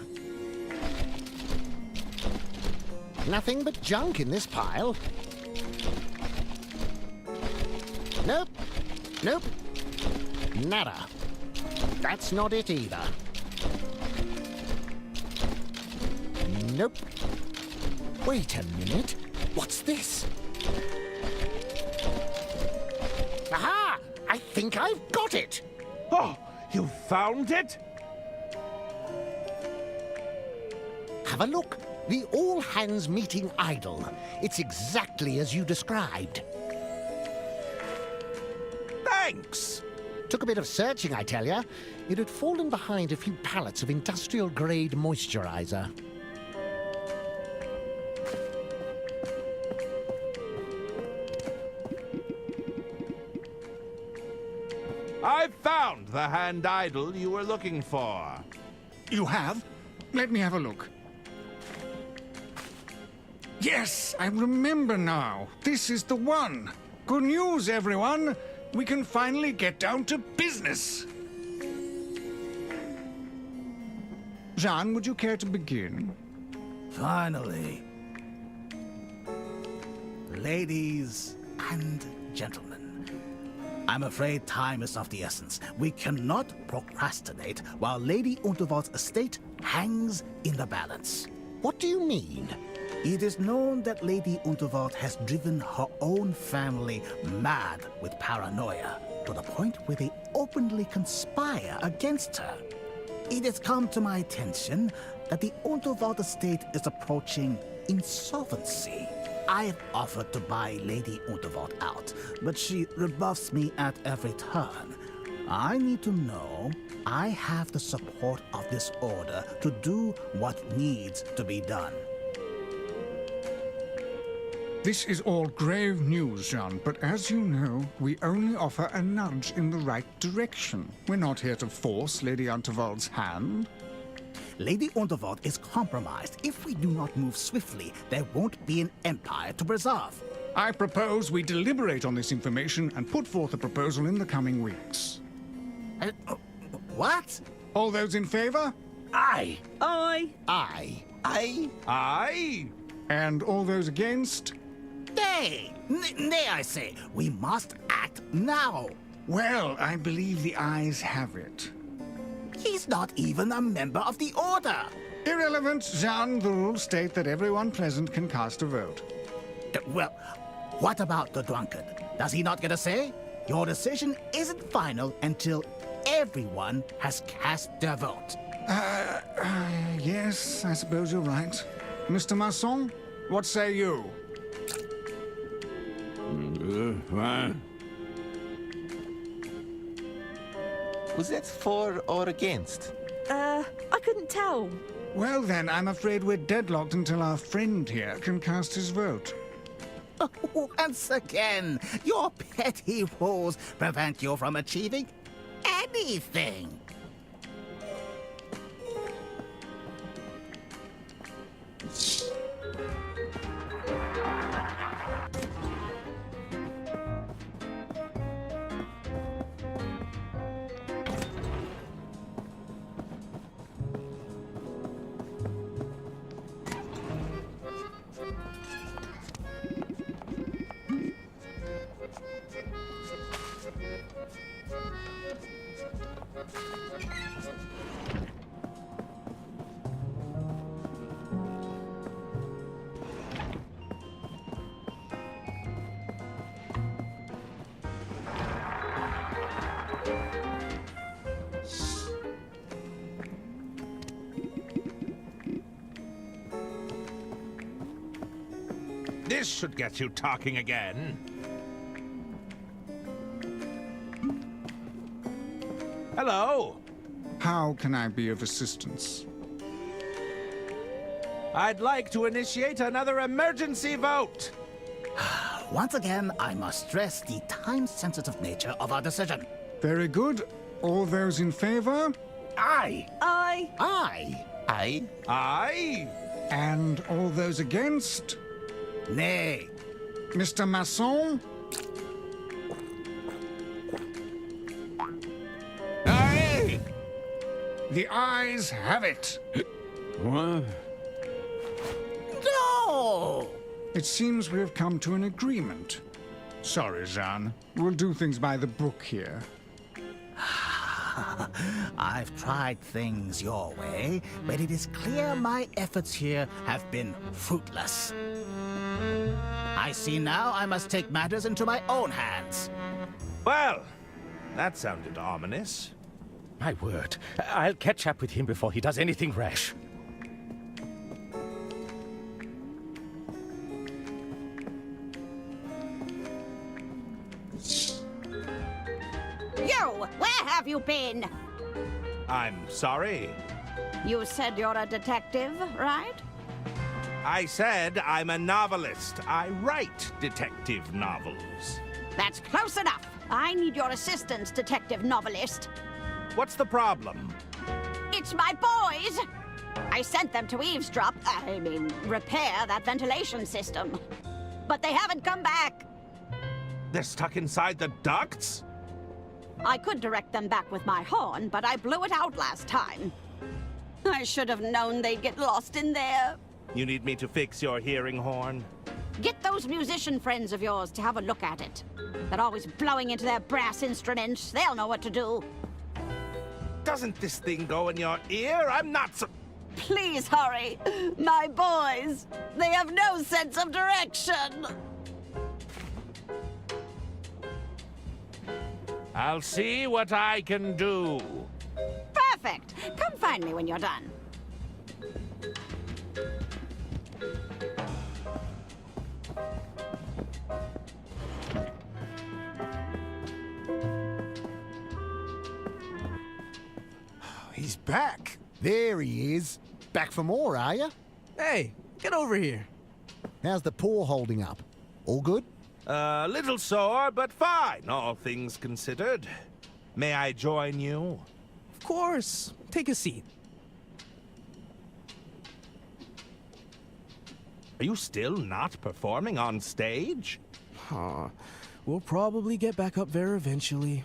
S5: Nothing but junk in this pile. Nope. Nope. Nada. That's not it either. Nope. Wait a minute. What's this? Aha! I think I've got it!
S12: Oh, you found it?
S5: Have a look. The all-hands-meeting idol. It's exactly as you described.
S12: Thanks!
S5: Took a bit of searching, I tell ya. It had fallen behind a few pallets of industrial-grade moisturizer.
S12: I've found the hand idol you were looking for.
S2: You have? Let me have a look. Yes, I remember now. This is the one. Good news, everyone. We can finally get down to business. Jean, would you care to begin?
S10: Finally. Ladies and gentlemen, I'm afraid time is of the essence. We cannot procrastinate while Lady Unterwald's estate hangs in the balance.
S5: What do you mean?
S10: It is known that Lady Unterwald has driven her own family mad with paranoia, to the point where they openly conspire against her. It has come to my attention that the Unterwald estate is approaching insolvency. I have offered to buy Lady Unterwald out, but she rebuffs me at every turn. I need to know I have the support of this order to do what needs to be done.
S2: This is all grave news, Jean, but as you know, we only offer a nudge in the right direction. We're not here to force Lady Unterwald's hand.
S10: Lady Unterwald is compromised. If we do not move swiftly, there won't be an empire to preserve.
S2: I propose we deliberate on this information and put forth a proposal in the coming weeks.
S10: What?
S2: All those in favor?
S10: Aye.
S19: Aye.
S5: Aye.
S12: Aye.
S2: And all those against?
S10: Nay! Nay, I say. We must act now.
S2: Well, I believe the ayes have it.
S10: He's not even a member of the Order.
S2: Irrelevant, Jean. The rules state that everyone present can cast a vote.
S10: Well, what about the drunkard? Does he not get a say? Your decision isn't final until everyone has cast their vote.
S2: Yes, I suppose you're right. Mr. Masson, what say you?
S16: Was that for or against?
S6: I couldn't tell.
S2: Well then, I'm afraid we're deadlocked until our friend here can cast his vote.
S10: Once again, your petty rules prevent you from achieving anything.
S12: This should get you talking again. Hello.
S2: How can I be of assistance?
S12: I'd like to initiate another emergency vote.
S10: Once again, I must stress the time-sensitive nature of our decision.
S2: Very good. All those in favor?
S10: Aye.
S6: Aye.
S10: Aye.
S16: Aye.
S12: Aye.
S2: And all those against?
S10: Nay.
S2: Mr. Masson?
S12: Aye.
S2: The ayes have it.
S8: What?
S10: No!
S2: It seems we have come to an agreement. Sorry, Jean. We'll do things by the book here.
S10: I've tried things your way, but it is clear my efforts here have been fruitless. I see now I must take matters into my own hands.
S12: Well, that sounded ominous.
S14: My word. I'll catch up with him before he does anything rash.
S4: You! Where have you been?
S12: I'm sorry.
S4: You said you're a detective, right?
S12: I said I'm a novelist. I write detective novels.
S4: That's close enough. I need your assistance, detective novelist.
S12: What's the problem?
S4: It's my boys! I sent them to eavesdrop, repair that ventilation system. But they haven't come back.
S12: They're stuck inside the ducts?
S4: I could direct them back with my horn, but I blew it out last time. I should have known they'd get lost in there.
S12: You need me to fix your hearing horn?
S4: Get those musician friends of yours to have a look at it. They're always blowing into their brass instruments. They'll know what to do.
S12: Doesn't this thing go in your ear? I'm not so...
S4: Please hurry. My boys, they have no sense of direction.
S12: I'll see what I can do.
S4: Perfect. Come find me when you're done.
S2: He's back.
S5: There he is. Back for more, are you?
S7: Hey, get over here.
S5: How's the paw holding up? All good?
S12: A little sore, but fine, all things considered. May I join you?
S7: Of course. Take a seat.
S12: Are you still not performing on stage?
S7: We'll probably get back up there eventually.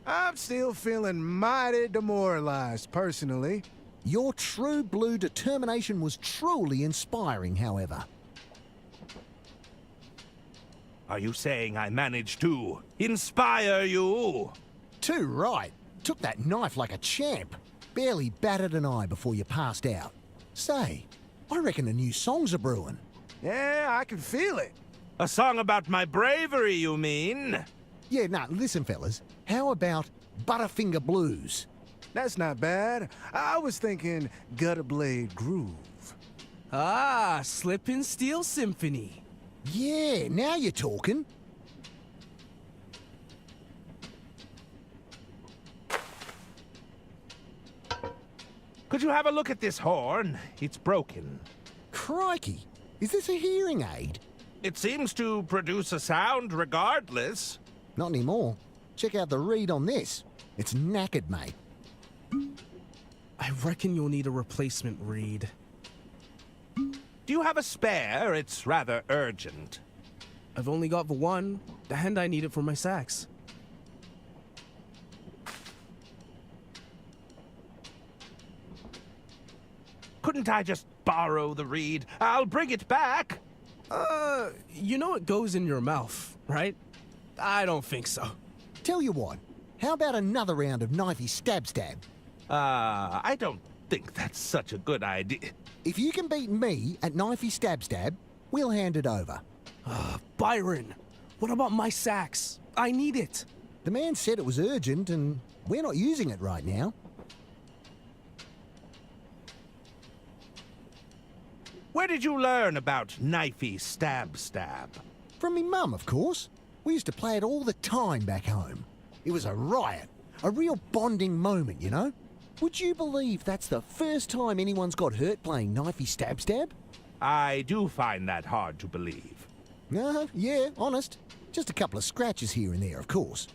S18: I'm still feeling mighty demoralized, personally.
S5: Your true blue determination was truly inspiring, however.
S12: Are you saying I managed to inspire you?
S5: Too right. Took that knife like a champ. Barely batted an eye before you passed out. Say, I reckon a new song's a brewing.
S18: Yeah, I can feel it.
S12: A song about my bravery, you mean?
S5: Yeah, nah, listen, fellas. How about Butterfinger Blues?
S18: That's not bad. I was thinking Gutter Blade Groove.
S7: Ah, Slip and Steel Symphony.
S5: Yeah, now you're talking.
S12: Could you have a look at this horn? It's broken.
S5: Crikey, is this a hearing aid?
S12: It seems to produce a sound regardless.
S5: Not anymore. Check out the reed on this. It's knackered, mate.
S7: I reckon you'll need a replacement reed.
S12: Do you have a spare? It's rather urgent.
S7: I've only got the one, and I need it for my sax.
S12: Couldn't I just borrow the reed? I'll bring it back.
S7: You know it goes in your mouth, right? I don't think so.
S5: Tell you what, how about another round of knifey stab?
S12: I don't think that's such a good idea.
S5: If you can beat me at knifey stab, we'll hand it over.
S7: Byron, what about my sax? I need it.
S5: The man said it was urgent, and we're not using it right now.
S12: Where did you learn about knifey stab?
S5: From me mum, of course. We used to play it all the time back home. It was a riot. A real bonding moment, you know? Would you believe that's the first time anyone's got hurt playing knifey stab?
S12: I do find that hard to believe.
S5: Yeah, honest. Just a couple of scratches here and there, of course.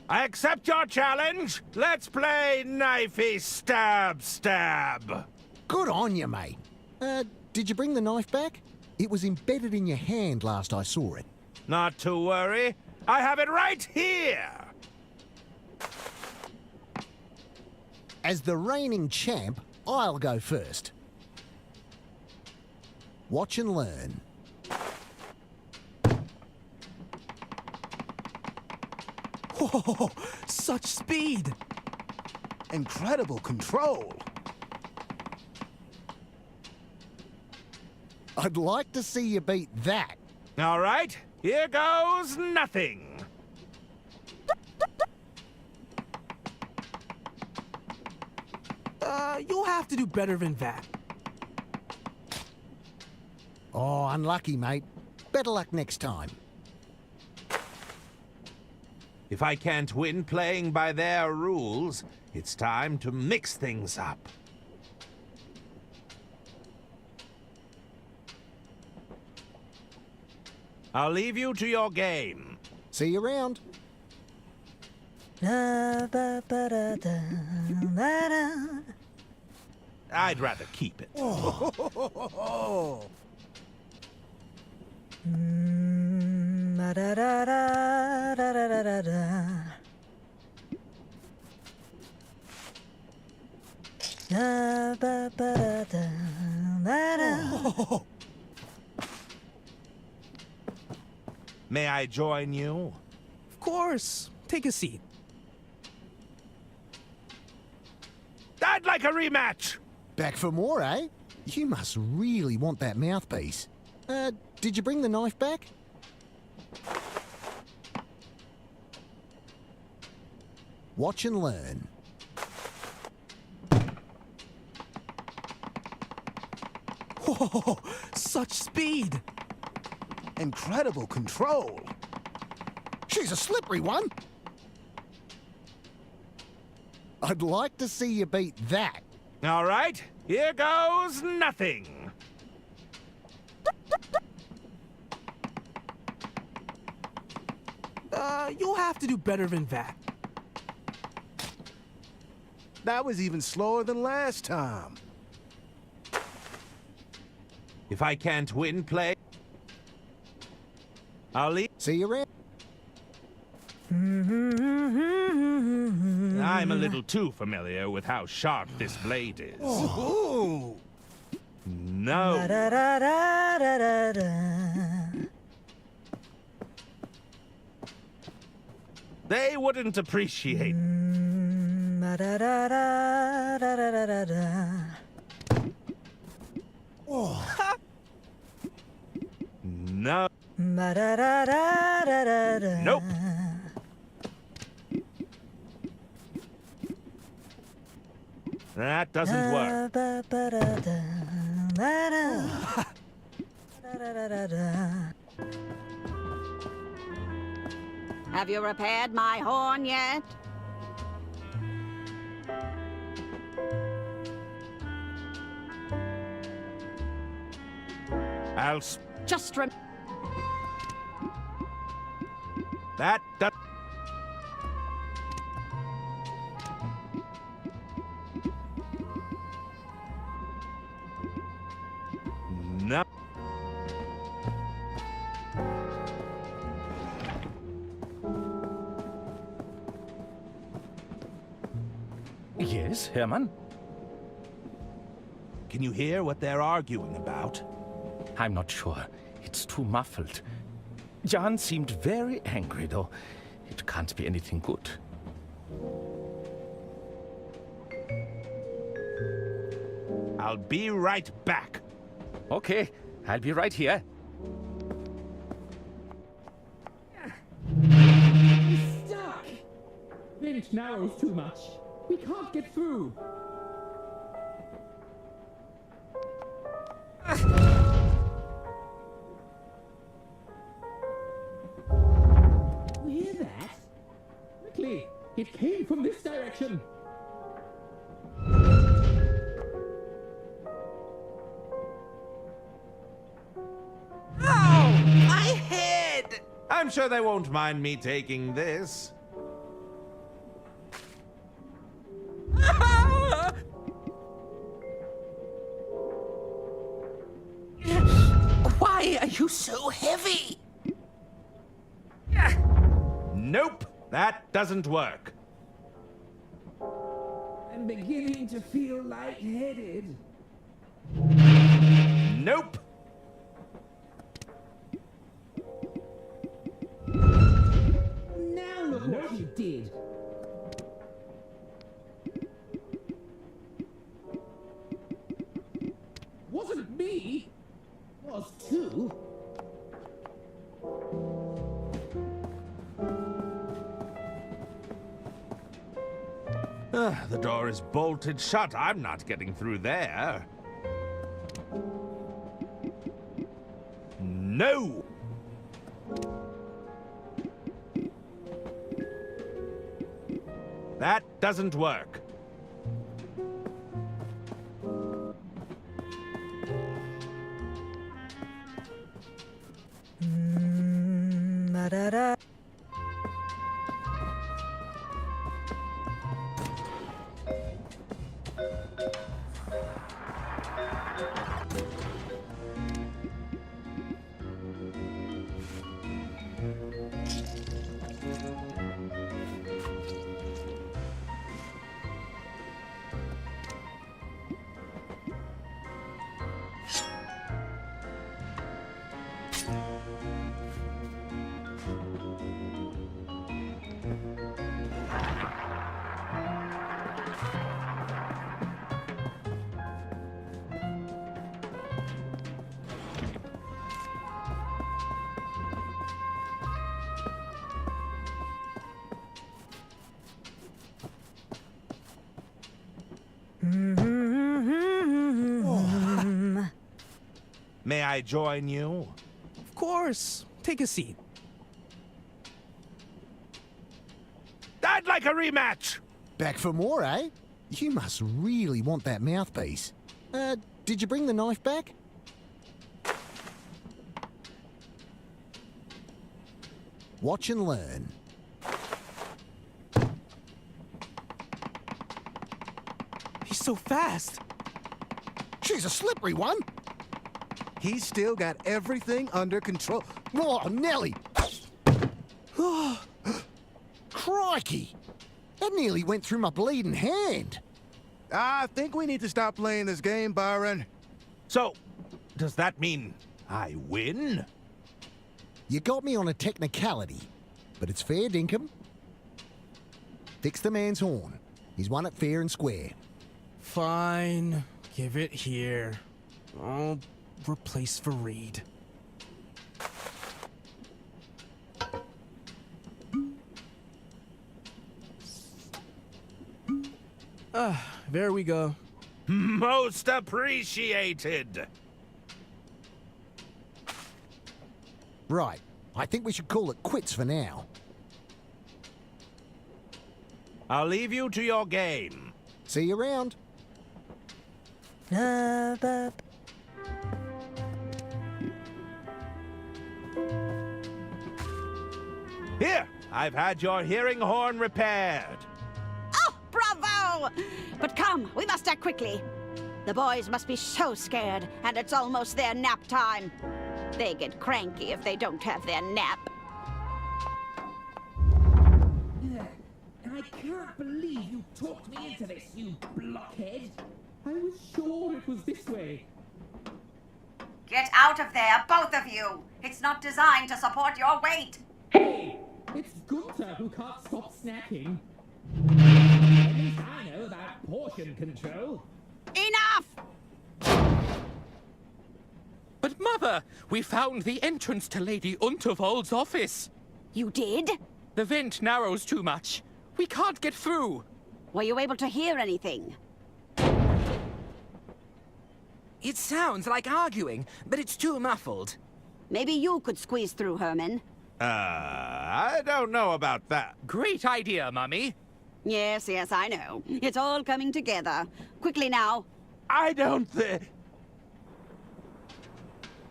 S12: I accept your challenge. Let's play knifey stab.
S5: Good on you, mate. Did you bring the knife back? It was embedded in your hand last I saw it.
S12: Not to worry. I have it right here.
S5: As the reigning champ, I'll go first. Watch and learn.
S7: Whoa, such speed!
S18: Incredible control.
S5: I'd like to see you beat that.
S12: All right, here goes nothing.
S7: You'll have to do better than that.
S5: Oh, unlucky, mate. Better luck next time.
S12: If I can't win playing by their rules, it's time to mix things up. I'll leave you to your game.
S5: See you around.
S12: I'd rather keep it. May I join you?
S7: Of course. Take a seat.
S12: I'd like a rematch!
S5: Back for more, eh? You must really want that mouthpiece. Did you bring the knife back? Watch and learn.
S7: Whoa, such speed!
S18: Incredible control.
S5: She's a slippery one. I'd like to see you beat that.
S12: All right, here goes nothing.
S7: You'll have to do better than that.
S18: That was even slower than last time.
S12: If I can't win play, I'll leave.
S5: See you around.
S12: I'm a little too familiar with how sharp this blade is.
S18: Ooh.
S12: No. They wouldn't appreciate.
S6: Oh.
S12: No. Nope. That doesn't work.
S4: Have you repaired my horn yet?
S12: I'll
S4: just
S12: that does. No.
S14: Yes, Hermann?
S12: Can you hear what they're arguing about?
S14: I'm not sure. It's too muffled. Jan seemed very angry, though. It can't be anything good.
S12: I'll be right back.
S14: Okay, I'll be right here.
S3: We're stuck! Vent narrows too much. We can't get through. You hear that? Quickly! It came from this direction.
S12: Ow! My head! I'm sure they won't mind me taking this.
S15: Why are you so heavy?
S12: Nope, that doesn't work.
S3: I'm beginning to feel lightheaded.
S12: Nope.
S3: Now look what you did. Wasn't me. Was too.
S12: The door is bolted shut. I'm not getting through there. No! That doesn't work. May I join you?
S7: Of course. Take a seat.
S12: I'd like a rematch!
S5: Back for more, eh? You must really want that mouthpiece. Did you bring the knife back? Watch and learn.
S7: He's so fast.
S5: She's a slippery one.
S18: He's still got everything under control.
S5: Oh, Nelly! Crikey! That nearly went through my bleeding hand.
S18: I think we need to stop playing this game, Byron.
S12: So, does that mean I win?
S5: You got me on a technicality, but it's fair dinkum. Fix the man's horn. He's won it fair and square.
S7: Fine. Give it here. I'll replace Fareed. There we go.
S12: Most appreciated.
S5: Right. I think we should call it quits for now.
S12: I'll leave you to your game.
S5: See you around.
S12: Here, I've had your hearing horn repaired.
S4: Oh, bravo! But come, we must act quickly. The boys must be so scared, and it's almost their nap time. They get cranky if they don't have their nap.
S3: I can't believe you talked me into this, you blockhead. I was sure it was this way.
S4: Get out of there, both of you! It's not designed to support your weight!
S3: Hey! It's Gunter who can't stop snacking. At least I know about portion control.
S4: Enough!
S15: But Mother, we found the entrance to Lady Unterwald's office.
S4: You did?
S15: The vent narrows too much. We can't get through.
S4: Were you able to hear anything?
S15: It sounds like arguing, but it's too muffled.
S4: Maybe you could squeeze through, Herman.
S12: I don't know about that.
S15: Great idea, Mummy.
S4: Yes, I know. It's all coming together. Quickly now.
S12: I don't think...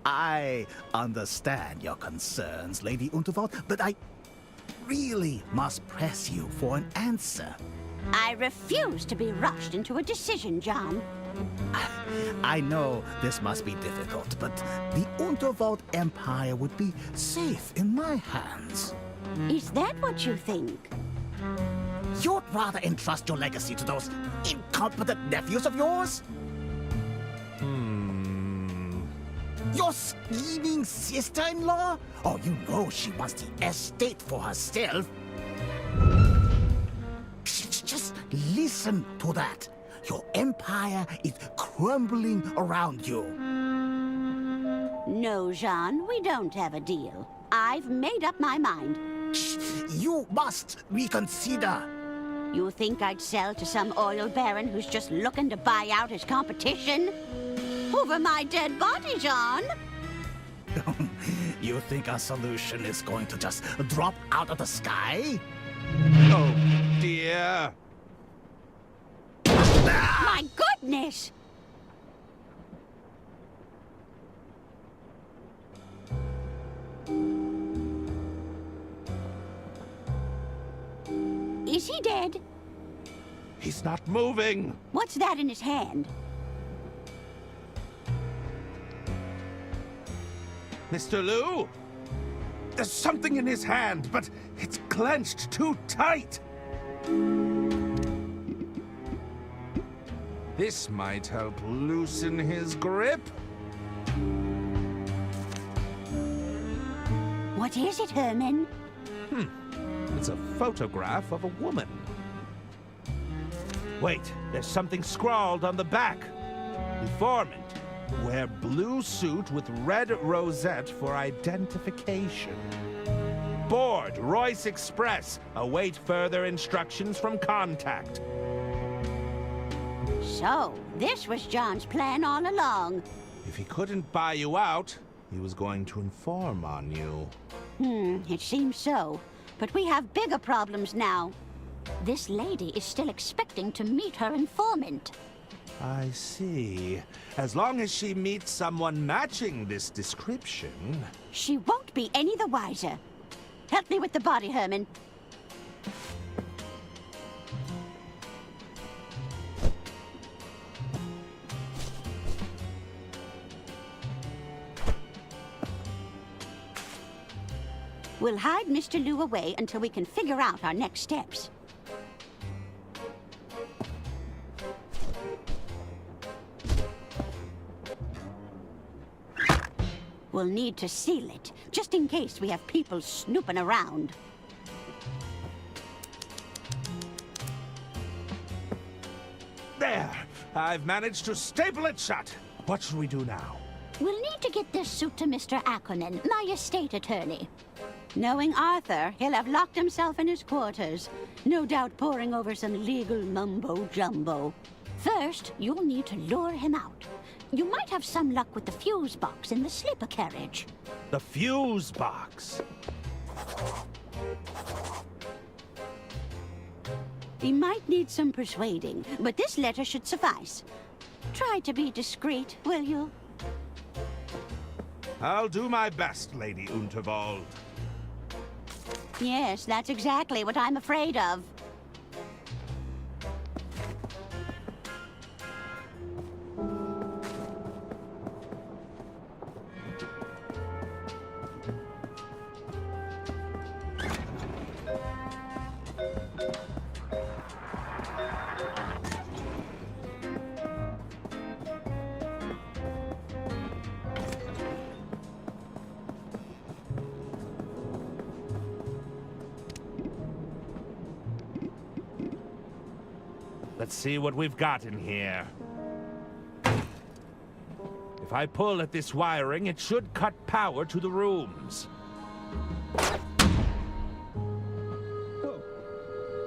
S10: I understand your concerns, Lady Unterwald, but I really must press you for an answer.
S4: I refuse to be rushed into a decision, John.
S10: I know this must be difficult, but the Unterwald Empire would be safe in my hands.
S4: Is that what you think?
S10: You'd rather entrust your legacy to those incompetent nephews of yours? Your scheming sister-in-law? Oh, you know she wants the estate for herself. Just listen to that. Your empire is crumbling around you.
S4: No, Jean, we don't have a deal. I've made up my mind.
S10: You must reconsider.
S4: You think I'd sell to some oil baron who's just looking to buy out his competition? Over my dead body, John.
S10: You think our solution is going to just drop out of the sky?
S12: Oh, dear.
S4: My goodness! Is he dead?
S12: He's not moving.
S4: What's that in his hand?
S12: Mr. Liu? There's something in his hand, but it's clenched too tight. This might help loosen his grip.
S4: What is it, Herman?
S12: It's a photograph of a woman. Wait, there's something scrawled on the back. Informant. Wear blue suit with red rosette for identification. Board, Royce Express. Await further instructions from contact.
S4: So, this was John's plan all along.
S12: If he couldn't buy you out, he was going to inform on you.
S4: It seems so. But we have bigger problems now. This lady is still expecting to meet her informant.
S12: I see. As long as she meets someone matching this description...
S4: She won't be any the wiser. Help me with the body, Herman. We'll hide Mr. Liu away until we can figure out our next steps. We'll need to seal it, just in case we have people snooping around.
S12: There! I've managed to staple it shut. What should we do now?
S4: We'll need to get this suit to Mr. Ackerman, my estate attorney. Knowing Arthur, he'll have locked himself in his quarters, no doubt poring over some legal mumbo-jumbo. First, you'll need to lure him out. You might have some luck with the fuse box in the sleeper carriage.
S12: The fuse box.
S4: He might need some persuading, but this letter should suffice. Try to be discreet, will you?
S12: I'll do my best, Lady Unterwald.
S4: Yes, that's exactly what I'm afraid of.
S12: Let's see what we've got in here. If I pull at this wiring, it should cut power to the rooms.
S3: Whoa!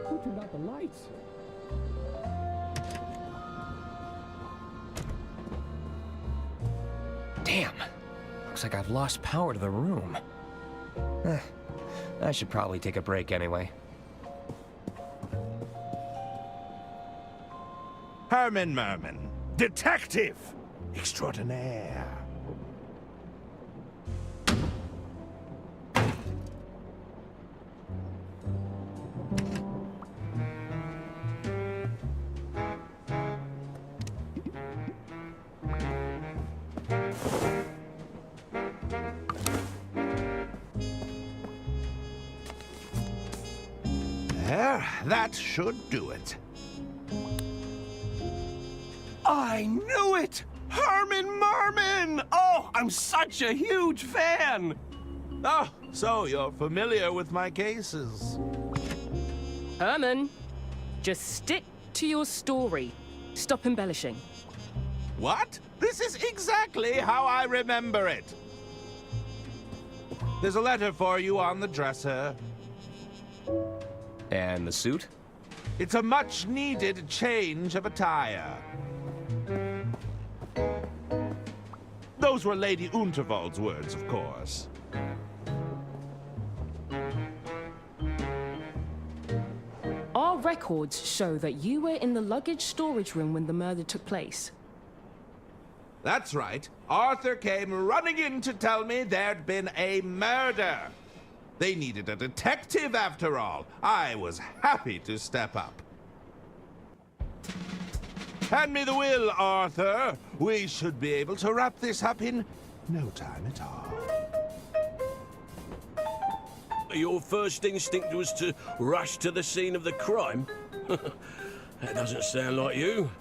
S3: Who turned out the lights?
S20: Damn! Looks like I've lost power to the room. I should probably take a break anyway.
S12: Herman Merman, detective extraordinaire. There, that should do it.
S22: I knew it! Herman Merman! Oh, I'm such a huge fan!
S12: Oh, so you're familiar with my cases.
S19: Herman, just stick to your story. Stop embellishing.
S12: What? This is exactly how I remember it. There's a letter for you on the dresser.
S20: And the suit?
S12: It's a much-needed change of attire. Those were Lady Unterwald's words, of course.
S19: Our records show that you were in the luggage storage room when the murder took place.
S12: That's right. Arthur came running in to tell me there'd been a murder. They needed a detective, after all. I was happy to step up. Hand me the will, Arthur. We should be able to wrap this up in no time at all.
S23: Your first instinct was to rush to the scene of the crime? That doesn't sound like you.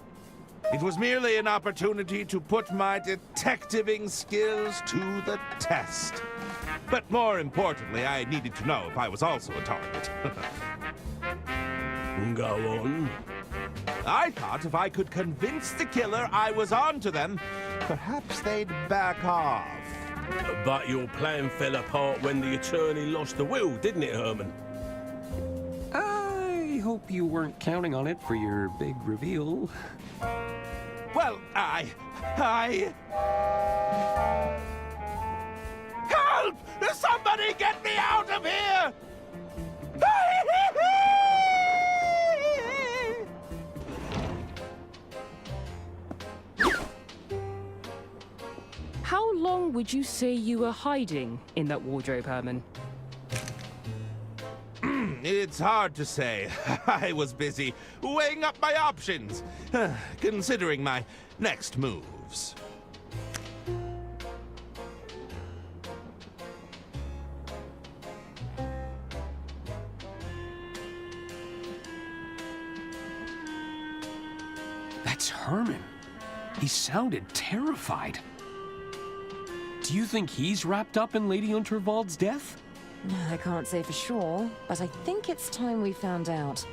S12: It was merely an opportunity to put my detectiving skills to the test. But more importantly, I needed to know if I was also a target.
S23: Go on.
S12: I thought if I could convince the killer I was onto them, perhaps they'd back off.
S23: But your plan fell apart when the attorney lost the will, didn't it, Herman?
S22: I hope you weren't counting on it for your big reveal.
S12: Well, Help! Somebody get me out of here!
S19: How long would you say you were hiding in that wardrobe, Herman?
S12: It's hard to say. I was busy weighing up my options, considering my next moves.
S22: That's Herman. He sounded terrified. Do you think he's wrapped up in Lady Unterwald's death?
S24: I can't say for sure, but I think it's time we found out.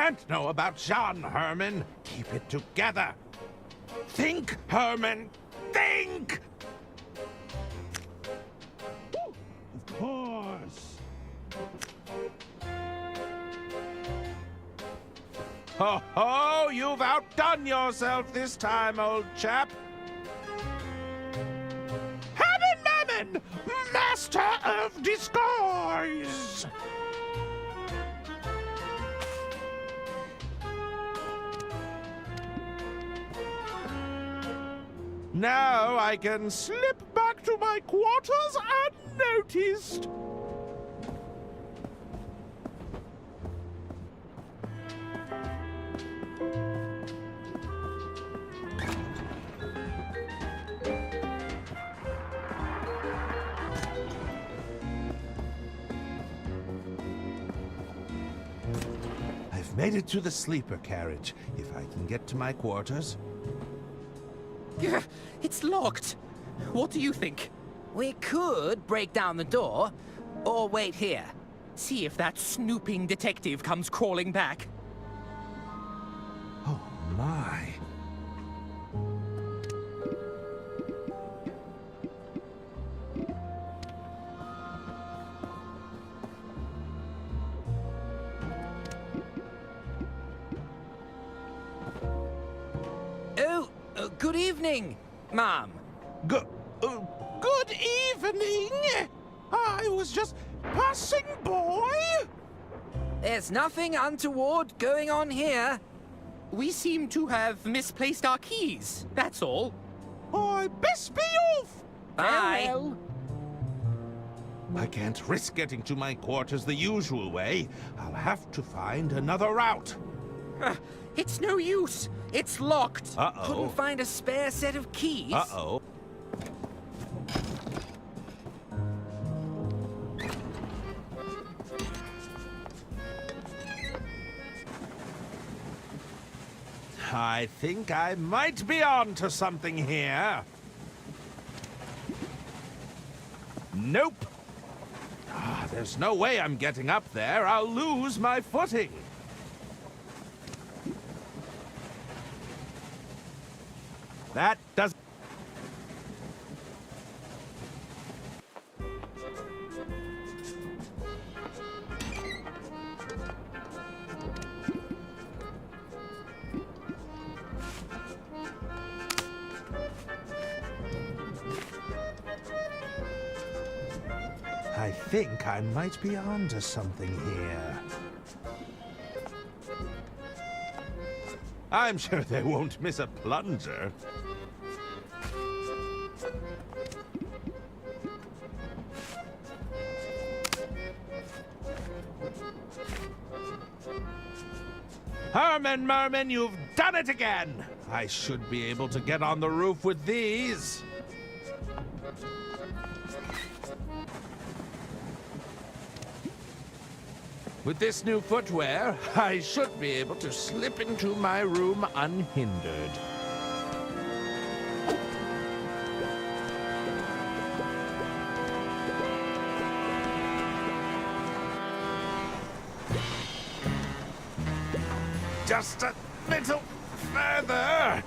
S12: can't know about Jean, Herman. Keep it together. Think, Herman, think! Of course. Ho ho, you've outdone yourself this time, old chap. Herman Merman, master of disguise! Now I can slip back to my quarters unnoticed. I've made it to the sleeper carriage. If I can get to my quarters.
S15: It's locked. What do you think? We could break down the door, or wait here. See if that snooping detective comes crawling back.
S12: Oh, my.
S15: Oh, good evening, Mom.
S12: Good evening. I was just passing by.
S15: There's nothing untoward going on here. We seem to have misplaced our keys, that's all.
S12: I best be off.
S15: Bye.
S12: Farewell. I can't risk getting to my quarters the usual way. I'll have to find another route.
S15: It's no use. It's locked.
S12: Uh-oh.
S15: Couldn't find a spare set of keys.
S12: Uh-oh. I think I might be on to something here. Nope. There's no way I'm getting up there. I'll lose my footing. That doesn't... I think I might be onto something here. I'm sure they won't miss a plunger. Herman Merman, you've done it again! I should be able to get on the roof with these. With this new footwear, I should be able to slip into my room unhindered. Just a little further.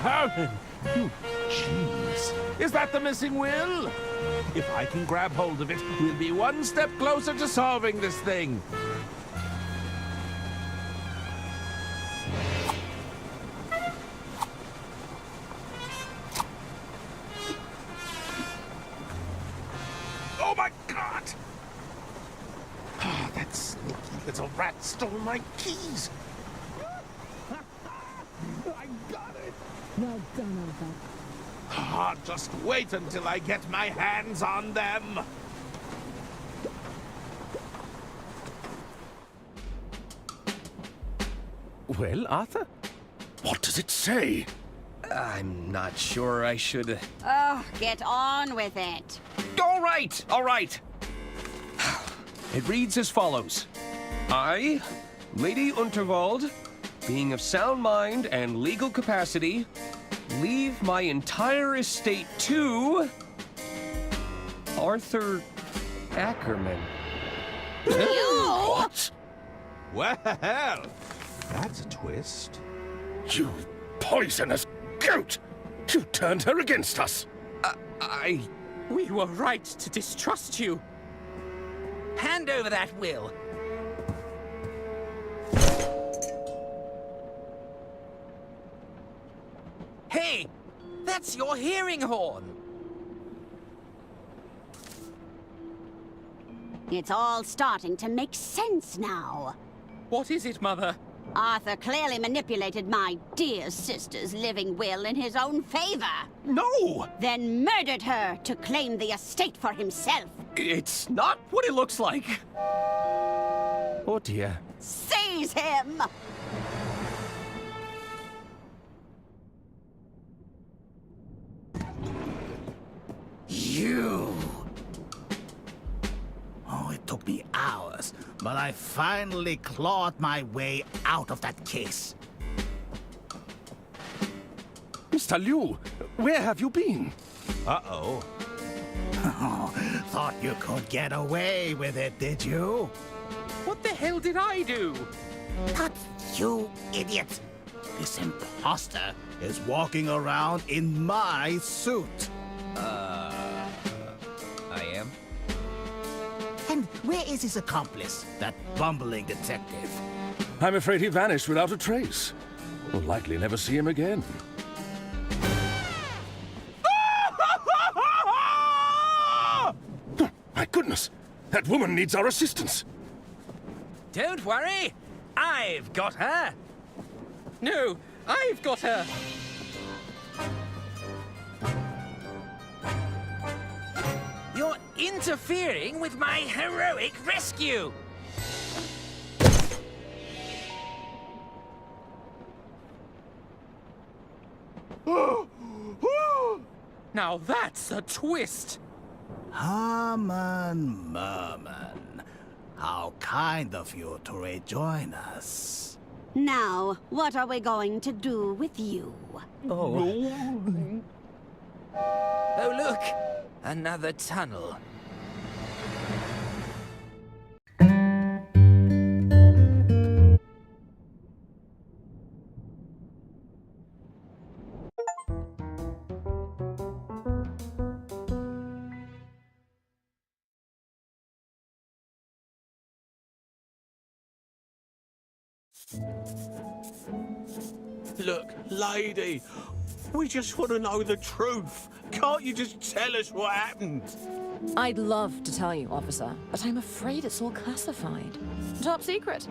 S12: Herman, you cheese. Is that the missing will? If I can grab hold of it, we'll be one step closer to solving this thing. Oh my God! Oh, that sneaky little rat stole my keys. I got it.
S3: Well done, Arthur.
S12: Ah, just wait until I get my hands on them.
S7: Well, Arthur? What does it say?
S22: I'm not sure I should...
S4: Oh, get on with it.
S22: All right, all right. It reads as follows. I, Lady Unterwald, being of sound mind and legal capacity, leave my entire estate to... Arthur Ackerman.
S12: What? Well, that's a twist.
S14: You poisonous goat! You turned her against us!
S15: We were right to distrust you. Hand over that will. Hey, that's your hearing horn.
S4: It's all starting to make sense now.
S15: What is it, Mother?
S4: Arthur clearly manipulated my dear sister's living will in his own favor.
S22: No!
S4: Then murdered her to claim the estate for himself.
S22: It's not what it looks like.
S14: Oh dear.
S4: Seize him!
S10: You! Oh, it took me hours, but I finally clawed my way out of that case.
S14: Mr. Liu, where have you been?
S12: Uh-oh.
S10: Oh, thought you could get away with it, did you?
S15: What the hell did I do?
S10: Not you, idiot! This imposter is walking around in my suit.
S15: I am?
S10: And where is his accomplice, that bumbling detective?
S14: I'm afraid he vanished without a trace. We'll likely never see him again. My goodness! That woman needs our assistance!
S15: Don't worry, I've got her. No, I've got her. You're interfering with my heroic rescue! Now that's a twist!
S10: Harmon Merman, how kind of you to rejoin us.
S4: Now, what are we going to do with you?
S15: Oh, look! Another tunnel.
S23: Look, lady, we just want to know the truth. Can't you just tell us what happened?
S24: I'd love to tell you, officer, but I'm afraid it's all classified. Top secret.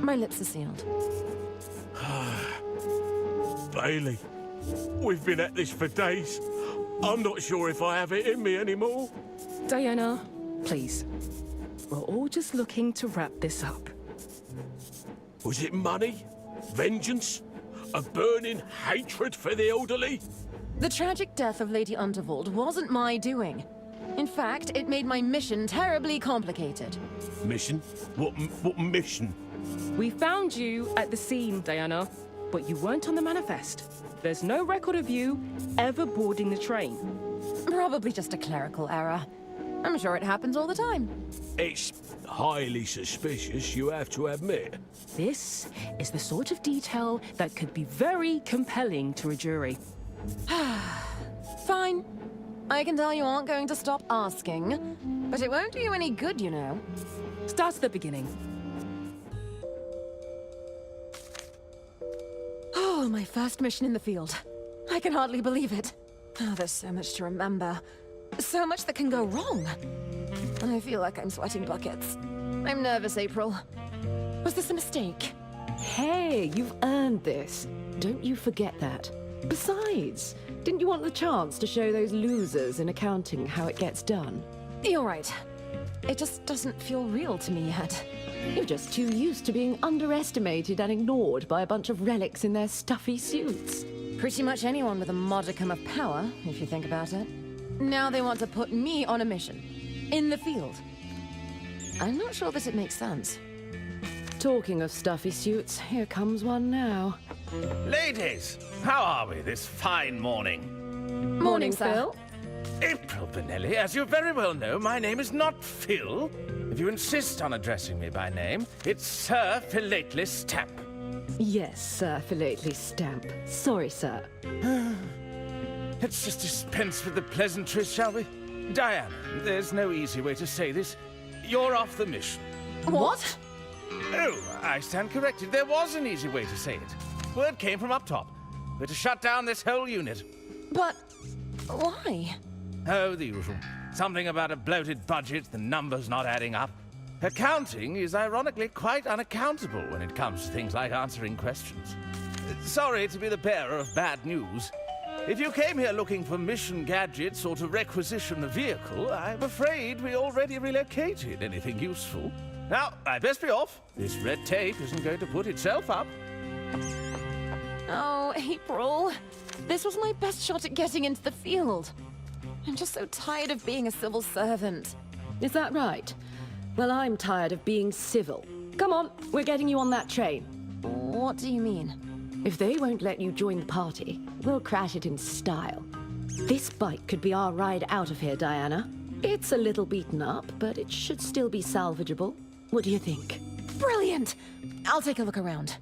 S24: My lips are sealed.
S23: Bailey, we've been at this for days. I'm not sure if I have it in me anymore.
S19: Diana, please. We're all just looking to wrap this up.
S23: Was it money? Vengeance? A burning hatred for the elderly?
S24: The tragic death of Lady Unterwald wasn't my doing. In fact, it made my mission terribly complicated.
S23: Mission? What mission?
S19: We found you at the scene, Diana, but you weren't on the manifest. There's no record of you ever boarding the train.
S24: Probably just a clerical error. I'm sure it happens all the time.
S23: It's highly suspicious, you have to admit.
S19: This is the sort of detail that could be very compelling to a jury.
S24: Fine. I can tell you aren't going to stop asking, but it won't do you any good, you know.
S19: Start at the beginning.
S24: Oh, my first mission in the field. I can hardly believe it. Oh, there's so much to remember. So much that can go wrong. I feel like I'm sweating buckets. I'm nervous, April. Was this a mistake?
S1: Hey, you've earned this. Don't you forget that. Besides, didn't you want the chance to show those losers in accounting how it gets done?
S24: You're right. It just doesn't feel real to me yet.
S1: You're just too used to being underestimated and ignored by a bunch of relics in their stuffy suits.
S24: Pretty much anyone with a modicum of power, if you think about it. Now they want to put me on a mission. In the field. I'm not sure that it makes sense.
S1: Talking of stuffy suits, here comes one now.
S12: Ladies, how are we this fine morning?
S24: Morning, sir.
S1: Phil.
S14: April Benelli, as you very well know, my name is not Phil. If you insist on addressing me by name, it's Sir Philately Stamp.
S1: Yes, Sir Philately Stamp. Sorry, sir.
S14: Let's just dispense with the pleasantries, shall we? Diana, there's no easy way to say this. You're off the mission.
S24: What?
S14: Oh, I stand corrected. There was an easy way to say it. Word came from up top. We're to shut down this whole unit.
S24: But why?
S14: Oh, the usual. Something about a bloated budget, the numbers not adding up. Accounting is ironically quite unaccountable when it comes to things like answering questions. Sorry to be the bearer of bad news. If you came here looking for mission gadgets or to requisition a vehicle, I'm afraid we already relocated anything useful. Now, I'd best be off. This red tape isn't going to put itself up.
S24: Oh, April. This was my best shot at getting into the field. I'm just so tired of being a civil servant.
S1: Is that right? Well, I'm tired of being civil. Come on, we're getting you on that train.
S24: What do you mean?
S1: If they won't let you join the party, we'll crash it in style. This bike could be our ride out of here, Diana. It's a little beaten up, but it should still be salvageable. What do you think?
S24: Brilliant! I'll take a look around.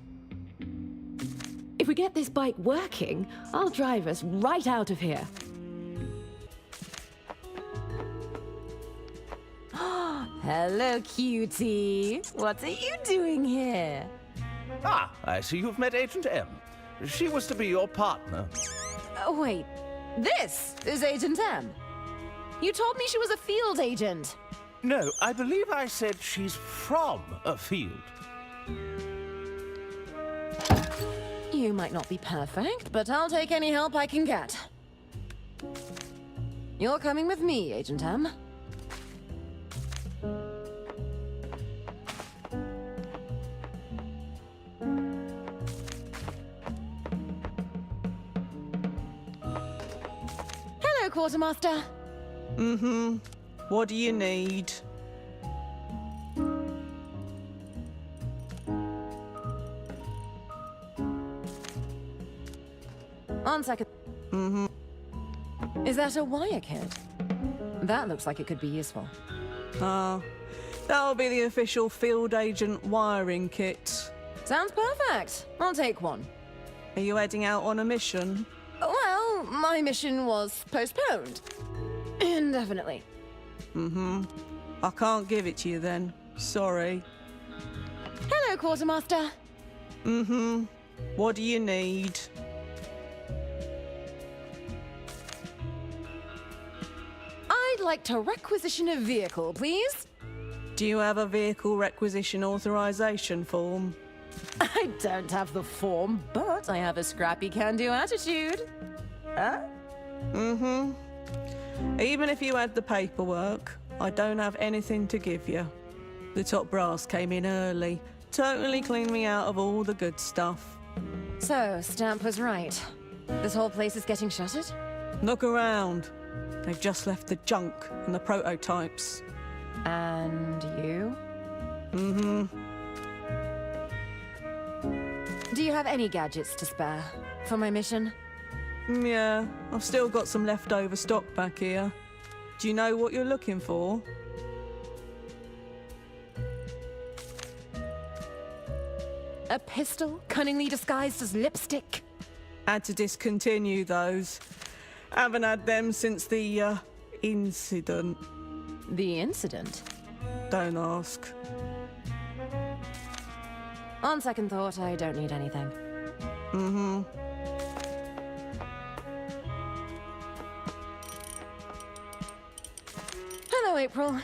S1: If we get this bike working, I'll drive us right out of here.
S24: Hello, cutie. What are you doing here?
S14: Ah, I see you've met Agent M. She was to be your partner.
S24: Oh, wait. This is Agent M. You told me she was a field agent.
S14: No, I believe I said she's from a field.
S24: You might not be perfect, but I'll take any help I can get. You're coming with me, Agent M. Hello, Quartermaster.
S9: Mm-hmm. What do you need?
S24: One second.
S9: Mm-hmm.
S24: Is that a wire kit? That looks like it could be useful.
S9: That'll be the official field agent wiring kit.
S24: Sounds perfect. I'll take one.
S9: Are you heading out on a mission?
S24: Well, my mission was postponed. Indefinitely.
S9: Mm-hmm. I can't give it to you then. Sorry.
S24: Hello, Quartermaster.
S9: Mm-hmm. What do you need?
S24: I'd like to requisition a vehicle, please.
S9: Do you have a vehicle requisition authorization form?
S24: I don't have the form, but I have a scrappy can-do attitude. Huh?
S9: Mm-hmm. Even if you had the paperwork, I don't have anything to give you. The top brass came in early, totally cleaned me out of all the good stuff.
S24: So, Stamp was right. This whole place is getting shuttered?
S9: Look around. They've just left the junk and the prototypes.
S24: And you?
S9: Mm-hmm.
S24: Do you have any gadgets to spare for my mission?
S9: Yeah, I've still got some leftover stock back here. Do you know what you're looking for?
S24: A pistol cunningly disguised as lipstick?
S9: Had to discontinue those. Haven't had them since the, incident.
S24: The incident?
S9: Don't ask.
S24: On second thought, I don't need anything.
S9: Mm-hmm.
S24: Hello, April.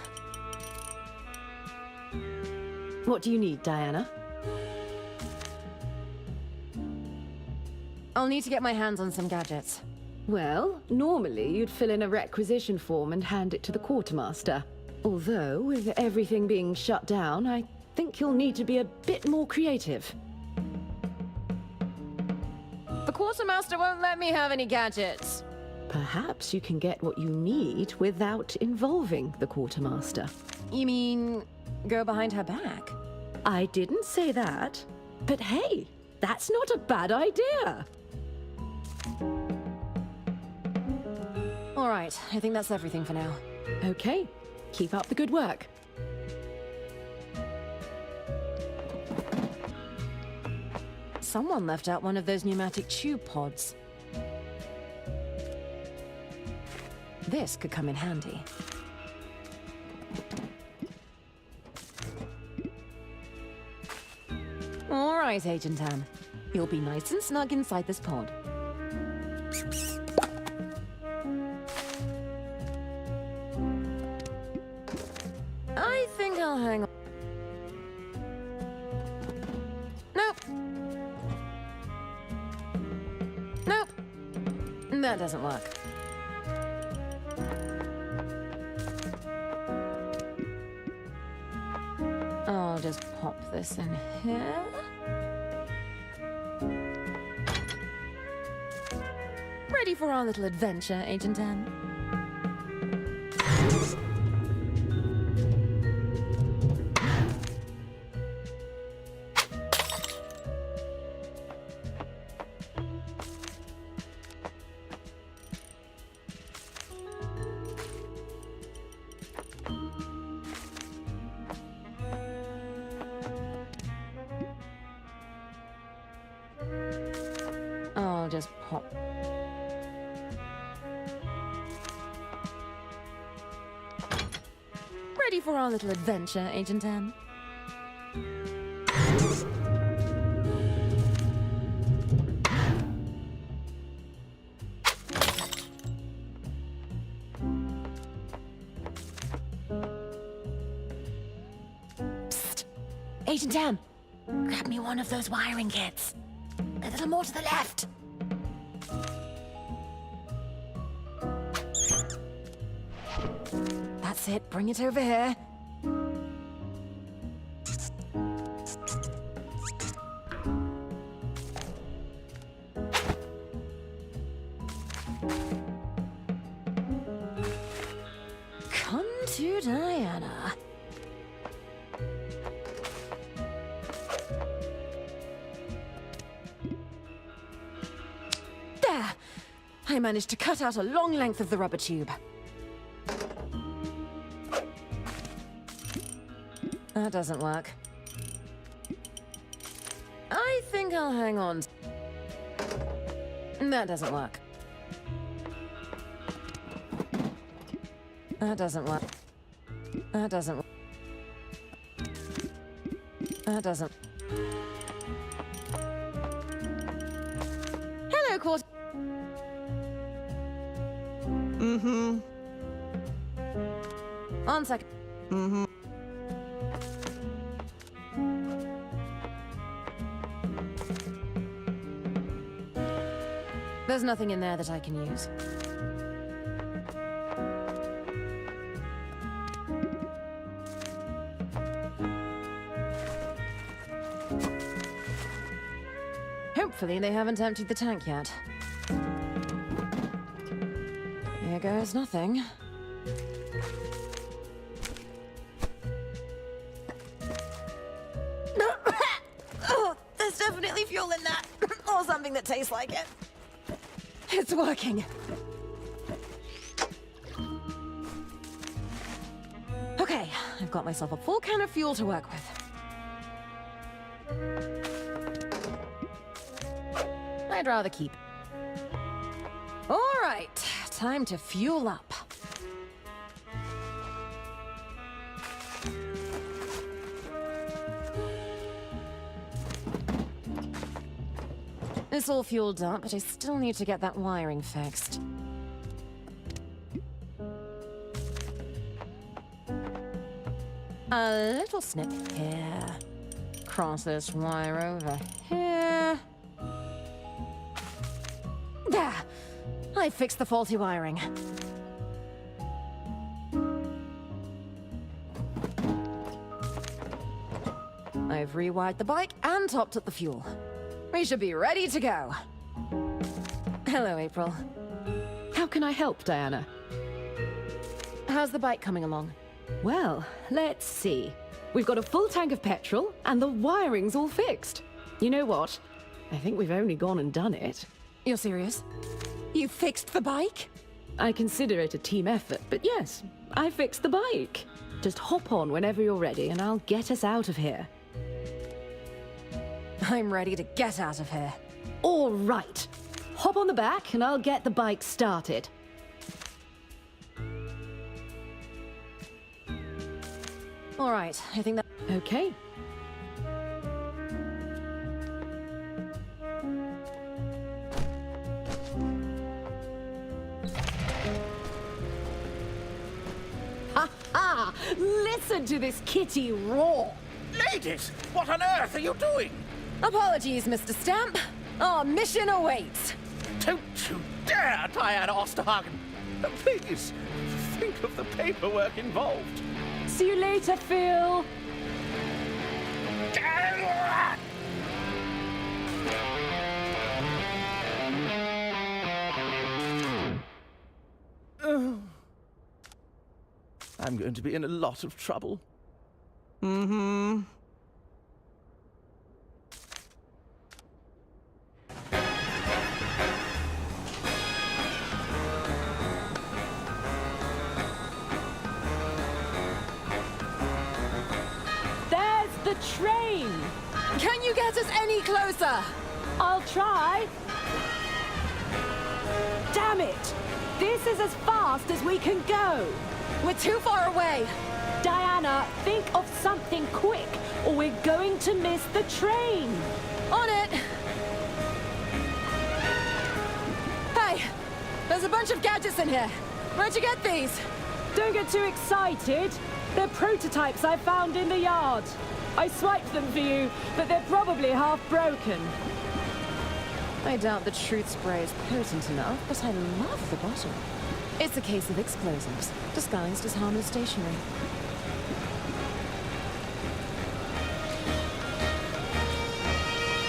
S1: What do you need, Diana?
S24: I'll need to get my hands on some gadgets.
S1: Well, normally you'd fill in a requisition form and hand it to the quartermaster. Although, with everything being shut down, I think you'll need to be a bit more creative.
S24: The quartermaster won't let me have any gadgets.
S1: Perhaps you can get what you need without involving the quartermaster.
S24: You mean, go behind her back?
S1: I didn't say that. But hey, that's not a bad idea.
S24: All right, I think that's everything for now.
S1: Okay, keep up the good work.
S24: Someone left out one of those pneumatic tube pods. This could come in handy. All right, Agent Anne. You'll be nice and snug inside this pod. I think I'll hang on. Nope. Nope. That doesn't work. I'll just pop this in here. Ready for our little adventure, Agent Anne? I'll just pop. Ready for our little adventure, Agent Anne? Psst! Agent Anne, grab me one of those wiring kits. A little more to the left. That's it. Bring it over here. Come to Diana. There! I managed to cut out a long length of the rubber tube. That doesn't work. I think I'll hang on. That doesn't work. That doesn't work. That doesn't. That doesn't. Hello, Quarter.
S9: Mm-hmm.
S24: 1 second.
S9: Mm-hmm.
S24: There's nothing in there that I can use. Hopefully they haven't emptied the tank yet. Here goes nothing. Oh, there's definitely fuel in that. Or something that tastes like it. It's working. Okay, I've got myself a full can of fuel to work with. I'd rather keep. All right, time to fuel up. It's all fueled up, but I still need to get that wiring fixed. A little snip here. Cross this wire over here. There! I fixed the faulty wiring. I've rewired the bike and topped up the fuel. We should be ready to go. Hello, April.
S1: How can I help, Diana?
S24: How's the bike coming along?
S1: Well, let's see. We've got a full tank of petrol, and the wiring's all fixed. You know what? I think we've only gone and done it.
S24: You're serious? You fixed the bike?
S1: I consider it a team effort, but yes, I fixed the bike. Just hop on whenever you're ready and I'll get us out of here.
S24: I'm ready to get out of here.
S1: All right. Hop on the back and I'll get the bike started.
S24: All right, I think that...
S1: Okay. Ha ha! Listen to this kitty roar!
S15: Ladies, what on earth are you doing?
S24: Apologies, Mr. Stamp. Our mission awaits.
S15: Don't you dare, Diana Osterhagen! Please, think of the paperwork involved.
S1: See you later, Phil.
S7: I'm going to be in a lot of trouble.
S9: Mm-hmm.
S1: There's the train!
S24: Can you get us any closer?
S1: I'll try. Damn it! This is as fast as we can go.
S24: We're too far away.
S1: Diana, think of something quick, or we're going to miss the train.
S24: On it. Hey, there's a bunch of gadgets in here. Where'd you get these?
S1: Don't get too excited. They're prototypes I found in the yard. I swiped them for you, but they're probably half broken.
S24: I doubt the truth spray is potent enough, but I love the bottle. It's a case of explosives, disguised as harmless stationery.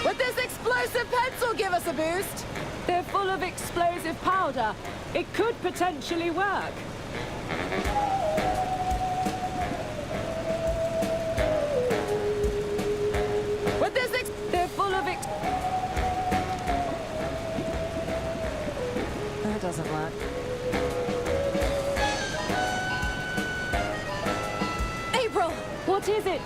S24: Would this explosive pencil give us a boost?
S1: They're full of explosive powder. It could potentially work.
S24: With this
S1: they're full of
S24: That doesn't work. April!
S1: What is it?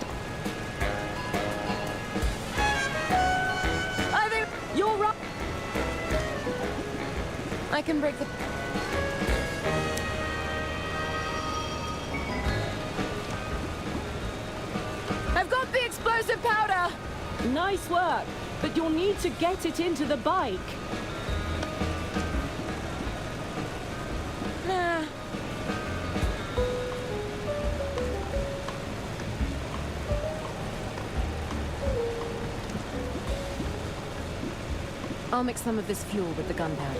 S24: I think
S1: you're right.
S24: I can break the... I've got the explosive powder!
S1: Nice work, but you'll need to get it into the bike.
S24: Nah. I'll mix some of this fuel with the gunpowder.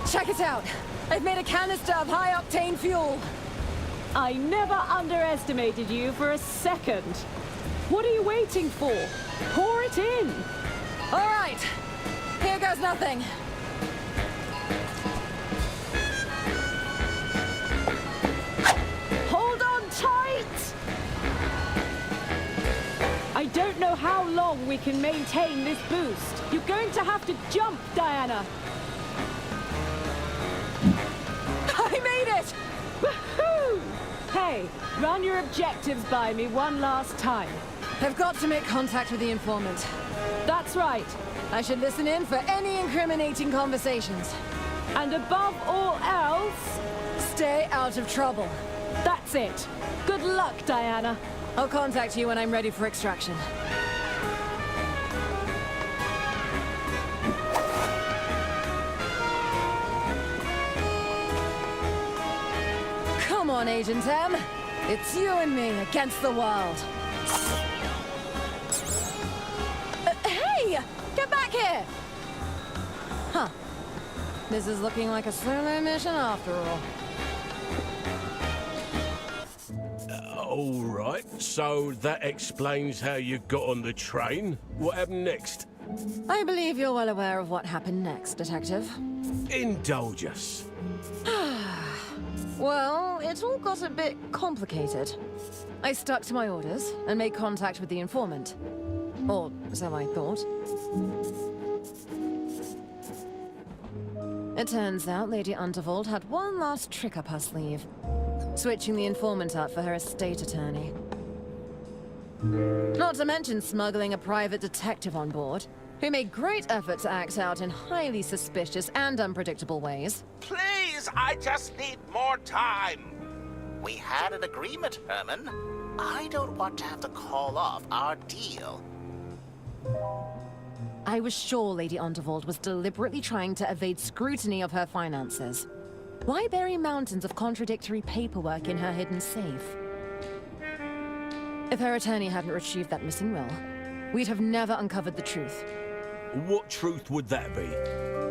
S24: Check it out! I've made a canister of high-octane fuel!
S1: I never underestimated you for a second. What are you waiting for? Pour it in!
S24: All right! Here goes nothing!
S1: Hold on tight! I don't know how long we can maintain this boost. You're going to have to jump, Diana.
S24: I made it!
S1: Woohoo! Hey, run your objectives by me one last time.
S24: I've got to make contact with the informant.
S1: That's right.
S24: I should listen in for any incriminating conversations.
S1: And above all else,
S24: stay out of trouble.
S1: That's it. Good luck, Diana.
S24: I'll contact you when I'm ready for extraction. Come on, Agent M. It's you and me against the world. Hey! Get back here! Huh. This is looking like a solo mission after all.
S23: All right, so that explains how you got on the train. What happened next?
S24: I believe you're well aware of what happened next, Detective.
S23: Indulge us.
S24: Well, it all got a bit complicated. I stuck to my orders and made contact with the informant. Or so I thought. It turns out Lady Unterwald had one last trick up her sleeve. Switching the informant out for her estate attorney. Not to mention smuggling a private detective on board, who made great effort to act out in highly suspicious and unpredictable ways.
S5: Please, I just need more time. We had an agreement, Herman. I don't want to have to call off our deal.
S24: I was sure Lady Unterwald was deliberately trying to evade scrutiny of her finances. Why bury mountains of contradictory paperwork in her hidden safe? If her attorney hadn't retrieved that missing will, we'd have never uncovered the truth.
S23: What truth would that be?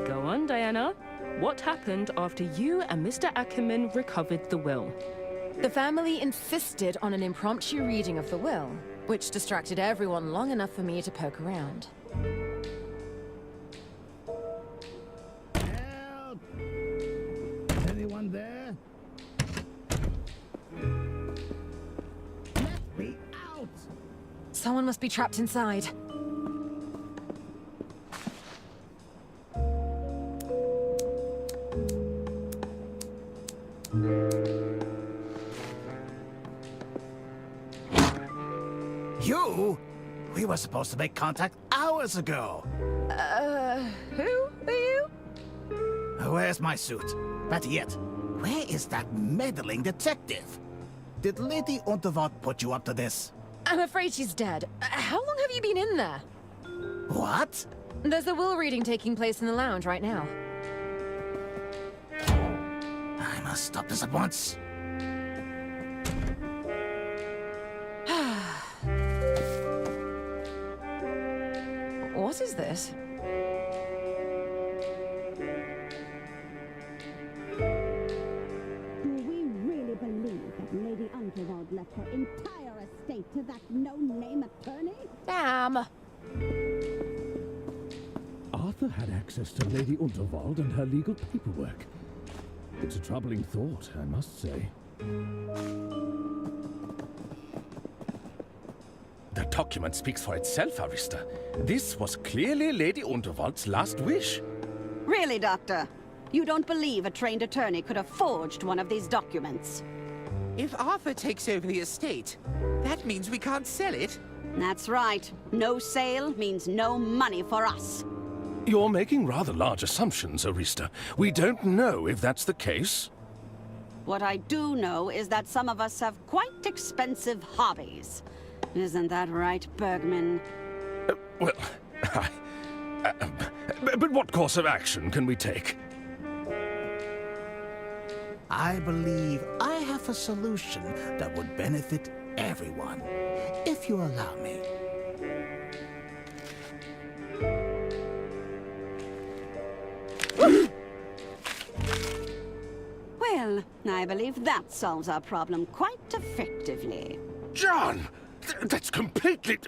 S11: Go on, Diana. What happened after you and Mr. Ackerman recovered the will?
S24: The family insisted on an impromptu reading of the will, which distracted everyone long enough for me to poke around.
S10: Help! Anyone there? Let me out!
S24: Someone must be trapped inside.
S10: You? We were supposed to make contact hours ago.
S24: Who are you?
S10: Where's my suit? Better yet, where is that meddling detective? Did Lady Unterwald put you up to this?
S24: I'm afraid she's dead. How long have you been in there?
S10: What?
S24: There's a will reading taking place in the lounge right now.
S10: I must stop this at once.
S24: What is this?
S13: Do we really believe that Lady Unterwald left her entire estate to that no-name attorney?
S24: Damn!
S17: Arthur had access to Lady Unterwald and her legal paperwork. It's a troubling thought, I must say.
S21: The document speaks for itself, Arista. This was clearly Lady Unterwald's last wish.
S13: Really, Doctor? You don't believe a trained attorney could have forged one of these documents?
S15: If Arthur takes over the estate, that means we can't sell it.
S13: That's right. No sale means no money for us.
S21: You're making rather large assumptions, Arista. We don't know if that's the case.
S13: What I do know is that some of us have quite expensive hobbies. Isn't that right, Bergman?
S21: Well, but what course of action can we take?
S10: I believe I have a solution that would benefit everyone, if you allow me.
S13: Well, I believe that solves our problem quite effectively.
S21: John! That's completely...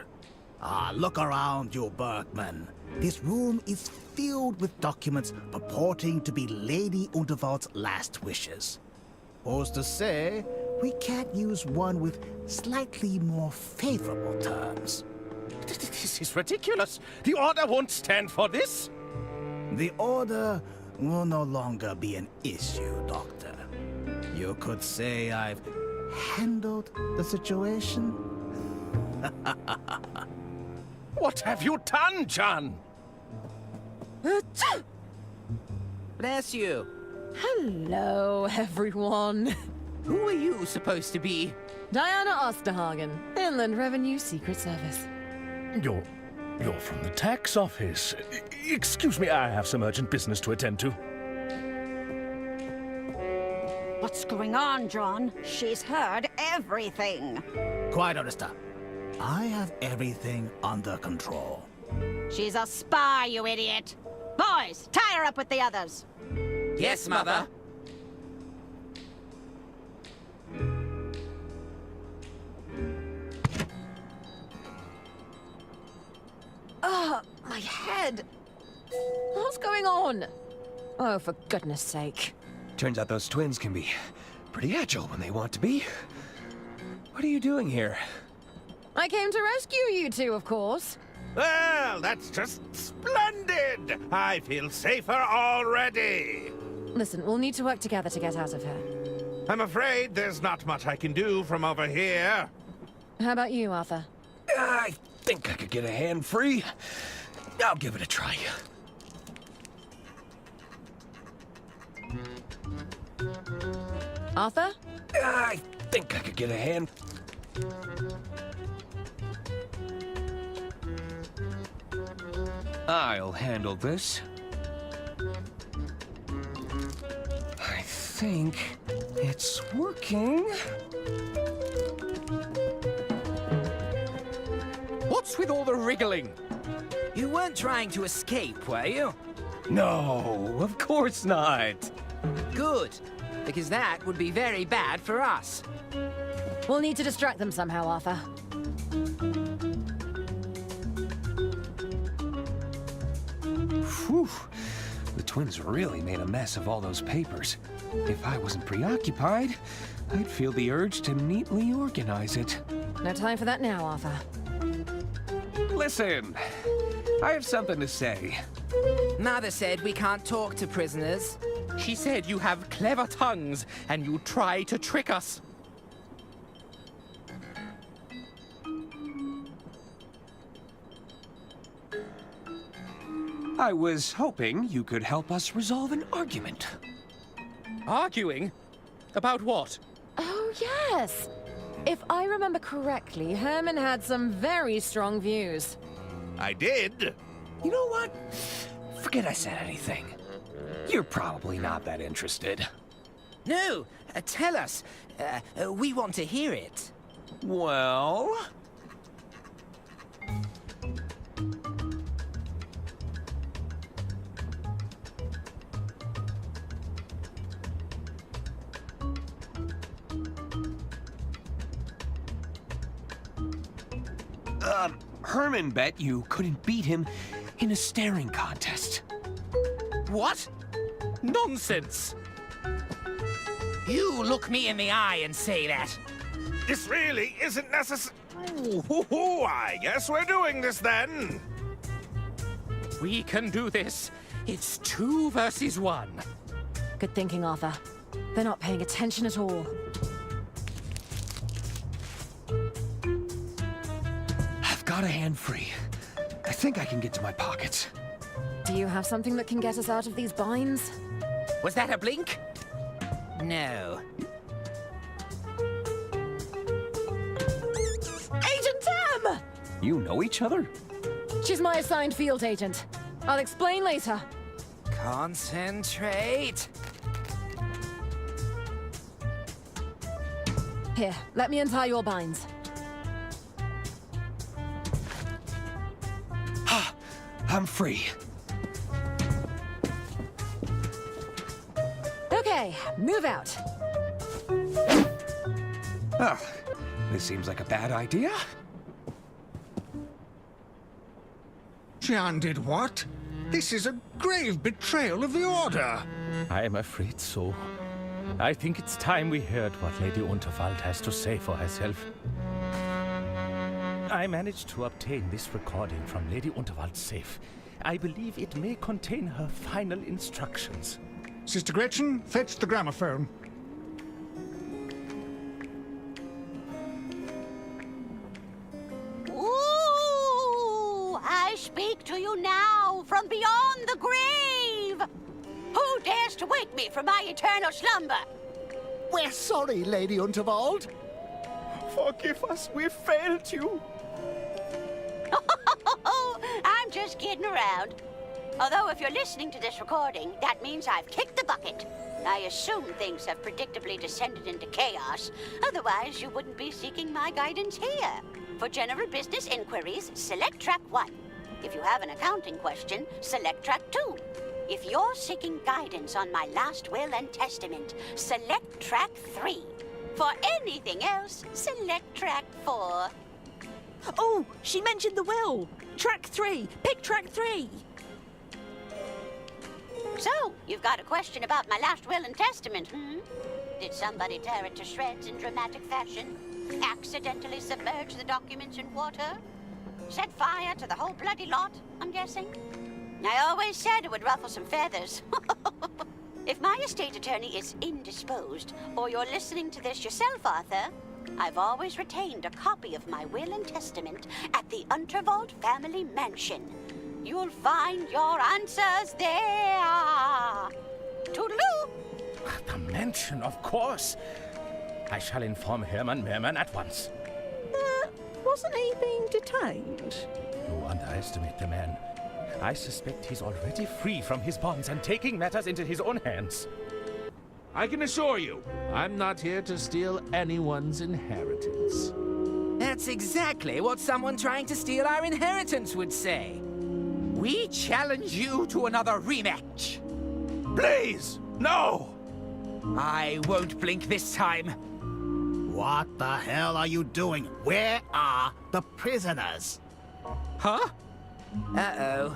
S10: Ah, look around you, Bergman. This room is filled with documents purporting to be Lady Unterwald's last wishes. Who's to say we can't use one with slightly more favorable terms?
S21: This is ridiculous. The Order won't stand for this.
S10: The Order will no longer be an issue, Doctor. You could say I've handled the situation.
S21: What have you done, John?
S15: Bless you.
S24: Hello, everyone.
S15: Who are you supposed to be?
S24: Diana Osterhagen, Inland Revenue Secret Service.
S21: You're from the tax office. Excuse me, I have some urgent business to attend to.
S13: What's going on, John? She's heard everything.
S10: Quiet, Arista. I have everything under control.
S13: She's a spy, you idiot. Boys, tie her up with the others.
S15: Yes, Mother.
S24: Oh, my head. What's going on? Oh, for goodness sake.
S22: Turns out those twins can be pretty agile when they want to be. What are you doing here?
S24: I came to rescue you two, of course.
S12: Well, that's just splendid! I feel safer already.
S24: Listen, we'll need to work together to get out of here.
S12: I'm afraid there's not much I can do from over here.
S24: How about you, Arthur?
S22: I think I could get a hand free. I'll give it a try.
S24: Arthur?
S22: I think I could get a hand. I'll handle this. I think it's working.
S15: What's with all the wriggling? You weren't trying to escape, were you?
S22: No, of course not.
S15: Good, because that would be very bad for us.
S24: We'll need to distract them somehow, Arthur.
S22: Whew. The twins really made a mess of all those papers. If I wasn't preoccupied, I'd feel the urge to neatly organize it.
S24: No time for that now, Arthur.
S22: Listen, I have something to say.
S15: Mother said we can't talk to prisoners. She said you have clever tongues and you try to trick us.
S22: I was hoping you could help us resolve an argument.
S15: Arguing? About what?
S24: Oh, yes. If I remember correctly, Herman had some very strong views.
S12: I did.
S22: You know what? Forget I said anything. You're probably not that interested.
S15: No, tell us. We want to hear it.
S22: Well... Herman bet you couldn't beat him in a staring contest.
S15: What? Nonsense! You look me in the eye and say that.
S12: This really isn't necessary. I guess we're doing this then.
S15: We can do this. It's 2 versus 1.
S24: Good thinking, Arthur. They're not paying attention at all.
S22: I've got a hand free. I think I can get to my pockets.
S24: Do you have something that can get us out of these binds?
S15: Was that a blink? No.
S24: Agent Tam!
S22: You know each other?
S24: She's my assigned field agent. I'll explain later.
S15: Concentrate.
S24: Here, let me untie your binds.
S22: I'm free.
S24: Okay, move out.
S22: Oh, this seems like a bad idea.
S2: Jian did what? This is a grave betrayal of the Order.
S14: I am afraid so. I think it's time we heard what Lady Unterwald has to say for herself. I managed to obtain this recording from Lady Unterwald's safe. I believe it may contain her final instructions.
S2: Sister Gretchen, fetch the gramophone.
S4: Ooh! I speak to you now from beyond the grave! Who dares to wake me from my eternal slumber?
S5: We're sorry, Lady Unterwald.
S14: Forgive us, we failed you.
S4: I'm just kidding around. Although if you're listening to this recording, that means I've kicked the bucket. I assume things have predictably descended into chaos. Otherwise, you wouldn't be seeking my guidance here. For general business inquiries, select track 1. If you have an accounting question, select track 2. If you're seeking guidance on my last will and testament, select track 3. For anything else, select track 4.
S19: Oh, she mentioned the will. Track 3. Pick track 3.
S4: So, you've got a question about my last will and testament, hmm? Did somebody tear it to shreds in dramatic fashion? Accidentally submerge the documents in water? Set fire to the whole bloody lot, I'm guessing? I always said it would ruffle some feathers. If my estate attorney is indisposed, or you're listening to this yourself, Arthur, I've always retained a copy of my will and testament at the Unterwald family mansion. You'll find your answers there. Toodaloo!
S14: The mansion, of course. I shall inform Hermann Merman at once.
S19: Wasn't he being detained?
S14: You underestimate the man. I suspect he's already free from his bonds and taking matters into his own hands.
S12: I can assure you, I'm not here to steal anyone's inheritance.
S15: That's exactly what someone trying to steal our inheritance would say. We challenge you to another rematch.
S12: Please, no!
S15: I won't blink this time.
S10: What the hell are you doing? Where are the prisoners?
S15: Huh? Uh-oh.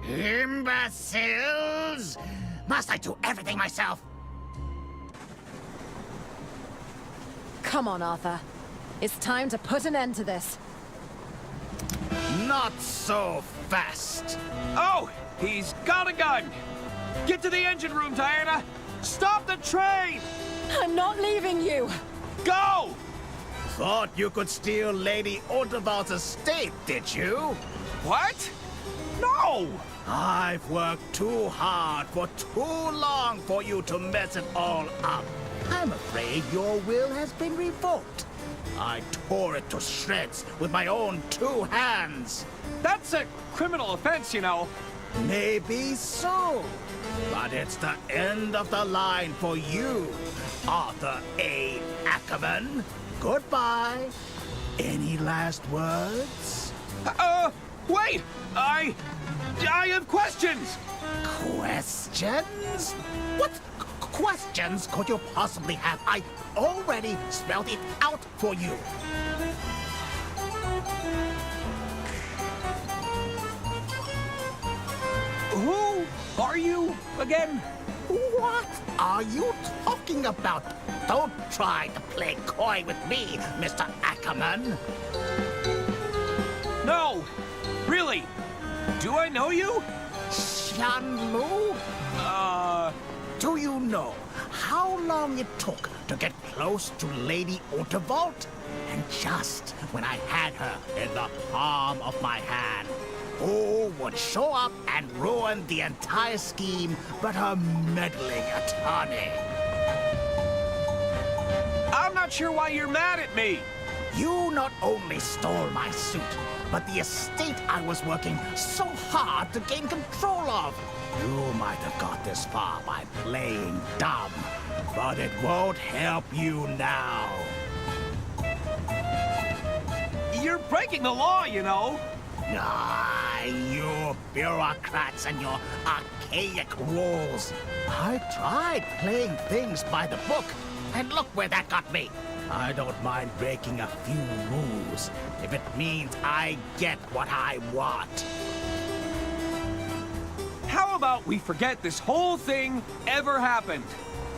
S10: Imbeciles! Must I do everything myself?
S24: Come on, Arthur. It's time to put an end to this.
S10: Not so fast.
S22: Oh, he's got a gun. Get to the engine room, Diana. Stop the train!
S24: I'm not leaving you!
S22: Go!
S10: Thought you could steal Lady Unterwald's estate, did you?
S22: What? No!
S10: I've worked too hard for too long for you to mess it all up. I'm afraid your will has been revoked. I tore it to shreds with my own 2 hands.
S22: That's a criminal offense, you know.
S10: Maybe so. But it's the end of the line for you, Arthur A. Ackerman. Goodbye. Any last words?
S22: Wait! I have questions!
S10: Questions? What questions could you possibly have? I already spelled it out for you.
S22: Who are you again?
S10: What are you talking about? Don't try to play coy with me, Mr. Ackerman.
S22: No! Really? Do I know you?
S10: Xianlu? Do you know how long it took to get close to Lady Unterwald? And just when I had her in the palm of my hand, who would show up and ruin the entire scheme but her meddling attorney?
S22: I'm not sure why you're mad at me.
S10: You not only stole my suit, but the estate I was working so hard to gain control of. You might have got this far by playing dumb, but it won't help you now.
S22: You're breaking the law, you know.
S10: Ah, you bureaucrats and your archaic rules. I tried playing things by the book, and look where that got me. I don't mind breaking a few rules if it means I get what I want.
S22: How about we forget this whole thing ever happened?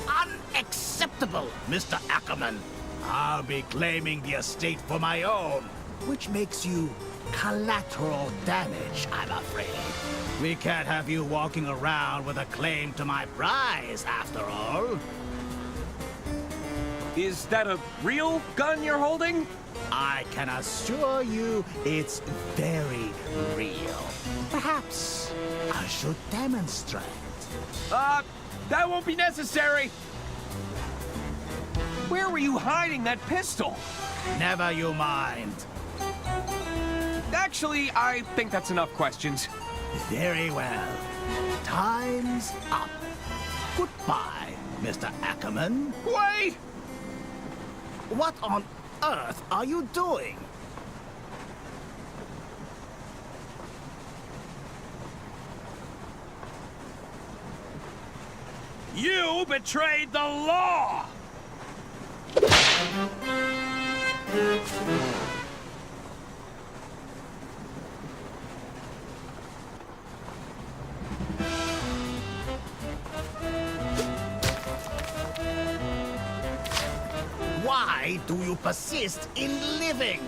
S10: Unacceptable, Mr. Ackerman. I'll be claiming the estate for my own, which makes you collateral damage, I'm afraid. We can't have you walking around with a claim to my prize, after all.
S22: Is that a real gun you're holding?
S10: I can assure you it's very real. Perhaps I should demonstrate.
S22: That won't be necessary. Where were you hiding that pistol?
S10: Never you mind.
S22: Actually, I think that's enough questions.
S10: Very well. Time's up. Goodbye, Mr. Ackerman.
S22: Wait!
S10: What on earth are you doing?
S22: You betrayed the law!
S10: do you persist in living?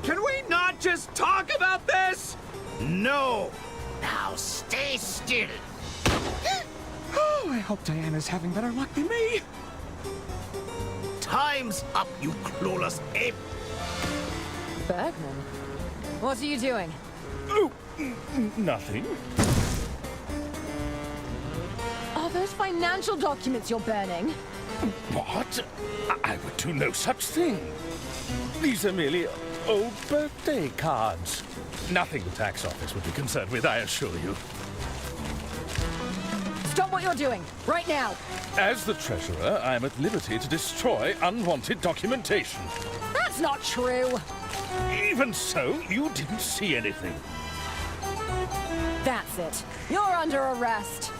S22: Can we not just talk about this?
S10: No! Now stay still!
S15: Oh, I hope Diana's having better luck than me.
S10: Time's up, you clueless ape!
S24: Bergman? What are you doing?
S14: Oh, nothing.
S24: Are those financial documents you're burning?
S14: What? I would do no such thing. These are merely old birthday cards. Nothing the tax office would be concerned with, I assure you.
S24: Stop what you're doing, right now!
S14: As the treasurer, I am at liberty to destroy unwanted documentation.
S24: That's not true!
S14: Even so, you didn't see anything.
S24: That's it. You're under arrest.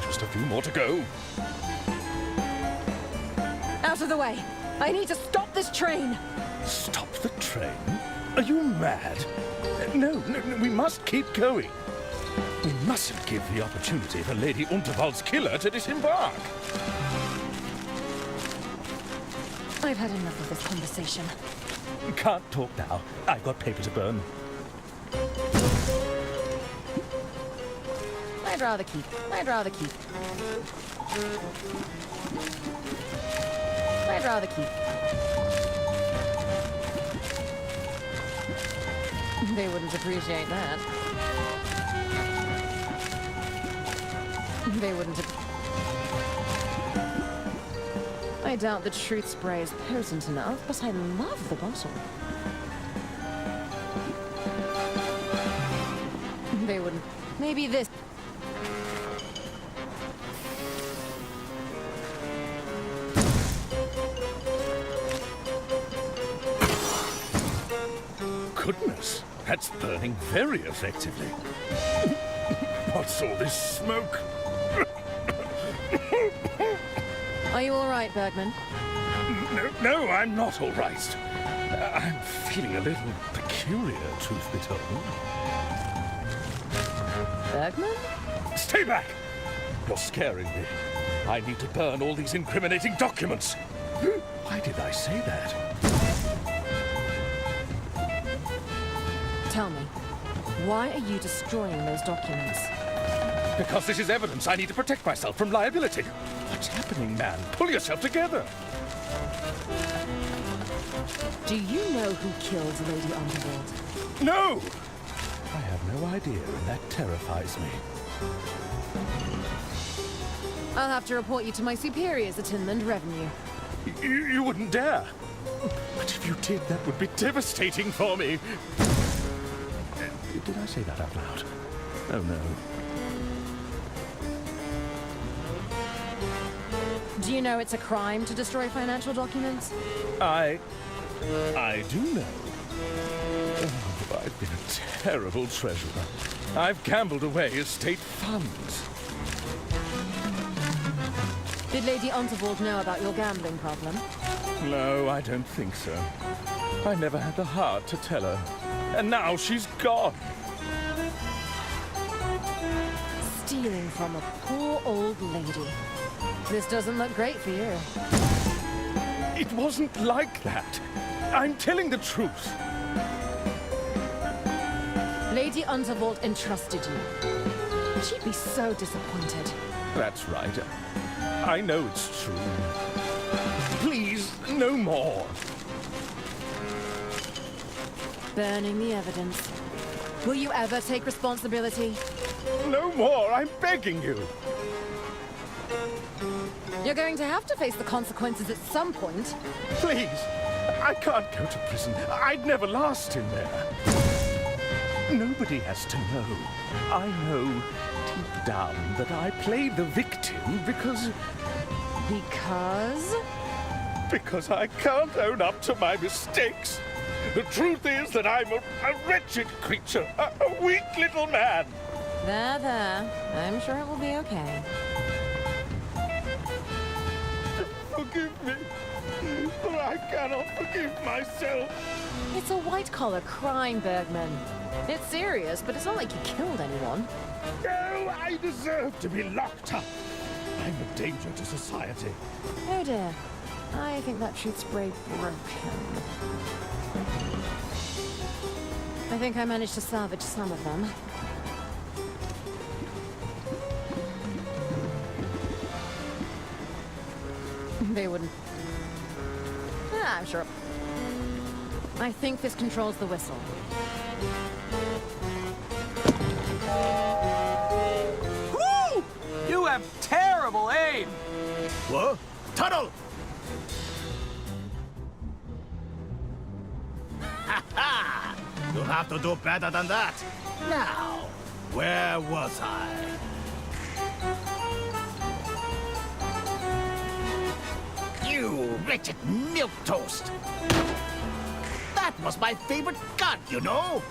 S14: Just a few more to go.
S24: Out of the way. I need to stop this train.
S14: Stop the train? Are you mad? No, we must keep going. We mustn't give the opportunity for Lady Unterwald's killer to disembark.
S24: I've had enough of this conversation.
S14: Can't talk now. I've got paper to burn.
S24: I'd rather keep. I'd rather keep. I'd rather keep. They wouldn't appreciate that. They wouldn't. I doubt the truth spray is potent enough, but I love the bottle. They wouldn't. Maybe this.
S14: Goodness, that's burning very effectively. What's all this smoke?
S24: Are you all right, Bergman?
S14: No, I'm not all right. I'm feeling a little peculiar, truth be told.
S24: Bergman?
S14: Stay back! You're scaring me. I need to burn all these incriminating documents. Why did I say that?
S24: Tell me, why are you destroying those documents?
S14: Because this is evidence. I need to protect myself from liability. What's happening, man? Pull yourself together.
S24: Do you know who killed Lady Underworld?
S14: No! I have no idea, and that terrifies me.
S24: I'll have to report you to my superiors at Inland Revenue.
S14: You wouldn't dare. But if you did, that would be devastating for me. Did I say that out loud? Oh, no.
S24: Do you know it's a crime to destroy financial documents?
S14: I do know. Oh, I've been a terrible treasurer. I've gambled away estate funds.
S24: Did Lady Unterwald know about your gambling problem?
S14: No, I don't think so. I never had the heart to tell her. And now she's gone.
S24: Stealing from a poor old lady. This doesn't look great for you.
S14: It wasn't like that. I'm telling the truth.
S24: Lady Unterwald entrusted you. She'd be so disappointed.
S14: That's right. I know it's true. Please, no more.
S24: Burning the evidence. Will you ever take responsibility?
S14: No more, I'm begging you.
S24: You're going to have to face the consequences at some point.
S14: Please, I can't go to prison. I'd never last in there. Nobody has to know. I know deep down that I played the victim because...
S24: Because?
S14: Because I can't own up to my mistakes. The truth is that I'm a wretched creature, a weak little man.
S24: There. I'm sure it will be okay.
S14: Forgive me, but I cannot forgive myself.
S24: It's a white-collar crime, Bergman. It's serious, but it's not like you killed anyone.
S14: No, I deserve to be locked up. I'm a danger to society.
S24: Oh dear. I think that shoot spray broke him. I think I managed to salvage some of them. They wouldn't. Yeah, I'm sure. I think this controls the whistle.
S22: Woo! You have terrible aim!
S10: What? Tunnel! Ha ha! You'll have to do better than that. Now, where was I? You wretched milquetoast! That was my favorite gun, you know?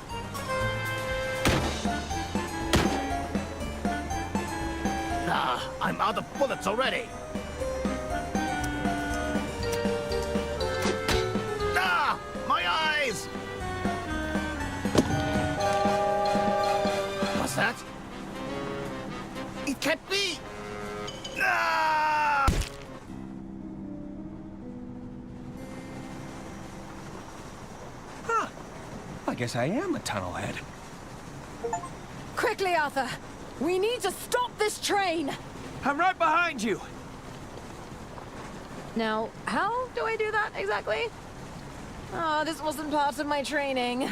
S10: Ah, I'm out of bullets already. Ah, my eyes! What's that? It can't be! Ah!
S22: Huh. I guess I am a tunnelhead.
S24: Quickly, Arthur! We need to stop this train!
S22: I'm right behind you!
S24: Now, how do I do that exactly? Oh, this wasn't part of my training.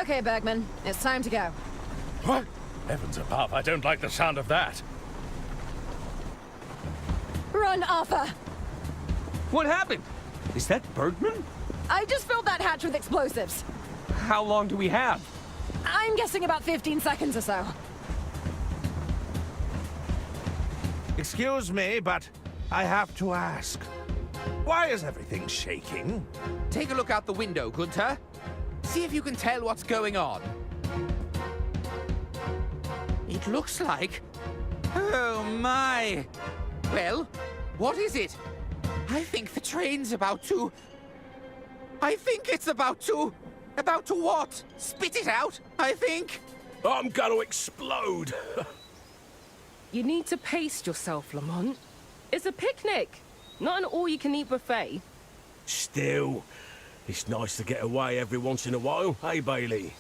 S24: Okay, Bergman, it's time to go.
S14: What? Heavens above, I don't like the sound of that.
S24: Run, Arthur!
S22: What happened? Is that Bergman?
S24: I just filled that hatch with explosives.
S22: How long do we have?
S24: I'm guessing about 15 seconds or so.
S12: Excuse me, but I have to ask. Why is everything shaking?
S15: Take a look out the window, Gunther. See if you can tell what's going on. It looks like... Oh, my. Well, what is it? I think the train's about to... I think it's about to... About to what? Spit it out, I think.
S23: I'm gonna explode.
S11: You need to pace yourself, Lamont. It's a picnic, not an all-you-can-eat buffet.
S23: Still, it's nice to get away every once in a while, hey, Bailey?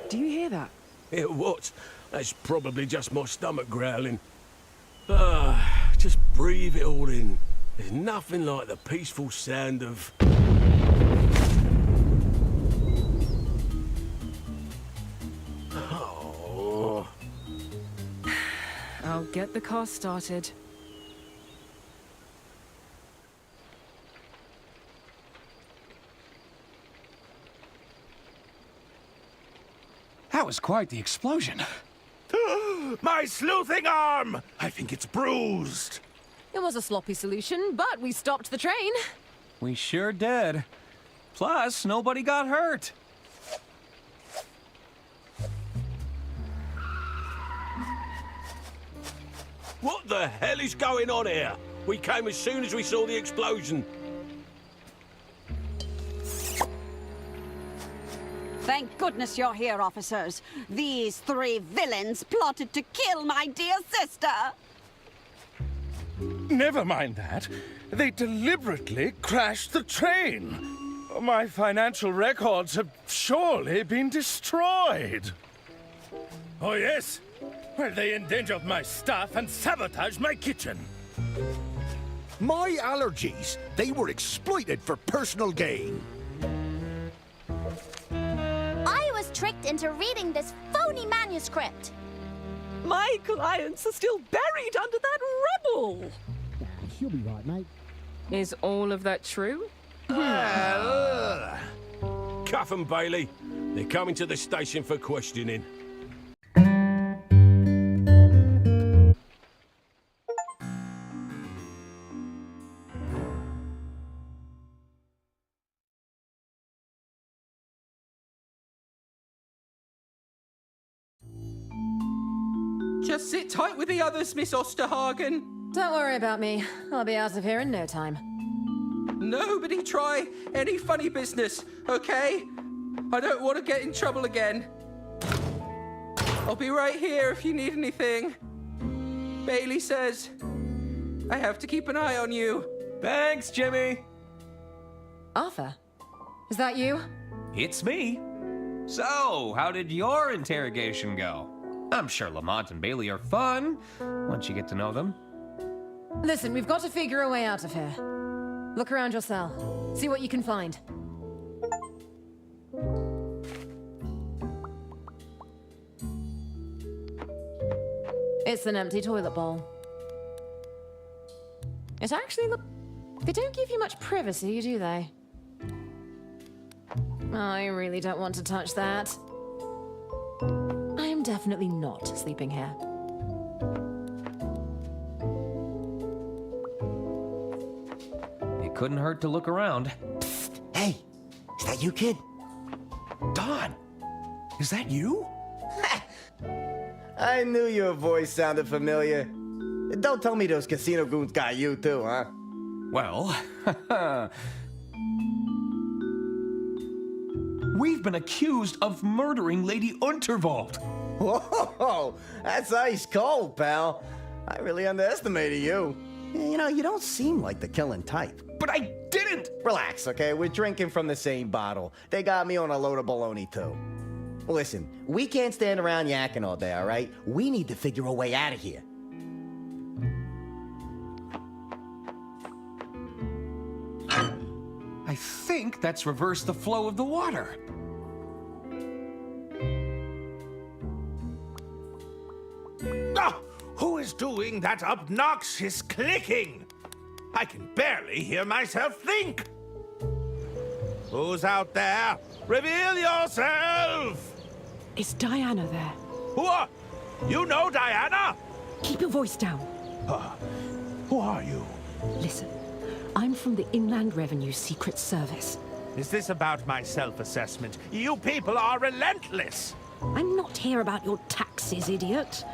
S11: Do you hear that?
S23: Yeah, what? That's probably just my stomach growling. Just breathe it all in. There's nothing like the peaceful sound of... Oh.
S11: I'll get the car started.
S22: That was quite the explosion.
S12: My sleuthing arm! I think it's bruised.
S24: It was a sloppy solution, but we stopped the train.
S22: We sure did. Plus, nobody got hurt.
S23: What the hell is going on here? We came as soon as we saw the explosion.
S13: Thank goodness you're here, officers. These three villains plotted to kill my dear sister.
S14: Never mind that. They deliberately crashed the train. My financial records have surely been destroyed. Oh, yes? Well, they endangered my staff and sabotaged my kitchen.
S5: My allergies. They were exploited for personal gain.
S6: I was tricked into reading this phony manuscript.
S19: My clients are still buried under that rubble.
S17: She'll be right, mate.
S11: Is all of that true?
S23: Cuff 'em, Bailey. They're coming to the station for questioning.
S15: Just sit tight with the others, Miss Osterhagen.
S24: Don't worry about me. I'll be out of here in no time.
S8: Nobody try any funny business, okay? I don't want to get in trouble again. I'll be right here if you need anything. Bailey says I have to keep an eye on you.
S22: Thanks, Jimmy.
S24: Arthur, is that you?
S22: It's me. So, how did your interrogation go? I'm sure Lamont and Bailey are fun, once you get to know them.
S24: Listen, we've got to figure a way out of here. Look around your cell. See what you can find. It's an empty toilet bowl. It actually They don't give you much privacy, do they? I really don't want to touch that. I am definitely not sleeping here.
S22: It couldn't hurt to look around.
S16: Psst. Hey, is that you, kid?
S22: Don, is that you?
S16: I knew your voice sounded familiar. Don't tell me those casino goons got you too, huh?
S22: Well, we've been accused of murdering Lady Unterwald.
S16: Whoa, that's ice cold, pal. I really underestimated you. You know, you don't seem like the killing type.
S22: But I didn't!
S16: Relax, okay? We're drinking from the same bottle. They got me on a load of baloney, too. Listen, we can't stand around yakking all day, all right? We need to figure a way out of here.
S22: I think that's reversed the flow of the water.
S12: Oh, who is doing that obnoxious clicking? I can barely hear myself think. Who's out there? Reveal yourself!
S1: Is Diana there?
S12: What? You know Diana?
S1: Keep your voice down.
S12: Who are you?
S1: Listen, I'm from the Inland Revenue Secret Service.
S12: Is this about my self-assessment? You people are relentless!
S1: I'm not here about your taxes, idiot.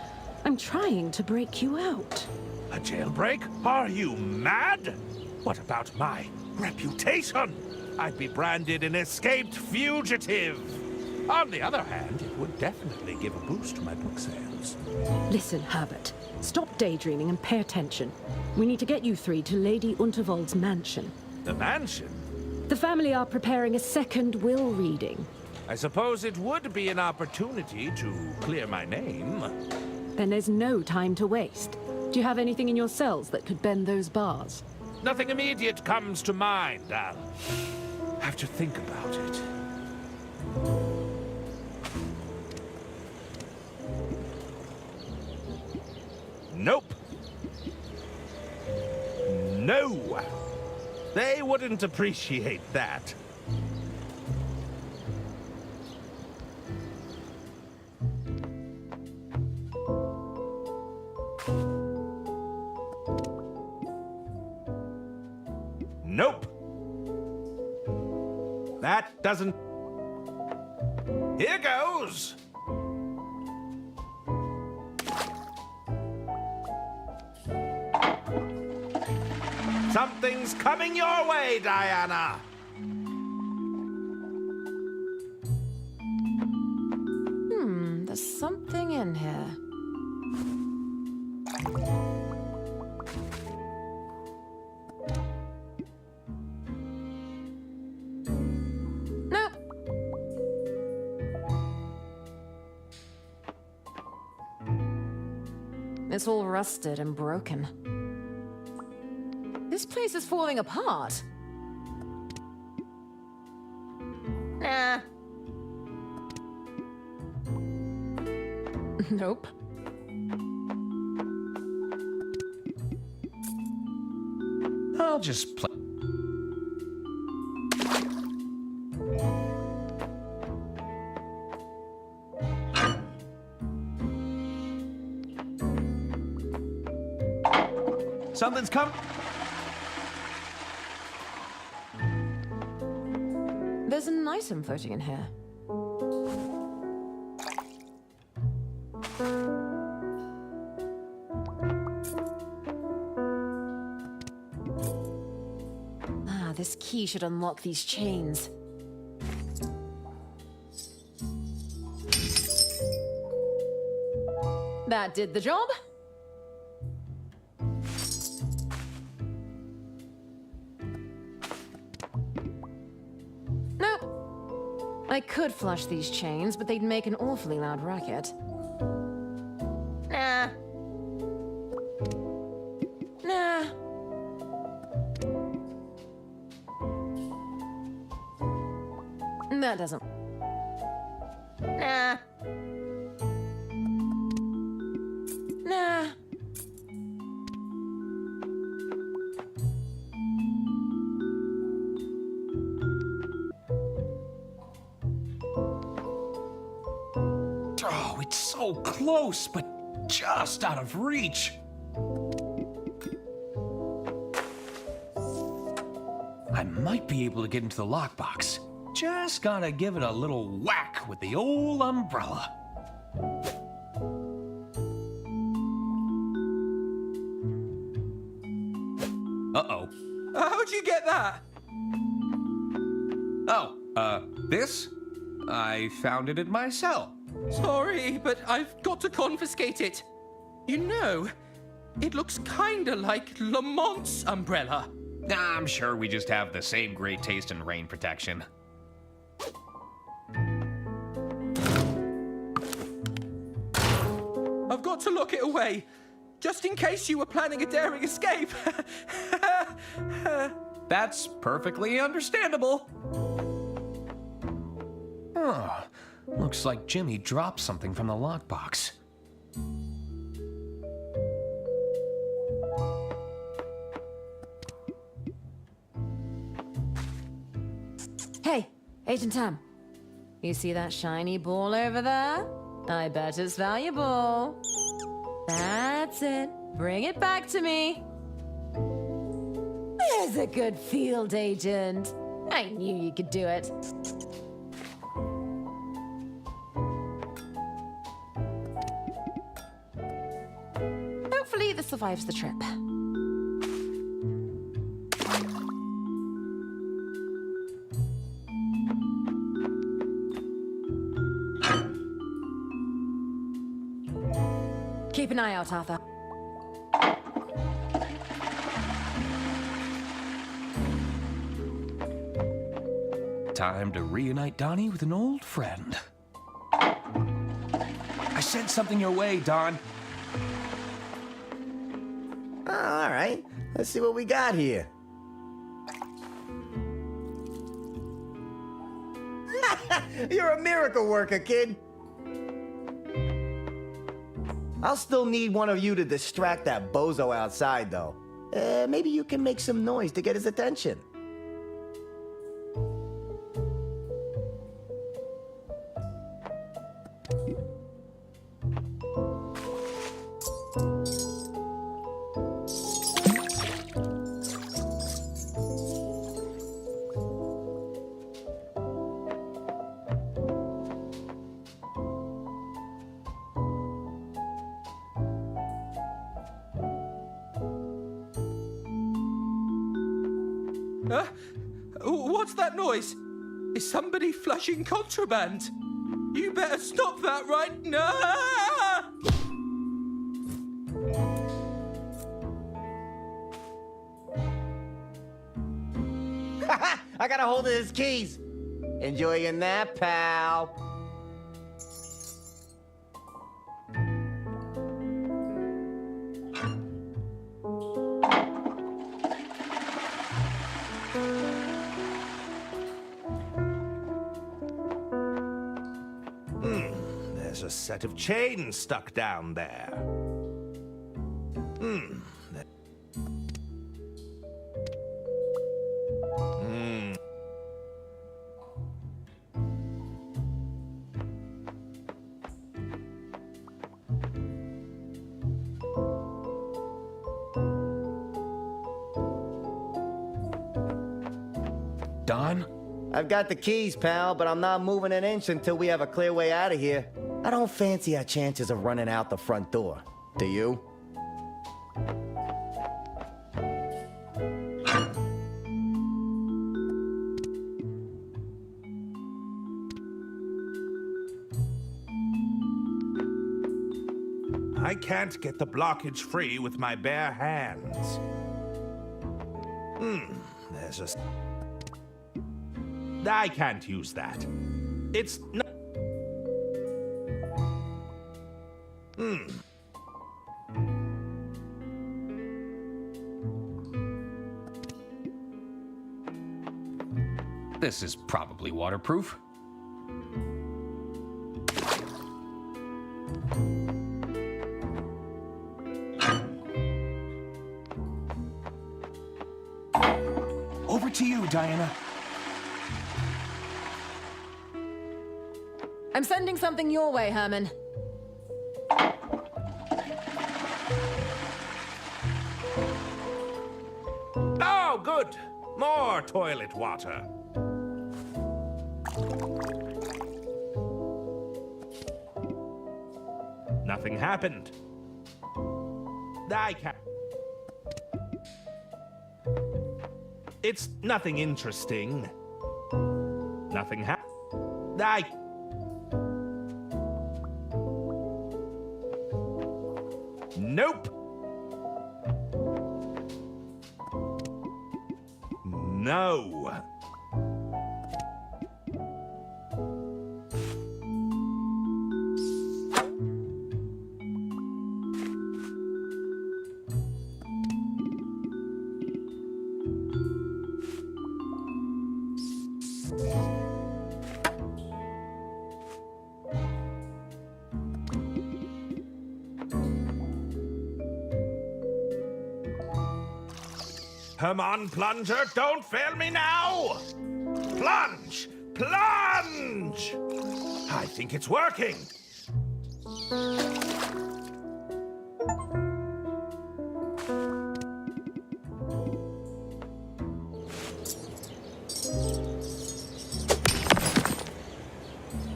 S1: I'm trying to break you out.
S12: A jailbreak? Are you mad? What about my reputation? I'd be branded an escaped fugitive. On the other hand, it would definitely give a boost to my book sales.
S1: Listen, Herbert. Stop daydreaming and pay attention. We need to get you three to Lady Unterwald's mansion.
S12: The mansion?
S1: The family are preparing a second will reading.
S12: I suppose it would be an opportunity to clear my name.
S1: Then there's no time to waste. Do you have anything in your cells that could bend those bars?
S12: Nothing immediate comes to mind. I'll have to think about it. Nope. No. They wouldn't appreciate that. Nope. That doesn't... Here goes. Something's coming your way, Diana.
S24: There's something in here. Nope. It's all rusted and broken. This place is falling apart. Nah. Nope.
S22: I'll just play. Something's come.
S24: There's an item floating in here. this key should unlock these chains. That did the job. Nope. I could flush these chains, but they'd make an awfully loud racket. Nah. Nah. That doesn't. Nah. Nah.
S22: Oh, it's so close, but just out of reach. I might be able to get into the lockbox. Just gotta give it a little whack with the old umbrella. Uh-oh.
S8: How'd you get that?
S22: Oh, this? I found it in my cell.
S8: Sorry, but I've got to confiscate it. You know, it looks kinda like Lamont's umbrella.
S22: I'm sure we just have the same great taste in rain protection.
S8: I've got to lock it away, just in case you were planning a daring escape.
S22: That's perfectly understandable. Huh. Looks like Jimmy dropped something from the lockbox.
S24: Hey, Agent Tam. You see that shiny ball over there? I bet it's valuable. That's it. Bring it back to me. There's a good field agent. I knew you could do it. Hopefully this survives the trip. Keep an eye out, Arthur.
S22: Time to reunite Donnie with an old friend. I sent something your way, Don.
S16: All right, let's see what we got here. You're a miracle worker, kid. I'll still need one of you to distract that bozo outside, though. Maybe you can make some noise to get his attention.
S8: What's that noise? Is somebody flushing contraband? You better stop that right now!
S16: I got a hold of his keys. Enjoy your nap, pal.
S12: There's a set of chains stuck down there.
S22: Don?
S16: I've got the keys, pal, but I'm not moving an inch until we have a clear way out of here. I don't fancy our chances of running out the front door. Do you?
S12: I can't get the blockage free with my bare hands. There's a... I can't use that. It's not...
S22: This is probably waterproof. Over to you, Diana.
S24: I'm sending something your way, Herman.
S12: Oh, good. More toilet water. Nothing happened. I can't... It's nothing interesting. Nothing happened. Nope. No. Come on, Plunger, don't fail me now! Plunge! Plunge! I think it's working.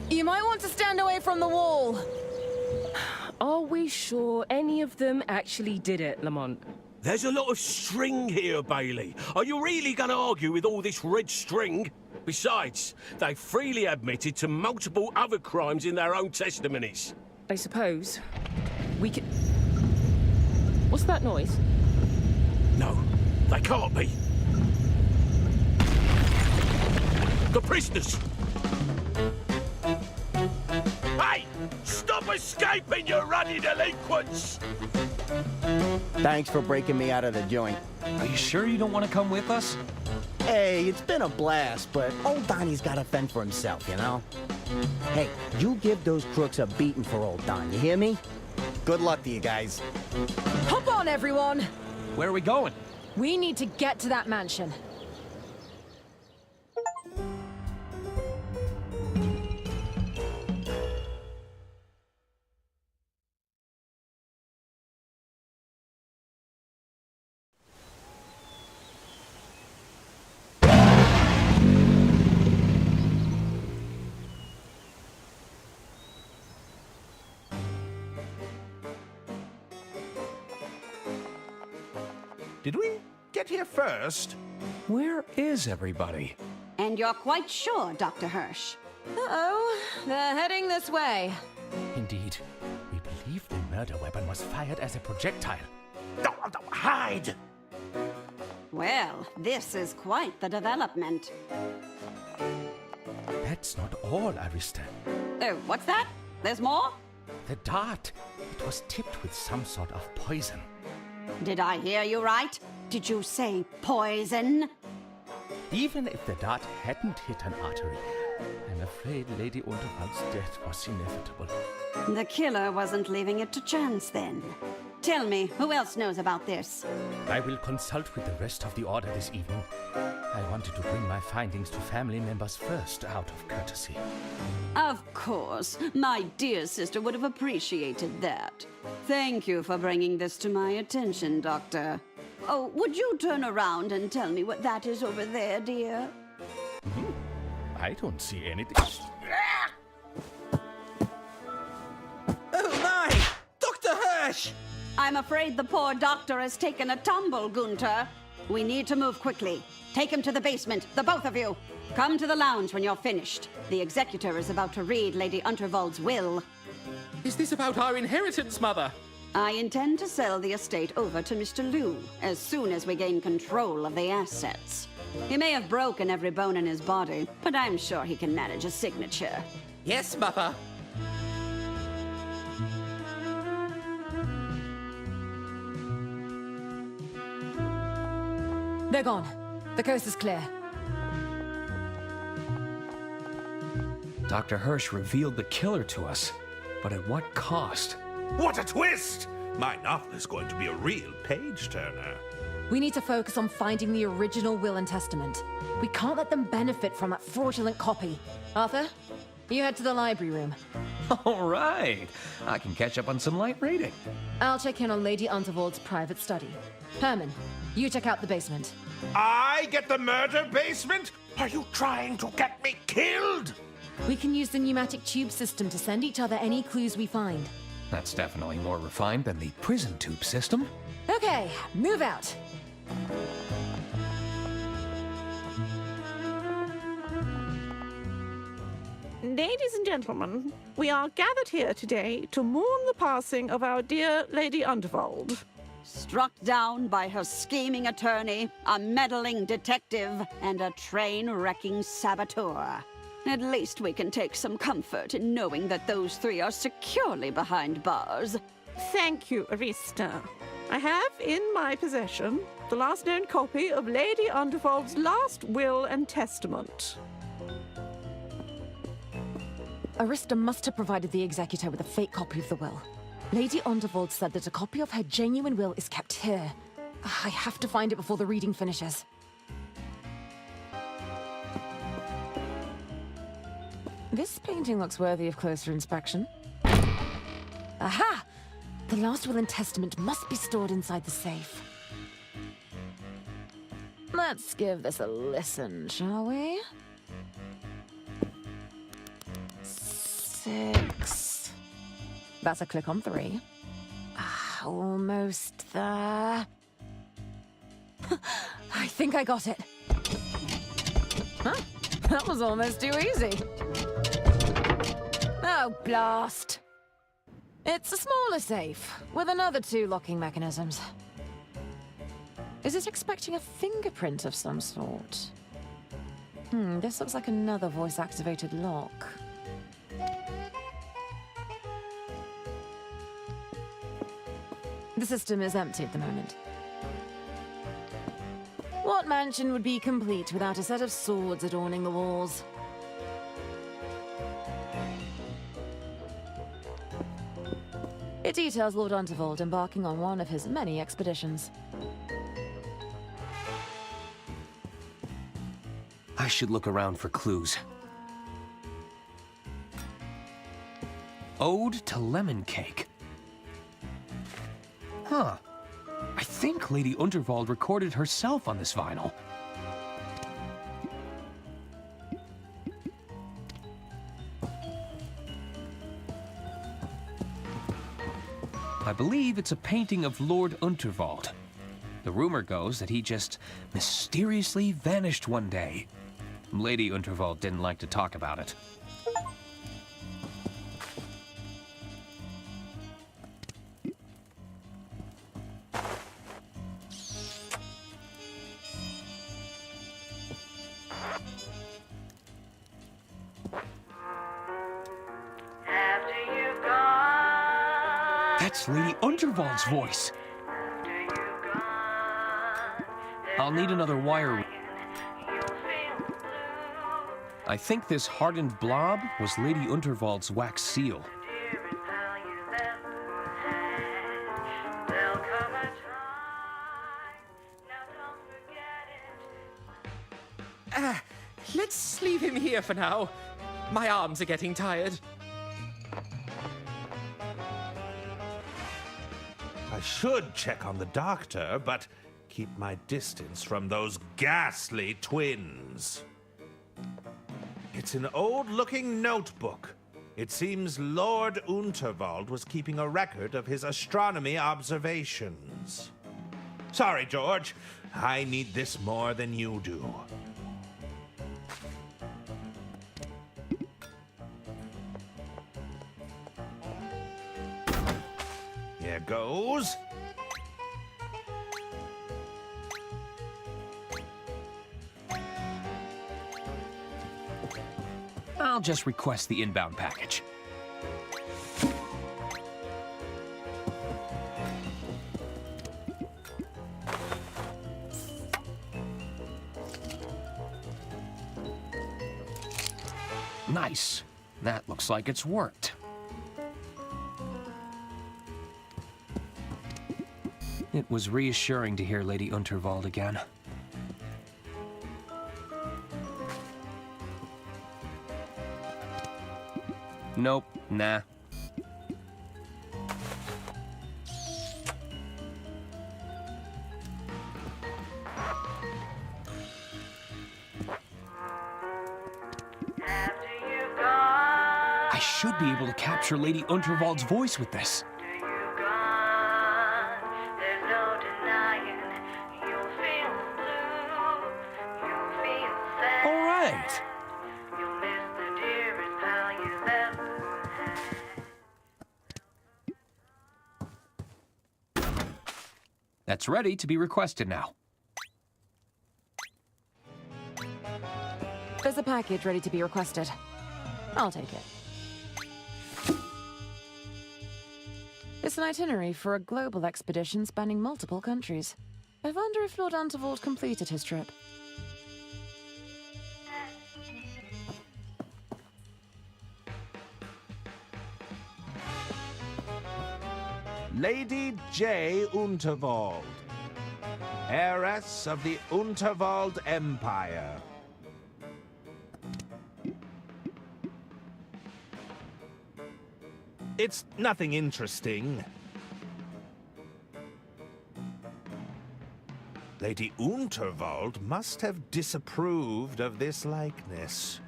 S24: You might want to stand away from the wall.
S11: Are we sure any of them actually did it, Lamont?
S23: There's a lot of string here, Bailey. Are you really going to argue with all this red string? Besides, they freely admitted to multiple other crimes in their own testimonies.
S11: I suppose we could... What's that noise?
S23: No, they can't be. The prisoners! Hey! Stop escaping, you ruddy delinquents!
S16: Thanks for breaking me out of the joint.
S22: Are you sure you don't want to come with us?
S16: Hey, it's been a blast, but old Donnie's got to fend for himself, you know? Hey, you give those crooks a beating for old Don, you hear me? Good luck to you guys.
S24: Hop on, everyone!
S22: Where are we going?
S24: We need to get to that mansion.
S12: Did we get here first?
S22: Where is everybody?
S4: And you're quite sure, Dr. Hirsch?
S24: Uh-oh, they're heading this way.
S21: Indeed. We believe the murder weapon was fired as a projectile.
S12: Hide!
S4: Well, this is quite the development.
S21: That's not all, Arista.
S4: Oh, what's that? There's more?
S21: The dart. It was tipped with some sort of poison.
S4: Did I hear you right? Did you say poison?
S21: Even if the dart hadn't hit an artery, I'm afraid Lady Unterwald's death was inevitable.
S4: The killer wasn't leaving it to chance then. Tell me, who else knows about this?
S21: I will consult with the rest of the Order this evening. I wanted to bring my findings to family members first, out of courtesy.
S4: Of course. My dear sister would have appreciated that. Thank you for bringing this to my attention, Doctor. Oh, would you turn around and tell me what that is over there, dear?
S21: I don't see anything.
S8: Oh my! Dr. Hirsch!
S4: I'm afraid the poor doctor has taken a tumble, Gunter. We need to move quickly. Take him to the basement, the both of you. Come to the lounge when you're finished. The executor is about to read Lady Unterwald's will.
S8: Is this about our inheritance, Mother?
S13: I intend to sell the estate over to Mr. Liu as soon as we gain control of the assets. He may have broken every bone in his body, but I'm sure he can manage a signature.
S15: Yes, Mother.
S24: They're gone. The coast is clear.
S22: Dr. Hirsch revealed the killer to us, but at what cost?
S12: What a twist! My novel is going to be a real page-turner.
S24: We need to focus on finding the original will and testament. We can't let them benefit from that fraudulent copy. Arthur, you head to the library room.
S22: All right. I can catch up on some light reading.
S24: I'll check in on Lady Unterwald's private study. Herman, you check out the basement.
S12: I get the murder basement? Are you trying to get me killed?
S24: We can use the pneumatic tube system to send each other any clues we find.
S22: That's definitely more refined than the prison tube system.
S24: Okay, move out.
S19: Ladies and gentlemen, we are gathered here today to mourn the passing of our dear Lady Unterwald.
S13: Struck down by her scheming attorney, a meddling detective, and a train-wrecking saboteur. At least we can take some comfort in knowing that those three are securely behind bars.
S19: Thank you, Arista. I have in my possession the last known copy of Lady Unterwald's last will and testament.
S24: Arista must have provided the executor with a fake copy of the will. Lady Unterwald said that a copy of her genuine will is kept here. I have to find it before the reading finishes. This painting looks worthy of closer inspection. Aha! The last will and testament must be stored inside the safe. Let's give this a listen, shall we? 6. That's a click on 3. Almost there. I think I got it. Huh? That was almost too easy. Oh, blast. It's a smaller safe, with another 2 locking mechanisms. Is it expecting a fingerprint of some sort? This looks like another voice-activated lock. The system is empty at the moment. What mansion would be complete without a set of swords adorning the walls? It details Lord Unterwald embarking on one of his many expeditions.
S22: I should look around for clues. Ode to Lemon Cake. Huh. I think Lady Unterwald recorded herself on this vinyl. I believe it's a painting of Lord Unterwald. The rumor goes that he just mysteriously vanished one day. Lady Unterwald didn't like to talk about it. That's Lady Unterwald's voice. I'll need another wire. I think this hardened blob was Lady Unterwald's wax seal.
S15: Let's leave him here for now. My arms are getting tired.
S12: I should check on the doctor, but keep my distance from those ghastly twins. It's an old-looking notebook. It seems Lord Unterwald was keeping a record of his astronomy observations. Sorry, George. I need this more than you do. There goes.
S22: I'll just request the inbound package. Nice. That looks like it's worked. It was reassuring to hear Lady Unterwald again. Nope, nah. I should be able to capture Lady Unterwald's voice with this. All right. That's ready to be requested now.
S24: There's a package ready to be requested. I'll take it. It's an itinerary for a global expedition spanning multiple countries. I wonder if Lord Unterwald completed his trip.
S12: Lady J. Unterwald, heiress of the Unterwald Empire. It's nothing interesting. Lady Unterwald must have disapproved of this likeness.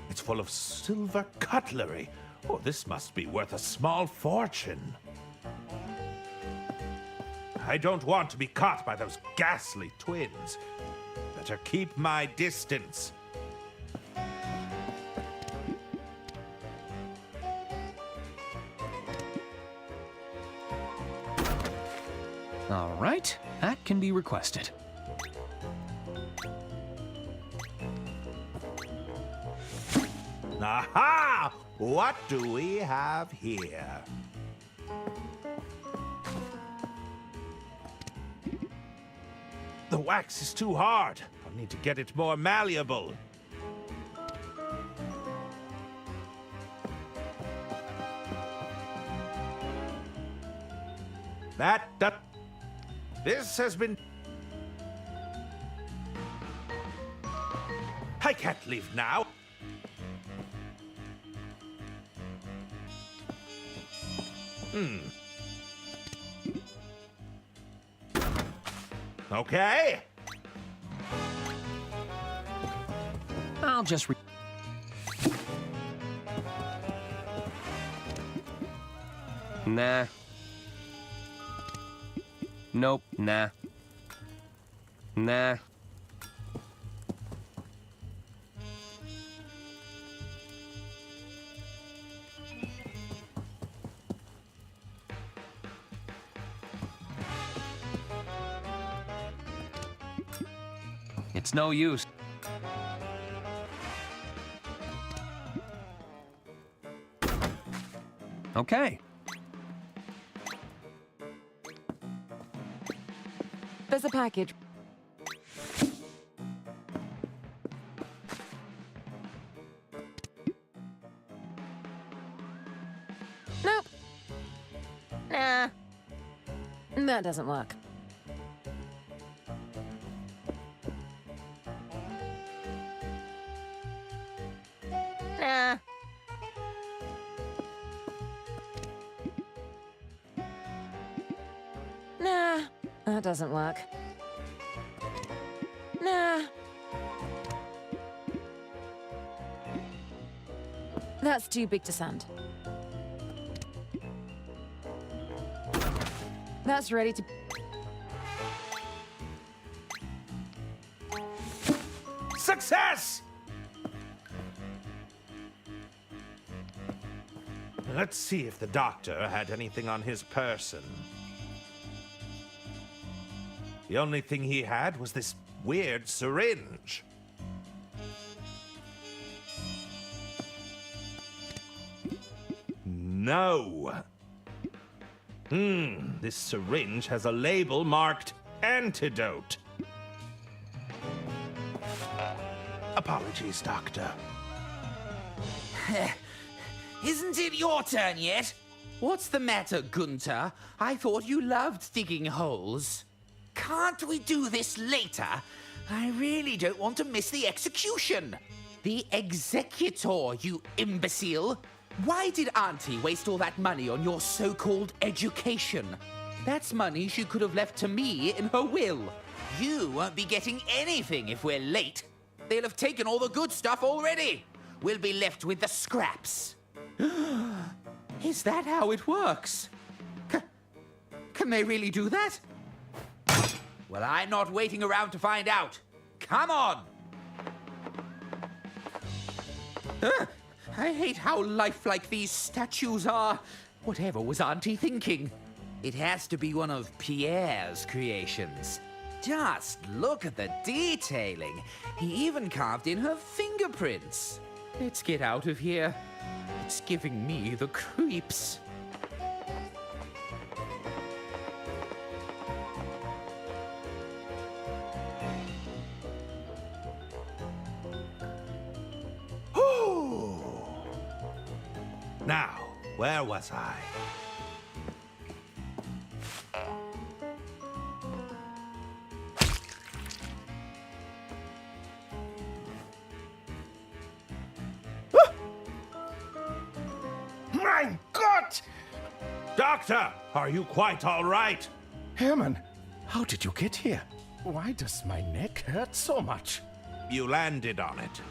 S12: It's full of silver cutlery. Oh, this must be worth a small fortune. I don't want to be caught by those ghastly twins. Better keep my distance.
S22: All right, that can be requested.
S12: Aha! What do we have here? The wax is too hard. I'll need to get it more malleable. This has been... I can't leave now. Okay.
S22: I'll just Nah. Nope, nah. Nah. It's no use. Okay.
S24: There's a package. Nope. Nah. That doesn't work. Nah. Nah. That doesn't work. Nah. That's too big to send. That's ready to...
S12: Success! Let's see if the doctor had anything on his person. The only thing he had was this weird syringe. No. This syringe has a label marked antidote. Apologies, Doctor.
S15: Isn't it your turn yet? What's the matter, Gunter? I thought you loved digging holes. Can't we do this later? I really don't want to miss the execution. The executor, you imbecile. Why did Auntie waste all that money on your so-called education? That's money she could have left to me in her will. You won't be getting anything if we're late. They'll have taken all the good stuff already. We'll be left with the scraps. Is that how it works? Can they really do that? Well, I'm not waiting around to find out. Come on! I hate how lifelike these statues are. Whatever was Auntie thinking? It has to be one of Pierre's creations. Just look at the detailing. He even carved in her fingerprints. Let's get out of here. It's giving me the creeps.
S12: Now, where was I?
S23: My God!
S12: Doctor, are you quite all right?
S21: Herman, how did you get here? Why does my neck hurt so much?
S12: You landed on it.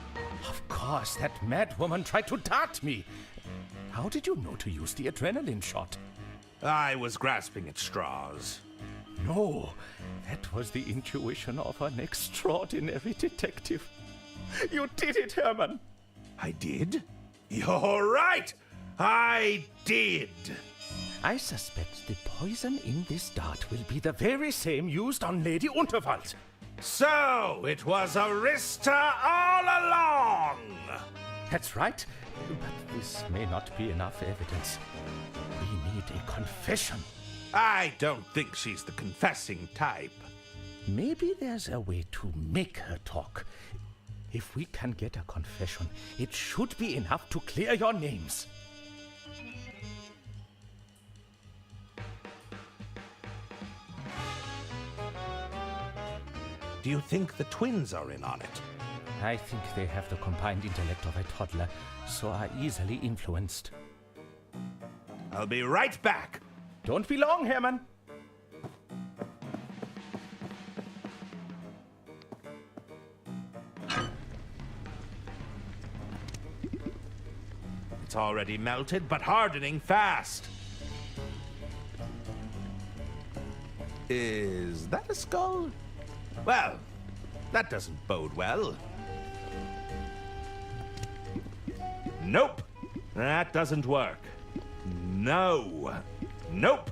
S21: Of course, that mad woman tried to dart me. How did you know to use the adrenaline shot?
S12: I was grasping at straws.
S21: No, that was the intuition of an extraordinary detective. You did it, Herman.
S12: I did? You're right! I did!
S21: I suspect the poison in this dart will be the very same used on Lady Unterwald.
S12: So, it was Arista all along!
S21: That's right, but this may not be enough evidence. We need a confession.
S12: I don't think she's the confessing type.
S21: Maybe there's a way to make her talk. If we can get a confession, it should be enough to clear your names.
S12: Do you think the twins are in on it?
S21: I think they have the combined intellect of a toddler, so are easily influenced.
S12: I'll be right back.
S21: Don't be long, Herman.
S12: It's already melted, but hardening fast. Is that a skull? Well, that doesn't bode well. Nope. That doesn't work. No. Nope.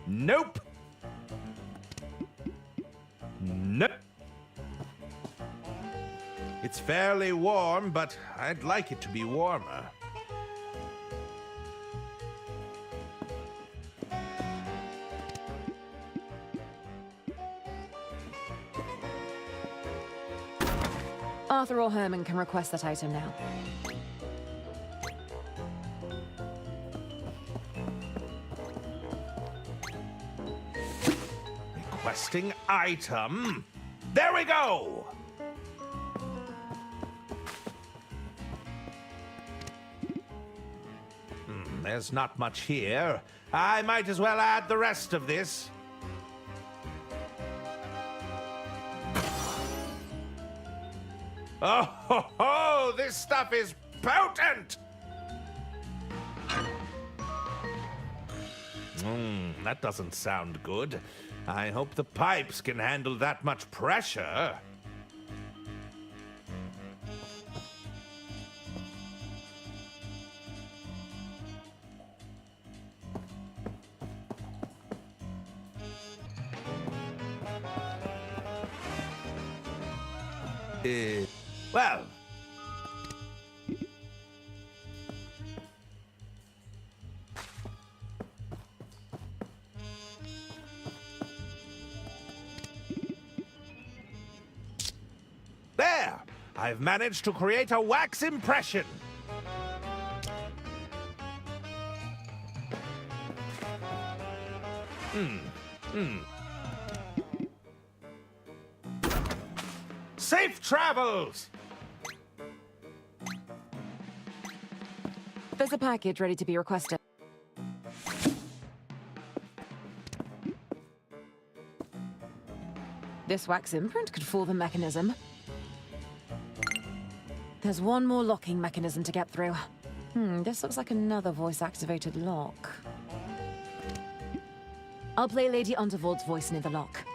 S12: Nope. Nope. It's fairly warm, but I'd like it to be warmer.
S24: Arthur or Herman can request that item now.
S12: Requesting item. There we go! There's not much here. I might as well add the rest of this. Oh, ho, ho, this stuff is potent! That doesn't sound good. I hope the pipes can handle that much pressure. Well. There! I've managed to create a wax impression. Safe travels!
S24: There's a package ready to be requested. This wax imprint could fool the mechanism. There's one more locking mechanism to get through. This looks like another voice-activated lock. I'll play Lady Unterwald's voice near the lock.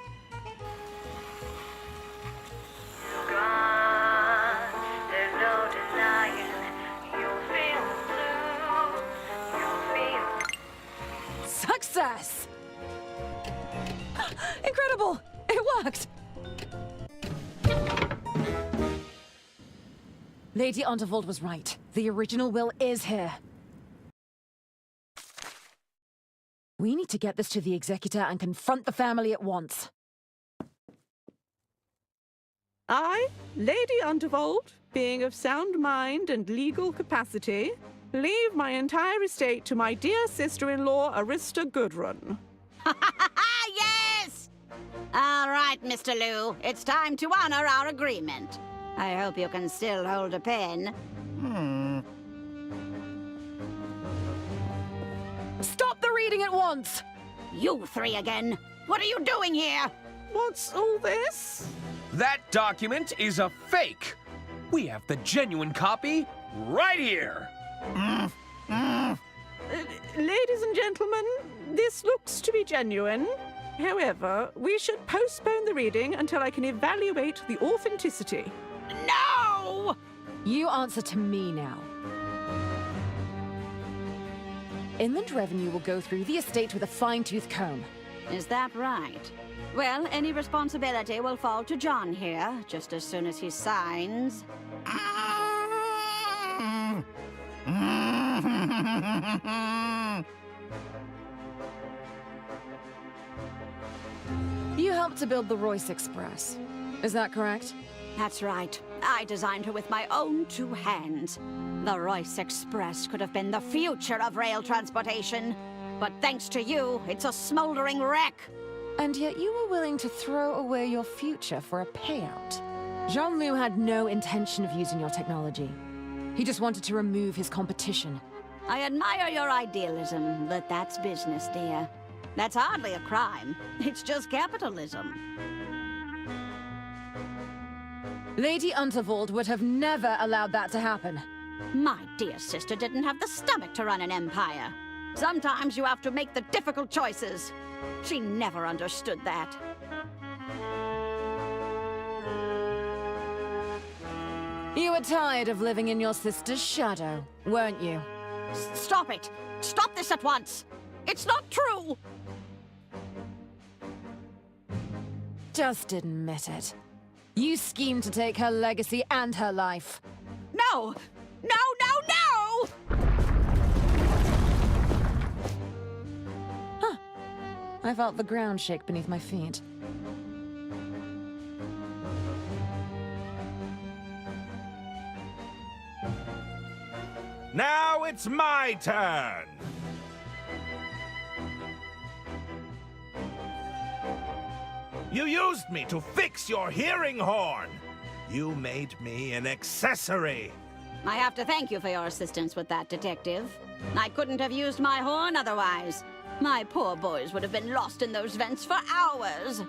S24: Success! Incredible! It worked! Lady Unterwald was right. The original will is here. We need to get this to the executor and confront the family at once.
S9: I, Lady Unterwald, being of sound mind and legal capacity, leave my entire estate to my dear sister-in-law, Arista Goodrun.
S4: Yes! All right, Mr. Lou. It's time to honor our agreement. I hope you can still hold a pen.
S24: Stop the reading at once!
S4: You three again. What are you doing here?
S9: What's all this?
S22: That document is a fake. We have the genuine copy right here.
S9: Ladies and gentlemen, this looks to be genuine. However, we should postpone the reading until I can evaluate the authenticity.
S4: No!
S24: You answer to me now. Inland Revenue will go through the estate with a fine-tooth comb.
S4: Is that right? Well, any responsibility will fall to John here, just as soon as he signs.
S24: You helped to build the Royce Express. Is that correct?
S4: That's right. I designed her with my own two hands. The Royce Express could have been the future of rail transportation. But thanks to you, it's a smoldering wreck.
S24: And yet you were willing to throw away your future for a payout. Jean-Loup had no intention of using your technology. He just wanted to remove his competition.
S4: I admire your idealism, but that's business, dear. That's hardly a crime. It's just capitalism.
S24: Lady Unterwald would have never allowed that to happen.
S4: My dear sister didn't have the stomach to run an empire. Sometimes you have to make the difficult choices. She never understood that.
S24: You were tired of living in your sister's shadow, weren't you?
S4: Stop it! Stop this at once! It's not true!
S24: Just admit it. You schemed to take her legacy and her life.
S4: No! No, no, no!
S24: Huh. I felt the ground shake beneath my feet.
S12: Now it's my turn! You used me to fix your hearing horn! You made me an accessory!
S4: I have to thank you for your assistance with that, Detective. I couldn't have used my horn otherwise. My poor boys would have been lost in those vents for hours.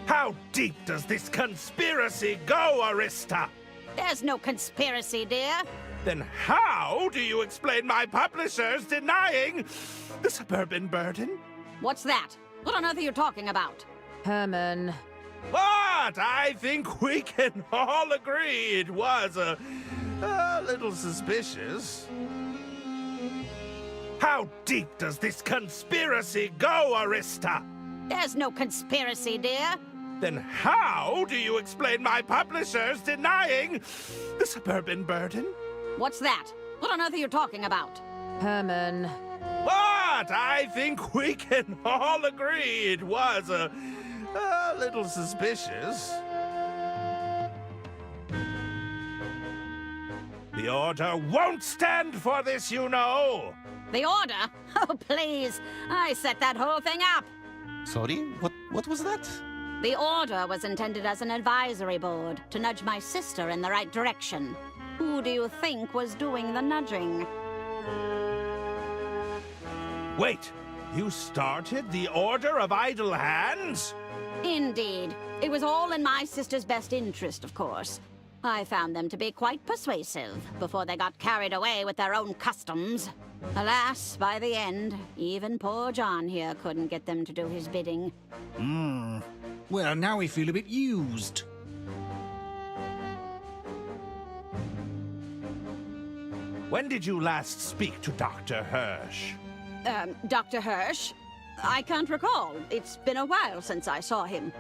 S12: How deep does this conspiracy go, Arista?
S4: There's no conspiracy, dear.
S12: Then how do you explain my publishers denying the suburban burden?
S13: What's that? What on earth are you talking about?
S24: Herman.
S12: What? I think we can all agree it was a little suspicious. How deep does this conspiracy go, Arista?
S13: There's no conspiracy, dear.
S12: Then how do you explain my publishers denying the suburban burden?
S13: What's that? What on earth are you talking about?
S24: Herman.
S12: What? I think we can all agree it was a little suspicious. The Order won't stand for this, you know.
S13: The Order? Oh, please. I set that whole thing up.
S15: Sorry? What was that?
S13: The Order was intended as an advisory board to nudge my sister in the right direction. Who do you think was doing the nudging?
S12: Wait, you started the Order of Idle Hands?
S13: Indeed. It was all in my sister's best interest, of course. I found them to be quite persuasive before they got carried away with their own customs. Alas, by the end, even poor John here couldn't get them to do his bidding.
S2: Well, now we feel a bit used.
S12: When did you last speak to Dr. Hirsch?
S13: Dr. Hirsch? I can't recall. It's been a while since I saw him.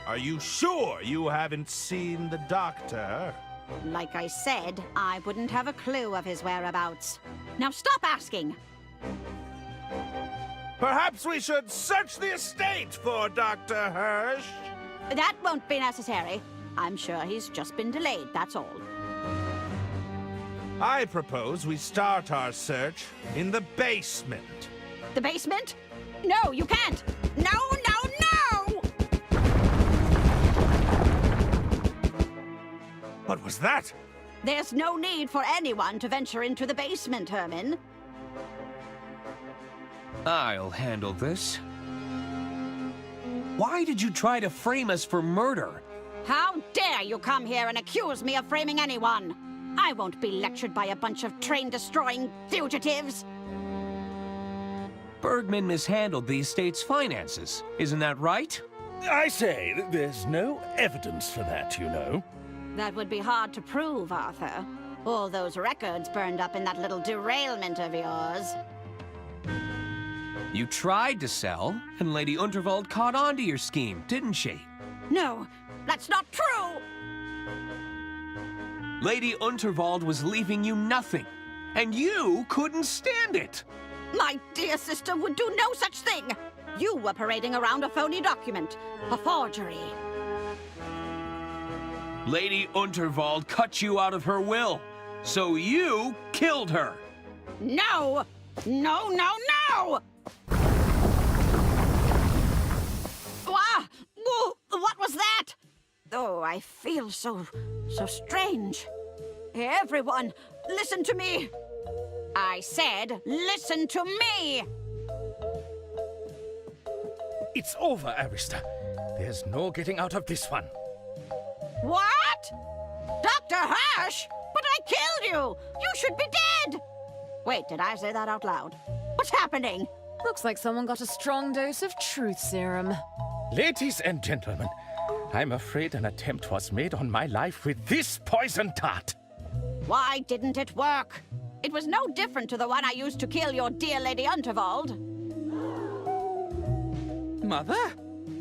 S12: Are you sure you haven't seen the doctor?
S13: Like I said, I wouldn't have a clue of his whereabouts. Now stop asking!
S12: Perhaps we should search the estate for Dr. Hirsch?
S13: That won't be necessary. I'm sure he's just been delayed, that's all.
S12: I propose we start our search in the basement.
S13: The basement? No, you can't! No, no, no!
S12: What was that?
S13: There's no need for anyone to venture into the basement, Herman.
S22: I'll handle this. Why did you try to frame us for murder?
S13: How dare you come here and accuse me of framing anyone? I won't be lectured by a bunch of train-destroying fugitives.
S22: Bergman mishandled the estate's finances. Isn't that right?
S14: I say, there's no evidence for that, you know.
S13: That would be hard to prove, Arthur. All those records burned up in that little derailment of yours.
S22: You tried to sell, and Lady Unterwald caught on to your scheme, didn't she?
S13: No, that's not true!
S22: Lady Unterwald was leaving you nothing, and you couldn't stand it!
S13: My dear sister would do no such thing! You were parading around a phony document, a forgery.
S22: Lady Unterwald cut you out of her will, so you killed her!
S13: No! No, no, no! What was that? Oh, I feel so strange. Everyone, listen to me. I said, listen to me.
S14: It's over, Arista. There's no getting out of this one.
S13: What? Dr. Hirsch? But I killed you! You should be dead! Wait, did I say that out loud? What's happening?
S24: Looks like someone got a strong dose of truth serum.
S14: Ladies and gentlemen, I'm afraid an attempt was made on my life with this poison dart.
S13: Why didn't it work? It was no different to the one I used to kill your dear Lady Unterwald.
S15: Mother?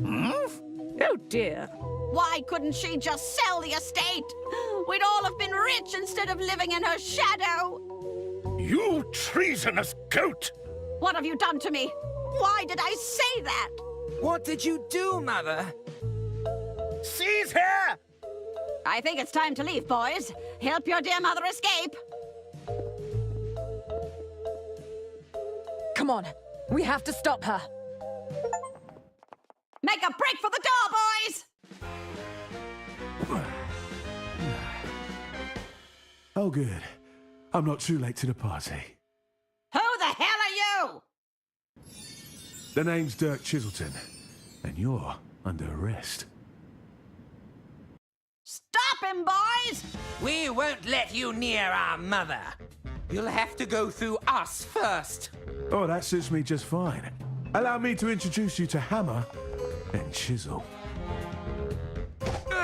S19: Oh dear.
S13: Why couldn't she just sell the estate? We'd all have been rich instead of living in her shadow.
S14: You treasonous goat!
S13: What have you done to me? Why did I say that?
S15: What did you do, Mother?
S14: Seize her!
S13: I think it's time to leave, boys. Help your dear mother escape.
S24: Come on, we have to stop her.
S13: Make a break for the door, boys!
S17: Oh, good. I'm not too late to the party.
S13: Who the hell are you?
S17: The name's Dirk Chiselton, and you're under arrest.
S13: Stop him, boys!
S15: We won't let you near our mother. You'll have to go through us first.
S17: Oh, that suits me just fine. Allow me to introduce you to Hammer and Chisel.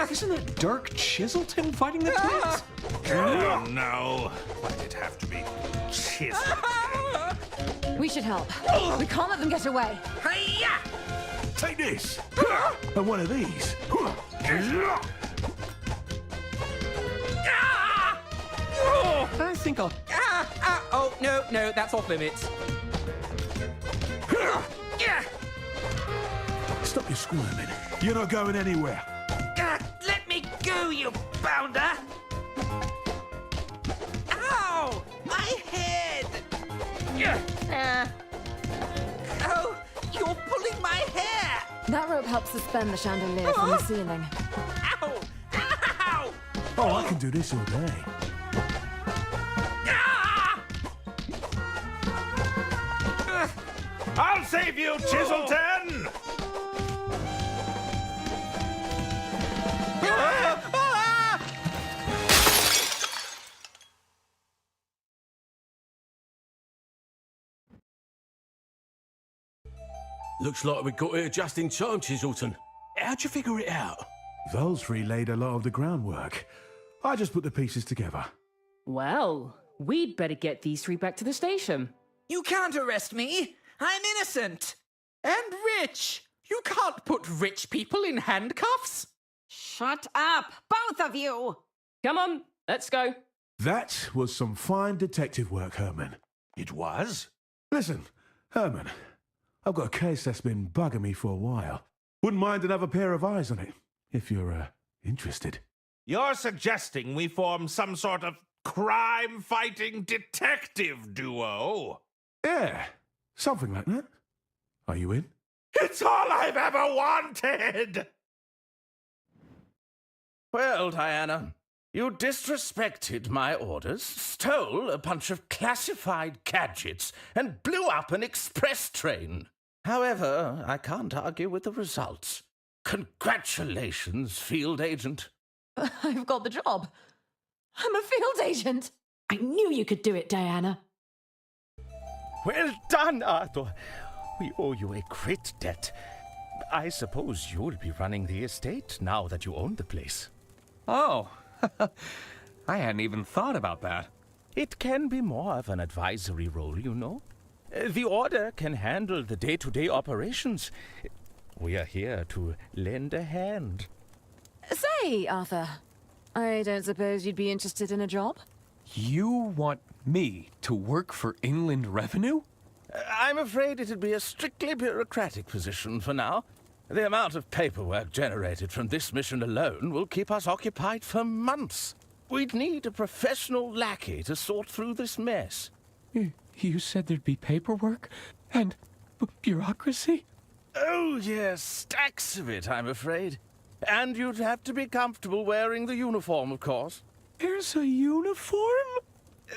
S22: Isn't it Dirk Chiselton fighting the twins?
S12: Oh, no. Why'd it have to be Chisel?
S24: We should help. We can't let them get away.
S15: Hiya!
S17: Take this! And one of these.
S22: I think I'll...
S8: Oh, no, that's off limits.
S17: Stop your squirming. You're not going anywhere.
S15: Let me go, you bounder! Ow! My head! Oh, you're pulling my hair!
S24: That rope helps suspend the chandelier from the ceiling.
S15: Ow! Ow!
S17: Oh, I can do this all day.
S12: I'll save you, Chiselton!
S23: Looks like we got here just in time, Chiselton. How'd you figure it out?
S17: Those three laid a lot of the groundwork. I just put the pieces together.
S11: Well, we'd better get these three back to the station.
S15: You can't arrest me! I'm innocent! And rich! You can't put rich people in handcuffs!
S13: Shut up, both of you!
S11: Come on, let's go.
S17: That was some fine detective work, Herman.
S12: It was?
S17: Listen, Herman, I've got a case that's been bugging me for a while. Wouldn't mind another pair of eyes on it, if you're, interested.
S12: You're suggesting we form some sort of crime-fighting detective duo?
S17: Yeah, something like that. Are you in?
S12: It's all I've ever wanted!
S21: Well, Diana, you disrespected my orders, stole a bunch of classified gadgets, and blew up an express train. However, I can't argue with the results. Congratulations, field agent.
S24: I've got the job. I'm a field agent.
S1: I knew you could do it, Diana.
S21: Well done, Arthur. We owe you a great debt. I suppose you'll be running the estate now that you own the place.
S22: Oh, I hadn't even thought about that.
S21: It can be more of an advisory role, you know. The Order can handle the day-to-day operations. We are here to lend a hand.
S24: Say, Arthur, I don't suppose you'd be interested in a job?
S22: You want me to work for Inland Revenue?
S21: I'm afraid it'd be a strictly bureaucratic position for now. The amount of paperwork generated from this mission alone will keep us occupied for months. We'd need a professional lackey to sort through this mess.
S22: You said there'd be paperwork and bureaucracy?
S21: Oh, yes, stacks of it, I'm afraid. And you'd have to be comfortable wearing the uniform, of course.
S22: There's a uniform?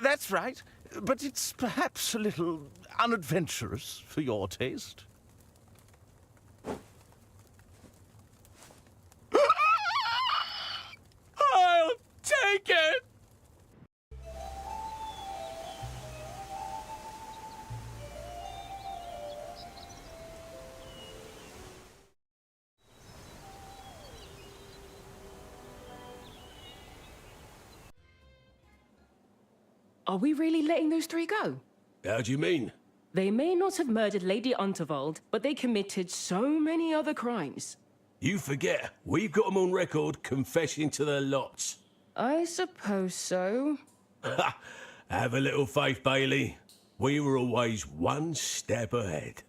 S21: That's right, but it's perhaps a little unadventurous for your taste.
S22: I'll take it!
S11: Are we really letting those three go?
S23: How do you mean?
S11: They may not have murdered Lady Unterwald, but they committed so many other crimes.
S23: You forget, we've got them on record confessing to their lots.
S11: I suppose so.
S23: Have a little faith, Bailey. We were always one step ahead.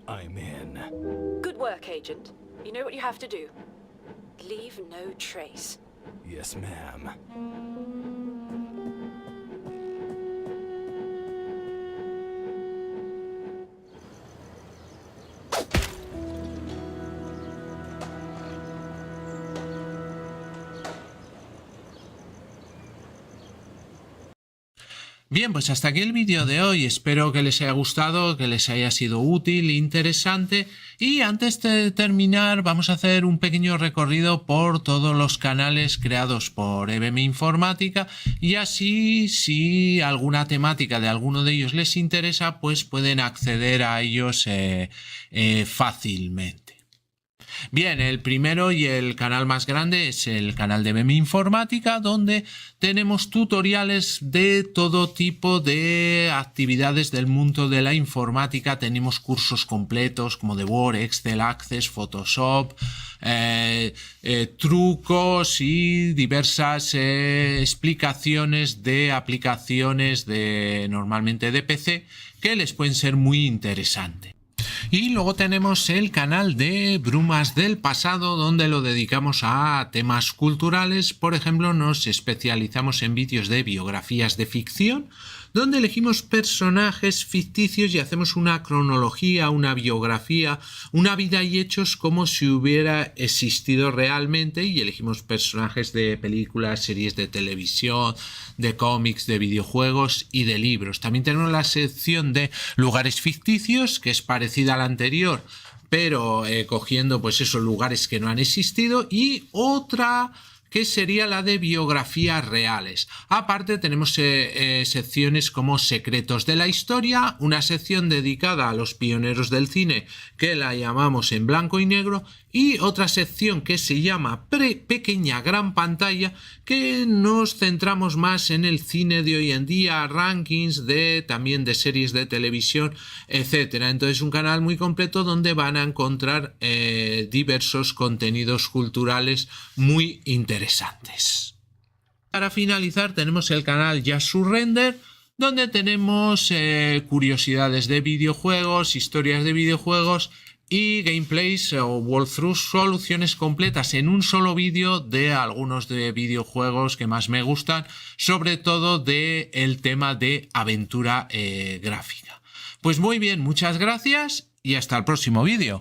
S14: I'm in.
S1: Good work, Agent. You know what you have to do. Leave no trace.
S14: Yes, ma'am.
S3: Bien, pues hasta aquí el vídeo de hoy. Espero que les haya gustado, que les haya sido útil, interesante. Y antes de terminar, vamos a hacer un pequeño recorrido por todos los canales creados por EBM Informática. Y así, si alguna temática de alguno de ellos les interesa, pues pueden acceder a ellos fácilmente. Bien, el primero y el canal más grande es el canal de EBM Informática, donde tenemos tutoriales de todo tipo de actividades del mundo de la informática. Tenemos cursos completos como de Word, Excel, Access, Photoshop, trucos y diversas explicaciones de aplicaciones normalmente de PC que les pueden ser muy interesantes. Y luego tenemos el canal de Brumas del Pasado, donde lo dedicamos a temas culturales. Por ejemplo, nos especializamos en vídeos de biografías de ficción, donde elegimos personajes ficticios y hacemos una cronología, una biografía, una vida y hechos como si hubiera existido realmente, y elegimos personajes de películas, series de televisión, de cómics, de videojuegos y de libros. También tenemos la sección de lugares ficticios, que es parecida a la anterior, pero cogiendo pues esos lugares que no han existido, y otra que sería la de biografías reales. Aparte tenemos secciones como secretos de la historia, una sección dedicada a los pioneros del cine que la llamamos en blanco y negro, y otra sección que se llama pequeña gran pantalla, que nos centramos más en el cine de hoy en día, rankings también de series de televisión, etcétera. Entonces, un canal muy completo donde van a encontrar diversos contenidos culturales muy interesantes. Para finalizar, tenemos el canal Just Surrender, donde tenemos curiosidades de videojuegos, historias de videojuegos y gameplays o walkthroughs, soluciones completas en un solo vídeo de algunos de videojuegos que más me gustan, sobre todo del tema de aventura gráfica. Pues muy bien, muchas gracias y hasta el próximo vídeo.